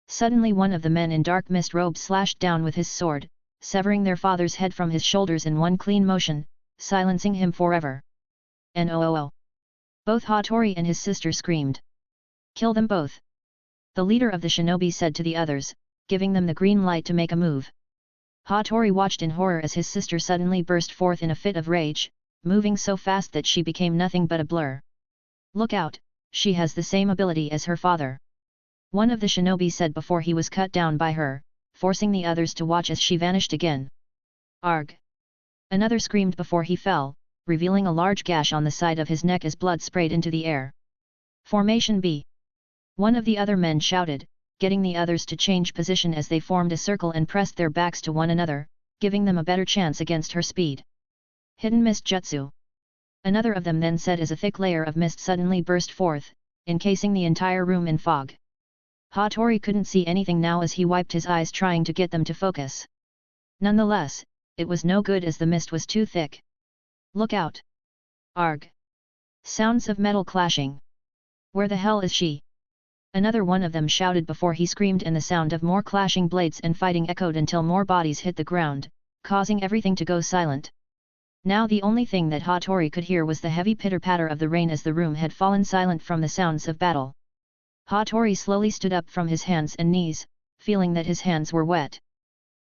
Suddenly one of the men in dark mist robe slashed down with his sword, severing their father's head from his shoulders in one clean motion, silencing him forever. "No!" Both Hatori and his sister screamed. "Kill them both!" the leader of the shinobi said to the others, giving them the green light to make a move. Hatori watched in horror as his sister suddenly burst forth in a fit of rage, moving so fast that she became nothing but a blur. "Look out, she has the same ability as her father," one of the shinobi said before he was cut down by her, forcing the others to watch as she vanished again. "Arg!" another screamed before he fell, revealing a large gash on the side of his neck as blood sprayed into the air. "Formation B!" one of the other men shouted, getting the others to change position as they formed a circle and pressed their backs to one another, giving them a better chance against her speed. "Hidden mist jutsu!" another of them then said as a thick layer of mist suddenly burst forth, encasing the entire room in fog. Hatori couldn't see anything now as he wiped his eyes trying to get them to focus. Nonetheless, it was no good as the mist was too thick. "Look out! Arg!" Sounds of metal clashing. "Where the hell is she?" another one of them shouted before he screamed, and the sound of more clashing blades and fighting echoed until more bodies hit the ground, causing everything to go silent. Now the only thing that Hatori could hear was the heavy pitter-patter of the rain as the room had fallen silent from the sounds of battle. Hatori slowly stood up from his hands and knees, feeling that his hands were wet.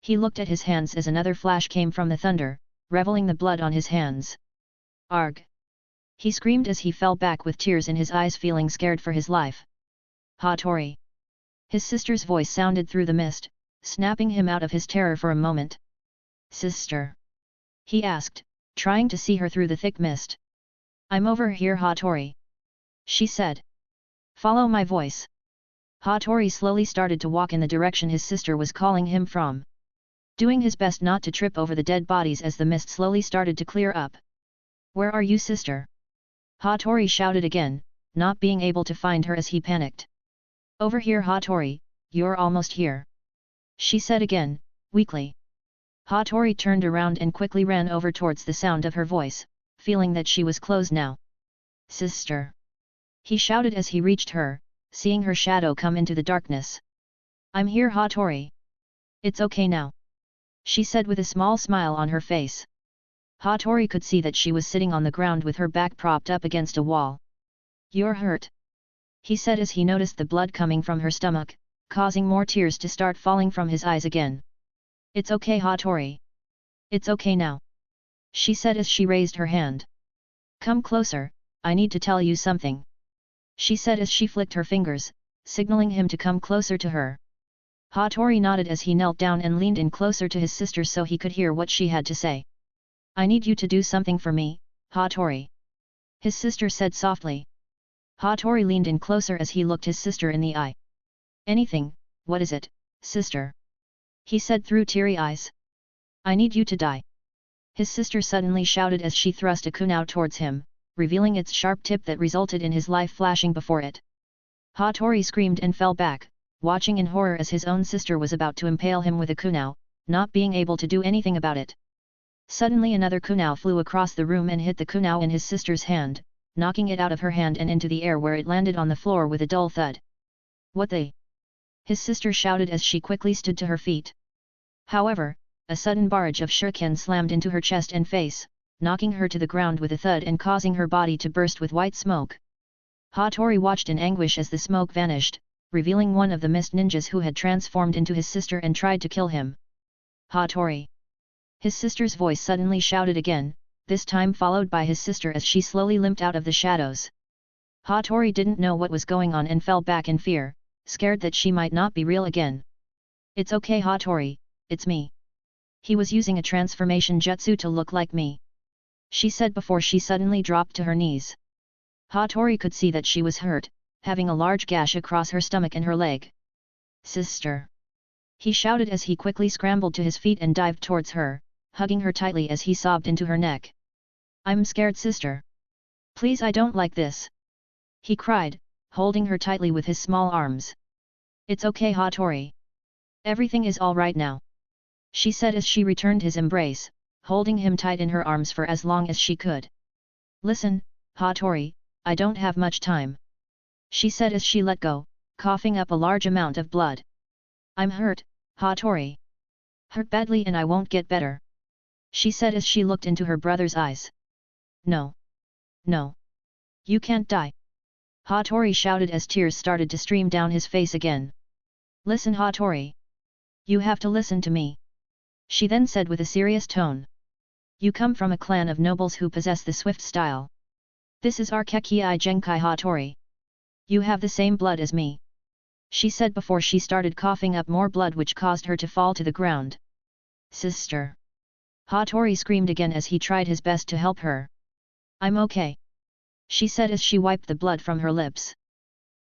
He looked at his hands as another flash came from the thunder, revealing the blood on his hands. "Arg!" he screamed as he fell back with tears in his eyes, feeling scared for his life. "Hatori!" his sister's voice sounded through the mist, snapping him out of his terror for a moment. "Sister?" he asked, trying to see her through the thick mist. "I'm over here, Hatori," she said. "Follow my voice." Hatori slowly started to walk in the direction his sister was calling him from, doing his best not to trip over the dead bodies as the mist slowly started to clear up. "Where are you, sister?" Hatori shouted again, not being able to find her as he panicked. "Over here, Hatori, you're almost here," she said again, weakly. Hatori turned around and quickly ran over towards the sound of her voice, feeling that she was close now. Sister! He shouted as he reached her, seeing her shadow come into the darkness. I'm here, Hatori. It's okay now. She said with a small smile on her face. Hatori could see that she was sitting on the ground with her back propped up against a wall. You're hurt? He said as he noticed the blood coming from her stomach, causing more tears to start falling from his eyes again. It's okay, Hatori. It's okay now. She said as she raised her hand. Come closer, I need to tell you something. She said as she flicked her fingers, signaling him to come closer to her. Hatori nodded as he knelt down and leaned in closer to his sister so he could hear what she had to say. I need you to do something for me, Hatori. His sister said softly. Hatori leaned in closer as he looked his sister in the eye. Anything, what is it, sister? He said through teary eyes. I need you to die. His sister suddenly shouted as she thrust a kunai towards him, revealing its sharp tip that resulted in his life flashing before it. Hatori screamed and fell back, watching in horror as his own sister was about to impale him with a kunai, not being able to do anything about it. Suddenly another kunai flew across the room and hit the kunai in his sister's hand, knocking it out of her hand and into the air where it landed on the floor with a dull thud. What the? His sister shouted as she quickly stood to her feet. However, a sudden barrage of shuriken slammed into her chest and face, knocking her to the ground with a thud and causing her body to burst with white smoke. Hatori watched in anguish as the smoke vanished, revealing one of the mist ninjas who had transformed into his sister and tried to kill him. Hatori! His sister's voice suddenly shouted again, this time followed by his sister as she slowly limped out of the shadows. Hatori didn't know what was going on and fell back in fear, scared that she might not be real again. It's okay, Hatori, it's me. He was using a transformation jutsu to look like me. She said before she suddenly dropped to her knees. Hatori could see that she was hurt, having a large gash across her stomach and her leg. Sister! He shouted as he quickly scrambled to his feet and dived towards her, hugging her tightly as he sobbed into her neck. I'm scared, sister. Please, I don't like this. He cried, holding her tightly with his small arms. It's okay, Hatori. Everything is all right now. She said as she returned his embrace, holding him tight in her arms for as long as she could. Listen, Hatori, I don't have much time. She said as she let go, coughing up a large amount of blood. I'm hurt, Hatori. Hurt badly and I won't get better. She said as she looked into her brother's eyes. No. No. You can't die. Hatori shouted as tears started to stream down his face again. Listen, Hatori. You have to listen to me. She then said with a serious tone. You come from a clan of nobles who possess the swift style. This is our Kekii Genkai, Hatori. You have the same blood as me. She said before she started coughing up more blood which caused her to fall to the ground. Sister! Hatori screamed again as he tried his best to help her. I'm okay. She said as she wiped the blood from her lips.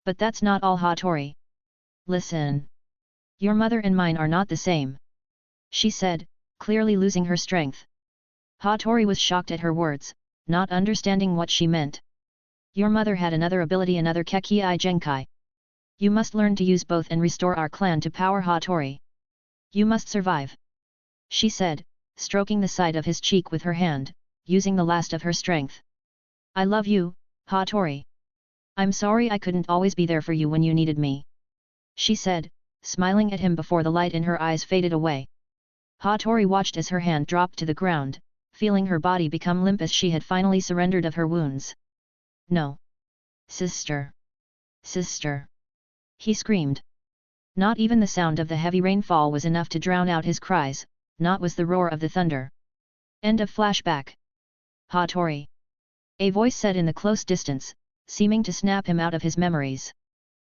But that's not all, Hatori. Listen. Your mother and mine are not the same. She said, clearly losing her strength. Hatori was shocked at her words, not understanding what she meant. Your mother had another ability, another Kekii Genkai. You must learn to use both and restore our clan to power, Hatori. You must survive. She said, stroking the side of his cheek with her hand, using the last of her strength. I love you, Hatori. I'm sorry I couldn't always be there for you when you needed me. She said, smiling at him before the light in her eyes faded away. Hatori watched as her hand dropped to the ground, feeling her body become limp as she had finally surrendered of her wounds. No. Sister! Sister! He screamed. Not even the sound of the heavy rainfall was enough to drown out his cries, not was the roar of the thunder. End of flashback. Hatori! A voice said in the close distance, seeming to snap him out of his memories.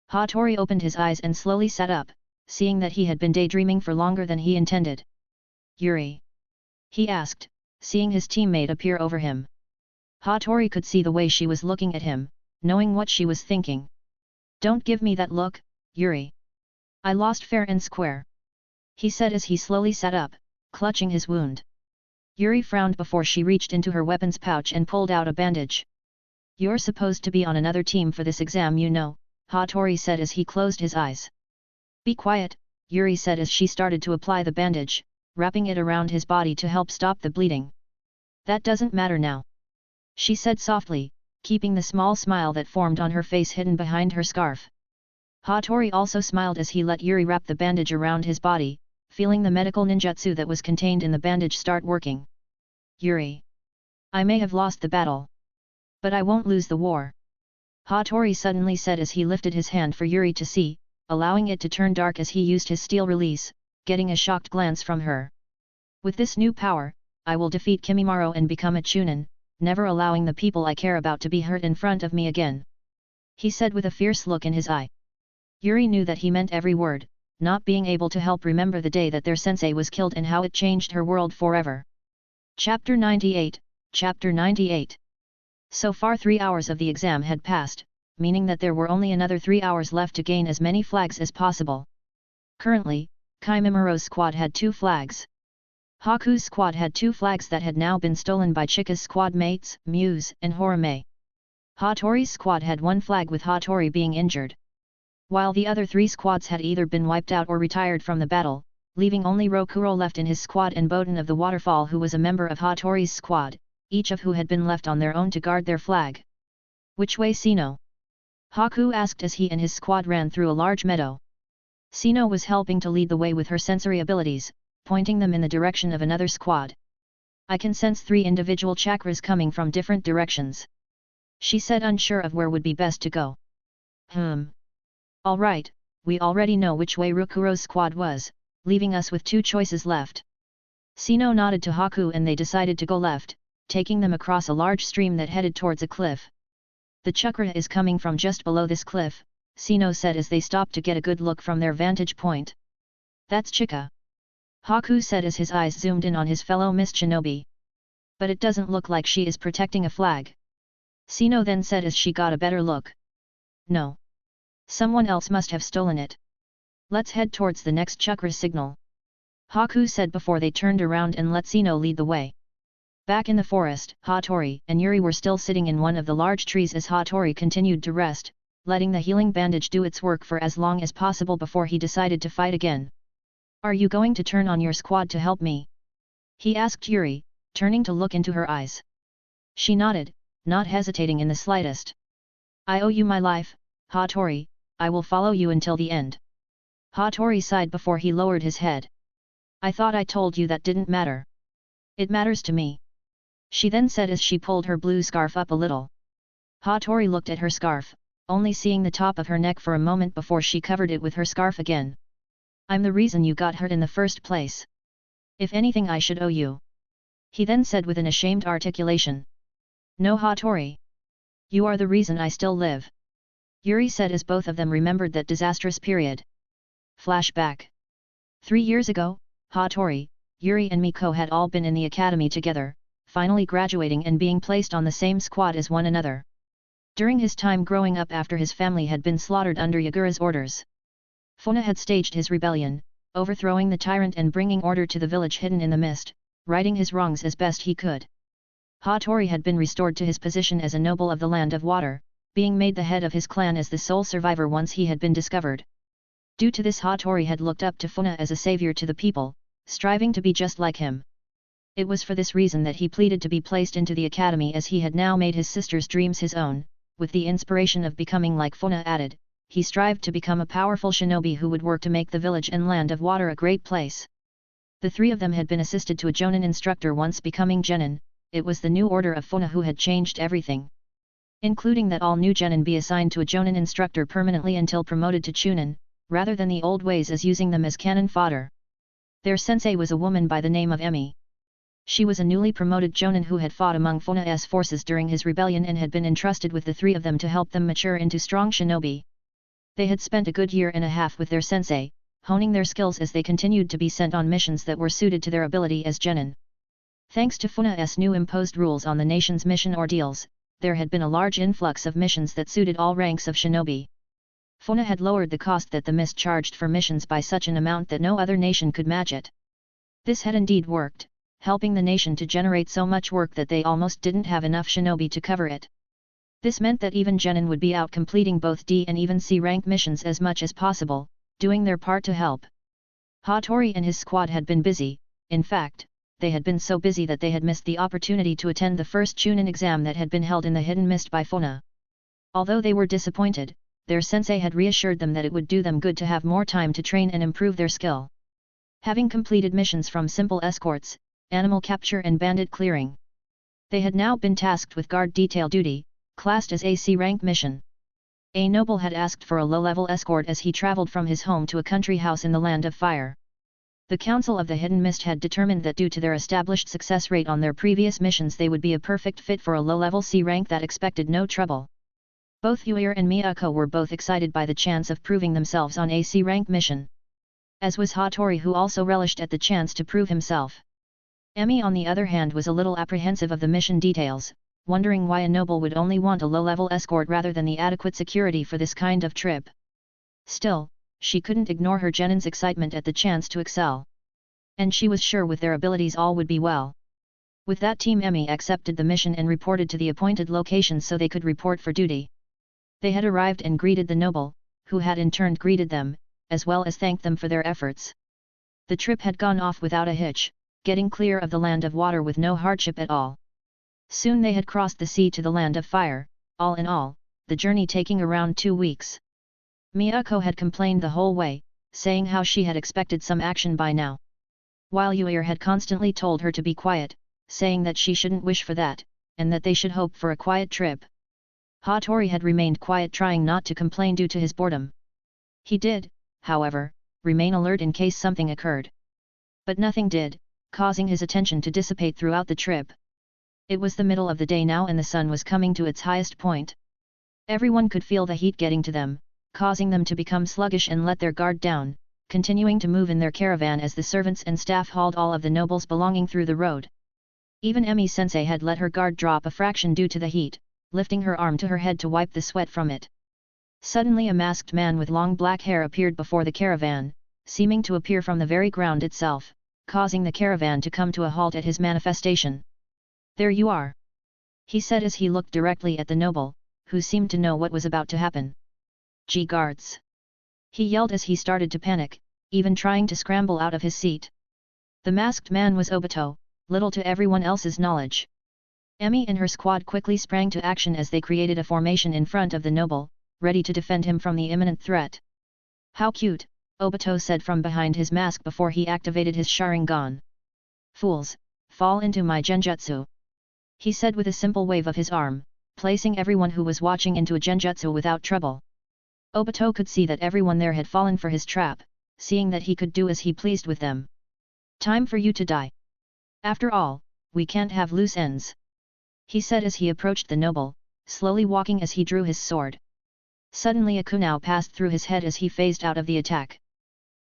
Hatori opened his eyes and slowly sat up, seeing that he had been daydreaming for longer than he intended. Yuri? He asked, seeing his teammate appear over him. Hatori could see the way she was looking at him, knowing what she was thinking. Don't give me that look, Yuri. I lost fair and square. He said as he slowly sat up, clutching his wound. Yuri frowned before she reached into her weapons pouch and pulled out a bandage. You're supposed to be on another team for this exam, you know, Hatori said as he closed his eyes. Be quiet, Yuri said as she started to apply the bandage, wrapping it around his body to help stop the bleeding. "That doesn't matter now," she said softly, keeping the small smile that formed on her face hidden behind her scarf. Hatori also smiled as he let Yuri wrap the bandage around his body, feeling the medical ninjutsu that was contained in the bandage start working. "Yuri, I may have lost the battle, but I won't lose the war," Hatori suddenly said as he lifted his hand for Yuri to see, allowing it to turn dark as he used his steel release, getting a shocked glance from her. "With this new power, I will defeat Kimimaro and become a Chunin, never allowing the people I care about to be hurt in front of me again," he said with a fierce look in his eye. Yuri knew that he meant every word, not being able to help remember the day that their sensei was killed and how it changed her world forever. Chapter 98, Chapter 98. So far 3 hours of the exam had passed, meaning that there were only another 3 hours left to gain as many flags as possible. Currently, Kimimaro's squad had 2 flags. Haku's squad had 2 flags that had now been stolen by Chika's squad mates, Muse and Horime. Hatori's squad had 1 flag with Hatori being injured, while the other 3 squads had either been wiped out or retired from the battle, leaving only Rokuro left in his squad and Boden of the Waterfall who was a member of Hatori's squad, each of who had been left on their own to guard their flag. "Which way, Sino?" Haku asked as he and his squad ran through a large meadow. Sino was helping to lead the way with her sensory abilities, pointing them in the direction of another squad. "I can sense 3 individual chakras coming from different directions," she said, unsure of where would be best to go. All right, we already know which way Rokuro's squad was, leaving us with 2 choices left." Sino nodded to Haku and they decided to go left, taking them across a large stream that headed towards a cliff. "The chakra is coming from just below this cliff," Sino said as they stopped to get a good look from their vantage point. "That's Chika," Haku said as his eyes zoomed in on his fellow mist shinobi. "But it doesn't look like she is protecting a flag," Sino then said as she got a better look. "No. Someone else must have stolen it. Let's head towards the next chakra signal," Haku said before they turned around and let Sino lead the way. Back in the forest, Hatori and Yuri were still sitting in one of the large trees as Hatori continued to rest, letting the healing bandage do its work for as long as possible before he decided to fight again. "Are you going to turn on your squad to help me?" he asked Yuri, turning to look into her eyes. She nodded, not hesitating in the slightest. "I owe you my life, Hatori, I will follow you until the end." Hatori sighed before he lowered his head. "I thought I told you that didn't matter." "It matters to me," she then said as she pulled her blue scarf up a little. Hatori looked at her scarf, only seeing the top of her neck for a moment before she covered it with her scarf again. "I'm the reason you got hurt in the first place. If anything I should owe you," he then said with an ashamed articulation. "No, Hatori. You are the reason I still live," Yuri said as both of them remembered that disastrous period. Flashback. 3 years ago, Hatori, Yuri and Miko had all been in the academy together, finally graduating and being placed on the same squad as one another. During his time growing up after his family had been slaughtered under Yagura's orders, Fuyona had staged his rebellion, overthrowing the tyrant and bringing order to the village hidden in the mist, righting his wrongs as best he could. Hatori had been restored to his position as a noble of the Land of Water, being made the head of his clan as the sole survivor once he had been discovered. Due to this, Hatori had looked up to Fuyona as a savior to the people, striving to be just like him. It was for this reason that he pleaded to be placed into the academy, as he had now made his sister's dreams his own. With the inspiration of becoming like Fuyona added, he strived to become a powerful shinobi who would work to make the village and Land of Water a great place. The 3 of them had been assisted to a Jonin instructor once becoming genin. It was the new order of Fuyona who had changed everything, including that all new genin be assigned to a Jonin instructor permanently until promoted to Chunin, rather than the old ways as using them as cannon fodder. Their sensei was a woman by the name of Emi. She was a newly promoted Jonin who had fought among Fuyona's forces during his rebellion and had been entrusted with the 3 of them to help them mature into strong shinobi. They had spent a good year and a half with their sensei, honing their skills as they continued to be sent on missions that were suited to their ability as genin. Thanks to Fuyona's new imposed rules on the nation's mission ordeals, there had been a large influx of missions that suited all ranks of shinobi. Fuyona had lowered the cost that the mist charged for missions by such an amount that no other nation could match it. This had indeed worked, helping the nation to generate so much work that they almost didn't have enough shinobi to cover it. This meant that even genin would be out completing both D and even C rank missions as much as possible, doing their part to help. Hatori and his squad had been busy, in fact, they had been so busy that they had missed the opportunity to attend the first Chunin exam that had been held in the hidden mist by Fuyona. Although they were disappointed, their sensei had reassured them that it would do them good to have more time to train and improve their skill. Having completed missions from simple escorts, animal capture and bandit clearing, they had now been tasked with guard detail duty, classed as a C-rank mission. A noble had asked for a low-level escort as he traveled from his home to a country house in the Land of Fire. The Council of the Hidden Mist had determined that due to their established success rate on their previous missions they would be a perfect fit for a low-level C rank that expected no trouble. Both Yui and Miyako were both excited by the chance of proving themselves on a C rank mission. As was Hatori, who also relished at the chance to prove himself. Emi on the other hand was a little apprehensive of the mission details, wondering why a noble would only want a low-level escort rather than the adequate security for this kind of trip. Still, she couldn't ignore her genin's excitement at the chance to excel. And she was sure with their abilities all would be well. With that, Team Emi accepted the mission and reported to the appointed location so they could report for duty. They had arrived and greeted the noble, who had in turn greeted them, as well as thanked them for their efforts. The trip had gone off without a hitch, getting clear of the Land of Water with no hardship at all. Soon they had crossed the sea to the Land of Fire, all in all, the journey taking around 2 weeks. Miyako had complained the whole way, saying how she had expected some action by now. While Yui had constantly told her to be quiet, saying that she shouldn't wish for that, and that they should hope for a quiet trip. Hatori had remained quiet, trying not to complain due to his boredom. He did, however, remain alert in case something occurred. But nothing did, causing his attention to dissipate throughout the trip. It was the middle of the day now and the sun was coming to its highest point. Everyone could feel the heat getting to them, causing them to become sluggish and let their guard down, continuing to move in their caravan as the servants and staff hauled all of the nobles belonging through the road. Even Emi-sensei had let her guard drop a fraction due to the heat, lifting her arm to her head to wipe the sweat from it. Suddenly a masked man with long black hair appeared before the caravan, seeming to appear from the very ground itself, causing the caravan to come to a halt at his manifestation. "There you are," he said as he looked directly at the noble, who seemed to know what was about to happen. "G guards!" he yelled as he started to panic, even trying to scramble out of his seat. The masked man was Obito, little to everyone else's knowledge. Emi and her squad quickly sprang to action as they created a formation in front of the noble, ready to defend him from the imminent threat. "How cute," Obito said from behind his mask before he activated his Sharingan. "Fools, fall into my genjutsu," he said with a simple wave of his arm, placing everyone who was watching into a genjutsu without trouble. Obito could see that everyone there had fallen for his trap, seeing that he could do as he pleased with them. "Time for you to die. After all, we can't have loose ends," he said as he approached the noble, slowly walking as he drew his sword. Suddenly a kunao passed through his head as he phased out of the attack.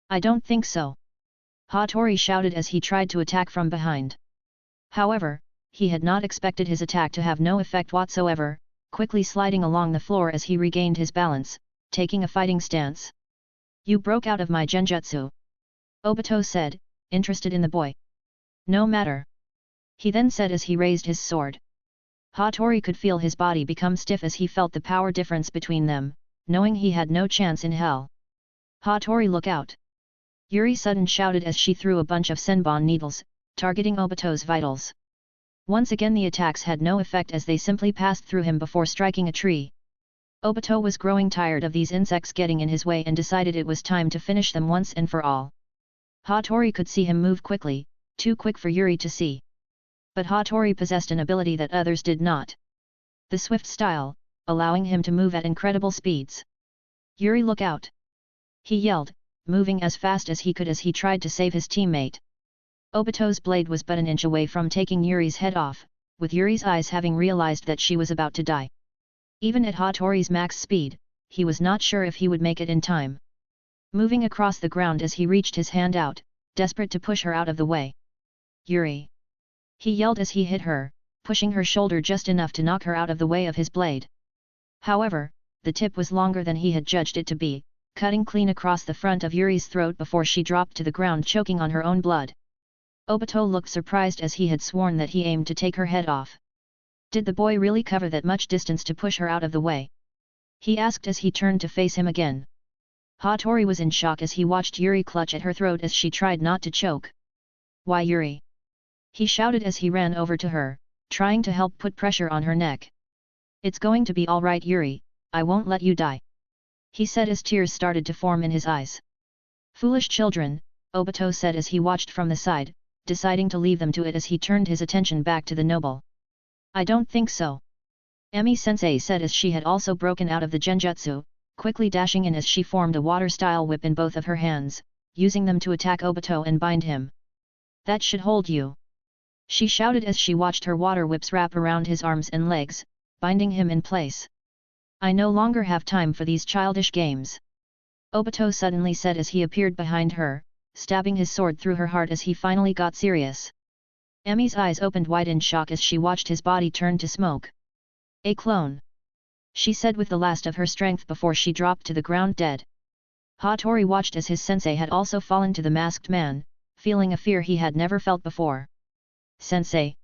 "I don't think so," Hatori shouted as he tried to attack from behind. However, he had not expected his attack to have no effect whatsoever, quickly sliding along the floor as he regained his balance, taking a fighting stance. "You broke out of my genjutsu," Obito said, interested in the boy. "No matter," he then said as he raised his sword. Hatori could feel his body become stiff as he felt the power difference between them, knowing he had no chance in hell. "Hatori, look out!" Yuri sudden shouted as she threw a bunch of senbon needles, targeting Obito's vitals. Once again the attacks had no effect as they simply passed through him before striking a tree. Obito was growing tired of these insects getting in his way and decided it was time to finish them once and for all. Hatori could see him move quickly, too quick for Yuri to see. But Hatori possessed an ability that others did not. The swift style, allowing him to move at incredible speeds. "Yuri, look out!" he yelled, moving as fast as he could as he tried to save his teammate. Obito's blade was but an inch away from taking Yuri's head off, with Yuri's eyes having realized that she was about to die. Even at Hatori's max speed, he was not sure if he would make it in time. Moving across the ground as he reached his hand out, desperate to push her out of the way. "Yuri!" he yelled as he hit her, pushing her shoulder just enough to knock her out of the way of his blade. However, the tip was longer than he had judged it to be, cutting clean across the front of Yuri's throat before she dropped to the ground choking on her own blood. Obito looked surprised as he had sworn that he aimed to take her head off. Did the boy really cover that much distance to push her out of the way? He asked as he turned to face him again. Hatori was in shock as he watched Yuri clutch at her throat as she tried not to choke. Why Yuri? He shouted as he ran over to her, trying to help put pressure on her neck. It's going to be alright Yuri, I won't let you die. He said as tears started to form in his eyes. Foolish children, Obito said as he watched from the side, deciding to leave them to it as he turned his attention back to the noble. I don't think so. Emi-sensei said as she had also broken out of the genjutsu, quickly dashing in as she formed a water-style whip in both of her hands, using them to attack Obito and bind him. That should hold you. She shouted as she watched her water whips wrap around his arms and legs, binding him in place. I no longer have time for these childish games. Obito suddenly said as he appeared behind her, stabbing his sword through her heart as he finally got serious. Emi's eyes opened wide in shock as she watched his body turn to smoke. A clone. She said with the last of her strength before she dropped to the ground dead. Hatori watched as his sensei had also fallen to the masked man, feeling a fear he had never felt before. Sensei!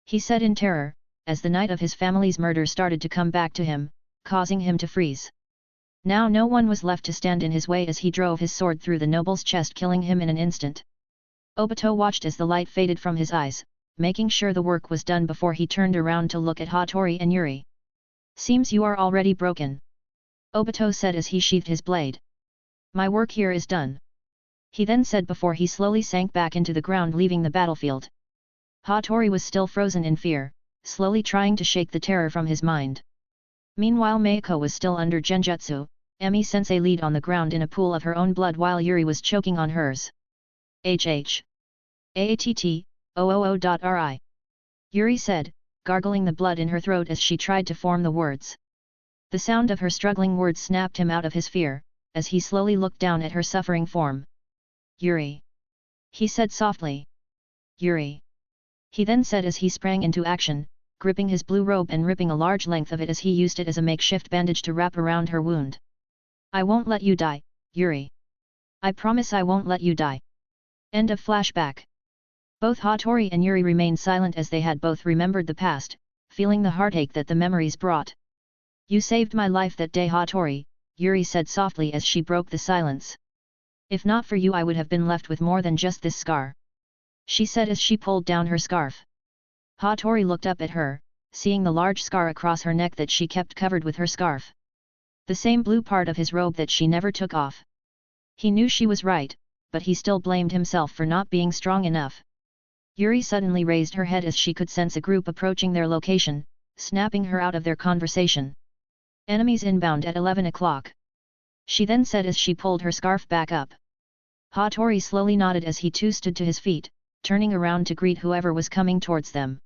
He said in terror, as the night of his family's murder started to come back to him, causing him to freeze. Now no one was left to stand in his way as he drove his sword through the noble's chest, killing him in an instant. Obito watched as the light faded from his eyes, making sure the work was done before he turned around to look at Hatori and Yuri. Seems you are already broken. Obito said as he sheathed his blade. My work here is done. He then said before he slowly sank back into the ground, leaving the battlefield. Hatori was still frozen in fear, slowly trying to shake the terror from his mind. Meanwhile Meiko was still under genjutsu, Emi-sensei laid on the ground in a pool of her own blood while Yuri was choking on hers. HH. AATT, OOO.RI. Yuri said, gargling the blood in her throat as she tried to form the words. The sound of her struggling words snapped him out of his fear, as he slowly looked down at her suffering form. Yuri. He said softly. Yuri. He then said as he sprang into action, gripping his blue robe and ripping a large length of it as he used it as a makeshift bandage to wrap around her wound. I won't let you die, Yuri. I promise I won't let you die. End of flashback. Both Hatori and Yuri remained silent as they had both remembered the past, feeling the heartache that the memories brought. You saved my life that day, Hatori, Yuri said softly as she broke the silence. If not for you I would have been left with more than just this scar. She said as she pulled down her scarf. Hatori looked up at her, seeing the large scar across her neck that she kept covered with her scarf. The same blue part of his robe that she never took off. He knew she was right, but he still blamed himself for not being strong enough. Yuri suddenly raised her head as she could sense a group approaching their location, snapping her out of their conversation. Enemies inbound at 11 o'clock. She then said as she pulled her scarf back up. Hatori slowly nodded as he too stood to his feet, turning around to greet whoever was coming towards them.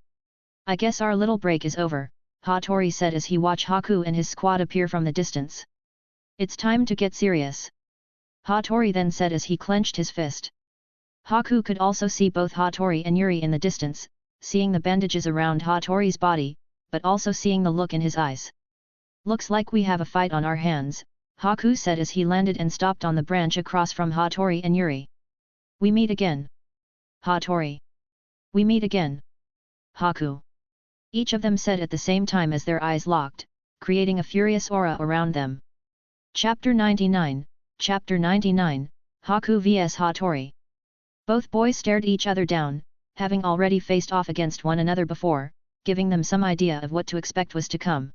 I guess our little break is over, Hatori said as he watched Haku and his squad appear from the distance. It's time to get serious. Hatori then said as he clenched his fist. Haku could also see both Hatori and Yuri in the distance, seeing the bandages around Hatori's body, but also seeing the look in his eyes. Looks like we have a fight on our hands, Haku said as he landed and stopped on the branch across from Hatori and Yuri. We meet again. Hatori. We meet again. Haku. Each of them said at the same time as their eyes locked, creating a furious aura around them. Chapter 99, Chapter 99, Haku vs Hatori. Both boys stared each other down, having already faced off against one another before, giving them some idea of what to expect was to come.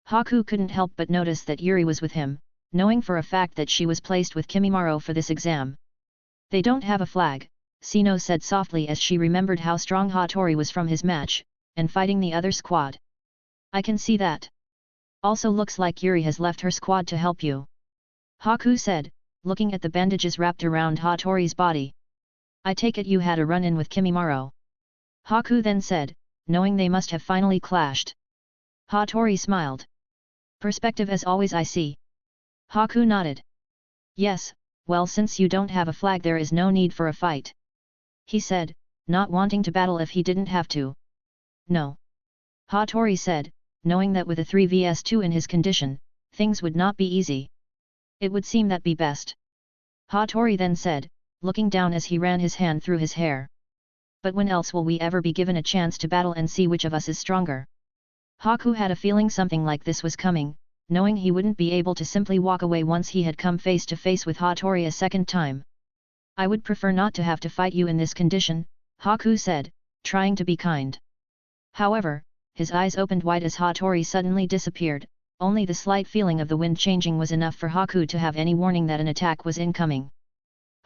Haku couldn't help but notice that Yuri was with him, knowing for a fact that she was placed with Kimimaro for this exam. They don't have a flag, Sino said softly as she remembered how strong Hatori was from his match, and fighting the other squad. I can see that. Also looks like Yuri has left her squad to help you. Haku said, looking at the bandages wrapped around Hatori's body. I take it you had a run-in with Kimimaro. Haku then said, knowing they must have finally clashed. Hatori smiled. Perspective as always I see. Haku nodded. Yes, well since you don't have a flag there is no need for a fight. He said, not wanting to battle if he didn't have to. No. Hatori said, knowing that with a 3 vs 2 in his condition, things would not be easy. It would seem that be best. Hatori then said, looking down as he ran his hand through his hair. But when else will we ever be given a chance to battle and see which of us is stronger? Haku had a feeling something like this was coming, knowing he wouldn't be able to simply walk away once he had come face to face with Hatori a second time. I would prefer not to have to fight you in this condition, Haku said, trying to be kind. However, his eyes opened wide as Hatori suddenly disappeared. Only the slight feeling of the wind changing was enough for Haku to have any warning that an attack was incoming.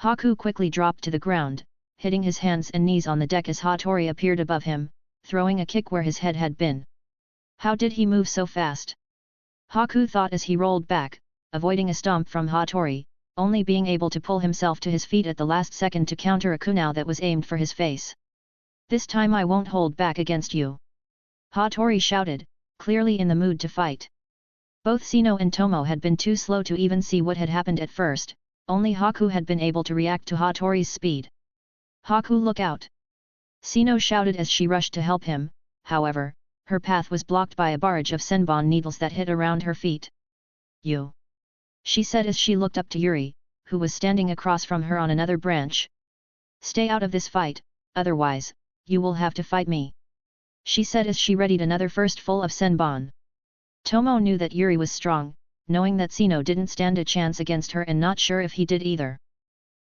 Haku quickly dropped to the ground, hitting his hands and knees on the deck as Hatori appeared above him, throwing a kick where his head had been. How did he move so fast? Haku thought as he rolled back, avoiding a stomp from Hatori, only being able to pull himself to his feet at the last second to counter a kunai that was aimed for his face. This time I won't hold back against you. Hatori shouted, clearly in the mood to fight. Both Sino and Tomo had been too slow to even see what had happened at first, only Haku had been able to react to Hatori's speed. Haku, look out! Sino shouted as she rushed to help him, however, her path was blocked by a barrage of senbon needles that hit around her feet. You! She said as she looked up to Yuri, who was standing across from her on another branch. Stay out of this fight, otherwise, you will have to fight me. She said as she readied another first full of senbon. Tomo knew that Yuri was strong, knowing that Sino didn't stand a chance against her and not sure if he did either.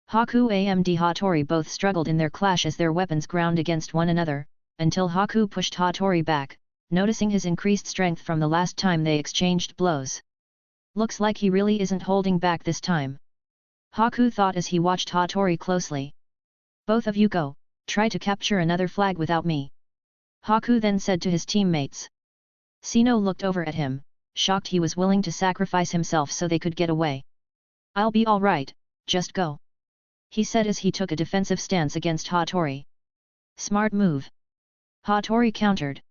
Haku and Hatori both struggled in their clash as their weapons ground against one another, until Haku pushed Hatori back, noticing his increased strength from the last time they exchanged blows. Looks like he really isn't holding back this time. Haku thought as he watched Hatori closely. Both of you go, try to capture another flag without me. Haku then said to his teammates. Sino looked over at him, shocked he was willing to sacrifice himself so they could get away. I'll be alright, just go. He said as he took a defensive stance against Hatori. Smart move. Hatori countered.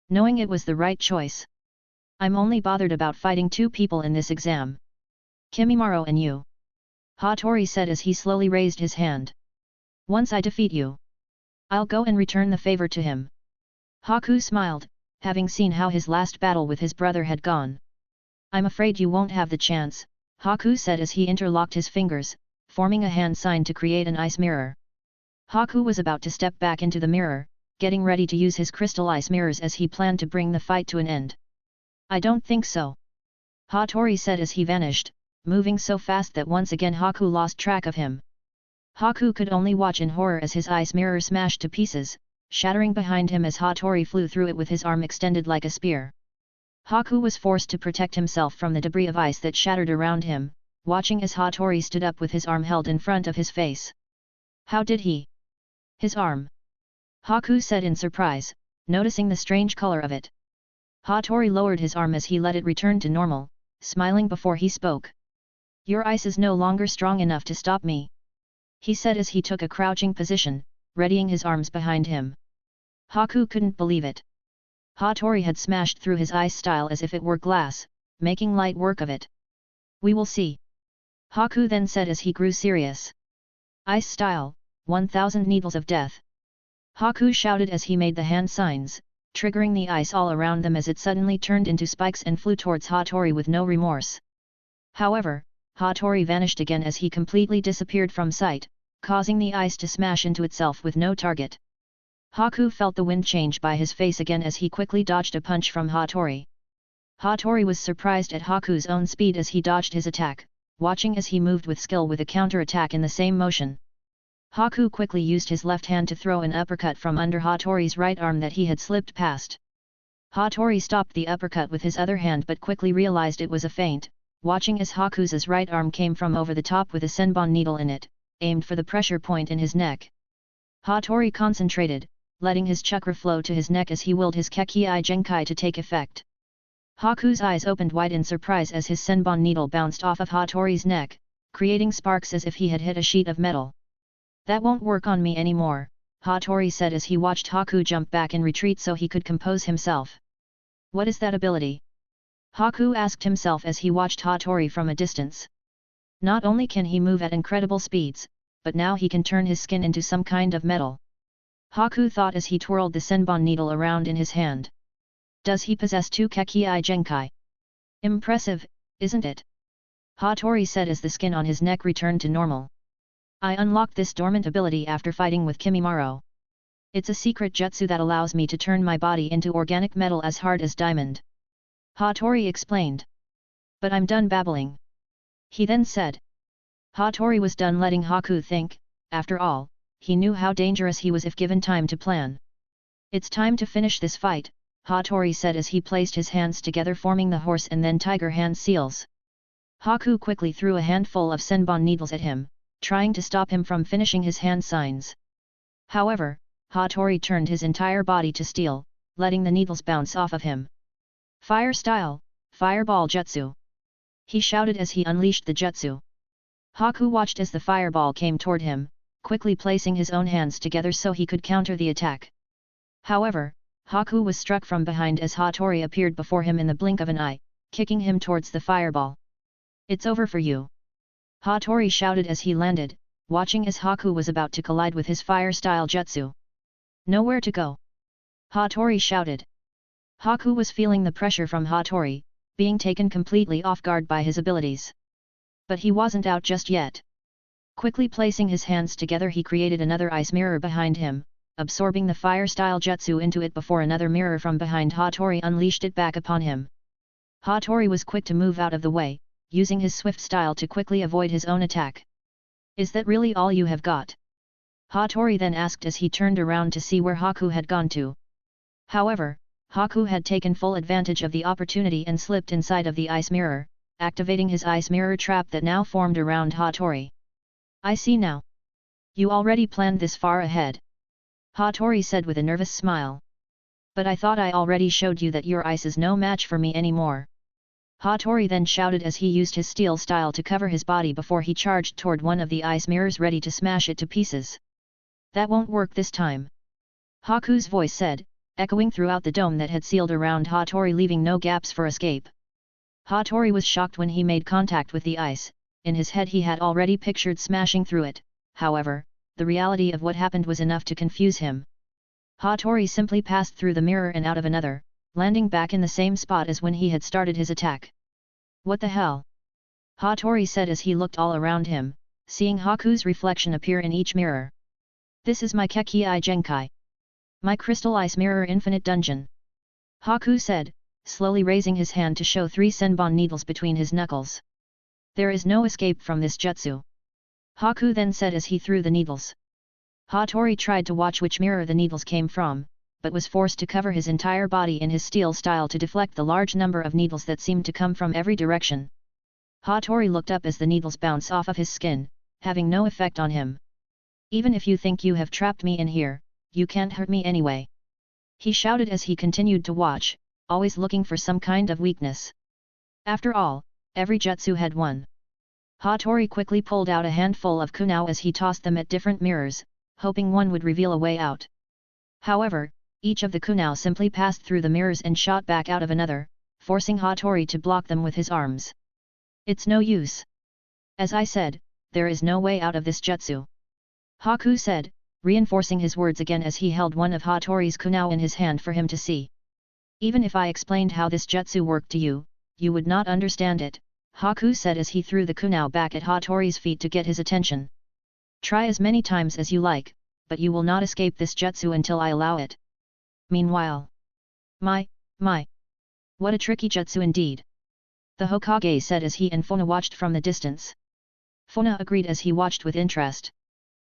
Knowing it was the right choice. I'm only bothered about fighting two people in this exam. Kimimaro and you. Hatori said as he slowly raised his hand. Once I defeat you, I'll go and return the favor to him. Haku smiled, having seen how his last battle with his brother had gone. I'm afraid you won't have the chance, Haku said as he interlocked his fingers, forming a hand sign to create an ice mirror. Haku was about to step back into the mirror, getting ready to use his crystal ice mirrors as he planned to bring the fight to an end. I don't think so. Hatori said as he vanished, moving so fast that once again Haku lost track of him. Haku could only watch in horror as his ice mirror smashed to pieces, shattering behind him as Hatori flew through it with his arm extended like a spear. Haku was forced to protect himself from the debris of ice that shattered around him, watching as Hatori stood up with his arm held in front of his face. How did he? His arm. Haku said in surprise, noticing the strange color of it. Hatori lowered his arm as he let it return to normal, smiling before he spoke. Your ice is no longer strong enough to stop me. He said as he took a crouching position, readying his arms behind him. Haku couldn't believe it. Hatori had smashed through his ice style as if it were glass, making light work of it. We will see. Haku then said as he grew serious. Ice style, 1000 needles of death. Haku shouted as he made the hand signs, triggering the ice all around them as it suddenly turned into spikes and flew towards Hatori with no remorse. However, Hatori vanished again as he completely disappeared from sight, causing the ice to smash into itself with no target. Haku felt the wind change by his face again as he quickly dodged a punch from Hatori. Hatori was surprised at Haku's own speed as he dodged his attack, watching as he moved with skill with a counter-attack in the same motion. Haku quickly used his left hand to throw an uppercut from under Hatori's right arm that he had slipped past. Hatori stopped the uppercut with his other hand but quickly realized it was a feint, watching as Haku's right arm came from over the top with a senbon needle in it, aimed for the pressure point in his neck. Hatori concentrated, letting his chakra flow to his neck as he willed his Kekii Genkai to take effect. Haku's eyes opened wide in surprise as his senbon needle bounced off of Hatori's neck, creating sparks as if he had hit a sheet of metal. That won't work on me anymore, Hatori said as he watched Haku jump back in retreat so he could compose himself. What is that ability? Haku asked himself as he watched Hatori from a distance. Not only can he move at incredible speeds, but now he can turn his skin into some kind of metal. Haku thought as he twirled the senbon needle around in his hand. Does he possess 2 Kekii Genkai? Impressive, isn't it? Hatori said as the skin on his neck returned to normal. I unlocked this dormant ability after fighting with Kimimaro. It's a secret jutsu that allows me to turn my body into organic metal as hard as diamond. Hatori explained. But I'm done babbling. He then said. Hatori was done letting Haku think, after all, he knew how dangerous he was if given time to plan. "It's time to finish this fight," Hatori said as he placed his hands together forming the horse and then tiger hand seals. Haku quickly threw a handful of senbon needles at him, trying to stop him from finishing his hand signs. However, Hatori turned his entire body to steel, letting the needles bounce off of him. "Fire style, fireball jutsu!" he shouted as he unleashed the jutsu. Haku watched as the fireball came toward him, quickly placing his own hands together so he could counter the attack. However, Haku was struck from behind as Hatori appeared before him in the blink of an eye, kicking him towards the fireball. "It's over for you!" Hatori shouted as he landed, watching as Haku was about to collide with his fire-style jutsu. "Nowhere to go!" Hatori shouted. Haku was feeling the pressure from Hatori, being taken completely off guard by his abilities. But he wasn't out just yet. Quickly placing his hands together he created another ice mirror behind him, absorbing the fire-style jutsu into it before another mirror from behind Hatori unleashed it back upon him. Hatori was quick to move out of the way, using his swift style to quickly avoid his own attack. "Is that really all you have got?" Hatori then asked as he turned around to see where Haku had gone to. However, Haku had taken full advantage of the opportunity and slipped inside of the ice mirror, activating his ice mirror trap that now formed around Hatori. "I see now. You already planned this far ahead," Hatori said with a nervous smile. "But I thought I already showed you that your ice is no match for me anymore." Hatori then shouted as he used his steel style to cover his body before he charged toward one of the ice mirrors ready to smash it to pieces. "That won't work this time," Haku's voice said, echoing throughout the dome that had sealed around Hatori, leaving no gaps for escape. Hatori was shocked when he made contact with the ice. In his head he had already pictured smashing through it, however, the reality of what happened was enough to confuse him. Hatori simply passed through the mirror and out of another, landing back in the same spot as when he had started his attack. "What the hell?" Hatori said as he looked all around him, seeing Haku's reflection appear in each mirror. "This is my Kekii Genkai. My Crystal Ice Mirror Infinite Dungeon," Haku said, slowly raising his hand to show 3 senbon needles between his knuckles. "There is no escape from this jutsu," Haku then said as he threw the needles. Hatori tried to watch which mirror the needles came from, but was forced to cover his entire body in his steel style to deflect the large number of needles that seemed to come from every direction. Hatori looked up as the needles bounced off of his skin, having no effect on him. "Even if you think you have trapped me in here, you can't hurt me anyway," he shouted as he continued to watch, always looking for some kind of weakness. After all, every jutsu had one. Hatori quickly pulled out a handful of kunao as he tossed them at different mirrors, hoping one would reveal a way out. However, each of the kunao simply passed through the mirrors and shot back out of another, forcing Hatori to block them with his arms. "It's no use. As I said, there is no way out of this jutsu," Haku said, reinforcing his words again as he held one of Hatori's kunao in his hand for him to see. "Even if I explained how this jutsu worked to you, you would not understand it," Haku said as he threw the kunao back at Hatori's feet to get his attention. "Try as many times as you like, but you will not escape this jutsu until I allow it." Meanwhile, My, what a tricky jutsu indeed," the Hokage said as he and Fuyona watched from the distance. Fuyona agreed as he watched with interest.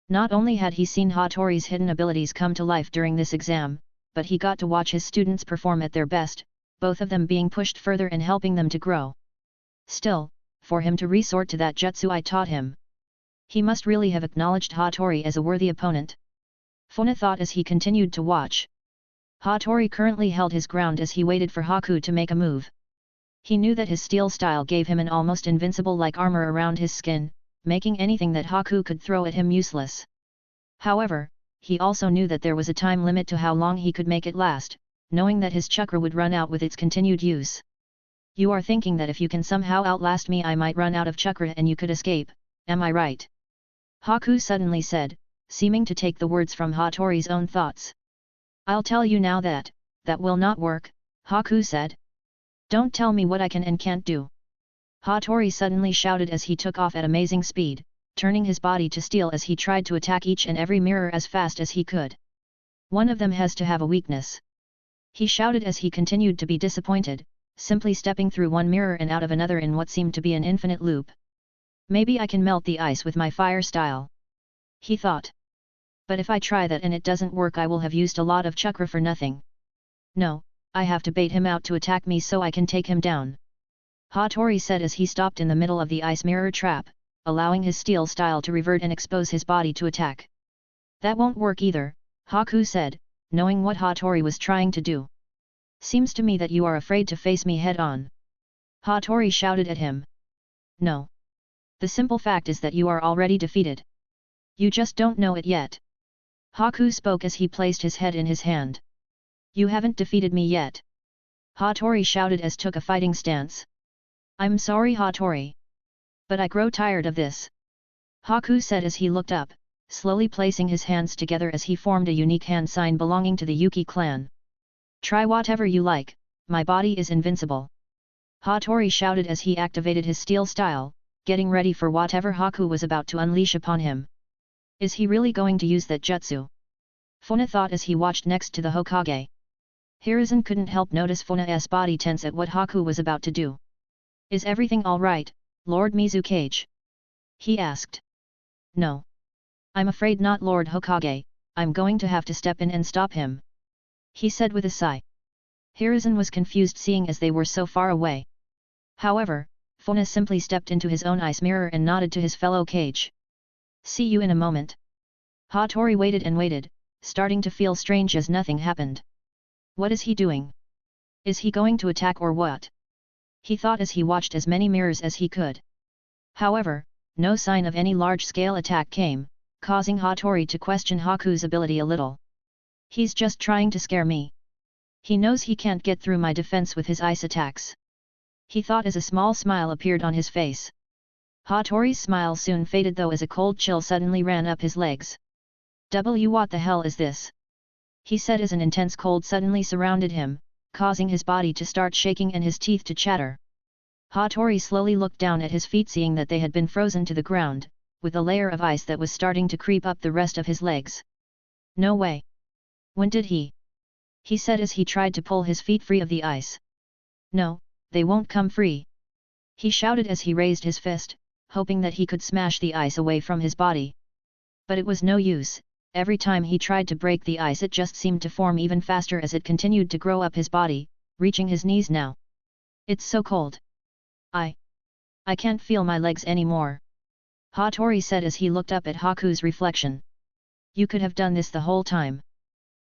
Not only had he seen Hatori's hidden abilities come to life during this exam, but he got to watch his students perform at their best, both of them being pushed further and helping them to grow. Still, for him to resort to that jutsu I taught him, he must really have acknowledged Hatori as a worthy opponent. Fuyona thought as he continued to watch. Hatori currently held his ground as he waited for Haku to make a move. He knew that his steel style gave him an almost invincible-like armor around his skin, making anything that Haku could throw at him useless. However, he also knew that there was a time limit to how long he could make it last, knowing that his chakra would run out with its continued use. "You are thinking that if you can somehow outlast me I might run out of chakra and you could escape, am I right?" Haku suddenly said, seeming to take the words from Hatori's own thoughts. "I'll tell you now that will not work," Haku said. "Don't tell me what I can and can't do," Hatori suddenly shouted as he took off at amazing speed, turning his body to steel as he tried to attack each and every mirror as fast as he could. "One of them has to have a weakness," he shouted as he continued to be disappointed, simply stepping through one mirror and out of another in what seemed to be an infinite loop. "Maybe I can melt the ice with my fire style," He thought. But if I try that and it doesn't work, I will have used a lot of chakra for nothing. No, I have to bait him out to attack me so I can take him down. Hatori said as he stopped in the middle of the ice mirror trap, allowing his steel style to revert and expose his body to attack. That won't work either, Haku said, knowing what Hatori was trying to do. Seems to me that you are afraid to face me head-on. Hatori shouted at him. No. The simple fact is that you are already defeated. You just don't know it yet. Haku spoke as he placed his head in his hand. You haven't defeated me yet. Hatori shouted as took a fighting stance. I'm sorry, Hatori. But I grow tired of this. Haku said as he looked up, slowly placing his hands together as he formed a unique hand sign belonging to the Yuki clan. Try whatever you like, my body is invincible. Hatori shouted as he activated his steel style, getting ready for whatever Haku was about to unleash upon him. Is he really going to use that jutsu? Funa thought as he watched next to the Hokage. Hiruzen couldn't help notice Funa's body tense at what Haku was about to do. Is everything alright, Lord Mizukage? He asked. No. I'm afraid not, Lord Hokage, I'm going to have to step in and stop him. He said with a sigh. Hiruzen was confused seeing as they were so far away. However, Funa simply stepped into his own ice mirror and nodded to his fellow Kage. See you in a moment. Hatori waited and waited, starting to feel strange as nothing happened. What is he doing? Is he going to attack or what? He thought as he watched as many mirrors as he could. However, no sign of any large-scale attack came, causing Hatori to question Haku's ability a little. He's just trying to scare me. He knows he can't get through my defense with his ice attacks. He thought as a small smile appeared on his face. Hatori's smile soon faded though as a cold chill suddenly ran up his legs. What the hell is this? He said as an intense cold suddenly surrounded him, causing his body to start shaking and his teeth to chatter. Hatori slowly looked down at his feet seeing that they had been frozen to the ground, with a layer of ice that was starting to creep up the rest of his legs. No way. When did he? He said as he tried to pull his feet free of the ice. No, they won't come free. He shouted as he raised his fist, hoping that he could smash the ice away from his body. But it was no use, every time he tried to break the ice it just seemed to form even faster as it continued to grow up his body, reaching his knees now. It's so cold. I can't feel my legs anymore. Hatori said as he looked up at Haku's reflection. You could have done this the whole time.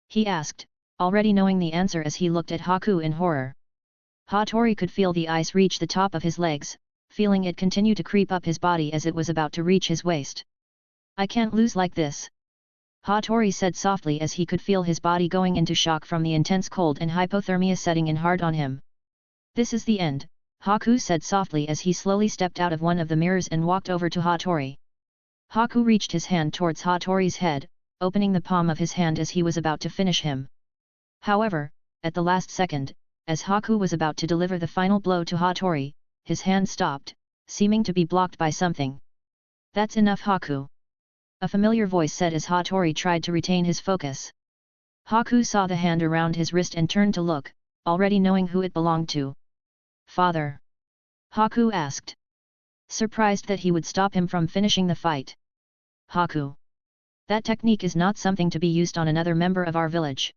He asked, already knowing the answer as he looked at Haku in horror. Hatori could feel the ice reach the top of his legs, feeling it continue to creep up his body as it was about to reach his waist. I can't lose like this. Hatori said softly as he could feel his body going into shock from the intense cold and hypothermia setting in hard on him. This is the end, Haku said softly as he slowly stepped out of one of the mirrors and walked over to Hatori. Haku reached his hand towards Hatori's head, opening the palm of his hand as he was about to finish him. However, at the last second, as Haku was about to deliver the final blow to Hatori, his hand stopped, seeming to be blocked by something. That's enough, Haku. A familiar voice said as Hatori tried to retain his focus. Haku saw the hand around his wrist and turned to look, already knowing who it belonged to. Father? Haku asked. Surprised that he would stop him from finishing the fight. Haku. That technique is not something to be used on another member of our village.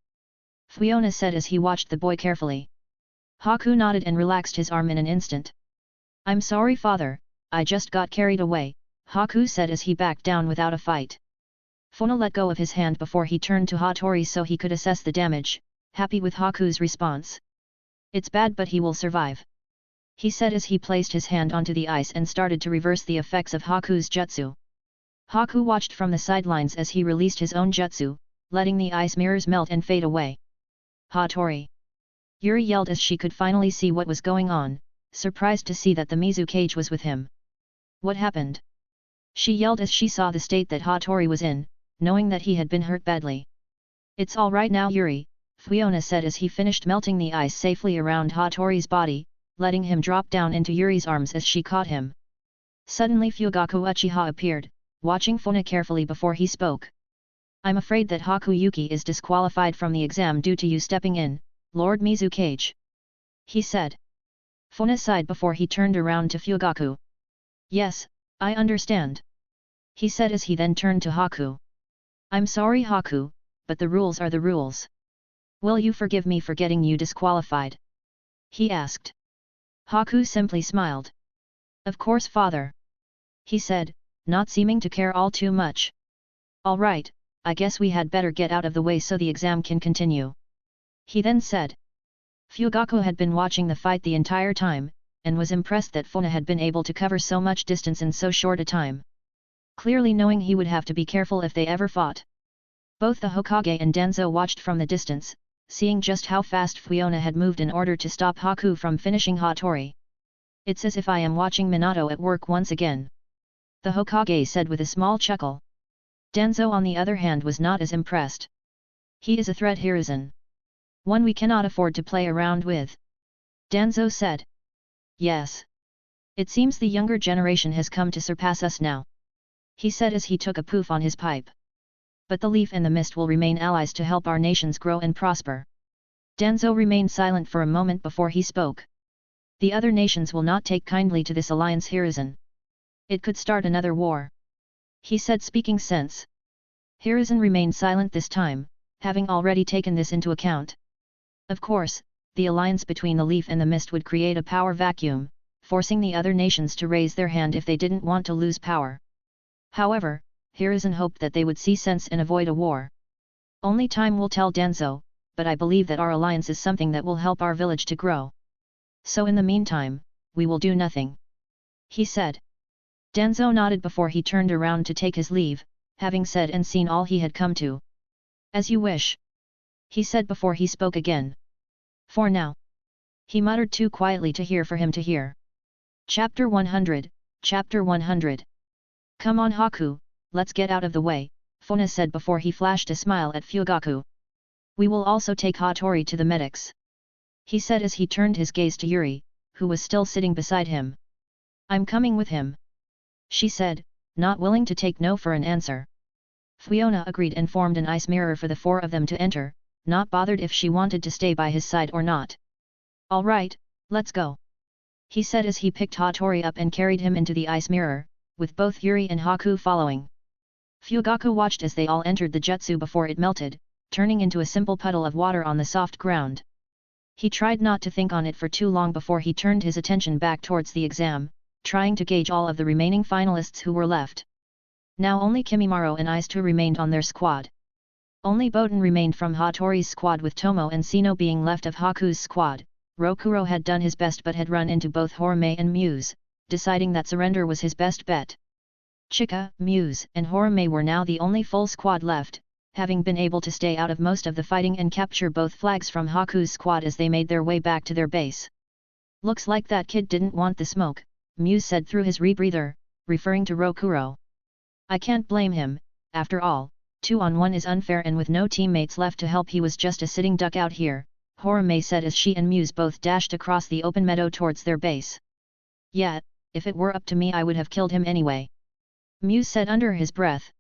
Fuyona said as he watched the boy carefully. Haku nodded and relaxed his arm in an instant. I'm sorry, father, I just got carried away, Haku said as he backed down without a fight. Funa let go of his hand before he turned to Hatori so he could assess the damage, happy with Haku's response. It's bad but he will survive. He said as he placed his hand onto the ice and started to reverse the effects of Haku's jutsu. Haku watched from the sidelines as he released his own jutsu, letting the ice mirrors melt and fade away. Hatori! Yuri yelled as she could finally see what was going on, surprised to see that the Mizukage was with him. What happened? She yelled as she saw the state that Hatori was in, knowing that he had been hurt badly. It's all right now, Yuri, Fuyona said as he finished melting the ice safely around Hatori's body, letting him drop down into Yuri's arms as she caught him. Suddenly Fugaku Uchiha appeared, watching Funa carefully before he spoke. I'm afraid that Haku Yuki is disqualified from the exam due to you stepping in, Lord Mizukage. He said. Funa sighed before he turned around to Fugaku. Yes, I understand. he said as he then turned to Haku. I'm sorry Haku, but the rules are the rules. Will you forgive me for getting you disqualified? He asked. Haku simply smiled. Of course father. He said, not seeming to care all too much. Alright, I guess we had better get out of the way so the exam can continue. He then said. Fugaku had been watching the fight the entire time, and was impressed that Fuyona had been able to cover so much distance in so short a time. Clearly knowing he would have to be careful if they ever fought. Both the Hokage and Danzo watched from the distance, seeing just how fast Fuyona had moved in order to stop Haku from finishing Hatori. It's as if I am watching Minato at work once again. The Hokage said with a small chuckle. Danzo on the other hand was not as impressed. He is a threat Hiruzen. One we cannot afford to play around with. Danzo said. Yes. It seems the younger generation has come to surpass us now. He said as he took a poof on his pipe. But the leaf and the mist will remain allies to help our nations grow and prosper. Danzo remained silent for a moment before he spoke. The other nations will not take kindly to this alliance Hiruzen. It could start another war. He said speaking sense. Hiruzen remained silent this time, having already taken this into account. Of course, the alliance between the leaf and the mist would create a power vacuum, forcing the other nations to raise their hand if they didn't want to lose power. However, Hiruzen hoped that they would see sense and avoid a war. Only time will tell Danzo, but I believe that our alliance is something that will help our village to grow. So in the meantime, we will do nothing. He said. Danzo nodded before he turned around to take his leave, having said and seen all he had come to. As you wish. He said before he spoke again. For now. He muttered too quietly to hear for him to hear. Chapter 100, Chapter 100. Come on Haku, let's get out of the way, Fuyona said before he flashed a smile at Fugaku. We will also take Hatori to the medics. He said as he turned his gaze to Yuri, who was still sitting beside him. I'm coming with him. She said, not willing to take no for an answer. Fuyona agreed and formed an ice mirror for the four of them to enter, not bothered if she wanted to stay by his side or not. Alright, let's go. He said as he picked Hatori up and carried him into the ice mirror, with both Yuri and Haku following. Fugaku watched as they all entered the jutsu before it melted, turning into a simple puddle of water on the soft ground. He tried not to think on it for too long before he turned his attention back towards the exam, trying to gauge all of the remaining finalists who were left. Now only Kimimaro and Ice-2 remained on their squad. Only Boten remained from Hatori's squad with Tomo and Sino being left of Haku's squad. Rokuro had done his best but had run into both Horime and Muse, deciding that surrender was his best bet. Chika, Muse and Horime were now the only full squad left, having been able to stay out of most of the fighting and capture both flags from Haku's squad as they made their way back to their base. Looks like that kid didn't want the smoke, Muse said through his rebreather, referring to Rokuro. I can't blame him, after all, 2-on-1 is unfair and with no teammates left to help he was just a sitting duck out here, Horime said as she and Muse both dashed across the open meadow towards their base. Yeah, if it were up to me I would have killed him anyway. Muse said under his breath.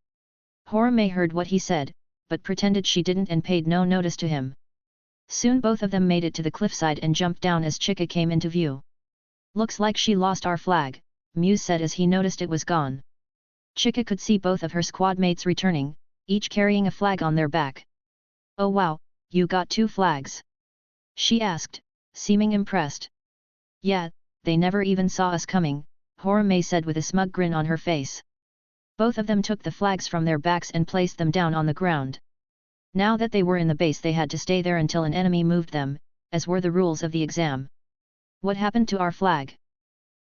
Horime heard what he said, but pretended she didn't and paid no notice to him. Soon both of them made it to the cliffside and jumped down as Chika came into view. Looks like she lost our flag, Muse said as he noticed it was gone. Chika could see both of her squad mates returning, each carrying a flag on their back. Oh wow, you got 2 flags? She asked, seeming impressed. Yeah, they never even saw us coming, Horime said with a smug grin on her face. Both of them took the flags from their backs and placed them down on the ground. Now that they were in the base they had to stay there until an enemy moved them, as were the rules of the exam. What happened to our flag?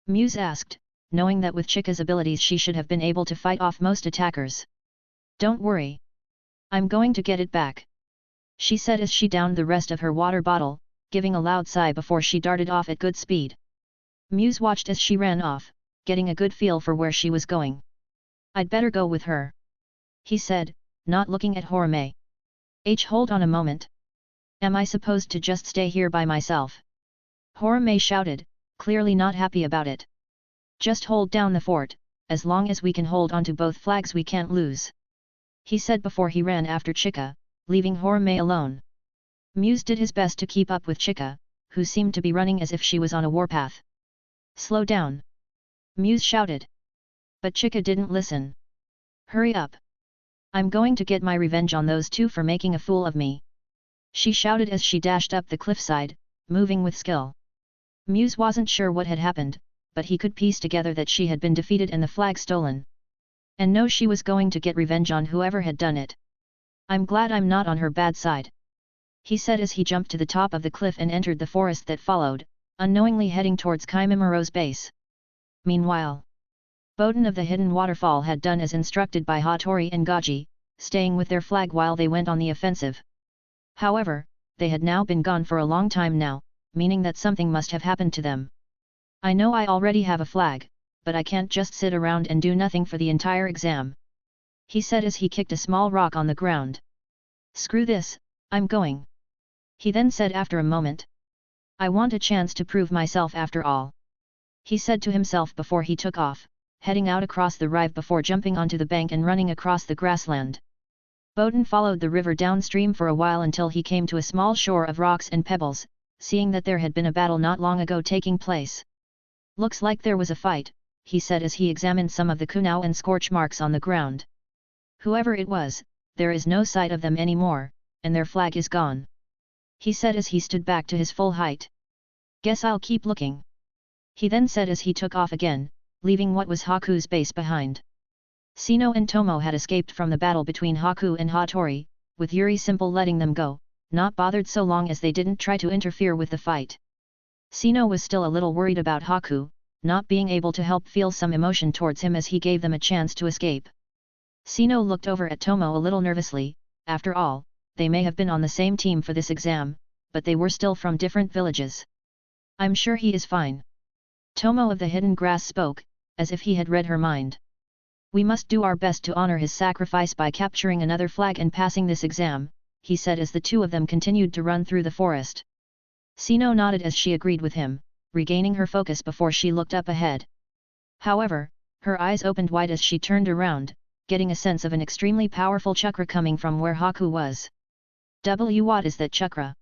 Muse asked, knowing that with Chika's abilities she should have been able to fight off most attackers. Don't worry. I'm going to get it back. She said as she downed the rest of her water bottle, giving a loud sigh before she darted off at good speed. Muse watched as she ran off, getting a good feel for where she was going. I'd better go with her. He said, not looking at Horime. Hold on a moment. Am I supposed to just stay here by myself? Horime shouted, clearly not happy about it. Just hold down the fort, as long as we can hold onto both flags we can't lose. He said before he ran after Chika, leaving Horime alone. Muse did his best to keep up with Chika, who seemed to be running as if she was on a warpath. Slow down. Muse shouted. But Chika didn't listen. Hurry up! I'm going to get my revenge on those two for making a fool of me! She shouted as she dashed up the cliffside, moving with skill. Muse wasn't sure what had happened, but he could piece together that she had been defeated and the flag stolen. And know she was going to get revenge on whoever had done it. I'm glad I'm not on her bad side, he said as he jumped to the top of the cliff and entered the forest that followed, unknowingly heading towards Kimimaro's base. Meanwhile, Boden of the Hidden Waterfall had done as instructed by Hatori and Gaji, staying with their flag while they went on the offensive. However, they had now been gone for a long time now, meaning that something must have happened to them. I know I already have a flag, but I can't just sit around and do nothing for the entire exam, he said as he kicked a small rock on the ground. Screw this, I'm going, he then said after a moment. I want a chance to prove myself after all, he said to himself before he took off, heading out across the rive before jumping onto the bank and running across the grassland. Boden followed the river downstream for a while until he came to a small shore of rocks and pebbles, seeing that there had been a battle not long ago taking place. Looks like there was a fight, he said as he examined some of the kunao and scorch marks on the ground. Whoever it was, there is no sight of them anymore, and their flag is gone, he said as he stood back to his full height. Guess I'll keep looking, he then said as he took off again, leaving what was Haku's base behind. Sino and Tomo had escaped from the battle between Haku and Hatori, with Yuri simple letting them go, not bothered so long as they didn't try to interfere with the fight. Sino was still a little worried about Haku, not being able to help feel some emotion towards him as he gave them a chance to escape. Sino looked over at Tomo a little nervously. After all, they may have been on the same team for this exam, but they were still from different villages. I'm sure he is fine, Tomo of the Hidden Grass spoke, as if he had read her mind. We must do our best to honor his sacrifice by capturing another flag and passing this exam, he said as the two of them continued to run through the forest. Sino nodded as she agreed with him, regaining her focus before she looked up ahead. However, her eyes opened wide as she turned around, getting a sense of an extremely powerful chakra coming from where Haku was. What is that chakra?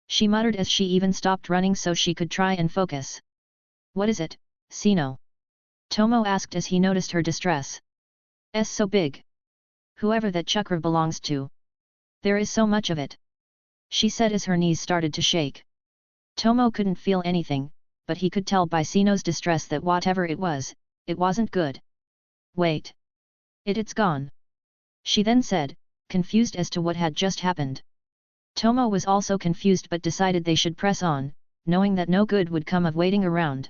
She muttered as she even stopped running so she could try and focus. What is it, Sino? Tomo asked as he noticed her distress. So big. Whoever that chakra belongs to. There is so much of it, she said as her knees started to shake. Tomo couldn't feel anything, but he could tell by Sino's distress that whatever it wasn't good. Wait. It's gone, she then said, confused as to what had just happened. Tomo was also confused but decided they should press on, knowing that no good would come of waiting around.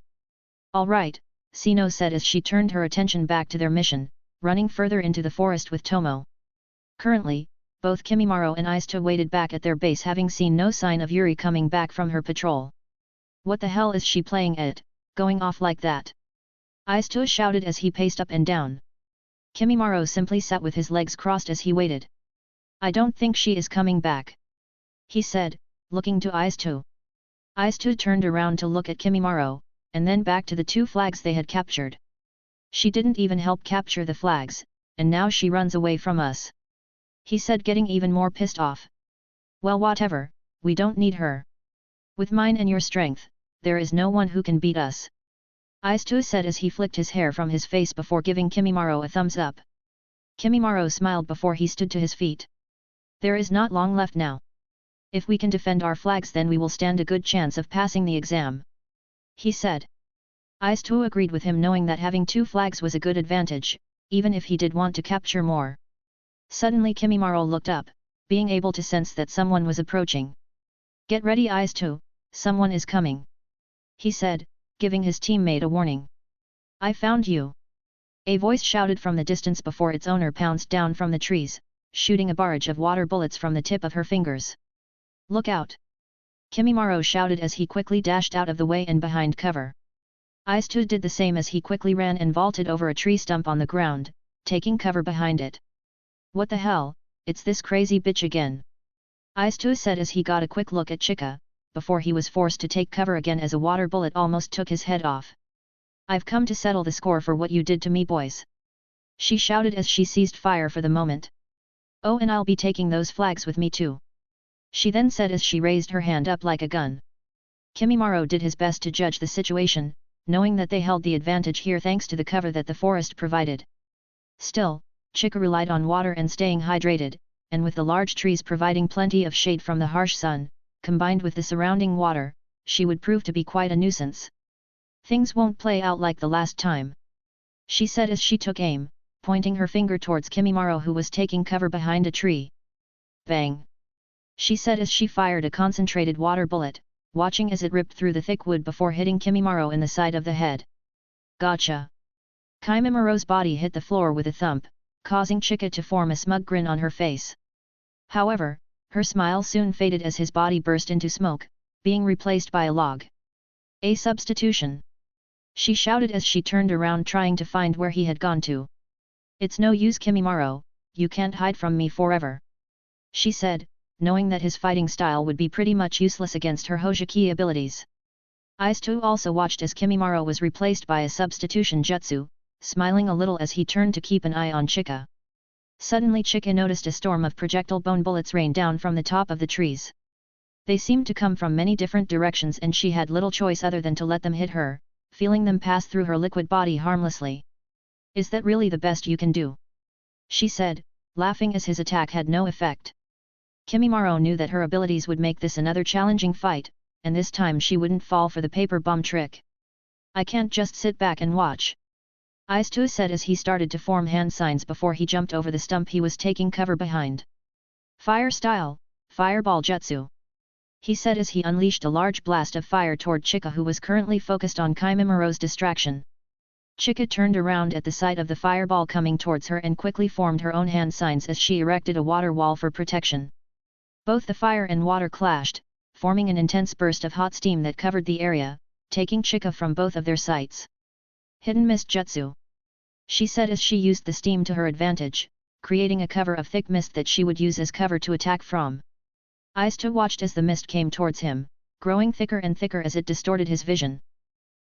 All right, Sino said as she turned her attention back to their mission, running further into the forest with Tomo. Currently, both Kimimaro and Izuto waited back at their base having seen no sign of Yuri coming back from her patrol. What the hell is she playing at, going off like that? Izuto shouted as he paced up and down. Kimimaro simply sat with his legs crossed as he waited. I don't think she is coming back, he said, looking to Izuto. Izuto turned around to look at Kimimaro, and then back to the two flags they had captured. She didn't even help capture the flags, and now she runs away from us, he said, getting even more pissed off. Well, whatever, we don't need her. With mine and your strength, there is no one who can beat us, Izuto said as he flicked his hair from his face before giving Kimimaro a thumbs up. Kimimaro smiled before he stood to his feet. There is not long left now. If we can defend our flags, then we will stand a good chance of passing the exam, he said. Izuto agreed with him, knowing that having two flags was a good advantage, even if he did want to capture more. Suddenly Kimimaro looked up, being able to sense that someone was approaching. Get ready, Izuto, someone is coming, he said, giving his teammate a warning. I found you, a voice shouted from the distance before its owner pounced down from the trees, shooting a barrage of water bullets from the tip of her fingers. Look out! Kimimaro shouted as he quickly dashed out of the way and behind cover. Izuto did the same as he quickly ran and vaulted over a tree stump on the ground, taking cover behind it. What the hell, it's this crazy bitch again, Izuto said as he got a quick look at Chika, before he was forced to take cover again as a water bullet almost took his head off. I've come to settle the score for what you did to me, boys, she shouted as she ceased fire for the moment. Oh, and I'll be taking those flags with me too, she then said as she raised her hand up like a gun. Kimimaro did his best to judge the situation, knowing that they held the advantage here thanks to the cover that the forest provided. Still, Chika relied on water and staying hydrated, and with the large trees providing plenty of shade from the harsh sun, combined with the surrounding water, she would prove to be quite a nuisance. Things won't play out like the last time, she said as she took aim, pointing her finger towards Kimimaro who was taking cover behind a tree. Bang! She said as she fired a concentrated water bullet, watching as it ripped through the thick wood before hitting Kimimaro in the side of the head. Gotcha! Kimimaro's body hit the floor with a thump, causing Chika to form a smug grin on her face. However, her smile soon faded as his body burst into smoke, being replaced by a log. A substitution! She shouted as she turned around trying to find where he had gone to. It's no use Kimimaro, you can't hide from me forever, she said, knowing that his fighting style would be pretty much useless against her Hojiki abilities. Aizu also watched as Kimimaro was replaced by a substitution jutsu, smiling a little as he turned to keep an eye on Chika. Suddenly Chika noticed a storm of projectile bone bullets rain down from the top of the trees. They seemed to come from many different directions and she had little choice other than to let them hit her, feeling them pass through her liquid body harmlessly. Is that really the best you can do? She said, laughing as his attack had no effect. Kimimaro knew that her abilities would make this another challenging fight, and this time she wouldn't fall for the paper bomb trick. I can't just sit back and watch, Aizu said as he started to form hand signs before he jumped over the stump he was taking cover behind. Fire style, fireball jutsu, he said as he unleashed a large blast of fire toward Chika who was currently focused on Kimimaro's distraction. Chika turned around at the sight of the fireball coming towards her and quickly formed her own hand signs as she erected a water wall for protection. Both the fire and water clashed, forming an intense burst of hot steam that covered the area, taking Chika from both of their sights. Hidden mist jutsu, she said as she used the steam to her advantage, creating a cover of thick mist that she would use as cover to attack from. Aizu watched as the mist came towards him, growing thicker and thicker as it distorted his vision.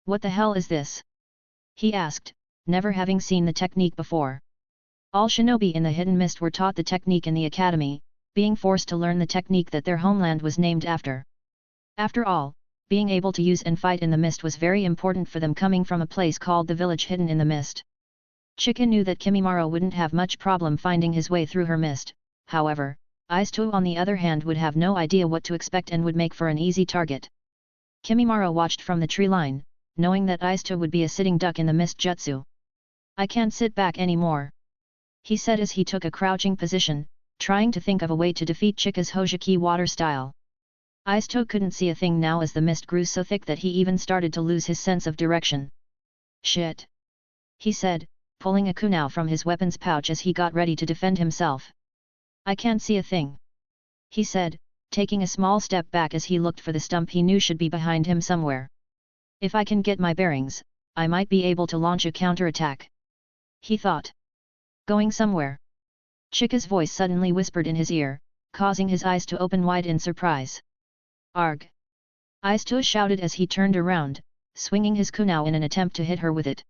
What the hell is this? He asked, never having seen the technique before. All shinobi in the hidden mist were taught the technique in the academy, being forced to learn the technique that their homeland was named after. After all, being able to use and fight in the mist was very important for them coming from a place called the village hidden in the mist. Chika knew that Kimimaro wouldn't have much problem finding his way through her mist, however, Aizu on the other hand would have no idea what to expect and would make for an easy target. Kimimaro watched from the tree line, knowing that Aizu would be a sitting duck in the mist jutsu. I can't sit back anymore, he said as he took a crouching position, trying to think of a way to defeat Chika's Hojiki water style. Aizu couldn't see a thing now as the mist grew so thick that he even started to lose his sense of direction. Shit! He said, pulling a kunai from his weapons pouch as he got ready to defend himself. I can't see a thing, he said, taking a small step back as he looked for the stump he knew should be behind him somewhere. If I can get my bearings, I might be able to launch a counterattack, he thought. Going somewhere? Chika's voice suddenly whispered in his ear, causing his eyes to open wide in surprise. Arg! Aizu shouted as he turned around, swinging his kunai in an attempt to hit her with it.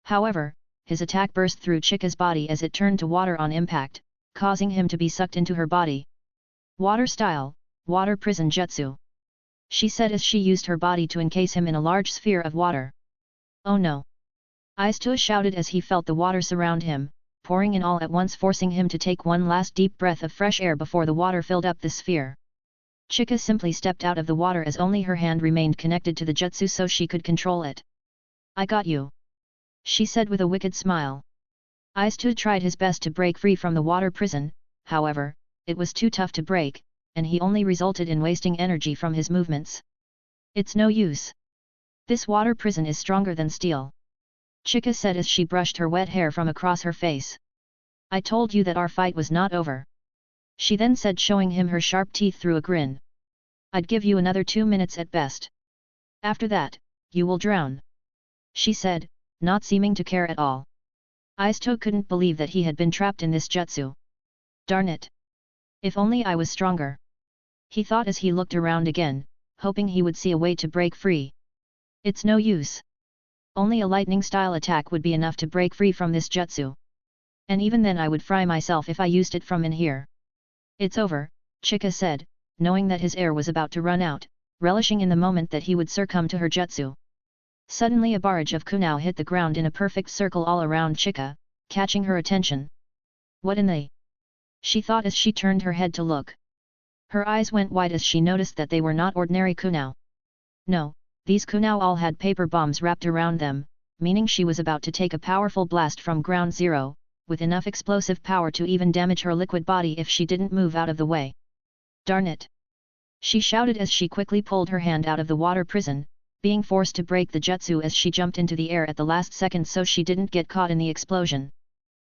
However, his attack burst through Chika's body as it turned to water on impact, causing him to be sucked into her body. Water style, water prison jutsu, she said as she used her body to encase him in a large sphere of water. Oh no! Aizu shouted as he felt the water surround him, pouring in all at once forcing him to take one last deep breath of fresh air before the water filled up the sphere. Chika simply stepped out of the water as only her hand remained connected to the jutsu so she could control it. I got you, she said with a wicked smile. Aizu tried his best to break free from the water prison, however, it was too tough to break, and he only resulted in wasting energy from his movements. It's no use. This water prison is stronger than steel, Chika said as she brushed her wet hair from across her face. I told you that our fight was not over, she then said, showing him her sharp teeth through a grin. I'd give you another 2 minutes at best. After that, you will drown, she said, not seeming to care at all. Aizu couldn't believe that he had been trapped in this jutsu. Darn it! If only I was stronger, he thought as he looked around again, hoping he would see a way to break free. It's no use. Only a lightning-style attack would be enough to break free from this jutsu. And even then I would fry myself if I used it from in here. It's over, Chika said, knowing that his air was about to run out, relishing in the moment that he would succumb to her jutsu. Suddenly a barrage of kunai hit the ground in a perfect circle all around Chika, catching her attention. What in the... she thought as she turned her head to look. Her eyes went wide as she noticed that they were not ordinary kunao. No, these kunao all had paper bombs wrapped around them, meaning she was about to take a powerful blast from ground zero, with enough explosive power to even damage her liquid body if she didn't move out of the way. Darn it! She shouted as she quickly pulled her hand out of the water prison, being forced to break the jutsu as she jumped into the air at the last second so she didn't get caught in the explosion.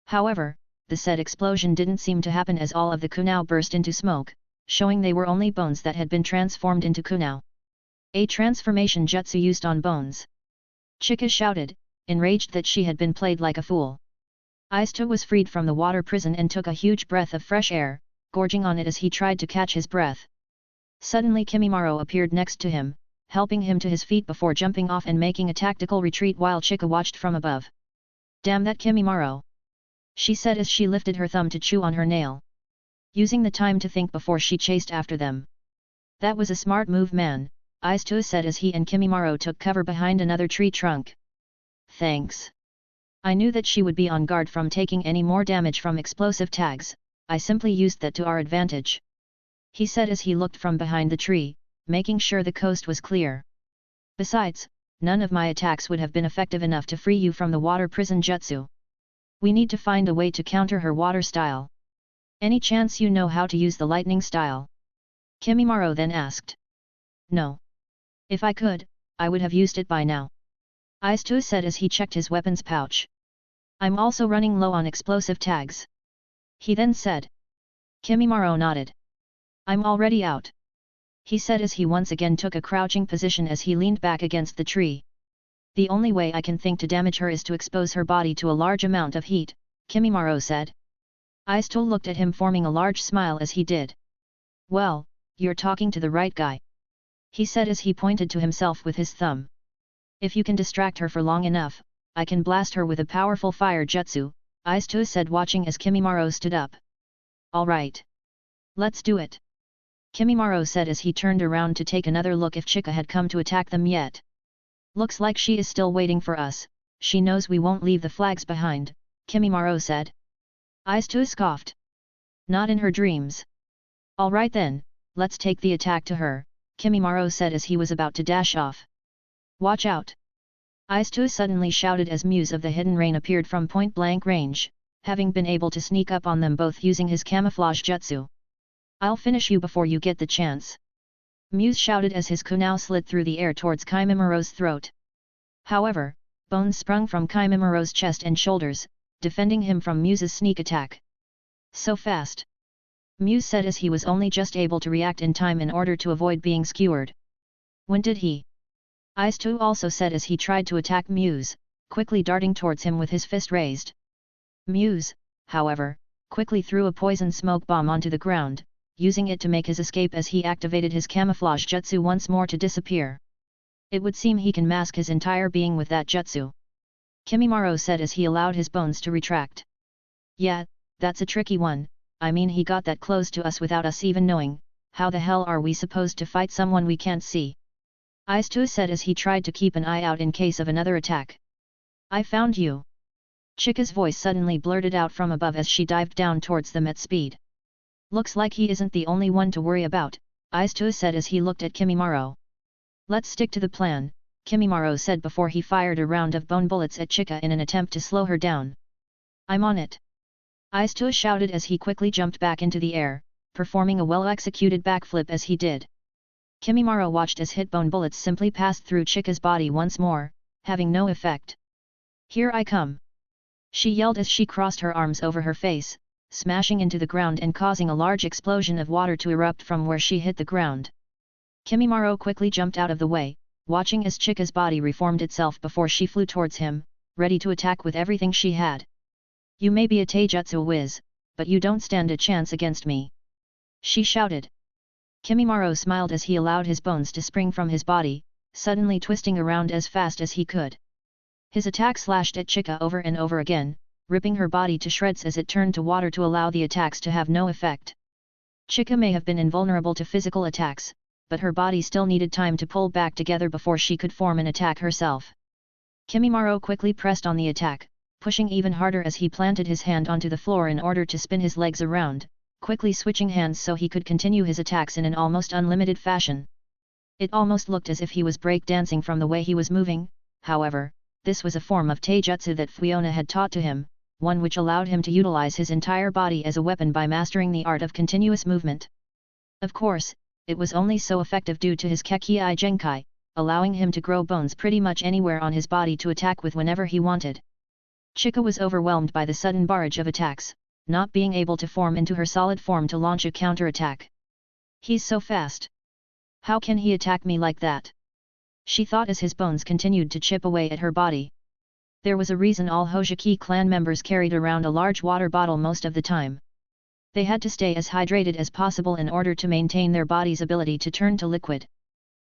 However, the said explosion didn't seem to happen as all of the kunao burst into smoke, showing they were only bones that had been transformed into kunao. A transformation jutsu used on bones. Chika shouted, enraged that she had been played like a fool. Aisto was freed from the water prison and took a huge breath of fresh air, gorging on it as he tried to catch his breath. Suddenly Kimimaro appeared next to him, helping him to his feet before jumping off and making a tactical retreat while Chika watched from above. "Damn that Kimimaro!" she said as she lifted her thumb to chew on her nail. Using the time to think before she chased after them. "That was a smart move, man," Aisto said as he and Kimimaro took cover behind another tree trunk. "Thanks. I knew that she would be on guard from taking any more damage from explosive tags, I simply used that to our advantage," he said as he looked from behind the tree, making sure the coast was clear. "Besides, none of my attacks would have been effective enough to free you from the water prison jutsu. We need to find a way to counter her water style. Any chance you know how to use the lightning style?" Kimimaro then asked. "No. If I could, I would have used it by now," Aisto said as he checked his weapons pouch. "I'm also running low on explosive tags," he then said. Kimimaro nodded. "I'm already out," he said as he once again took a crouching position as he leaned back against the tree. "The only way I can think to damage her is to expose her body to a large amount of heat," Kimimaro said. Aisto looked at him forming a large smile as he did. "Well, you're talking to the right guy," he said as he pointed to himself with his thumb. "If you can distract her for long enough, I can blast her with a powerful fire jutsu," Aisto said watching as Kimimaro stood up. "All right. Let's do it," Kimimaro said as he turned around to take another look if Chika had come to attack them yet. "Looks like she is still waiting for us, she knows we won't leave the flags behind," Kimimaro said. Aisto scoffed. "Not in her dreams." "All right then, let's take the attack to her," Kimimaro said as he was about to dash off. "Watch out!" Aisto suddenly shouted as Muse of the Hidden Rain appeared from point-blank range, having been able to sneak up on them both using his camouflage jutsu. "I'll finish you before you get the chance," Muse shouted as his kunao slid through the air towards Kimimaro's throat. However, bones sprung from Kimimaro's chest and shoulders, defending him from Muse's sneak attack. "So fast," Muse said as he was only just able to react in time in order to avoid being skewered. "When did he?" Aisto also said as he tried to attack Muse, quickly darting towards him with his fist raised. Muse, however, quickly threw a poison smoke bomb onto the ground, using it to make his escape as he activated his camouflage jutsu once more to disappear. "It would seem he can mask his entire being with that jutsu," Kimimaro said as he allowed his bones to retract. "Yeah, that's a tricky one, I mean he got that close to us without us even knowing, how the hell are we supposed to fight someone we can't see?" Aisto said as he tried to keep an eye out in case of another attack. "I found you!" Chika's voice suddenly blurted out from above as she dived down towards them at speed. "Looks like he isn't the only one to worry about," Aisto said as he looked at Kimimaro. "Let's stick to the plan," Kimimaro said before he fired a round of bone bullets at Chika in an attempt to slow her down. "I'm on it!" Aisto shouted as he quickly jumped back into the air, performing a well-executed backflip as he did. Kimimaro watched as hit bone bullets simply passed through Chika's body once more, having no effect. "Here I come!" she yelled as she crossed her arms over her face, smashing into the ground and causing a large explosion of water to erupt from where she hit the ground. Kimimaro quickly jumped out of the way, watching as Chika's body reformed itself before she flew towards him, ready to attack with everything she had. "You may be a taijutsu whiz, but you don't stand a chance against me," she shouted. Kimimaro smiled as he allowed his bones to spring from his body, suddenly twisting around as fast as he could. His attack slashed at Chika over and over again, ripping her body to shreds as it turned to water to allow the attacks to have no effect. Chika may have been invulnerable to physical attacks, but her body still needed time to pull back together before she could form an attack herself. Kimimaro quickly pressed on the attack, pushing even harder as he planted his hand onto the floor in order to spin his legs around, quickly switching hands so he could continue his attacks in an almost unlimited fashion. It almost looked as if he was break-dancing from the way he was moving. However, this was a form of taijutsu that Fuyona had taught to him, one which allowed him to utilize his entire body as a weapon by mastering the art of continuous movement. Of course, it was only so effective due to his Kekii Genkai, allowing him to grow bones pretty much anywhere on his body to attack with whenever he wanted. Chika was overwhelmed by the sudden barrage of attacks, not being able to form into her solid form to launch a counter-attack. He's so fast. How can he attack me like that? She thought as his bones continued to chip away at her body. There was a reason all Hojiki clan members carried around a large water bottle most of the time. They had to stay as hydrated as possible in order to maintain their body's ability to turn to liquid.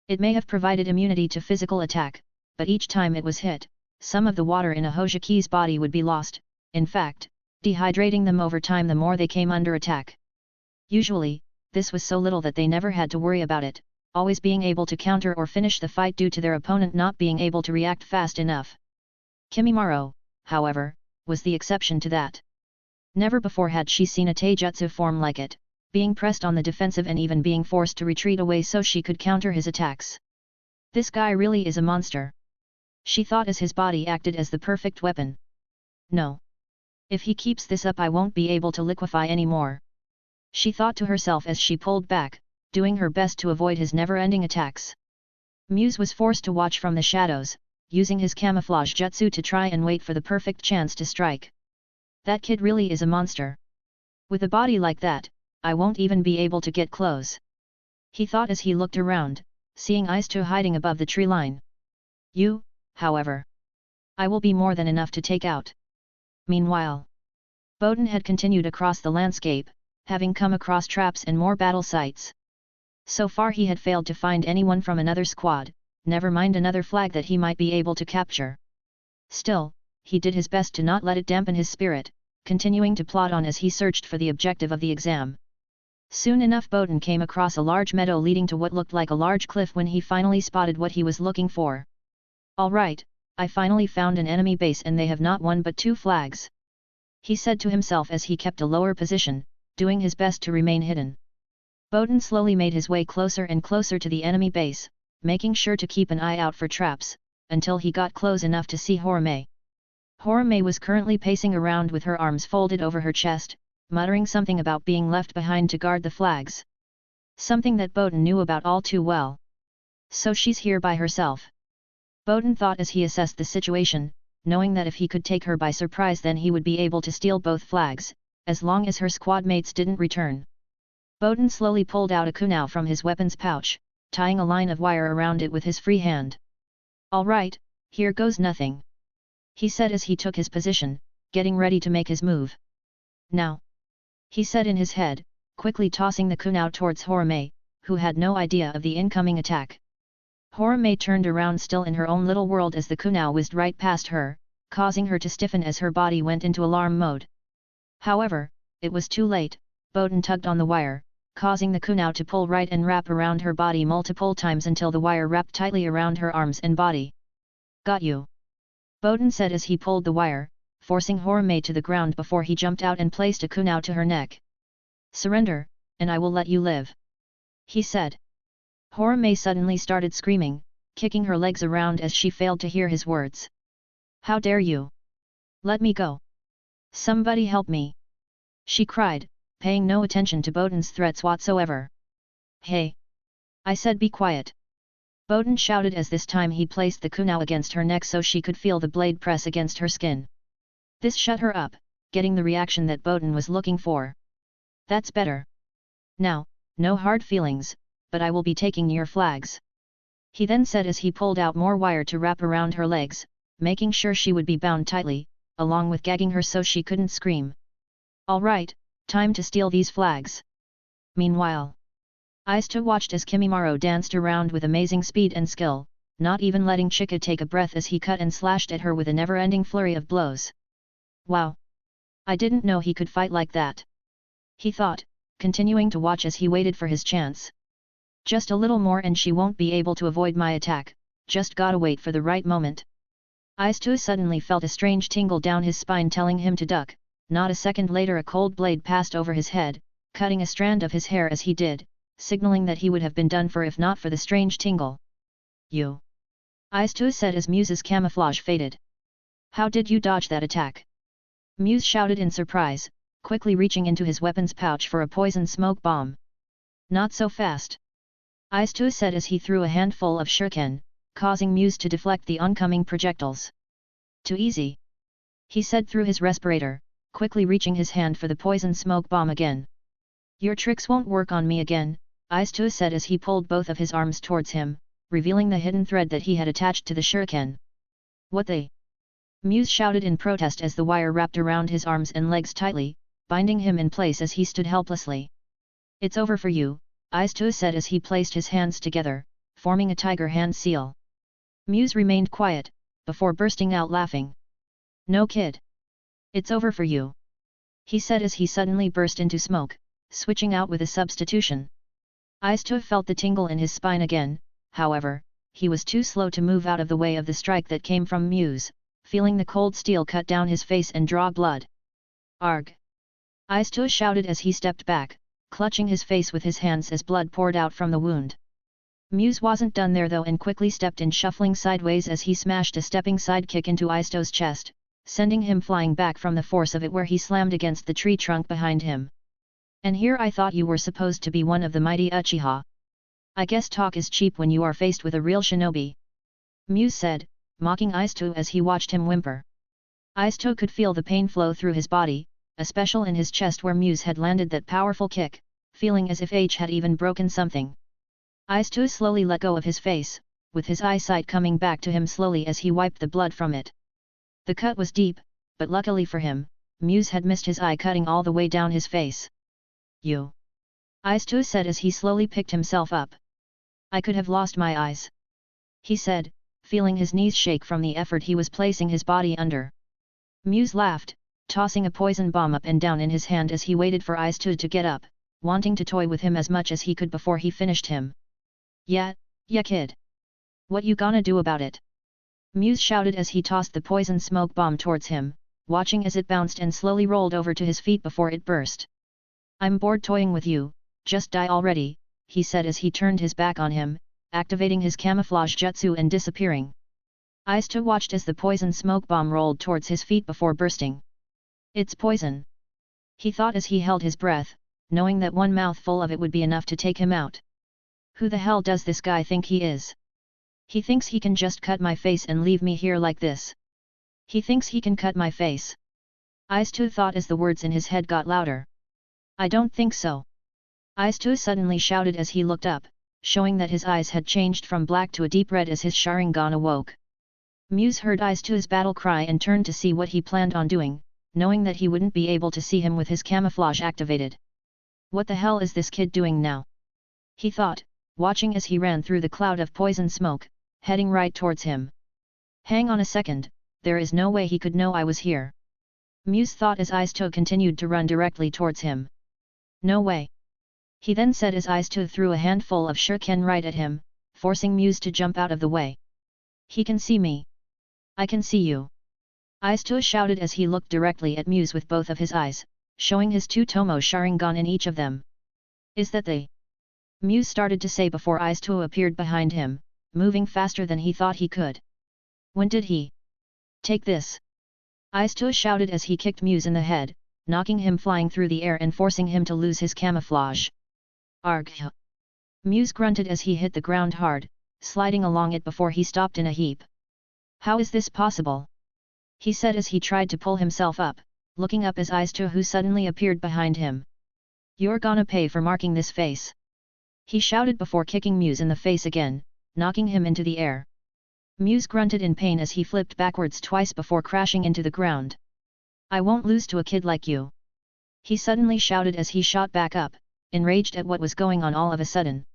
It may have provided immunity to physical attack, but each time it was hit, some of the water in a Hojiki's body would be lost, in fact, dehydrating them over time the more they came under attack. Usually, this was so little that they never had to worry about it, always being able to counter or finish the fight due to their opponent not being able to react fast enough. Kimimaro, however, was the exception to that. Never before had she seen a taijutsu form like it, being pressed on the defensive and even being forced to retreat away so she could counter his attacks. This guy really is a monster. She thought as his body acted as the perfect weapon. No. If he keeps this up I won't be able to liquefy anymore. She thought to herself as she pulled back, doing her best to avoid his never-ending attacks. Muse was forced to watch from the shadows, using his camouflage jutsu to try and wait for the perfect chance to strike. That kid really is a monster. With a body like that, I won't even be able to get close. He thought as he looked around, seeing Ice-to hiding above the tree line. You, however. I will be more than enough to take out. Meanwhile, Bowden had continued across the landscape, having come across traps and more battle sites. So far he had failed to find anyone from another squad, never mind another flag that he might be able to capture. Still, he did his best to not let it dampen his spirit, continuing to plod on as he searched for the objective of the exam. Soon enough Bowden came across a large meadow leading to what looked like a large cliff when he finally spotted what he was looking for. Alright, I finally found an enemy base and they have not one but two flags. He said to himself as he kept a lower position, doing his best to remain hidden. Bowden slowly made his way closer and closer to the enemy base, making sure to keep an eye out for traps, until he got close enough to see Horame. Horame was currently pacing around with her arms folded over her chest, muttering something about being left behind to guard the flags. Something that Bowden knew about all too well. So she's here by herself. Bowden thought as he assessed the situation, knowing that if he could take her by surprise then he would be able to steal both flags, as long as her squad mates didn't return. Bowden slowly pulled out a kunai from his weapons pouch, tying a line of wire around it with his free hand. Alright, here goes nothing. He said as he took his position, getting ready to make his move. Now, he said in his head, quickly tossing the kunai towards Horame, who had no idea of the incoming attack. Horame turned around still in her own little world as the kunai whizzed right past her, causing her to stiffen as her body went into alarm mode. However, it was too late. Bowden tugged on the wire, causing the kunai to pull right and wrap around her body multiple times until the wire wrapped tightly around her arms and body. Got you. Bowden said as he pulled the wire, forcing Horame to the ground before he jumped out and placed a kunai to her neck. Surrender, and I will let you live. He said. Horame suddenly started screaming, kicking her legs around as she failed to hear his words. How dare you? Let me go. Somebody help me. She cried, paying no attention to Bowden's threats whatsoever. Hey! I said be quiet. Bowden shouted as this time he placed the kunai against her neck so she could feel the blade press against her skin. This shut her up, getting the reaction that Bowden was looking for. That's better. Now, no hard feelings, but I will be taking your flags. He then said as he pulled out more wire to wrap around her legs, making sure she would be bound tightly, along with gagging her so she couldn't scream. Alright, time to steal these flags. Meanwhile, Ice-to watched as Kimimaro danced around with amazing speed and skill, not even letting Chika take a breath as he cut and slashed at her with a never-ending flurry of blows. Wow! I didn't know he could fight like that. He thought, continuing to watch as he waited for his chance. Just a little more and she won't be able to avoid my attack, just gotta wait for the right moment. Aisto suddenly felt a strange tingle down his spine telling him to duck. Not a second later a cold blade passed over his head, cutting a strand of his hair as he did, signaling that he would have been done for if not for the strange tingle. You! Aisto said as Muse's camouflage faded. How did you dodge that attack? Muse shouted in surprise, quickly reaching into his weapons pouch for a poison smoke bomb. Not so fast. Aisto said as he threw a handful of shuriken, causing Muse to deflect the oncoming projectiles. Too easy. He said through his respirator, quickly reaching his hand for the poison smoke bomb again. Your tricks won't work on me again, Aisto said as he pulled both of his arms towards him, revealing the hidden thread that he had attached to the shuriken. What the? Muse shouted in protest as the wire wrapped around his arms and legs tightly, binding him in place as he stood helplessly. It's over for you, Aisto said as he placed his hands together, forming a tiger hand seal. Muse remained quiet, before bursting out laughing. No kid. It's over for you. He said as he suddenly burst into smoke, switching out with a substitution. Aisto felt the tingle in his spine again, however, he was too slow to move out of the way of the strike that came from Muse, feeling the cold steel cut down his face and draw blood. Arg! Aisto shouted as he stepped back, clutching his face with his hands as blood poured out from the wound. Muse wasn't done there though and quickly stepped in, shuffling sideways as he smashed a stepping side kick into Aisto's chest, sending him flying back from the force of it where he slammed against the tree trunk behind him. And here I thought you were supposed to be one of the mighty Uchiha. I guess talk is cheap when you are faced with a real shinobi. Muse said, mocking Aisto as he watched him whimper. Aisto could feel the pain flow through his body, especially in his chest where Muse had landed that powerful kick, feeling as if H had even broken something. Aisto slowly let go of his face, with his eyesight coming back to him slowly as he wiped the blood from it. The cut was deep, but luckily for him, Muse had missed his eye cutting all the way down his face. You! Aisto said as he slowly picked himself up. I could have lost my eyes. He said, feeling his knees shake from the effort he was placing his body under. Muse laughed, tossing a poison bomb up and down in his hand as he waited for Aisto to get up, wanting to toy with him as much as he could before he finished him. Yeah, kid. What you gonna do about it? Muse shouted as he tossed the poison smoke bomb towards him, watching as it bounced and slowly rolled over to his feet before it burst. I'm bored toying with you, just die already, he said as he turned his back on him, activating his camouflage jutsu and disappearing. Aisto watched as the poison smoke bomb rolled towards his feet before bursting. It's poison. He thought as he held his breath, knowing that one mouthful of it would be enough to take him out. Who the hell does this guy think he is? He thinks he can just cut my face and leave me here like this. He thinks he can cut my face. Aisto thought as the words in his head got louder. I don't think so. Aisto suddenly shouted as he looked up, showing that his eyes had changed from black to a deep red as his Sharingan awoke. Muse heard Aisto's battle cry and turned to see what he planned on doing, knowing that he wouldn't be able to see him with his camouflage activated. What the hell is this kid doing now? He thought, watching as he ran through the cloud of poison smoke, heading right towards him. Hang on a second, there is no way he could know I was here. Muse thought as Aisto continued to run directly towards him. No way. He then said as Aisto threw a handful of shuriken right at him, forcing Muse to jump out of the way. He can see me. I can see you. Aisto shouted as he looked directly at Muse with both of his eyes, showing his two Tomo Sharingan in each of them. Is that they? Muse started to say before Aisto appeared behind him, moving faster than he thought he could. When did he? Take this. Aisto shouted as he kicked Muse in the head, knocking him flying through the air and forcing him to lose his camouflage. Arg! Muse grunted as he hit the ground hard, sliding along it before he stopped in a heap. How is this possible? He said as he tried to pull himself up, looking up as Aisto who suddenly appeared behind him. You're gonna pay for marking this face. He shouted before kicking Muse in the face again, knocking him into the air. Muse grunted in pain as he flipped backwards twice before crashing into the ground. I won't lose to a kid like you. He suddenly shouted as he shot back up, enraged at what was going on all of a sudden.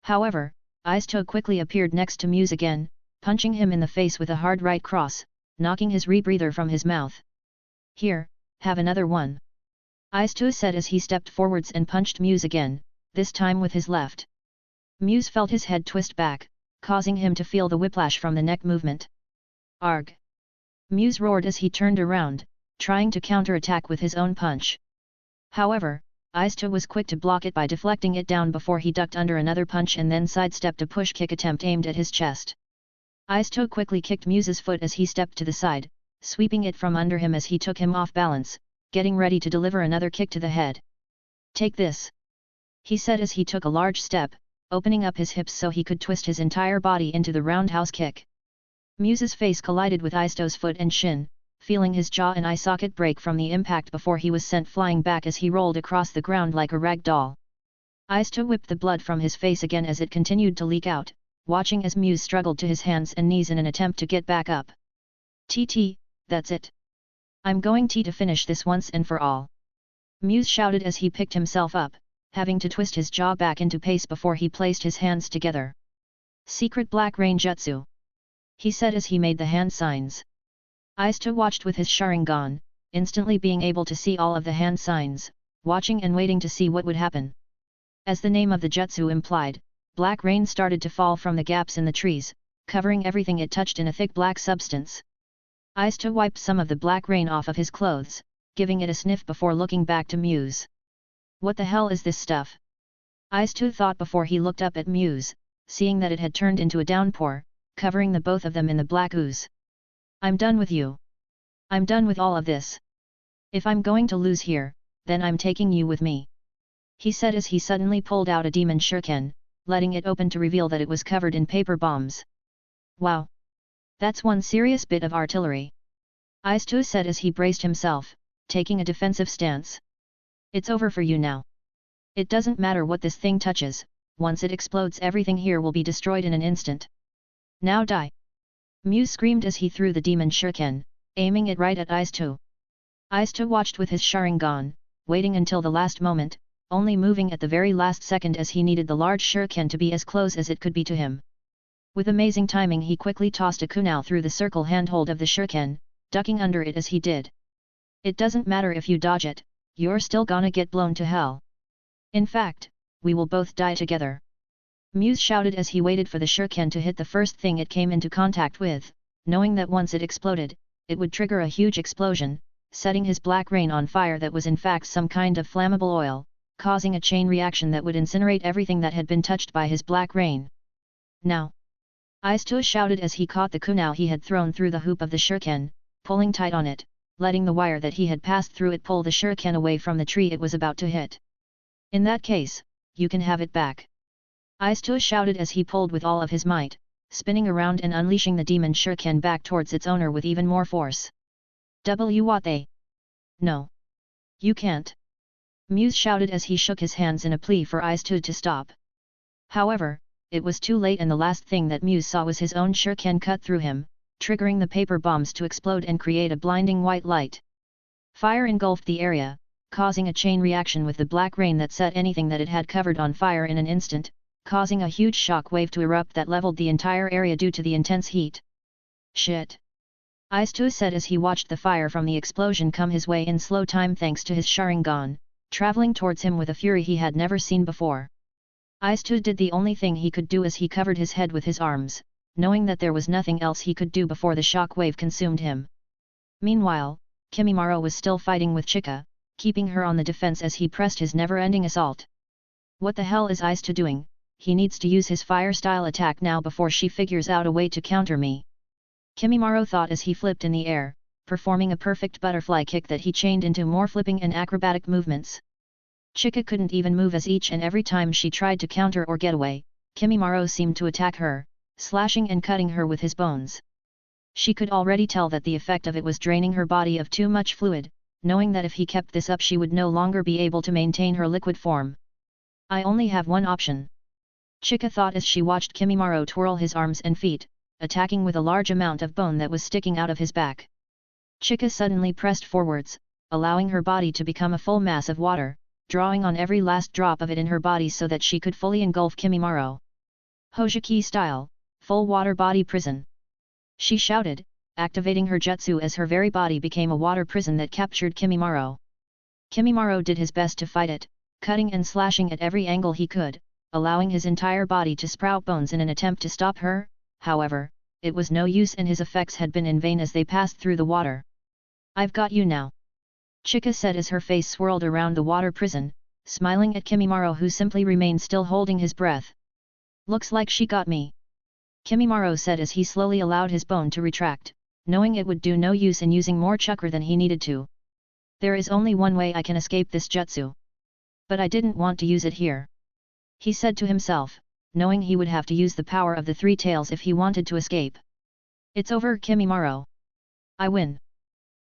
However, Aisto quickly appeared next to Muse again, punching him in the face with a hard right cross, knocking his rebreather from his mouth. Here, have another one. Aisto said as he stepped forwards and punched Muse again, this time with his left. Muse felt his head twist back, causing him to feel the whiplash from the neck movement. Arg! Muse roared as he turned around, trying to counterattack with his own punch. However, Aisto was quick to block it by deflecting it down before he ducked under another punch and then sidestepped a push kick attempt aimed at his chest. Aisto quickly kicked Muse's foot as he stepped to the side, sweeping it from under him as he took him off balance, getting ready to deliver another kick to the head. "Take this," he said as he took a large step, opening up his hips so he could twist his entire body into the roundhouse kick. Muse's face collided with Aisto's foot and shin, feeling his jaw and eye socket break from the impact before he was sent flying back as he rolled across the ground like a rag doll. Aisto whipped the blood from his face again as it continued to leak out, watching as Muse struggled to his hands and knees in an attempt to get back up. "TT, that's it. I'm going to finish this once and for all," Muse shouted as he picked himself up, having to twist his jaw back into pace before he placed his hands together. "Secret Black Rain Jutsu," he said as he made the hand signs. Aisto watched with his Sharingan, instantly being able to see all of the hand signs, watching and waiting to see what would happen. As the name of the jutsu implied, black rain started to fall from the gaps in the trees, covering everything it touched in a thick black substance. Aisto wiped some of the black rain off of his clothes, giving it a sniff before looking back to Muse. "What the hell is this stuff?" Aisto thought before he looked up at Muse, seeing that it had turned into a downpour, covering the both of them in the black ooze. "I'm done with you. I'm done with all of this. If I'm going to lose here, then I'm taking you with me," he said as he suddenly pulled out a demon shuriken, letting it open to reveal that it was covered in paper bombs. "Wow! That's one serious bit of artillery," Aisto said as he braced himself, taking a defensive stance. "It's over for you now. It doesn't matter what this thing touches, once it explodes everything here will be destroyed in an instant. Now die!" Muse screamed as he threw the demon shuriken, aiming it right at Aisto. Aisto watched with his Sharingan, waiting until the last moment, only moving at the very last second as he needed the large shuriken to be as close as it could be to him. With amazing timing he quickly tossed a kunai through the circle handhold of the shuriken, ducking under it as he did. "It doesn't matter if you dodge it, you're still gonna get blown to hell. In fact, we will both die together," Muse shouted as he waited for the shuriken to hit the first thing it came into contact with, knowing that once it exploded, it would trigger a huge explosion, setting his black rain on fire that was in fact some kind of flammable oil, causing a chain reaction that would incinerate everything that had been touched by his black rain. "Now!" Aisto shouted as he caught the kunai he had thrown through the hoop of the shuriken, pulling tight on it, letting the wire that he had passed through it pull the shuriken away from the tree it was about to hit. "In that case, you can have it back," Aisto shouted as he pulled with all of his might, spinning around and unleashing the demon shuriken back towards its owner with even more force. What they? "No. You can't," Muse shouted as he shook his hands in a plea for Aisto to stop. However, it was too late and the last thing that Muse saw was his own shuriken cut through him, triggering the paper bombs to explode and create a blinding white light. Fire engulfed the area, causing a chain reaction with the black rain that set anything that it had covered on fire in an instant, causing a huge shock wave to erupt that leveled the entire area due to the intense heat. "Shit!" Aisto said as he watched the fire from the explosion come his way in slow time thanks to his Sharingan, traveling towards him with a fury he had never seen before. Aisto did the only thing he could do as he covered his head with his arms, knowing that there was nothing else he could do before the shock wave consumed him. Meanwhile, Kimimaro was still fighting with Chika, keeping her on the defense as he pressed his never-ending assault. "What the hell is Aisto doing? He needs to use his fire-style attack now before she figures out a way to counter me," Kimimaro thought as he flipped in the air, performing a perfect butterfly kick that he chained into more flipping and acrobatic movements. Chika couldn't even move as each and every time she tried to counter or get away, Kimimaro seemed to attack her, slashing and cutting her with his bones. She could already tell that the effect of it was draining her body of too much fluid, knowing that if he kept this up she would no longer be able to maintain her liquid form. "I only have one option," Chika thought as she watched Kimimaro twirl his arms and feet, attacking with a large amount of bone that was sticking out of his back. Chika suddenly pressed forwards, allowing her body to become a full mass of water, drawing on every last drop of it in her body so that she could fully engulf Kimimaro. "Hojiki style, full water body prison," she shouted, activating her jutsu as her very body became a water prison that captured Kimimaro. Kimimaro did his best to fight it, cutting and slashing at every angle he could, allowing his entire body to sprout bones in an attempt to stop her. However, it was no use and his effects had been in vain as they passed through the water. "I've got you now," Chika said as her face swirled around the water prison, smiling at Kimimaro who simply remained still holding his breath. "Looks like she got me," Kimimaro said as he slowly allowed his bone to retract, knowing it would do no use in using more chakra than he needed to. "There is only one way I can escape this jutsu. But I didn't want to use it here," he said to himself, knowing he would have to use the power of the three tails if he wanted to escape. "It's over, Kimimaro. I win,"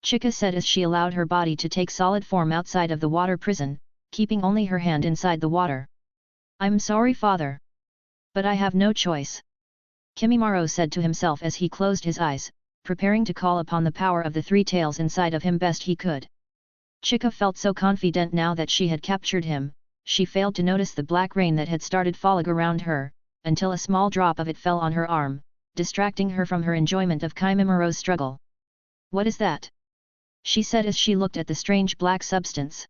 Chika said as she allowed her body to take solid form outside of the water prison, keeping only her hand inside the water. "I'm sorry, father. But I have no choice," Kimimaro said to himself as he closed his eyes, preparing to call upon the power of the three tails inside of him best he could. Chika felt so confident now that she had captured him, she failed to notice the black rain that had started falling around her, until a small drop of it fell on her arm, distracting her from her enjoyment of Kimimaro's struggle. "What is that?" she said as she looked at the strange black substance.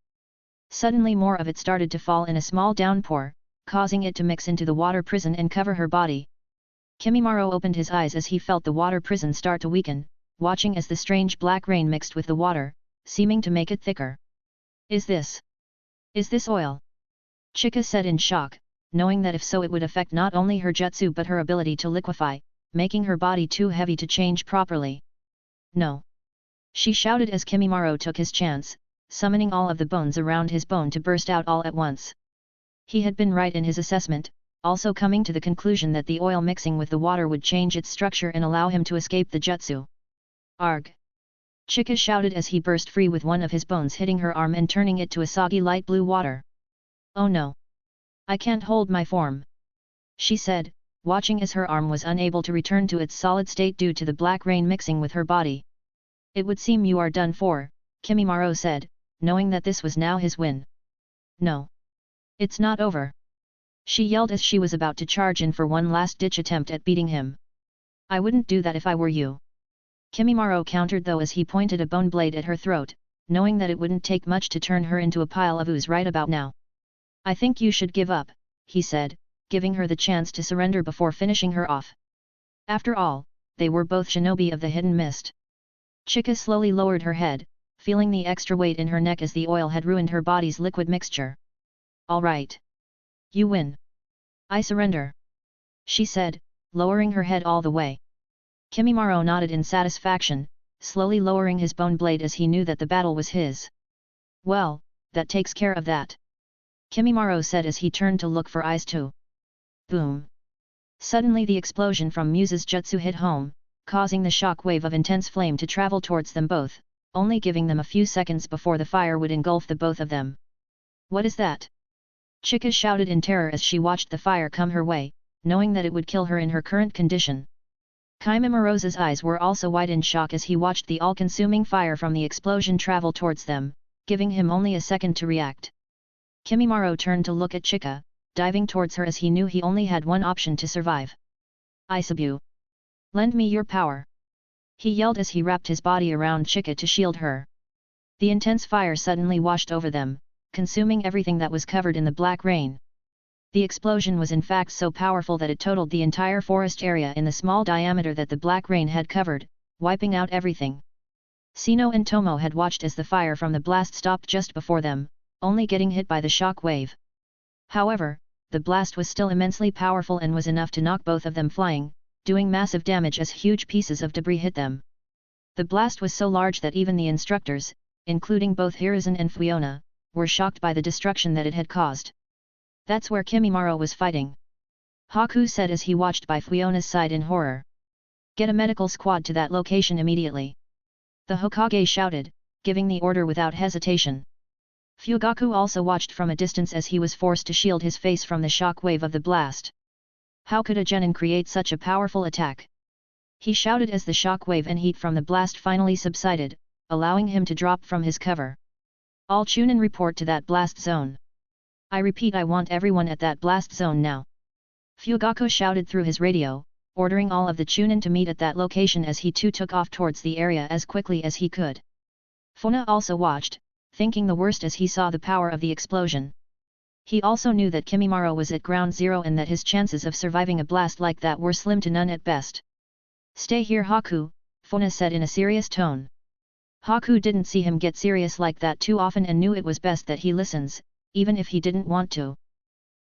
Suddenly more of it started to fall in a small downpour, causing it to mix into the water prison and cover her body. Kimimaro opened his eyes as he felt the water prison start to weaken, watching as the strange black rain mixed with the water, seeming to make it thicker. Is this oil?" Chika said in shock, knowing that if so it would affect not only her jutsu but her ability to liquefy, making her body too heavy to change properly. "No," she shouted as Kimimaro took his chance, summoning all of the bones around his bone to burst out all at once. He had been right in his assessment, also coming to the conclusion that the oil mixing with the water would change its structure and allow him to escape the jutsu. "Arg!" Chika shouted as he burst free with one of his bones hitting her arm and turning it to a soggy light blue water. "Oh no! I can't hold my form," she said, watching as her arm was unable to return to its solid state due to the black rain mixing with her body. "It would seem you are done for," Kimimaro said, knowing that this was now his win. "No. It's not over," she yelled as she was about to charge in for one last-ditch attempt at beating him. "I wouldn't do that if I were you," Kimimaro countered though as he pointed a bone blade at her throat, knowing that it wouldn't take much to turn her into a pile of ooze right about now. "I think you should give up," he said, giving her the chance to surrender before finishing her off. After all, they were both shinobi of the hidden mist. Chika slowly lowered her head, feeling the extra weight in her neck as the oil had ruined her body's liquid mixture. "All right. You win. I surrender," she said, lowering her head all the way. Kimimaro nodded in satisfaction, slowly lowering his bone blade as he knew that the battle was his. "Well, that takes care of that," Kimimaro said as he turned to look for eyes too. Boom! Suddenly the explosion from Muse's jutsu hit home, causing the shock wave of intense flame to travel towards them both, only giving them a few seconds before the fire would engulf the both of them. "What is that?" Chika shouted in terror as she watched the fire come her way, knowing that it would kill her in her current condition. Kimimaro's eyes were also wide in shock as he watched the all-consuming fire from the explosion travel towards them, giving him only a second to react. Kimimaro turned to look at Chika, diving towards her as he knew he only had one option to survive. "Isabu! Lend me your power!" he yelled as he wrapped his body around Chika to shield her. The intense fire suddenly washed over them, consuming everything that was covered in the black rain. The explosion was in fact so powerful that it totaled the entire forest area in the small diameter that the black rain had covered, wiping out everything. Sino and Tomo had watched as the fire from the blast stopped just before them, only getting hit by the shock wave. However, the blast was still immensely powerful and was enough to knock both of them flying, doing massive damage as huge pieces of debris hit them. The blast was so large that even the instructors, including both Hiruzen and Fuyona, were shocked by the destruction that it had caused. "That's where Kimimaro was fighting," Haku said as he watched by Fuyona's side in horror. "Get a medical squad to that location immediately," the Hokage shouted, giving the order without hesitation. Fugaku also watched from a distance as he was forced to shield his face from the shock wave of the blast. How could a genin create such a powerful attack? He shouted as the shock wave and heat from the blast finally subsided, allowing him to drop from his cover. "All Chunin report to that blast zone. I repeat, I want everyone at that blast zone now," Fugaku shouted through his radio, ordering all of the Chunin to meet at that location as he too took off towards the area as quickly as he could. Funa also watched, thinking the worst as he saw the power of the explosion. He also knew that Kimimaro was at ground zero and that his chances of surviving a blast like that were slim to none at best. Stay here Haku, Fuyona said in a serious tone. Haku didn't see him get serious like that too often and knew it was best that he listens, even if he didn't want to.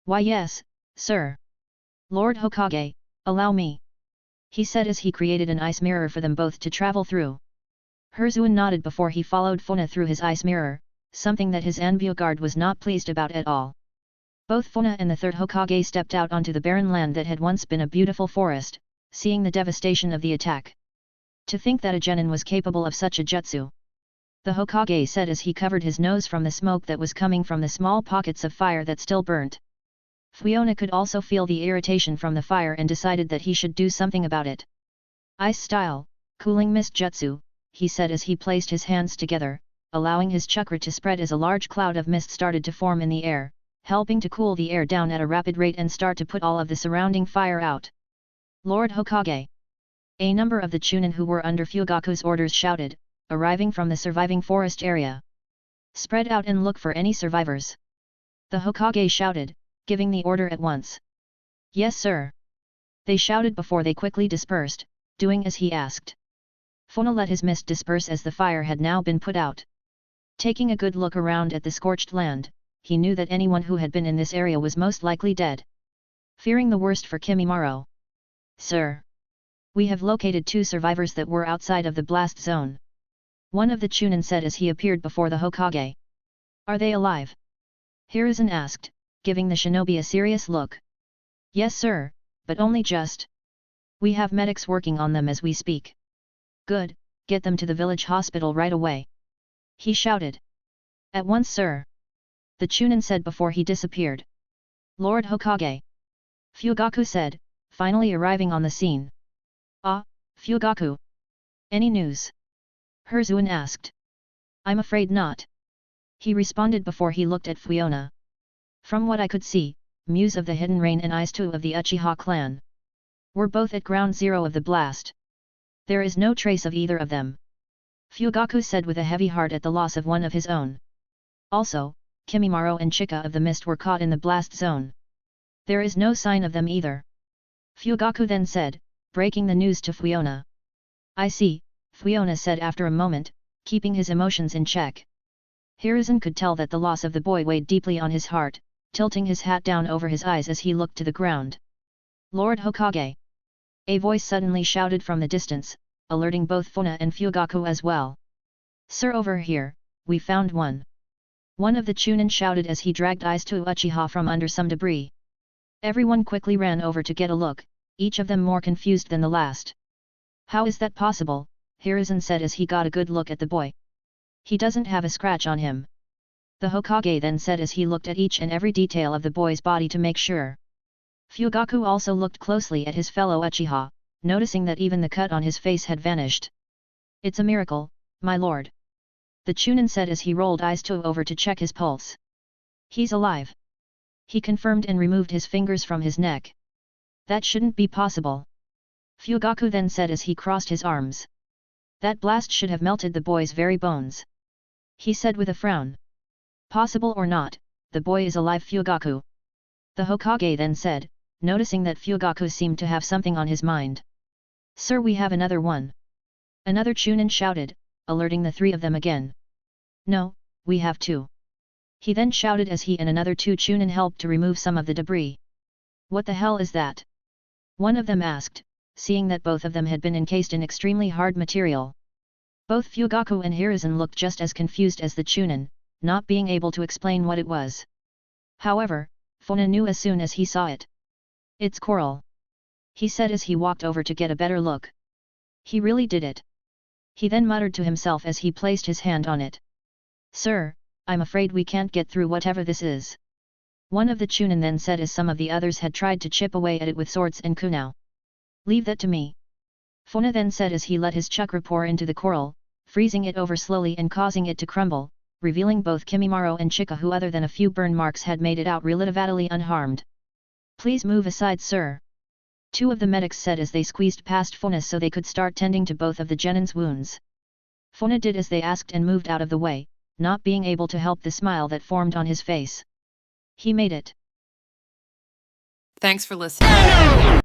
Why yes, sir. Lord Hokage, allow me. He said as he created an ice mirror for them both to travel through. Herzuan nodded before he followed Fuyona through his ice mirror, something that his Anbyo guard was not pleased about at all. Both Fuyona and the third Hokage stepped out onto the barren land that had once been a beautiful forest, seeing the devastation of the attack. To think that a genin was capable of such a jutsu. The Hokage said as he covered his nose from the smoke that was coming from the small pockets of fire that still burnt. Fuyona could also feel the irritation from the fire and decided that he should do something about it. Ice style, cooling mist jutsu, he said as he placed his hands together, allowing his chakra to spread as a large cloud of mist started to form in the air, helping to cool the air down at a rapid rate and start to put all of the surrounding fire out. Lord Hokage! A number of the Chunin who were under Fugaku's orders shouted, arriving from the surviving forest area. Spread out and look for any survivors. The Hokage shouted, giving the order at once. Yes sir. They shouted before they quickly dispersed, doing as he asked. Fuyona let his mist disperse as the fire had now been put out. Taking a good look around at the scorched land, he knew that anyone who had been in this area was most likely dead. Fearing the worst for Kimimaro. Sir. We have located 2 survivors that were outside of the blast zone. One of the Chunin said as he appeared before the Hokage. Are they alive? Hiruzen asked, giving the shinobi a serious look. Yes sir, but only just. We have medics working on them as we speak. Good, get them to the village hospital right away. He shouted. At once sir. The Chunin said before he disappeared. Lord Hokage. Fugaku said, finally arriving on the scene. Ah, Fugaku. Any news? Herzuan asked. I'm afraid not. He responded before he looked at Fuyona. From what I could see, Muse of the Hidden Rain and Ice-2 of the Uchiha clan were both at ground zero of the blast. There is no trace of either of them. Fugaku said with a heavy heart at the loss of one of his own. Also, Kimimaro and Chika of the Mist were caught in the blast zone. There is no sign of them either. Fugaku then said, breaking the news to Fuyona. I see, Fuyona said after a moment, keeping his emotions in check. Hiruzen could tell that the loss of the boy weighed deeply on his heart, tilting his hat down over his eyes as he looked to the ground. Lord Hokage! A voice suddenly shouted from the distance, alerting both Fuyona and Fugaku as well. Sir, over here, we found one. One of the Chunin shouted as he dragged Ice-2 Uchiha from under some debris. Everyone quickly ran over to get a look, each of them more confused than the last. How is that possible? Hiruzen said as he got a good look at the boy. He doesn't have a scratch on him. The Hokage then said as he looked at each and every detail of the boy's body to make sure. Fugaku also looked closely at his fellow Uchiha, noticing that even the cut on his face had vanished. It's a miracle, my lord. The Chunin said as he rolled Ice-2 over to check his pulse. He's alive. He confirmed and removed his fingers from his neck. That shouldn't be possible. Fugaku then said as he crossed his arms. That blast should have melted the boy's very bones. He said with a frown. Possible or not, the boy is alive, Fugaku. The Hokage then said, noticing that Fugaku seemed to have something on his mind. Sir, we have another one. Another Chunin shouted, alerting the 3 of them again. No, we have 2. He then shouted as he and another 2 Chunin helped to remove some of the debris. What the hell is that? One of them asked, seeing that both of them had been encased in extremely hard material. Both Fugaku and Hiruzen looked just as confused as the Chunin, not being able to explain what it was. However, Fuyona knew as soon as he saw it. It's coral. He said as he walked over to get a better look. He really did it. He then muttered to himself as he placed his hand on it. Sir, I'm afraid we can't get through whatever this is. One of the Chunin then said as some of the others had tried to chip away at it with swords and kunai. Leave that to me. Fuyona then said as he let his chakra pour into the coral, freezing it over slowly and causing it to crumble, revealing both Kimimaro and Chika, who other than a few burn marks had made it out relatively unharmed. Please move aside, sir. 2 of the medics said as they squeezed past Fuyona so they could start tending to both of the genin's wounds. Fuyona did as they asked and moved out of the way, not being able to help the smile that formed on his face. He made it. Thanks for listening.